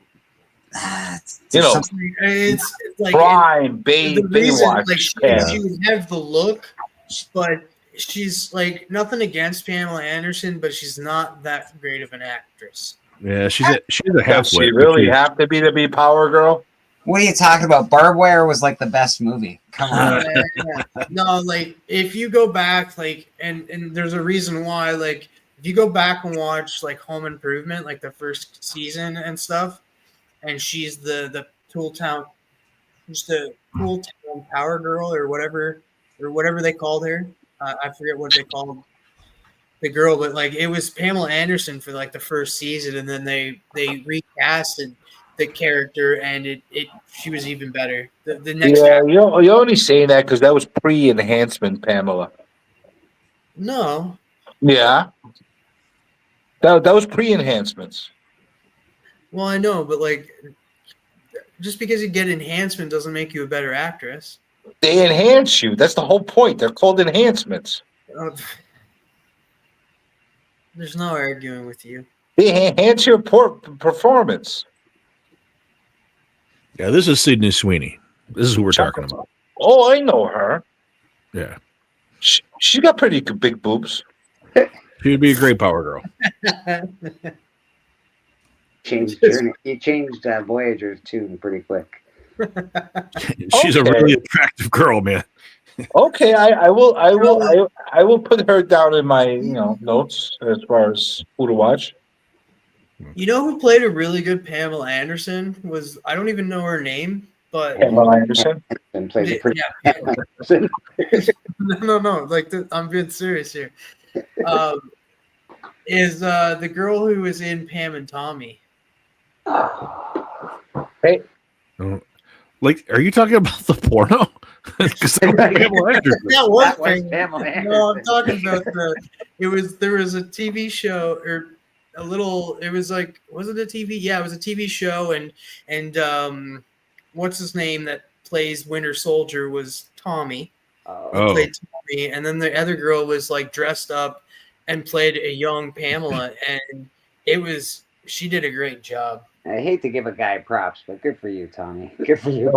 It's like prime Baywatch. Like she would have the look, but she's like nothing against Pamela Anderson, but she's not that great of an actress. Yeah, she's a halfway. Does she really have to be Power Girl? What are you talking about? Barbed Wire was like the best movie. Come on. No, like if you go back, like and there's a reason why. Like if you go back and watch like Home Improvement, like the first season and stuff, and she's the Tool Town Power Girl or whatever they called her. I forget what they called the girl, but like it was Pamela Anderson for like the first season, and then they recasted the character, and she was even better. The next you're only saying that because that was pre-enhancement, Pamela. No. Yeah. That was pre-enhancements. Well, I know, but like, just because you get enhancement doesn't make you a better actress. They enhance you. That's the whole point. They're called enhancements. There's no arguing with you. They enhance your performance. Yeah, this is Sydney Sweeney. This is who we're talking about. Oh, I know her. Yeah. She got pretty big boobs. She'd be a great power girl. You changed Voyager's tune pretty quick. She's a really attractive girl, man. Okay, I will put her down in my notes as far as who to watch. You know who played a really good Pamela Anderson was, I don't even know her name, but Pamela Anderson. No. Like I'm being serious here. Is the girl who was in Pam and Tommy? Hey, like, are you talking about the porno? Because That was Pamela Anderson. No, I'm talking about there was a TV show or a little. It was like, was it a TV? Yeah, it was a TV show, and what's his name that plays Winter Soldier was Tommy. Played Tommy, and then the other girl was like dressed up and played a young Pamela, and she did a great job. I hate to give a guy props, but good for you, Tommy. Good for you. You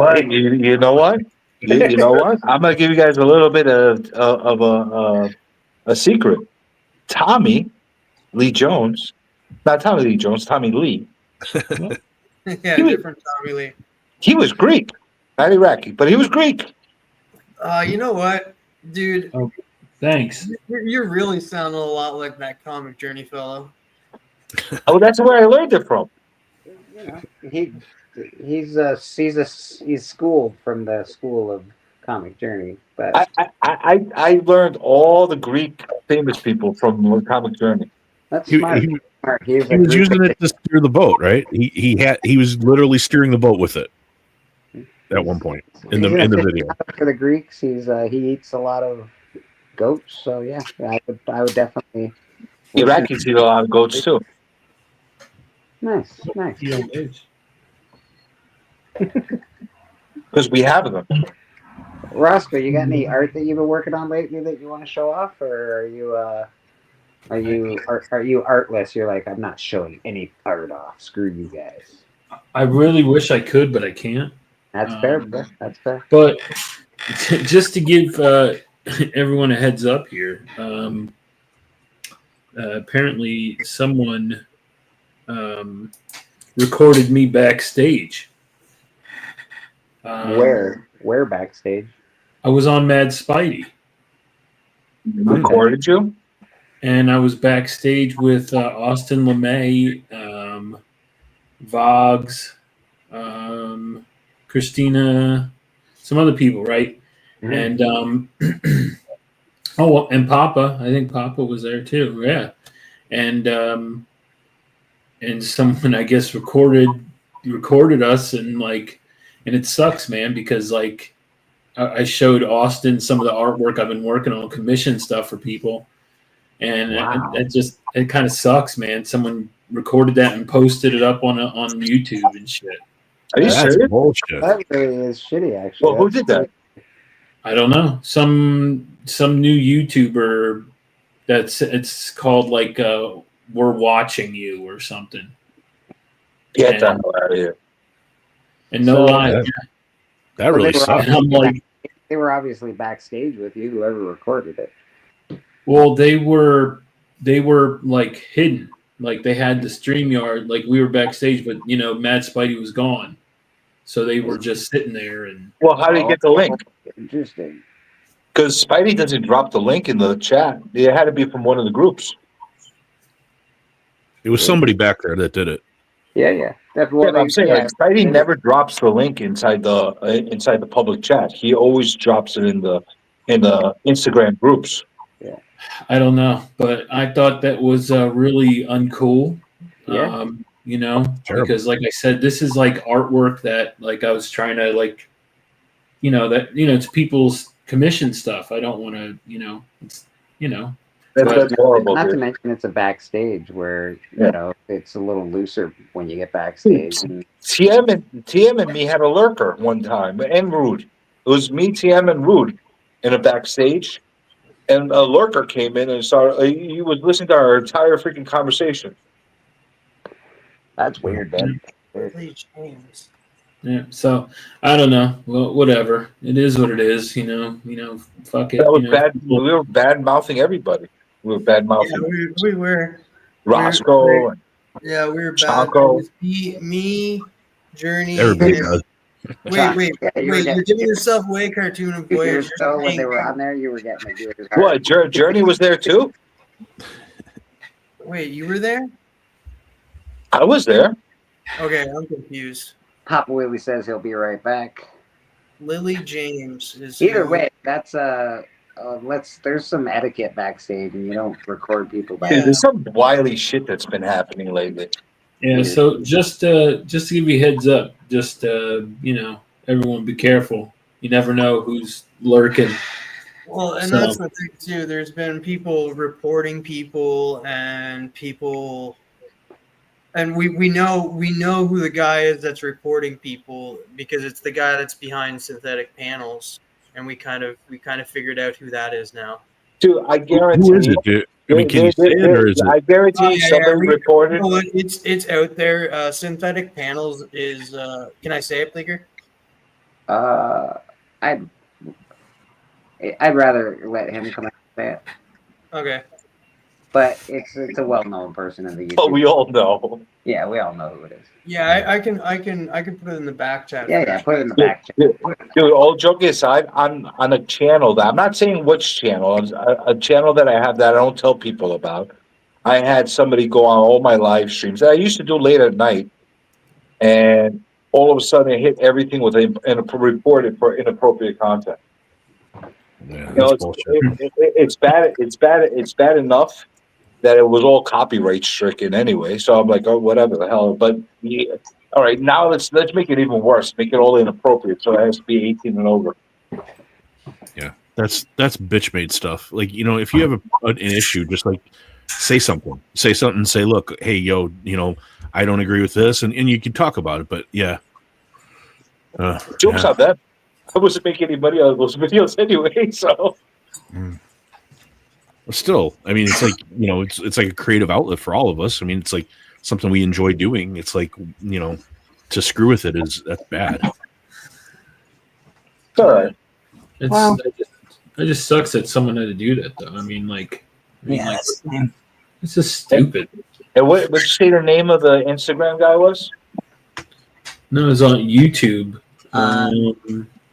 know what? You know what? I'm gonna give you guys a little bit of a secret. Tommy Lee Jones, not Tommy Lee Jones, Tommy Lee. Yeah, different Tommy Lee. He was Greek, not Iraqi, but he was Greek. You know what, dude? Oh, thanks. You're really sounding a lot like that Comic Journey fellow. Oh, that's where I learned it from. He's schooled from the school of Comic Journey, but I learned all the Greek famous people from Comic Journey. That's smart. He was using it to steer the boat, right? He was literally steering the boat with it at one point in the video. For the Greeks, he eats a lot of goats, so yeah, I would definitely. Iraqis eat a lot of goats too. Nice. Because we have them. Roscoe, you got any art that you've been working on lately that you want to show off, or are you artless? You're like, I'm not showing any art off. Screw you guys. I really wish I could, but I can't. That's fair. That's fair. But just to give everyone a heads up here, apparently someone recorded me backstage. Where backstage? I was on Mad Spidey. Recorded you? And I was backstage with Austin LeMay, Vogs, Christina, some other people, right? Mm-hmm. And and Papa. I think Papa was there too. Yeah, and someone I guess recorded us, and it sucks, man, because like I showed Austin some of the artwork I've been working on, commission stuff for people, and it kind of sucks, man. Someone recorded that and posted it up on YouTube and shit. Are you serious? Bullshit. That really is shitty, actually. Well, who did that? I don't know. Some new YouTuber it's called like We're Watching You or something. Get that out of here. And no lie. That really sucks. I'm like, they were obviously backstage with you, whoever recorded it. Well, they were like hidden. Like they had the StreamYard, like we were backstage, but Mad Spidey was gone. So they were just sitting there and well, how did you get the link? Interesting. Because Spidey doesn't drop the link in the chat. It had to be from one of the groups. It was somebody back there that did it. Yeah. I'm saying like, Spidey never drops the link inside the public chat. He always drops it in the Instagram groups. I don't know, but I thought that was really uncool. Yeah. You know, Terrible. because like I said, this is like artwork that like I was trying to like, you know, that it's people's commission stuff. I don't want to, it's, That's horrible. Not to Dude. mention it's a backstage where you know it's a little looser when you get backstage. And TM and me had a lurker one time, and Rude. It was me, TM, and Rude in a backstage, and a lurker came in and started. He was listening to our entire freaking conversation. That's weird, man. Lily James. Yeah, so I don't know. Well, whatever. It is what it is. You know. Fuck it. That was bad. We were bad mouthing everybody. We were bad mouthing. Yeah, we were. Roscoe. Yeah, we were bad. Chaco. It was me, Journey. Everybody and- does. Wait. You're giving yourself away, Cartoon of Voyage. So when they were on there, you were getting the viewers. What? Journey was there too. Wait, you were there? I was there. Okay, I'm confused. Papa Willie says he'll be right back. Lily James is. Either way, that's there's some etiquette backstage, and you don't record people back. Dude, there's some wily shit that's been happening lately. Yeah. So just to give you a heads up, just everyone be careful. You never know who's lurking. Well, and So- that's the thing too. There's been people reporting people, and people, and we know who the guy is that's reporting people because it's the guy that's behind Synthetic Panels, and we kind of figured out who that is now. Dude, I guarantee. Who is it, dude? I mean, can you say it, or is I it? guarantee somebody reported. Oh, it's out there. Synthetic Panels is. Can I say it, Bleeker? I'd rather let him come out and say it, Okay. but it's a well-known person in the YouTube. But we all know. Yeah, we all know who it is. Yeah, I can put it in the back chat. Yeah, put it in the back chat. Dude, all joking aside, on a channel that I'm not saying which channel, a channel that I have that I don't tell people about. I had somebody go on all my live streams that I used to do late at night, and all of a sudden I hit everything with reported for inappropriate content. Yeah, You know, it's bad. It's bad enough that it was all copyright stricken anyway. So I'm like, oh, whatever the hell. But yeah, all right, now let's make it even worse. Make it all inappropriate. So it has to be 18 and over. Yeah, that's bitch made stuff. Like, if you have an issue, just like say something. Say, look, hey, yo, I don't agree with this, and you can talk about it. But yeah, Joke's on them. I wasn't making any money on those videos anyway. So still, I mean, it's like it's like a creative outlet for all of us. I mean, it's like something we enjoy doing. It's like to screw with that's bad. all right. It just sucks that someone had to do that, though. I mean, it's just stupid. And what did you say the name of the Instagram guy was? No, it's on YouTube.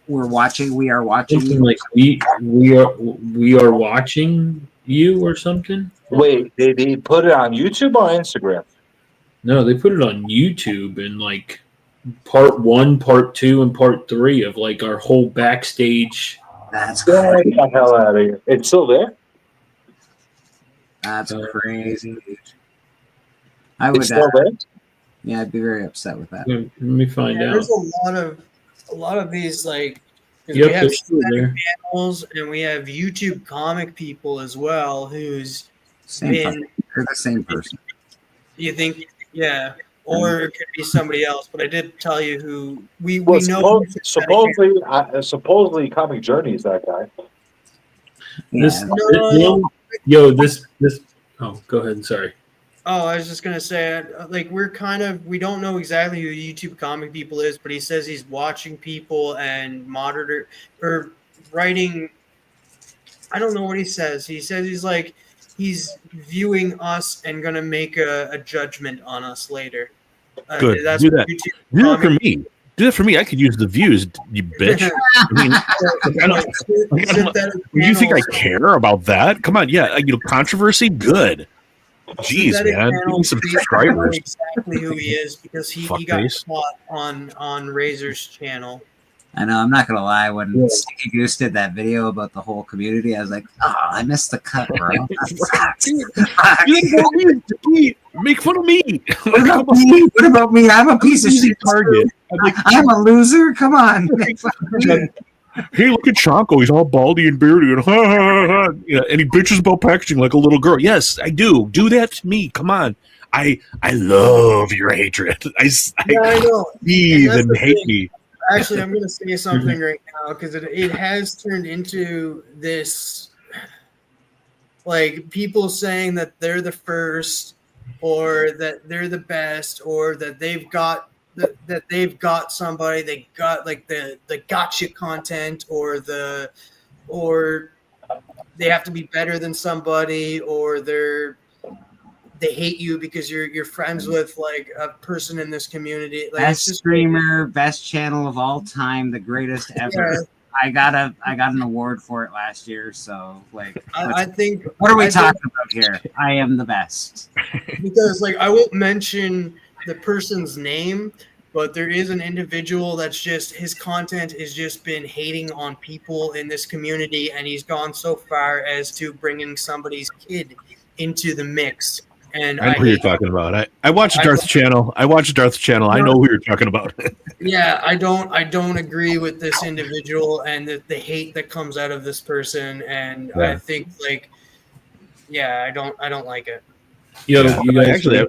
We are watching. Something like we are watching you or something. Wait, they put it on YouTube or Instagram? No, they put it on YouTube in like part 1, part 2, and part 3 of like our whole backstage. That's Get the hell out of here! It's still there. That's crazy. I would. It's still there? Yeah, I'd be very upset with that. Let me find out. There's a lot of these like. 'Cause Yep, we have they're still there. panels and we have YouTube comic people as well who's Same been. person. They're the same person. You think, yeah, or it could be somebody else. But I did tell you who we Well, know. supposedly, Comic Journey is that guy. This. Oh, go ahead. Sorry. Oh, I was just gonna say, like, we don't know exactly who YouTube comic people is, but he says he's watching people and monitor or writing. I don't know what he says. He says he's viewing us and gonna make a judgment on us later. Good. That's Do what that. YouTube Do that for comic- me. Do that for me. I could use the views, you bitch. I mean, you think I care about that? Come on, yeah. Controversy, good. Jeez, Synthetic man, give me Panels, some we don't know subscribers. exactly who he is because he got Fuckface. caught on Razor's channel. I know. I'm not gonna lie. When Sticky Goose did that video about the whole community, I was like, "Oh, I missed the cut, bro." Make fun of me. What about me? What about me? I'm a piece of shit. Target. I'm a loser. Come on. Hey, look at Chonko. He's all baldy and beardy and yeah, and he bitches about packaging like a little girl. Yes, I do. Do that to me. Come on. I love your hatred. I know. Even hate me. Actually, I'm going to say something right now because it has turned into this, like, people saying that they're the first, or that they're the best, or that they've got somebody, they got like the gotcha content, or they have to be better than somebody, or they hate you because you're friends with like a person in this community. Like, Best streamer, best channel of all time, the greatest ever. Yeah. I got an award for it last year. So like, I think. What are we talking about here? I am the best. Because like I won't mention the person's name, but there is an individual that's just his content has just been hating on people in this community, and he's gone so far as to bringing somebody's kid into the mix. And I know who you're talking about. I watched Darth's channel. I know who you're talking about. Yeah, I don't agree with this individual and the hate that comes out of this person, and Yeah. I think like, yeah, I don't like it. Actually,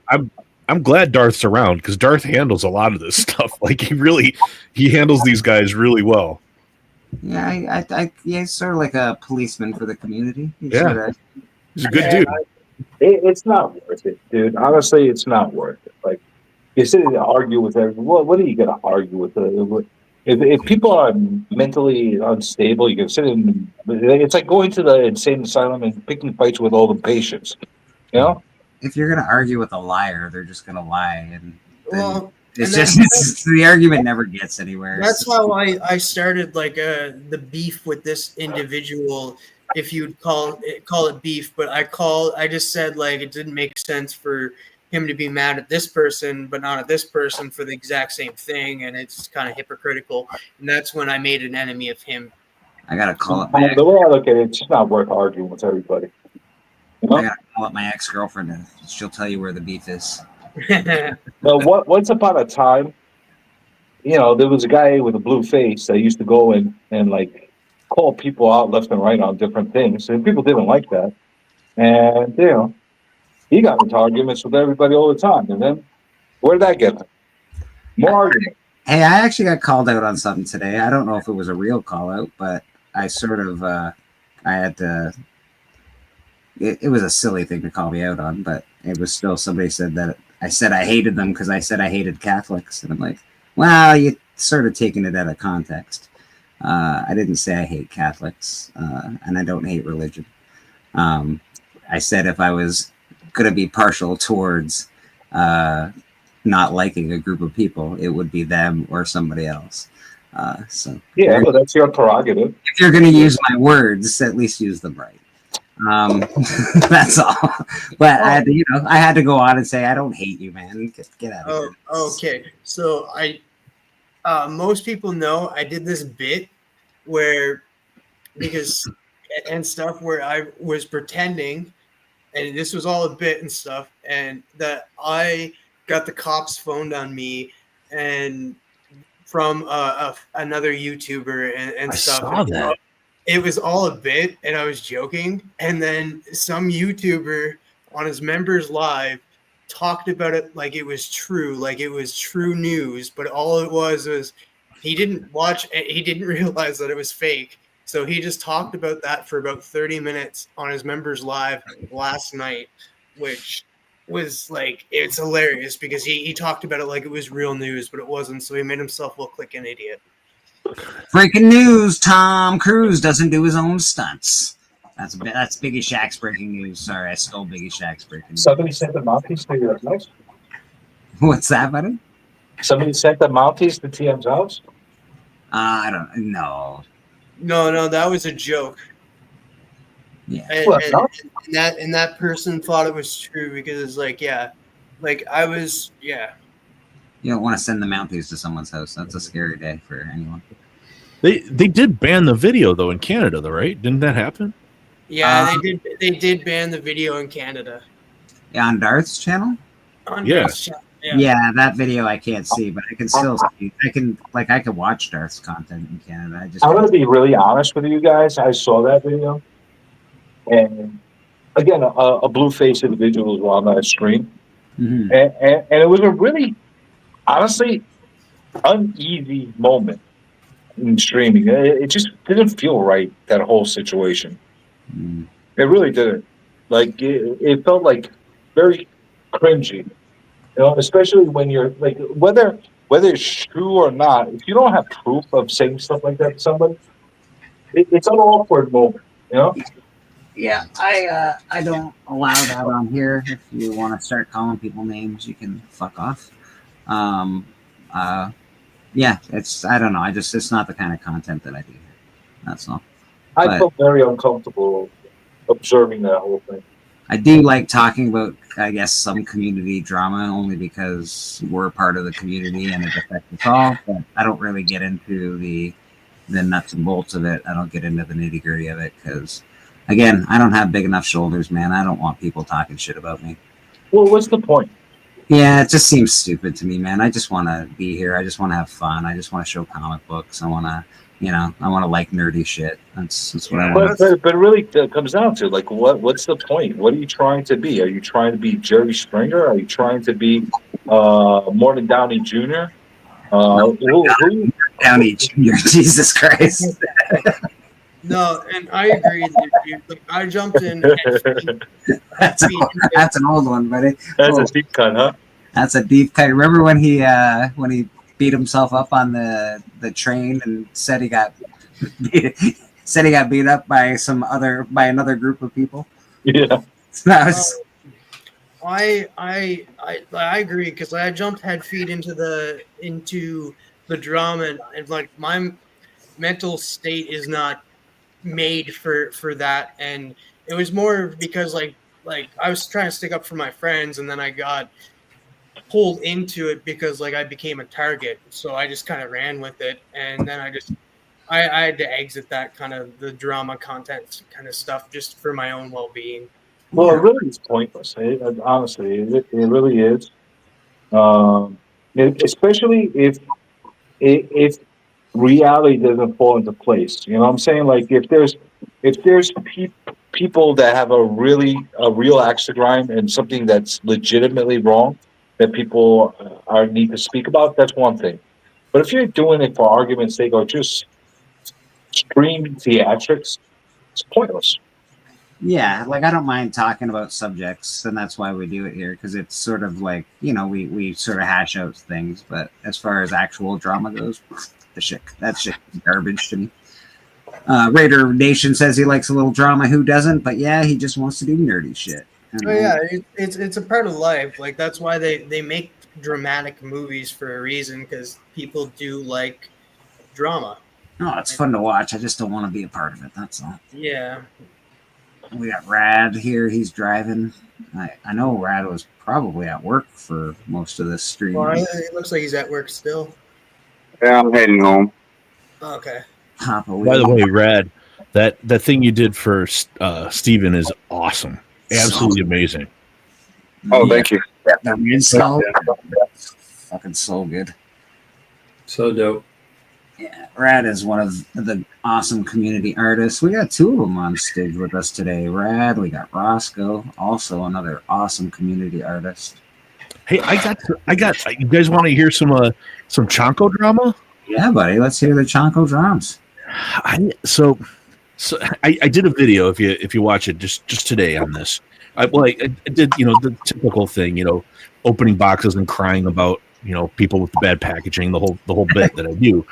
I'm glad Darth's around because Darth handles a lot of this stuff. Like he handles these guys really well. Yeah, he's sort of like a policeman for the community. He's a good dude. It's not worth it, dude. Honestly, it's not worth it. Like, you're sitting to argue with everyone. What are you going to argue with? If people are mentally unstable, you can sit in. It's like going to the insane asylum and picking fights with all the patients. You know? If you're going to argue with a liar, they're just going to lie. And Well, it's and just the argument never gets anywhere. That's how I started like the beef with this individual, if you'd call it beef, but I just said like it didn't make sense for him to be mad at this person but not at this person for the exact same thing, and it's kind of hypocritical, and that's when I made an enemy of him. I gotta call it The way I look at it, it's just not worth arguing with everybody. You know? I gotta call up my ex-girlfriend and she'll tell you where the beef is. Well, once upon a time, there was a guy with a blue face that used to go and like call people out left and right on different things, and people didn't like that. And he got into arguments with everybody all the time. And then where did that get him? More argument. Hey, I actually got called out on something today. I don't know if it was a real call out, but I sort of I had to. It was a silly thing to call me out on, but it was still somebody said that I said I hated them because I said I hated Catholics, and I'm like, well, you sort of taking it out of context. I didn't say I hate Catholics, and I don't hate religion. I said if I was going to be partial towards not liking a group of people, it would be them or somebody else. So yeah, well, that's your prerogative. If you're going to use my words, at least use them right. That's all. But I had to go on and say I don't hate you, man. Get out of here. Okay. So most people know I did this bit where I was pretending, and this was all a bit and stuff, and that I got the cops phoned on me and from another YouTuber and stuff. I saw that. It was all a bit, and I was joking. And then some YouTuber on his members live talked about it like it was true news. But all it was he didn't realize that it was fake. So he just talked about that for about 30 minutes on his members live last night, which was like, it's hilarious because he talked about it like it was real news, but it wasn't. So he made himself look like an idiot. Breaking news: Tom Cruise doesn't do his own stunts. That's Biggie Shaq's breaking news. Sorry, I stole Biggie Shaq's breaking news. Somebody sent the Mounties to your house? What's that, buddy? Somebody sent the Mounties to TM's house? I don't know. No, that was a joke. Yeah. And that person thought it was true because it's like, yeah. Like I was, yeah. You don't want to send the Mounties to someone's house. That's a scary day for anyone. They did ban the video though in Canada, though, right? Didn't that happen? Yeah, they did ban the video in Canada. On Darth's channel? On Yeah. Darth's channel, Yeah, that video I can't see, but I can still see. I can watch Darth's content in Canada. I'm gonna be really honest with you guys. I saw that video, and again, a blue-faced individual was on that stream, Mhm. and it was a really, honestly, uneasy moment in streaming. It just didn't feel right, that whole situation. It really didn't. Like it felt like very cringy, especially when you're like whether it's true or not. If you don't have proof of saying stuff like that to somebody, it's an awkward moment, Yeah, I don't allow that on here. If you want to start calling people names, you can fuck off. Yeah, I don't know. It's not the kind of content that I do. That's all. I felt very uncomfortable observing that whole thing. I do like talking about, I guess, some community drama only because we're part of the community and it affects us all. But I don't really get into the nuts and bolts of it. I don't get into the nitty gritty of it because, again, I don't have big enough shoulders, man. I don't want people talking shit about me. Well, what's the point? Yeah, it just seems stupid to me, man. I just want to be here. I just want to have fun. I just want to show comic books. I want to, I want to like nerdy shit. That's what I want. But it really comes down to like, what's the point? What are you trying to be? Are you trying to be Jerry Springer? Are you trying to be Morton Downey Jr.? Downey Jr. Jesus Christ. No, and I agree that like, I jumped in. That's an old one, buddy. That's a deep cut, huh? That's a deep cut. Remember when he beat himself up on the train and said he got beat up by another group of people? Yeah. I agree because I jumped head feet into the drama and like my mental state is not made for that, and it was more because like I was trying to stick up for my friends and then I got pulled into it because like I became a target, so I just kind of ran with it, and then I had to exit that kind of the drama content kind of stuff just for my own well-being. Well, it really is pointless. Honestly, it really is. Especially if reality doesn't fall into place. You know what I'm saying? Like if there's people that have a real axe to grind and something that's legitimately wrong that people need to speak about, that's one thing. But if you're doing it for argument's sake or just stream theatrics, it's pointless. Yeah, like I don't mind talking about subjects, and that's why we do it here, because it's sort of like, we sort of hash out things, but as far as actual drama goes, that shit is garbage to me. Raider Nation says he likes a little drama. Who doesn't? But yeah, he just wants to do nerdy shit. Oh yeah, it's a part of life. Like that's why they make dramatic movies for a reason, because people do like drama. No, it's fun to watch. I just don't want to be a part of it. That's all. Yeah. We got Rad here. He's driving. I know Rad was probably at work for most of this stream. Well, it looks like he's at work still. Yeah, I'm heading home. Okay. By the way, Rad, that thing you did for Steven is awesome. Absolutely amazing. Oh, thank you. Fucking so good. So dope. Yeah, Rad is one of the awesome community artists. We got two of them on stage with us today. Rad, we got Roscoe, also another awesome community artist. Hey, I got. You guys want to hear some Chonko drama? Yeah, buddy. Let's hear the Chonko drums. So I did a video. If you watch it just today on this, I did the typical thing, opening boxes and crying about people with the bad packaging, the whole bit that I do.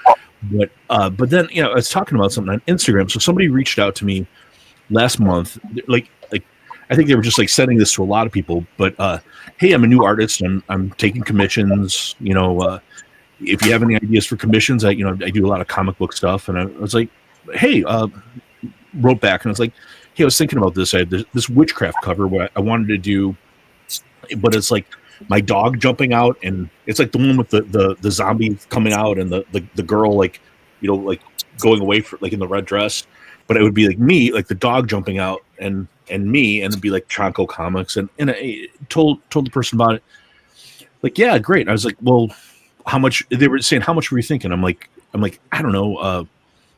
But then I was talking about something on Instagram. So somebody reached out to me last month, like I think they were just like sending this to a lot of people. But hey, I'm a new artist and I'm taking commissions. If you have any ideas for commissions, I do a lot of comic book stuff. And I was like, hey, wrote back and I was like, hey, I was thinking about this. I had this witchcraft cover where I wanted to do, but it's like my dog jumping out, and it's like the one with the zombie coming out, and the girl like going away for like in the red dress, but it would be like me, like the dog jumping out and me, and it'd be like Chonko Comics, and I told the person about it. Like, yeah, great. I was like, well, how much? They were saying, how much were you thinking? I'm like, I don't know.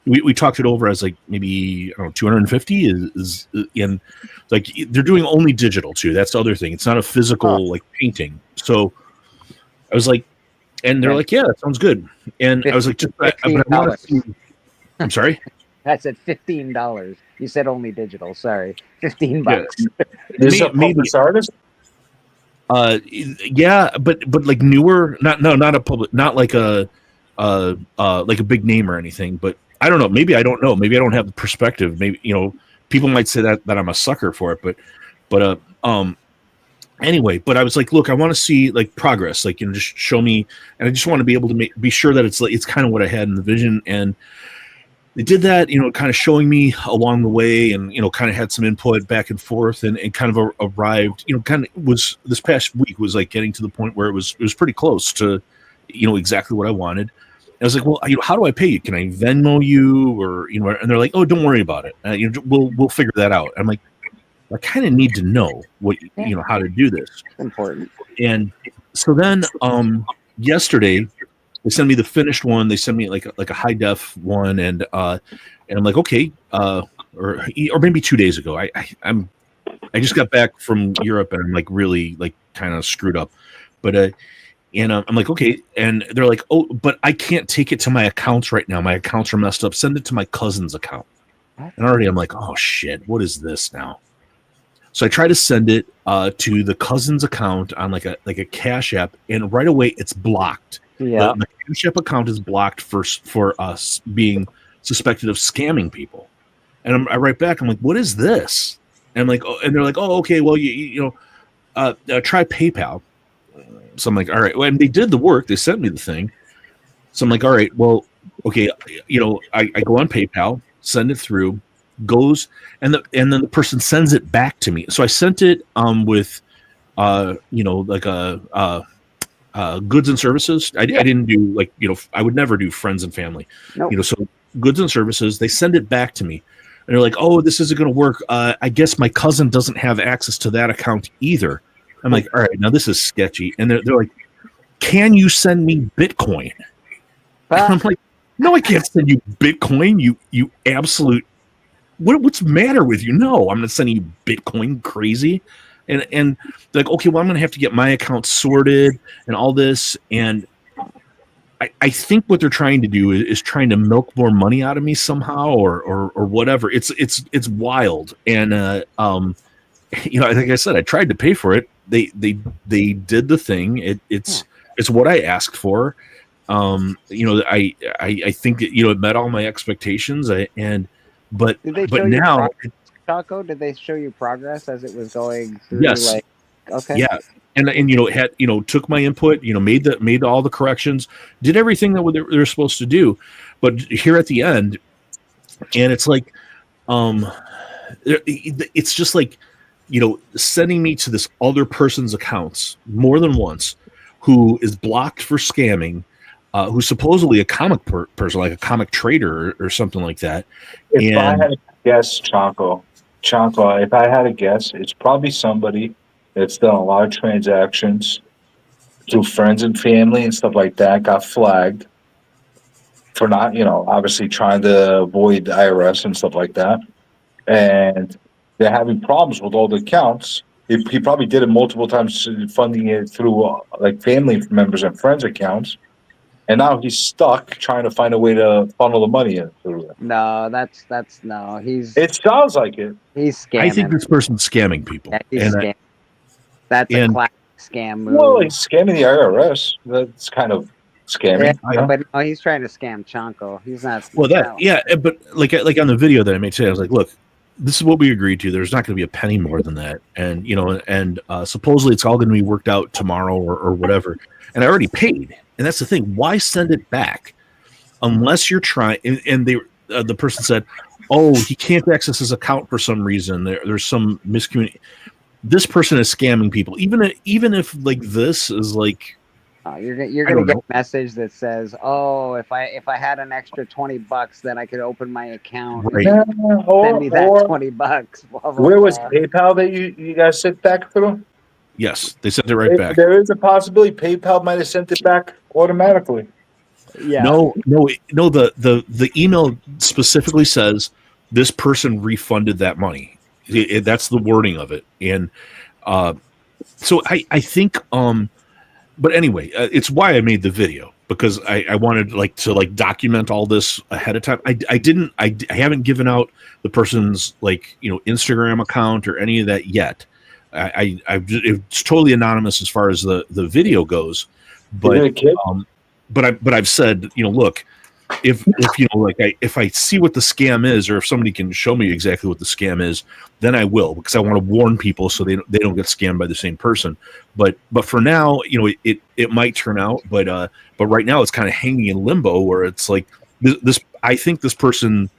We talked it over as like maybe, I don't know, 250 is and like they're doing only digital too. That's the other thing. It's not a physical like painting. So I was like, and they're like, yeah, that sounds good. And I was like, just, but I want to see. I'm sorry. I said $15. You said only digital. Sorry, $15. Yeah. Is it published artist? Yeah, but like newer, not a public, not like a big name or anything. But I don't know. Maybe I don't know. Maybe I don't have the perspective. Maybe, you know, people might say that I'm a sucker for it. But anyway. But I was like, look, I want to see like progress. Like, you know, just show me, and I just want to be able to be sure that it's kind of what I had in the vision. And they did that, you know, kind of showing me along the way, and, you know, kind of had some input back and forth, and kind of arrived, you know, kind of was this past week was like getting to the point where it was pretty close to, you know, exactly what I wanted. I was like, well, you know, how do I pay you? Can I Venmo you, or, you know? And they're like, oh, don't worry about it. You know, we'll figure that out. I'm like, I kind of need to know what, you know, how to do this. Important. And so then, yesterday they sent me the finished one. They sent me like a high def one, and I'm like, okay, or maybe 2 days ago. I just got back from Europe, and I'm like really like kind of screwed up, but and I'm like, okay. And they're like, oh, but I can't take it to my accounts right now. My accounts are messed up. Send it to my cousin's account. And already I'm like, oh shit, what is this now? So I try to send it to the cousin's account on like a Cash App, and right away it's blocked. Yeah. The Cash App account is blocked for us being suspected of scamming people. And I write back, I'm like, what is this? And I'm like, oh, and they're like, oh, okay, well, you know, try PayPal. So I'm like, all right. Well, and they did the work. They sent me the thing. So I'm like, all right, well, okay. You know, I go on PayPal, send it through, goes, and then the person sends it back to me. So I sent it with, you know, like goods and services. I didn't do like, you know, I would never do friends and family. Nope. You know, so goods and services. They send it back to me, and they're like, oh, this isn't going to work. I guess my cousin doesn't have access to that account either. I'm like, all right, now this is sketchy. And they're like, can you send me Bitcoin? And I'm like, no, I can't send you Bitcoin. You absolute, what's the matter with you? No, I'm not sending you Bitcoin, crazy. And they're like, okay, well, I'm going to have to get my account sorted and all this. And I think what they're trying to do is trying to milk more money out of me somehow, or whatever. It's wild. And, you know, like I said, I tried to pay for it. They did the thing. It's what I asked for. You know, I think that, you know, it met all my expectations. But now, Chaco, did they show you progress as it was going through? Yes. Like, okay. Yeah. And you know, it had, you know, took my input, you know, made all the corrections, did everything that they're supposed to do. But here at the end, and it's like, it's just like, you know, sending me to this other person's accounts more than once, who is blocked for scamming, who's supposedly a comic person, like a comic trader or something like that. If I had to guess, Chonko, if I had to guess, it's probably somebody that's done a lot of transactions through friends and family and stuff like that, got flagged for not, you know, obviously trying to avoid the IRS and stuff like that. And they're having problems with all the accounts. He probably did it multiple times, funding it through like family members and friends' accounts. And now he's stuck trying to find a way to funnel the money in through it. No, that's no. It sounds like it. He's scamming. I think this person's scamming people. Yeah, he's scamming. That's a classic scam move. Well, he's scamming the IRS. That's kind of scamming. Yeah, but no, he's trying to scam Chonko. He's not. Well, but like on the video that I made today, I was like, look, this is what we agreed to. There's not going to be a penny more than that. And, you know, and supposedly it's all going to be worked out tomorrow or whatever. And I already paid. And that's the thing. Why send it back unless you're trying? And they, the person said, oh, he can't access his account for some reason. There's some miscommunication. This person is scamming people. Even if like this is like, You're I gonna don't get know. a message that says, "Oh, if I had an extra $20, then I could open my account. Right. Yeah, Send me that or $20." Blah blah where was blah. PayPal that you guys sent back through? Yes, they sent it right back. There is a possibility PayPal might have sent it back automatically. Yeah. No. The email specifically says this person refunded that money. That's the wording of it, and so I think. But anyway, it's why I made the video, because I wanted to document all this ahead of time. I haven't given out the person's Instagram account or any of that yet. It's totally anonymous as far as the video goes, but I've said, look, if I see what the scam is, or if somebody can show me exactly what the scam is, then I will, because I want to warn people so they don't get scammed by the same person. But for now, it might turn out, but right now it's kind of hanging in limbo, where it's like this. I think this person,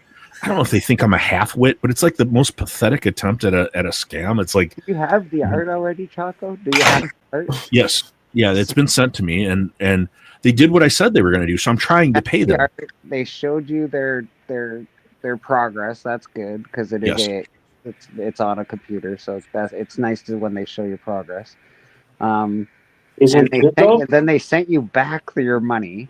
I don't know if they think I'm a half-wit, but it's like the most pathetic attempt at a scam. It's like, Do you have the art already, Choco? Do you have the art? yes, yeah, it's been sent to me, and they did what I said they were going to do. So I'm trying to pay them. They showed you their progress. That's good, because it is Yes. it's on a computer, so it's nice to when they show your progress. Is and it then they sent you back your money.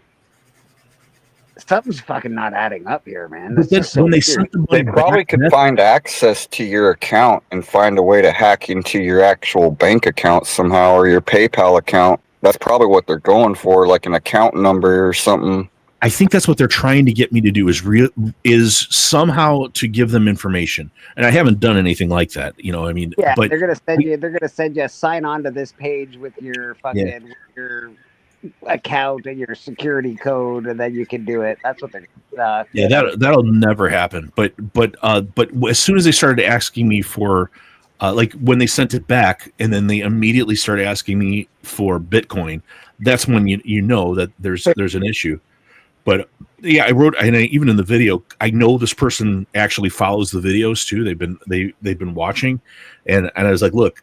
Something's fucking not adding up here, man. But then when they sent the money They probably back, could find access to your account and find a way to hack into your actual bank account somehow, or your PayPal account. That's probably what they're going for, like an account number or something. I think that's what they're trying to get me to do, is somehow to give them information, and I haven't done anything like that. I mean, Yeah, but they're gonna send you a sign on to this page with your fucking your account and your security code, and then you can do it. That's what they're. yeah, that'll never happen. But as soon as they started asking me for, when they sent it back, and then they immediately started asking me for Bitcoin, that's when you know that there's an issue. But yeah, I wrote, and even in the video, I know this person actually follows the videos too. They've been watching, and I was like, look,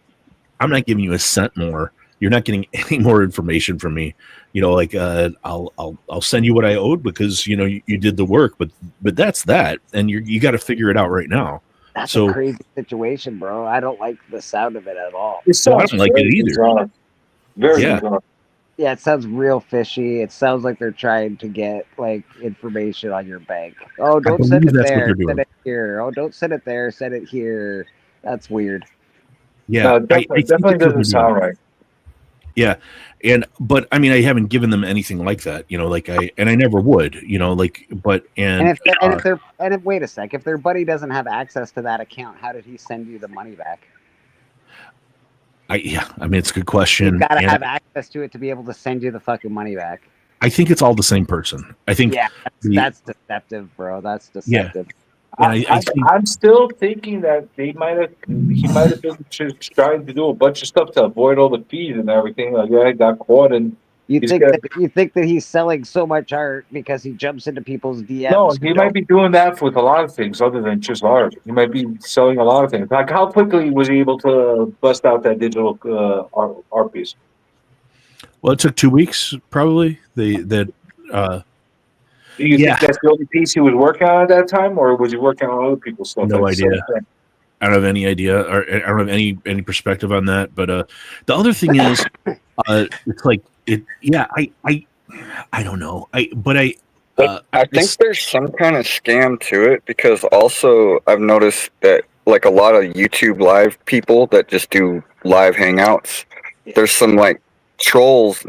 I'm not giving you a cent more. You're not getting any more information from me. I'll send you what I owed, because you did the work, but that's that, and you got to figure it out right now. That's So a crazy situation, bro. I don't like the sound of it at all. well, I don't like it either. Very Yeah. bizarre. Yeah, it sounds real fishy. It sounds like they're trying to get information on your bank. Oh, don't send believe it that's what there. they're doing. Send it here. Oh, don't send it there. Send it here. That's weird. Yeah, No, I definitely think that's what doesn't they're sound doing. right. Yeah, but I mean, I haven't given them anything like that, and I never would, Wait a sec. If their buddy doesn't have access to that account, how did he send you the money back? I mean, it's a good question. You've got to and have access to it to be able to send you the fucking money back. I think it's all the same person. I think, Yeah, the- that's deceptive, bro. That's Yeah. deceptive. And I think, I'm still thinking that he might have been just trying to do a bunch of stuff to avoid all the fees and everything. Like, yeah, I got caught, and You he's think got- that he's selling so much art because he jumps into people's DMs? no, he might be doing that with a lot of things other than just art. He might be selling a lot of things. Like, how quickly was he able to bust out that digital art piece? well, it took 2 weeks probably. Do you Yeah. think that's the only piece he was working on at that time, or was he working on other people's stuff? No at the same idea. time? I don't have any idea, or I don't have any perspective on that. But the other thing is, it's like it. Yeah, I don't know. I think there's some kind of scam to it, because also I've noticed that like a lot of YouTube live people that just do live hangouts, there's some like trolls.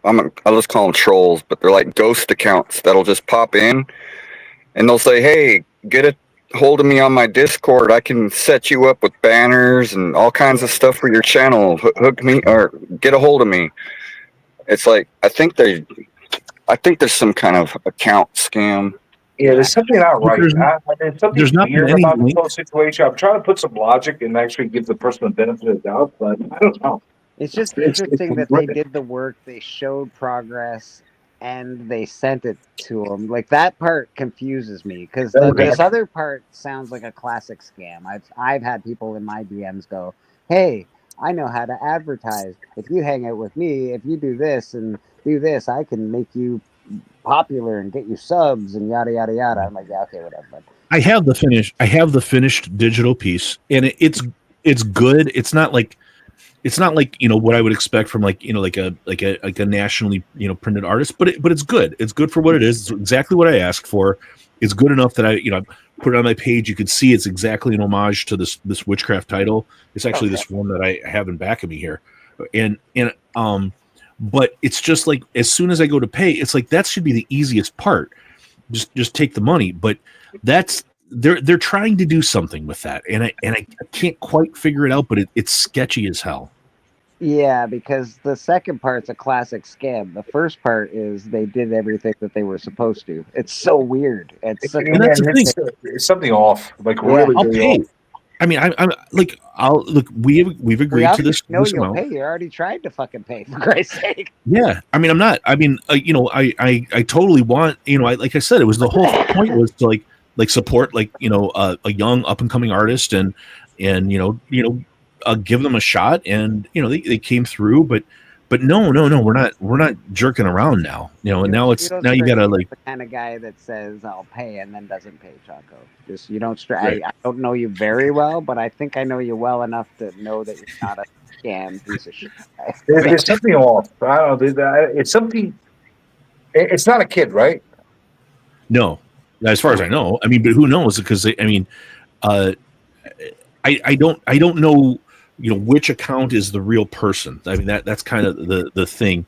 I'll just call them trolls, but they're like ghost accounts that'll just pop in and they'll say, "Hey, get a hold of me on my Discord. I can set you up with banners and all kinds of stuff for your channel. Hook me or get a hold of me." It's like I think there's some kind of account scam. Yeah, there's something not right. There's something there's not weird any about this link. whole situation. I'm trying to put some logic and actually give the person the benefit of the doubt, but I don't know. It's just interesting that they did the work, they showed progress, and they sent it to him. Like, that part confuses me, because this other part sounds like a classic scam. I've had people in my DMs go, "Hey, I know how to advertise. If you hang out with me, if you do this and do this, I can make you popular and get you subs and yada yada yada. I'm like, yeah, okay, whatever. But I have the finished digital piece, and it's good. It's not like what I would expect from like a nationally printed artist, but it's good. It's good for what it is. It's exactly what I asked for. It's good enough that I put it on my page. You could see it's exactly an homage to this witchcraft title. It's actually this one that I have in back of me here, and but it's just like as soon as I go to pay, it's like that should be the easiest part. Just take the money, but that's they're trying to do something with that, and I can't quite figure it out, but it's sketchy as hell. yeah, because the second part's a classic scam. The first part is they did everything that they were supposed to. It's so weird. It's something off. Like Yeah. really, I'll really pay. off. I mean, I'm like, I'll look. We've We agreed to already this. know this you'll amount. pay. You already tried to fucking pay, for Christ's sake. Yeah, I mean, I'm not. I mean, I totally want. Like I said, it was the whole point was to like support a young up and coming artist and give them a shot, and they came through, but no, we're not jerking around now. And now it's don't now you strike gotta me like. as the kind of guy that says I'll pay and then doesn't pay, Chaco. Just you don't Right. I don't know you very well, but I think I know you well enough to know that you're not a scam piece of shit. There's something off. I don't know. It's something. It's not a kid, right? No, as far as I know. I mean, but who knows? Because I don't know. Which account is the real person. I mean, that's kind of the thing.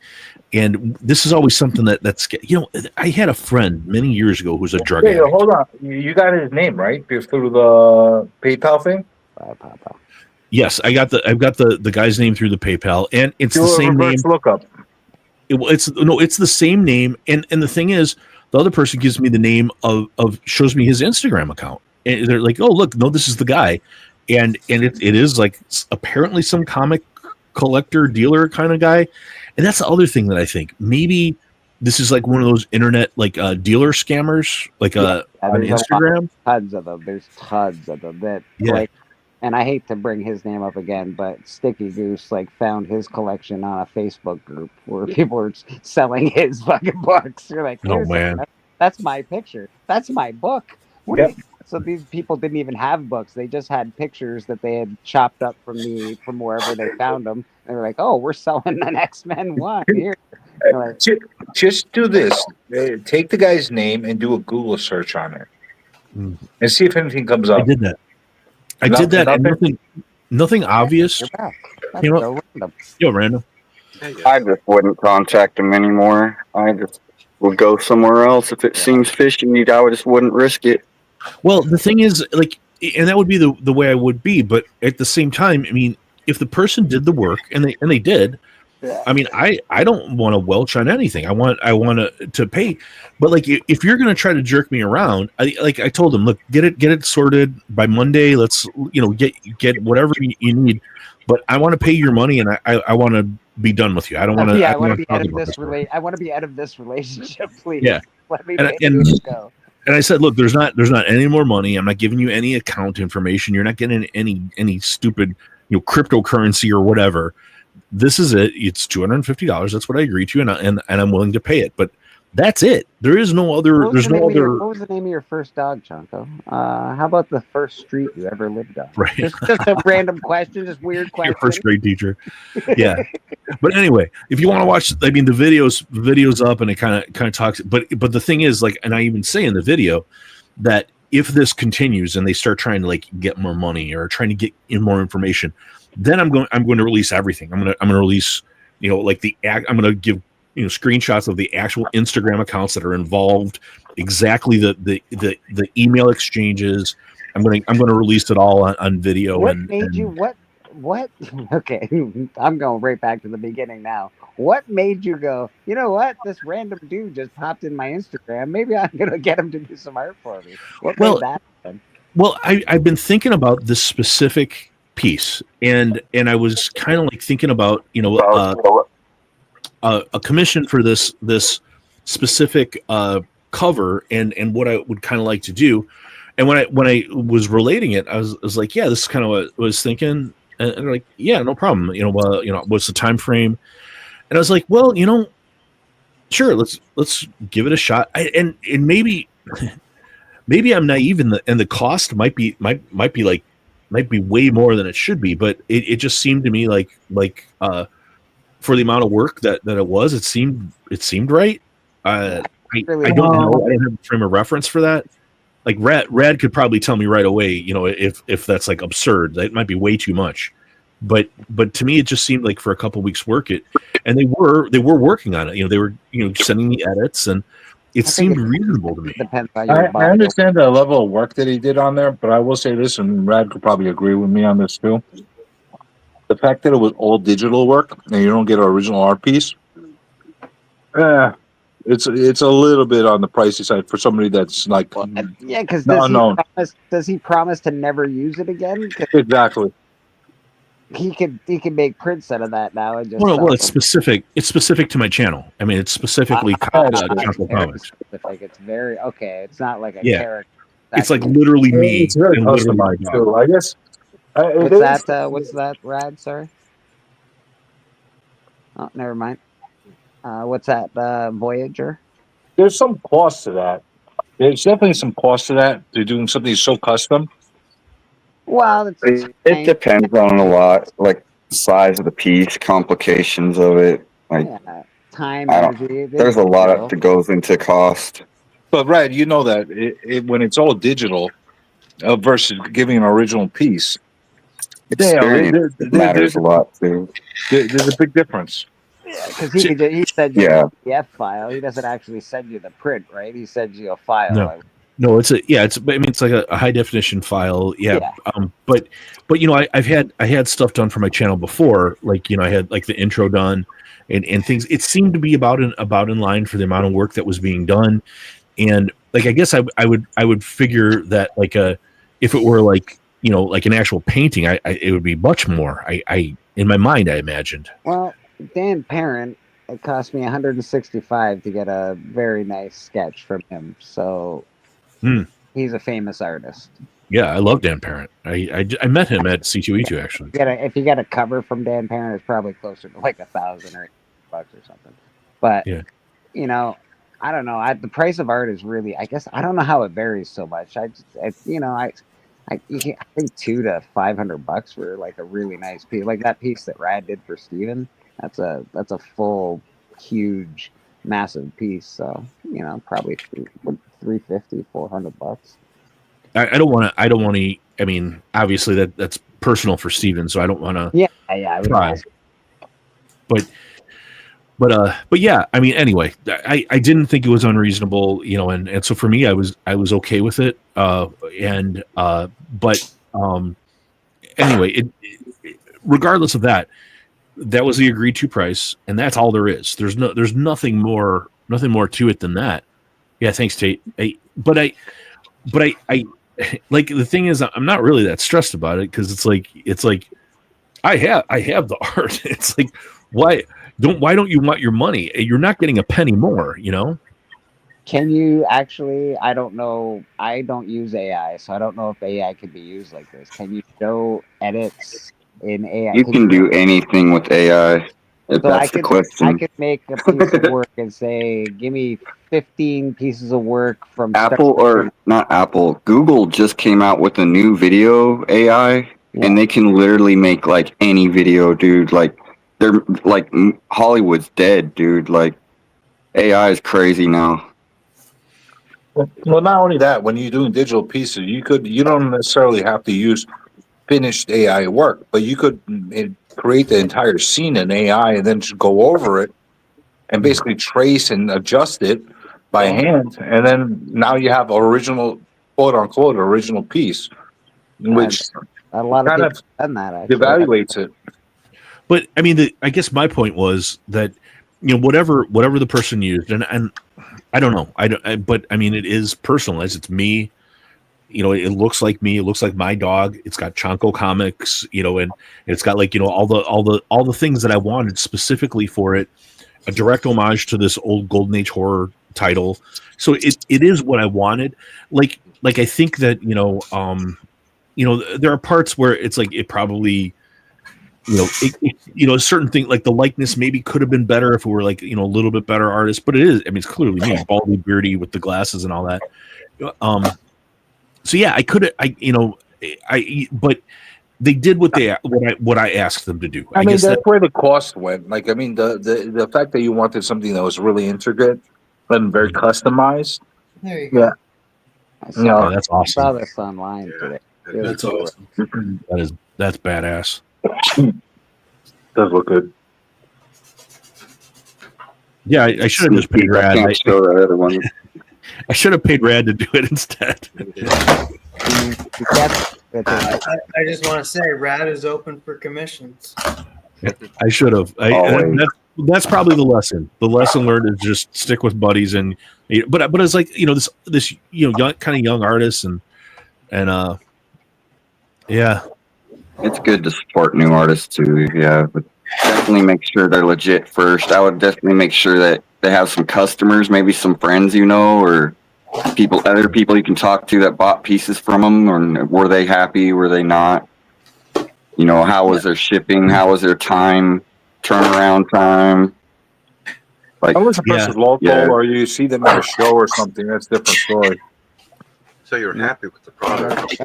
And this is always something that's I had a friend many years ago who was a drug Wait, addict. hold on. You got his name right through the PayPal thing. Yes, I've got the guy's name through the PayPal, and it's Do the a same name. reverse lookup. It's the same name, and the thing is, the other person gives me the name of shows me his Instagram account, and they're like, oh look, no, this is the guy, and it is like apparently some comic collector dealer kind of guy, and that's the other thing that I think maybe this is like one of those internet like dealer scammers like on There's a lot- Instagram. tons of them. There's tons of them that Yeah. like. And I hate to bring his name up again, but Sticky Goose like found his collection on a Facebook group where people were selling his fucking books. You're like, Oh, "Here's it. man. That's my picture. That's my book." What do you- So these people didn't even have books; they just had pictures that they had chopped up from wherever they found them. And they're like, "Oh, we're selling an X-Men one here." You're like, Just do this. Take the guy's name and do a Google search on it, and see if anything comes up. I did that. I did that, and nothing obvious. That's You know, so random. random. I just wouldn't contact him anymore. I just would go somewhere else if it seems fishy. I just wouldn't risk it. Well, the thing is, like, and that would be the way I would be, but at the same time, I mean, if the person did the work and they did, I mean, I don't want to welch on anything. I want to pay, but like if you're gonna try to jerk me around, I told him, look, get it sorted by Monday. Let's get whatever you need, but I want to pay your money and I want to be done with you. I don't want to. Yeah, I want to be out of this I want to be out of this relationship, please. Yeah. Let me And- pay and- you to go. And I said, look, there's not any more money. I'm not giving you any account information. You're not getting any stupid cryptocurrency or whatever. This is it. It's $250. That's what I agreed to, and I'm willing to pay it. But that's it. There is no other. What was There's the no name of other. what was the name of your first dog, Chanko? How about the first street you ever lived on? Right. Just a random question, just weird question. Your first grade teacher. Yeah. But anyway, if you want to watch, I mean, the video's up and it kind of talks. But the thing is, like, and I even say in the video that if this continues and they start trying to like get more money or trying to get in more information, then I'm going to release everything. I'm going to release, like I'm going to give screenshots of the actual Instagram accounts that are involved, exactly the email exchanges. I'm going to release it all on video. What made you what? Okay, I'm going right back to the beginning now. What made you go, you know what? This random dude just popped in my Instagram. Maybe I'm going to get him to do some art for me. What Well, made that happen? Well, I've been thinking about this specific piece, and I was kind of like thinking about a commission for this specific cover and what I would kind of like to do. And when I was relating it, I was like, yeah, this is kind of what I was thinking. And they're like, yeah, no problem. What's the time frame? And I was like, well, sure, let's give it a shot. And maybe I'm naive, and the cost might be way more than it should be, but it just seemed to me like for the amount of work that it was, it seemed right. I don't know. I don't have a frame of reference for that. Like Rad could probably tell me right away, if that's like absurd. That might be way too much. But to me, it just seemed like for a couple weeks work and they were working on it. They were sending me edits, and it seemed reasonable to me. Depends on I understand the level of work that he did on there, but I will say this, and Rad could probably agree with me on this too. The fact that it was all digital work and you don't get an original art piece, it's a little bit on the pricey side for somebody that's like because unknown. Does he promise to never use it again? Exactly. He can make prints out of that now and just. Well, it's specific. It's specific to my channel. I mean, it's specifically Jungle Comics. Like it's very okay. It's not like a character. It's like literally me. It's very customized too, I guess. What's that, Rad? Sorry. Oh, never mind. What's that, Voyager? There's some cost to that. There's definitely some cost to that. They're doing something so custom. Well, it depends on a lot, like size of the piece, complications of it. Like time, energy. There's a lot that goes into cost. But Rad, you know that when it's all digital versus giving an original piece, Experience matters a lot too. There's a big difference. Yeah, because he said you a PDF file. He doesn't actually send you the print, right? He sends you a file. No, it's like a high definition file. Yeah. But I've had stuff done for my channel before. Like, I had like the intro done and things. It seemed to be about in line for the amount of work that was being done. And like, I guess I would figure that like if it were like, like an actual painting, it would be much more. I in my mind, I imagined. Well, Dan Parent, it cost me $165 to get a very nice sketch from him. So he's a famous artist. Yeah, I love Dan Parent. I met him at C2E2 actually. If you get a cover from Dan Parent, it's probably closer to like $1,000 or $800 or something. But I don't know. The price of art is really. I guess I don't know how it varies so much. I think $200 to $500 for like a really nice piece, like that piece that Rad did for Steven. That's a full, huge, massive piece. So probably $350, $400. I don't want to. I mean, obviously that's personal for Steven, so I don't want to. Yeah, I would ask. But yeah, I mean, anyway, I didn't think it was unreasonable, and so for me, I was okay with it. Anyway, regardless of that was the agreed to price, and that's all there is. There's nothing more to it than that. Yeah, thanks, Tate. But I like the thing is, I'm not really that stressed about it because it's like I have the art. It's like why don't you want your money? You're not getting a penny more, Can you actually? I don't know. I don't use AI, so I don't know if AI can be used like this. Can you show edits in AI? You can do anything with AI. If that's the question. I could make a piece of work and say, "Give me 15 pieces of work from Apple or not Apple. Google just came out with a new video AI, and they can literally make like any video, dude. Like they're like Hollywood's dead, dude. Like AI is crazy now. Well, not only that, when you're doing digital pieces, you don't necessarily have to use finished AI work, but you could create the entire scene in AI and then just go over it and basically trace and adjust it by hand, and then now you have original, quote unquote, original piece, which a lot of kind people have done that. devaluates it. But I mean, I guess my point was that whatever the person used, and I don't know, but I mean, it is personalized. It's me. It looks like me. It looks like my dog. It's got Chonko Comics, and it's got like all the things that I wanted specifically for it. A direct homage to this old Golden Age horror title. So it is what I wanted. Like I think that there are parts where it's like it probably a certain thing like the likeness maybe could have been better if it were like, a little bit better artist, but it is. I mean, it's clearly me, baldy, beardy with the glasses and all that. So yeah, but they did what I asked them to do. I mean, that's where the cost went. Like, I mean, the fact that you wanted something that was really intricate and very customized. There you go. Yeah. No, that's I awesome. saw this online today. Really That's cool. awesome. That's badass. Does look good. Yeah, I should have just paid Rad. Can't show that other one. I should have paid Rad to do it instead. I just want to say, Rad is open for commissions. I should have. That's probably the lesson. The lesson learned is just stick with buddies, and but it's like this young, kind of young artists and yeah, it's good to support new artists too. Yeah, but definitely make sure they're legit first. I would definitely make sure that they have some customers, maybe some friends, or other people you can talk to that bought pieces from them, or were they happy? Were they not? How was their shipping? How was their turnaround time? Like, unless a person's local or you see them at a show or something, that's a different story. So you're happy with the product?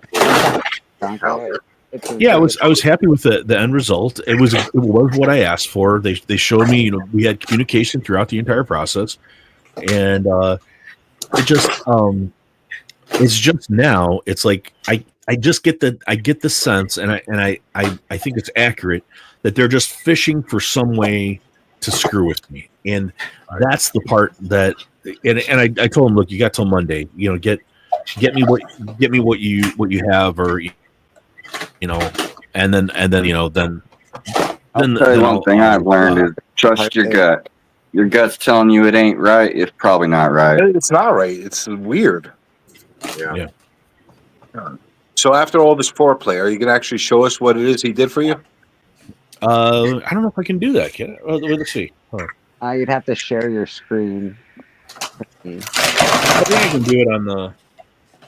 Yeah, I was happy with the end result. It was what I asked for. They showed me, we had communication throughout the entire process, and it's just now. It's like I just get the sense, and I think it's accurate that they're just fishing for some way to screw with me, and that's the part that. And I told them, look, you got till Monday. Get me what you have, or and then I'll tell you one thing I've learned is trust your gut. Your gut's telling you it ain't right. It's probably not right. It's not right. It's weird. Yeah. So after all this foreplay, are you going to actually show us what it is he did for you? I don't know if I can do that. Can I? Let's see. You'd have to share your screen. I think I can do it on the.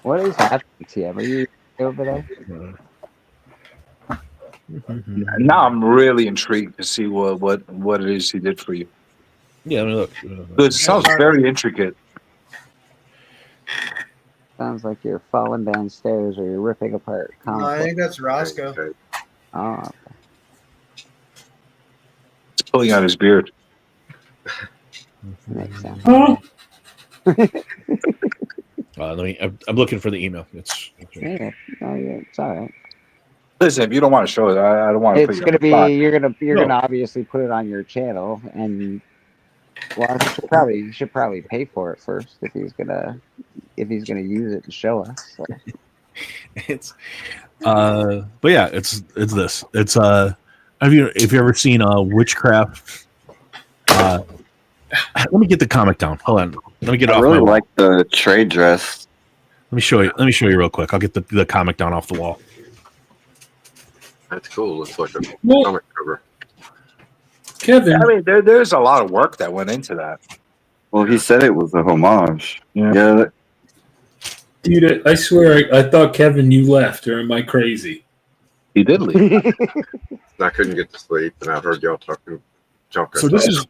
What is happening, TM? Are you over there? Now I'm really intrigued to see what it is he did for you. Yeah, let me look. It sounds very intricate. Sounds like you're falling downstairs or you're ripping apart. No, I think that's Roscoe. Oh. It's pulling out his beard. Makes sense. I'm looking for the email. It's yeah, it's all right. Listen, if you don't want to show it, I don't want to. It's gonna be you're gonna obviously put it on your channel, and you should probably pay for it first if he's gonna use it to show us. So. But yeah, it's this. It's have you ever seen Witchcraft? Let me get the comic down. Hold on. Let me get it off. I really like the trade dress. Let me show you real quick. I'll get the comic down off the wall. That's cool. Looks like a comic cover. Kevin, I mean, there's a lot of work that went into that. Well, he said it was a homage. Yeah. Dude, I swear I thought, Kevin, you left, or am I crazy? He did leave. I couldn't get to sleep, and I heard y'all talking junk. So this is.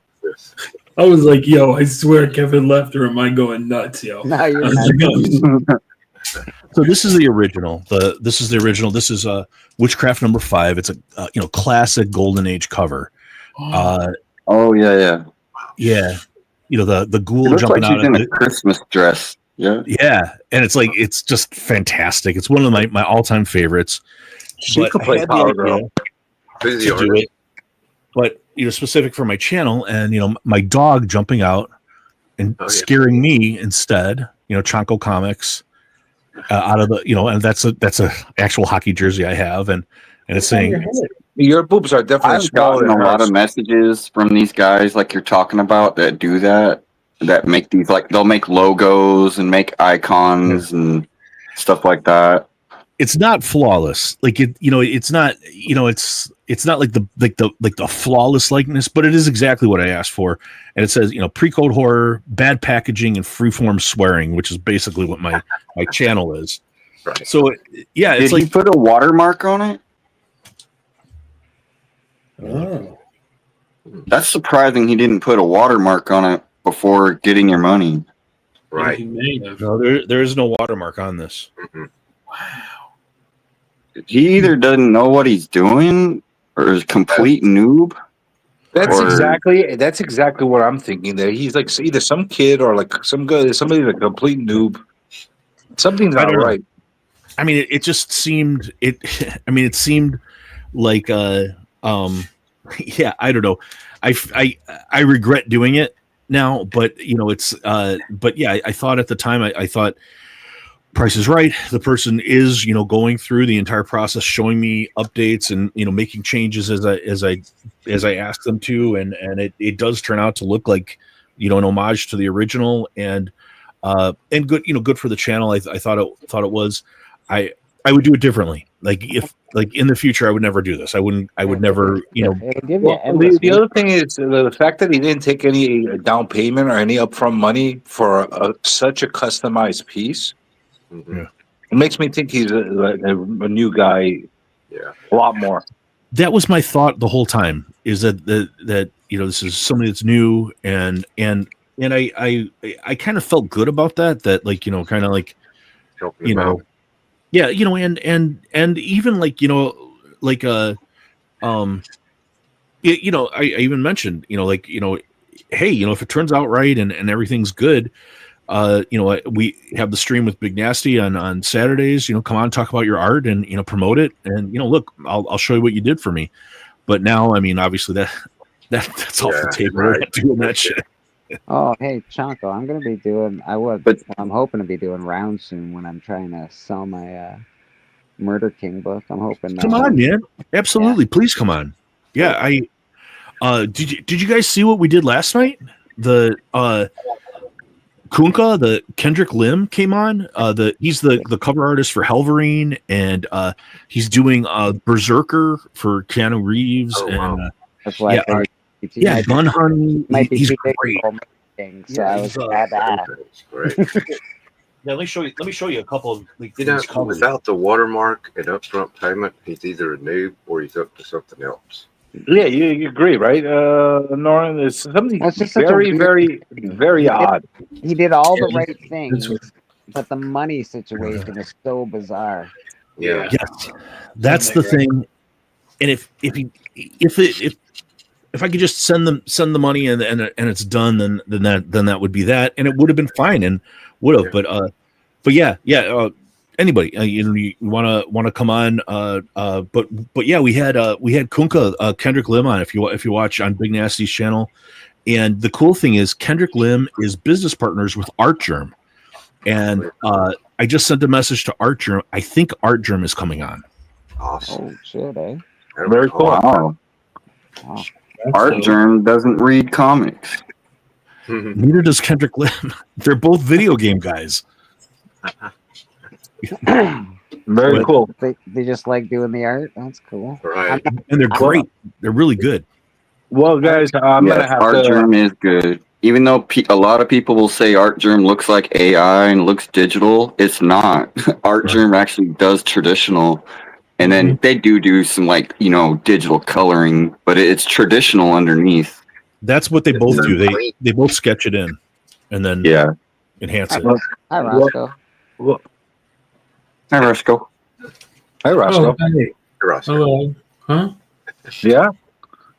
I was like, yo, I swear Kevin left, or am I going nuts, yo? No, you're not. So this is the original. This is the original. This is Witchcraft number 5. It's a classic Golden Age cover. Oh yeah. The ghoul it looks jumping like out she's in of a Christmas dress. Yeah, and it's just fantastic. It's one of my all-time favorites. She could play Power Girl. Who's the artist? But specific for my channel, and my dog jumping out and scaring me instead. Chonko Comics out of the and that's a actual hockey jersey I have, and it's saying your boobs are definitely I've gotten a lot of messages from these guys like you're talking about that do that make these, like, they'll make logos and make icons and stuff like that. It's not flawless, like it's not it's not like the flawless likeness, but it is exactly what I asked for. And it says pre-code horror, bad packaging, and freeform swearing, which is basically what my channel is. Right. So it's Did you put a watermark on it? Oh. That's surprising. He didn't put a watermark on it before getting your money. Right. He may have. No, there is no watermark on this. He either doesn't know what he's doing or is a complete noob. That's or- exactly what I'm thinking. That he's like either some kid or like somebody like a complete noob. Something's I not don't know. right. I mean, it just seemed it. I mean, it seemed like yeah, I don't know. I regret doing it now, but it's but yeah, I thought at the time I thought Price is Right. The person is going through the entire process, showing me updates and making changes as I asked them to, and it does turn out to look like an homage to the original and good good for the channel. I thought it was. I would do it differently. Like if in the future I would never do this. I would never It'll give you Well, endless the other thing is the fact that he didn't take any down payment or any upfront money for such a customized piece. Yeah. It makes me think he's a new guy. Yeah, a lot more. That was my thought the whole time. Is that this is somebody that's new and I kind of felt good about that. That kind of like helping him out. yeah, and even like I even mentioned hey, if it turns out right and everything's good, we have the stream with Big Nasty on Saturdays. Come on, talk about your art and promote it. And look, I'll show you what you did for me. But now, I mean, obviously that's off the table. We're not doing that shit. Oh, hey, Chanko, I'm gonna be doing. I'm hoping to be doing rounds soon when I'm trying to sell my Murder King book. I'm hoping. Come on, man! Absolutely, please come on. Yeah, did you guys see what we did last night? The Kunkka, the Kendrick Lim came on. He's the cover artist for Helverine, and he's doing Berserker for Keanu Reeves, and That's why Gun Honey. He's too big great. for anything, so I was glad to ask. Great. Yeah, let me show you a couple of these covers. Without the watermark and upfront payment, he's either a noob or he's up to something else. Yeah, you agree, right, Norman? It's something That's just such a very, weird- very odd. He did all the Yeah, right things, but the money situation is so bizarre. Yeah. Yes, that's the thing. And if I could just send the money and it's done, then that would be that, and it would have been fine and would have. But yeah. Anybody you want to come on? But yeah, we had Kunkka Kendrick Lim on if you watch on Big Nasty's channel, and the cool thing is Kendrick Lim is business partners with Artgerm, and I just sent a message to Artgerm. I think Artgerm is coming on. Awesome. Oh shit, eh? Very cool. Wow. Artgerm doesn't read comics. Neither does Kendrick Lim. They're both video game guys. Very cool. They just like doing the art. That's cool. Right. And they're great. They're really good. Well, guys, I'm gonna have Artgerm is good. Even though a lot of people will say Artgerm looks like AI and looks digital, it's not. Artgerm actually does traditional, and then they do some digital coloring, but it's traditional underneath. That's what they both do. They both sketch it in, and then enhance it. Hi, Roscoe. Hi, Roscoe. Hi, Roscoe. Oh, hey. Roscoe. Hello. Huh? Yeah.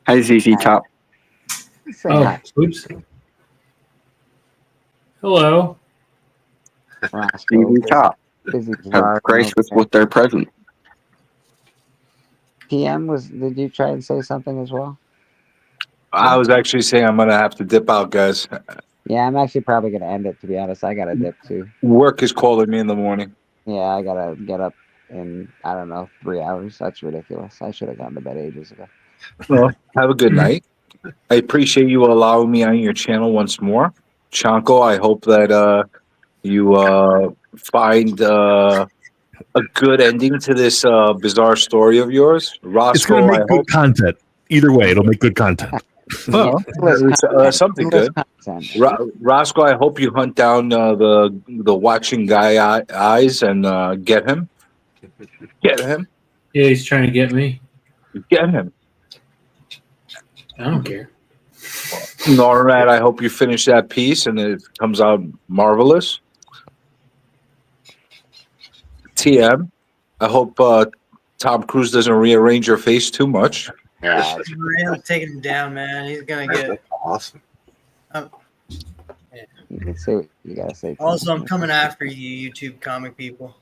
Hi, ZZ Top. Say Oh, hi, oops. Hello. Roscoe. ZZ Top. Busy Have grace with their present. PM did you try and say something as well? I was actually saying I'm gonna have to dip out, guys. Yeah, I'm actually probably gonna end it, to be honest. I gotta dip too. Work is calling me in the morning. Yeah, I gotta get up in 3 hours. That's ridiculous. I should have gone to bed ages ago. Well, have a good night. I appreciate you allowing me on your channel once more. Chanko, I hope that you find a good ending to this bizarre story of yours. Roscoe, It's going to make good content. Either way, it'll make good content. Well, something good. Roscoe, I hope you hunt down the watching guy eyes and get him. Get him. Yeah, he's trying to get me. Get him. I don't care. Norad, I hope you finish that piece and it comes out marvelous. TM, I hope Tom Cruise doesn't rearrange your face too much. Yeah. I'm taking him down, man. He's gonna get. Awesome. You can say what you gotta say. Also, I'm coming after you, YouTube comic people.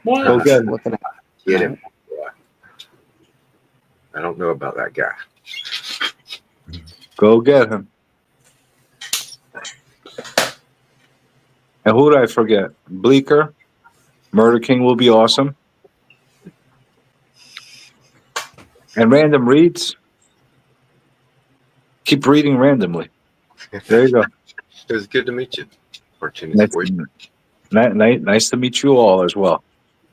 What? Go get him. Looking at Get him. Yeah. I don't know about that guy. Go get him. And who did I forget? Bleeker. Murder King will be awesome. And random reads. Keep reading randomly. There you go. It was good to meet you. Nice to meet you all as well.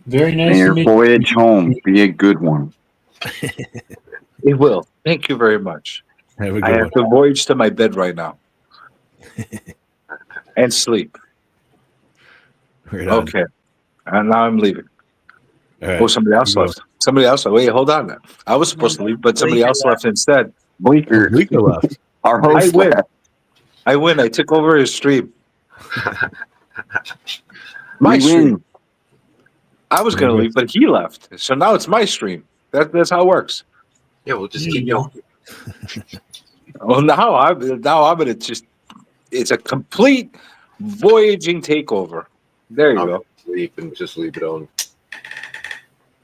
Very nice And to your meet voyage home be a good one. It will. Thank you very much. Have a good I have to voyage to my bed right now. And sleep. Right on. Okay. And now I'm leaving. All right. Oh, somebody else You go. left. Somebody else left. Wait, hold on now. I was supposed to leave, but somebody else left instead. Bleeker. Bleeker left. Our I host win. left. I win. I took over his stream. My We stream. win. I was going to leave, but he left. So now it's my stream. That's how it works. Yeah, we'll just keep going. Well, now I'm going to just. It's a complete voyaging takeover. There you I'll go. sleep and just leave it on.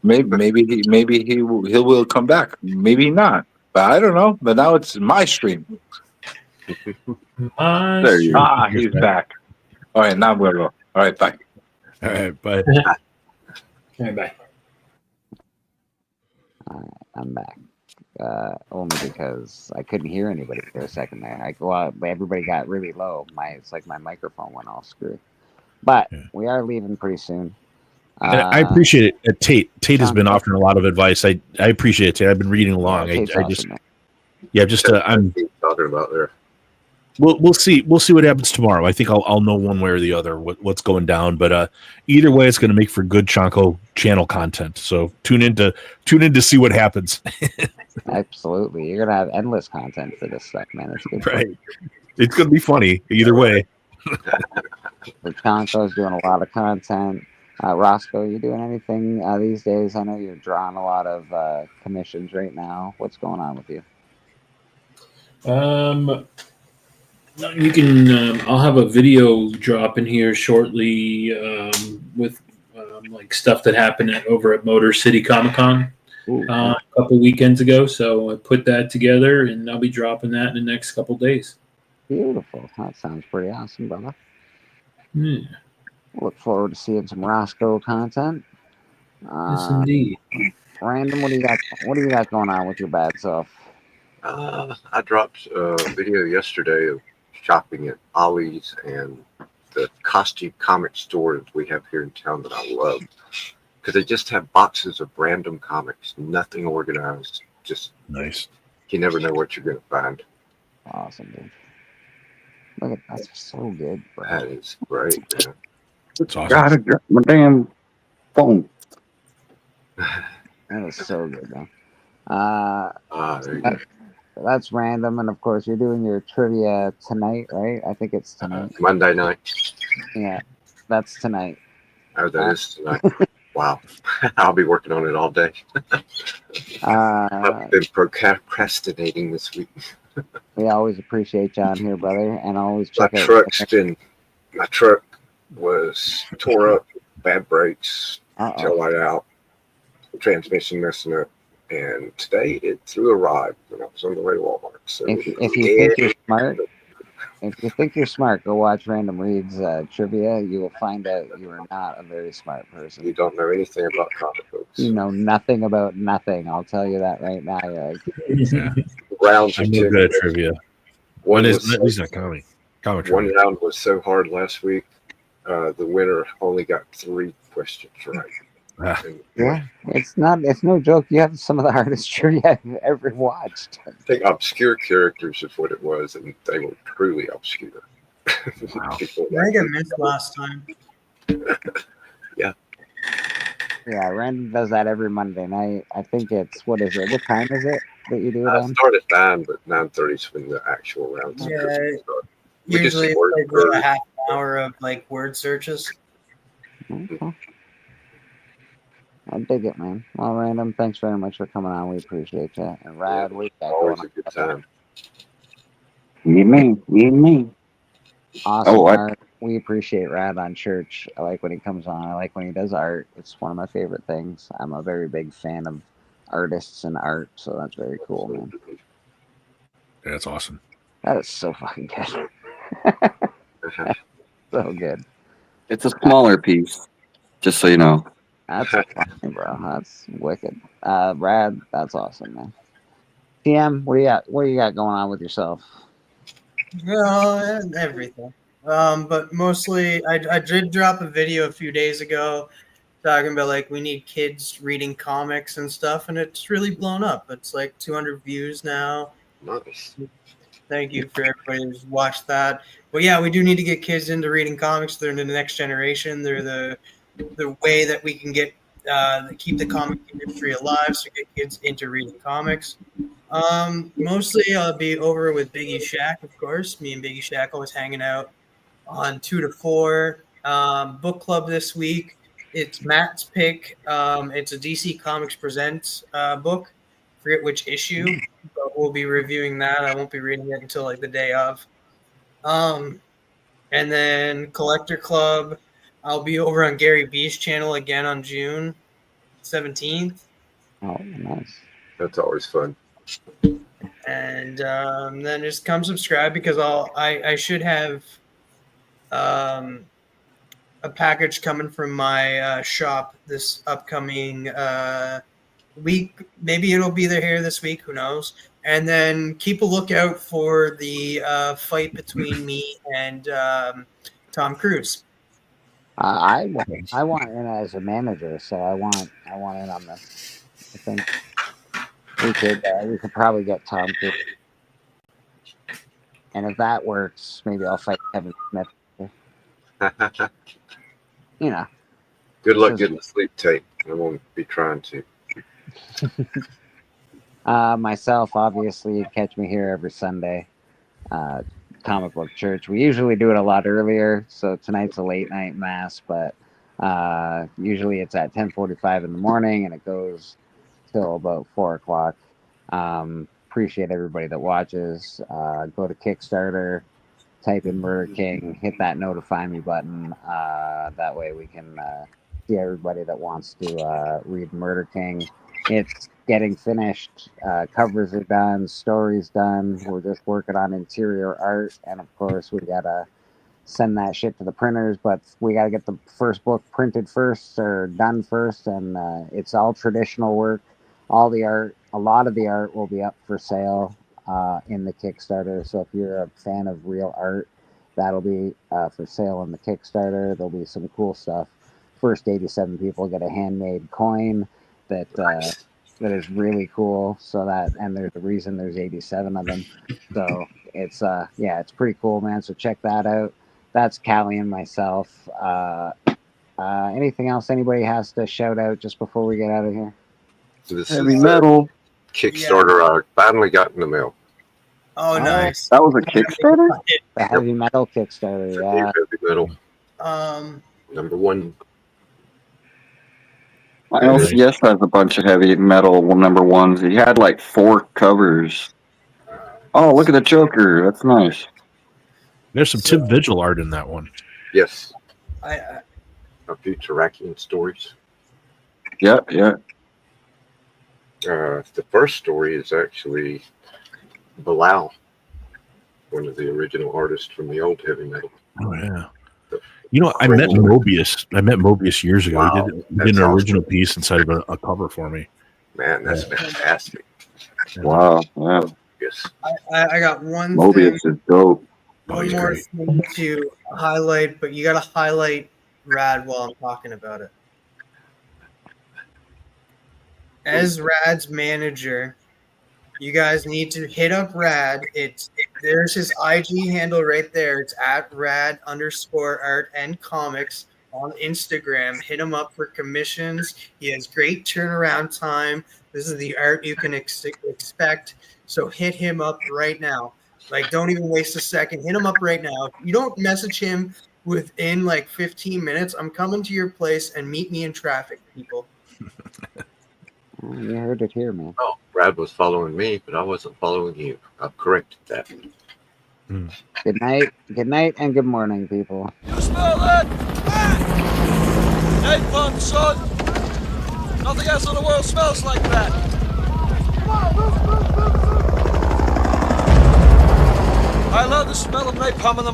Maybe he will come back. Maybe not. But I don't know. But now it's my stream. There you go. He's back. All right, now I'm going to go. All right, bye. All right, bye. Okay, bye. I'm back. Only because I couldn't hear anybody for a second there. Well, everybody got really low. It's like my microphone went all screwed. But we are leaving pretty soon. And I appreciate it. Tate has been offering a lot of advice. I appreciate it, Tate. I've been reading along. Tate's I just awesome, man. I'm talking about there. We'll see what happens tomorrow. I think I'll know one way or the other what's going down. But either way, it's going to make for good Chonko channel content. So tune in to see what happens. Absolutely, you're gonna have endless content for this stuff, man. It's good. Right. It's going to be funny either way. The Chonko's doing a lot of content. Roscoe, you doing anything these days? I know you're drawing a lot of commissions right now. What's going on with you? You can. I'll have a video drop in here shortly with like stuff that happened over at Motor City Comic Con a couple weekends ago. So I put that together, and I'll be dropping that in the next couple days. Beautiful. That sounds pretty awesome, brother. Yeah. Look forward to seeing some Roscoe content. Yes, indeed. Random, what do you got? What do you got going on with your bad self? I dropped a video yesterday of shopping at Ollie's and the costume comic stores we have here in town that I love, because they just have boxes of random comics, nothing organized, just nice. You never know what you're going to find. Awesome, dude. Look at that's so good, bro. That is great, man. That's awesome. Gotta get my damn phone. That is so good, man. There you go. That's random, and of course, you're doing your trivia tonight, right? I think it's tonight. Monday night. Yeah, that's tonight. Oh, that is tonight. Wow. I'll be working on it all day. I've been procrastinating this week. We always appreciate John here, brother, and always My check out. truck was tore up, bad brakes, tail light out, transmission messing up, and today it threw a ride when I was on the way to Walmart. So If you think you're smart, go watch Random Reads trivia. You will find out you are not a very smart person. You don't know anything about comic books. You know nothing about nothing. I'll tell you that right now. Yeah. Rounds I'm are no good at trivia. One At was least not comic one trivia. round was so hard last week. The winner only got 3 questions right. And Yeah, it's no joke. You have some of the hardest trivia I've ever watched. I think obscure characters is what it was, and they were truly obscure. I got missed last time. Yeah. Yeah, Random does that every Monday night. I think it's what is it? What time is it? that you do it I on? start at 9, but 9:30 is when the actual rounds Yeah, start. We get some usually it's word like first. a half an hour of like word searches. Okay. I dig it, man. Well, Random, thanks very much for coming on. We appreciate you. And Rad, we got Always going a good time. You and me. Awesome Oh, art. We appreciate Rad on church. I like when he comes on. I like when he does art. It's one of my favorite things. I'm a very big fan of artists and art, so that's very cool, man. Yeah, that's awesome. That is so fucking good. So good. it's a smaller piece, just so you know. That's fine, bro. That's wicked. Rad, that's awesome, man. TM, what do you got going on with yourself? Well, and everything. But mostly, I did drop a video a few days ago talking about like we need kids reading comics and stuff, and it's really blown up. It's like 200 views now. Nice. Thank you for everybody who's watched that. But yeah, we do need to get kids into reading comics. They're the next generation. They're the way that we can get keep the comic industry alive. So get kids into reading comics. Mostly I'll be over with Biggie Shack, of course. Me and Biggie Shack always hanging out on 2 to 4. Book club this week. It's Matt's pick. It's a DC Comics Presents book. Forget which issue, but we'll be reviewing that. I won't be reading it until like the day of. And then Collector Club. I'll be over on Gary Vee's channel again on June 17th. Oh, nice. That's always fun. And then just come subscribe because I should have a package coming from my shop this upcoming week. Maybe it'll be there here this week. Who knows? And then keep a lookout for the fight between me and Tom Cruise. I want in as a manager, so I want in on this. I think we could probably get Tom Cruise, and if that works, maybe I'll fight Kevin Smith. You know. Good luck getting the sleep tape. I won't be trying to. Myself, obviously, you catch me here every Sunday. Comic Book Church. We usually do it a lot earlier, so tonight's a late night mass, but usually it's at 10:45 in the morning and it goes till about 4 o'clock. Appreciate everybody that watches. Go to Kickstarter, type in Murder King, hit that notify me button. That way we can see everybody that wants to read Murder King. It's getting finished. Covers are done. Stories done. We're just working on interior art. And of course, we got to send that shit to the printers. But we got to get the first book printed first or done first. And it's all traditional work. All the art, a lot of the art will be up for sale in the Kickstarter. So if you're a fan of real art, that'll be for sale in the Kickstarter. There'll be some cool stuff. First 87 people get a handmade coin that is really cool. So that, and there's a reason there's 87 of them. So it's it's pretty cool, man. So check that out. That's Callie and myself. Anything else anybody has to shout out just before we get out of here? This Heavy is metal. Kickstarter I finally got in the mail. Oh, nice. That was a Kickstarter? The Heavy Metal Kickstarter, yeah. Heavy metal. Number 1. LCS has a bunch of heavy metal number ones. He had like 4 covers. Oh, look at the Joker. That's nice. There's some Tim Vigil art in that one. Yes. I A few Tarakian stories. Yeah. The first story is actually Bilal, one of the original artists from the old heavy metal. Oh yeah. You know, I met Mobius years ago. Wow, He did an original piece inside of a cover for me. Man, that's fantastic. Wow. Yeah. Yes. I got one Mobius thing, is dope. one more thing to highlight, but you got to highlight Rad while I'm talking about it. As Rad's manager, you guys need to hit up Rad. There's his IG handle right there. It's at Rad_art and comics. on Instagram. Hit him up for commissions. He has great turnaround time. This is the art you can expect. So hit him up right now. Like, don't even waste a second. Hit him up right now. If you don't message him within like 15 minutes, I'm coming to your place, and meet me in traffic, people. You heard it here, man. Oh, Brad was following me, but I wasn't following you. I've corrected that. Good night, and good morning, people. You smell that? Napalm, son! Nothing else in the world smells like that! I love the smell of napalm in the morning.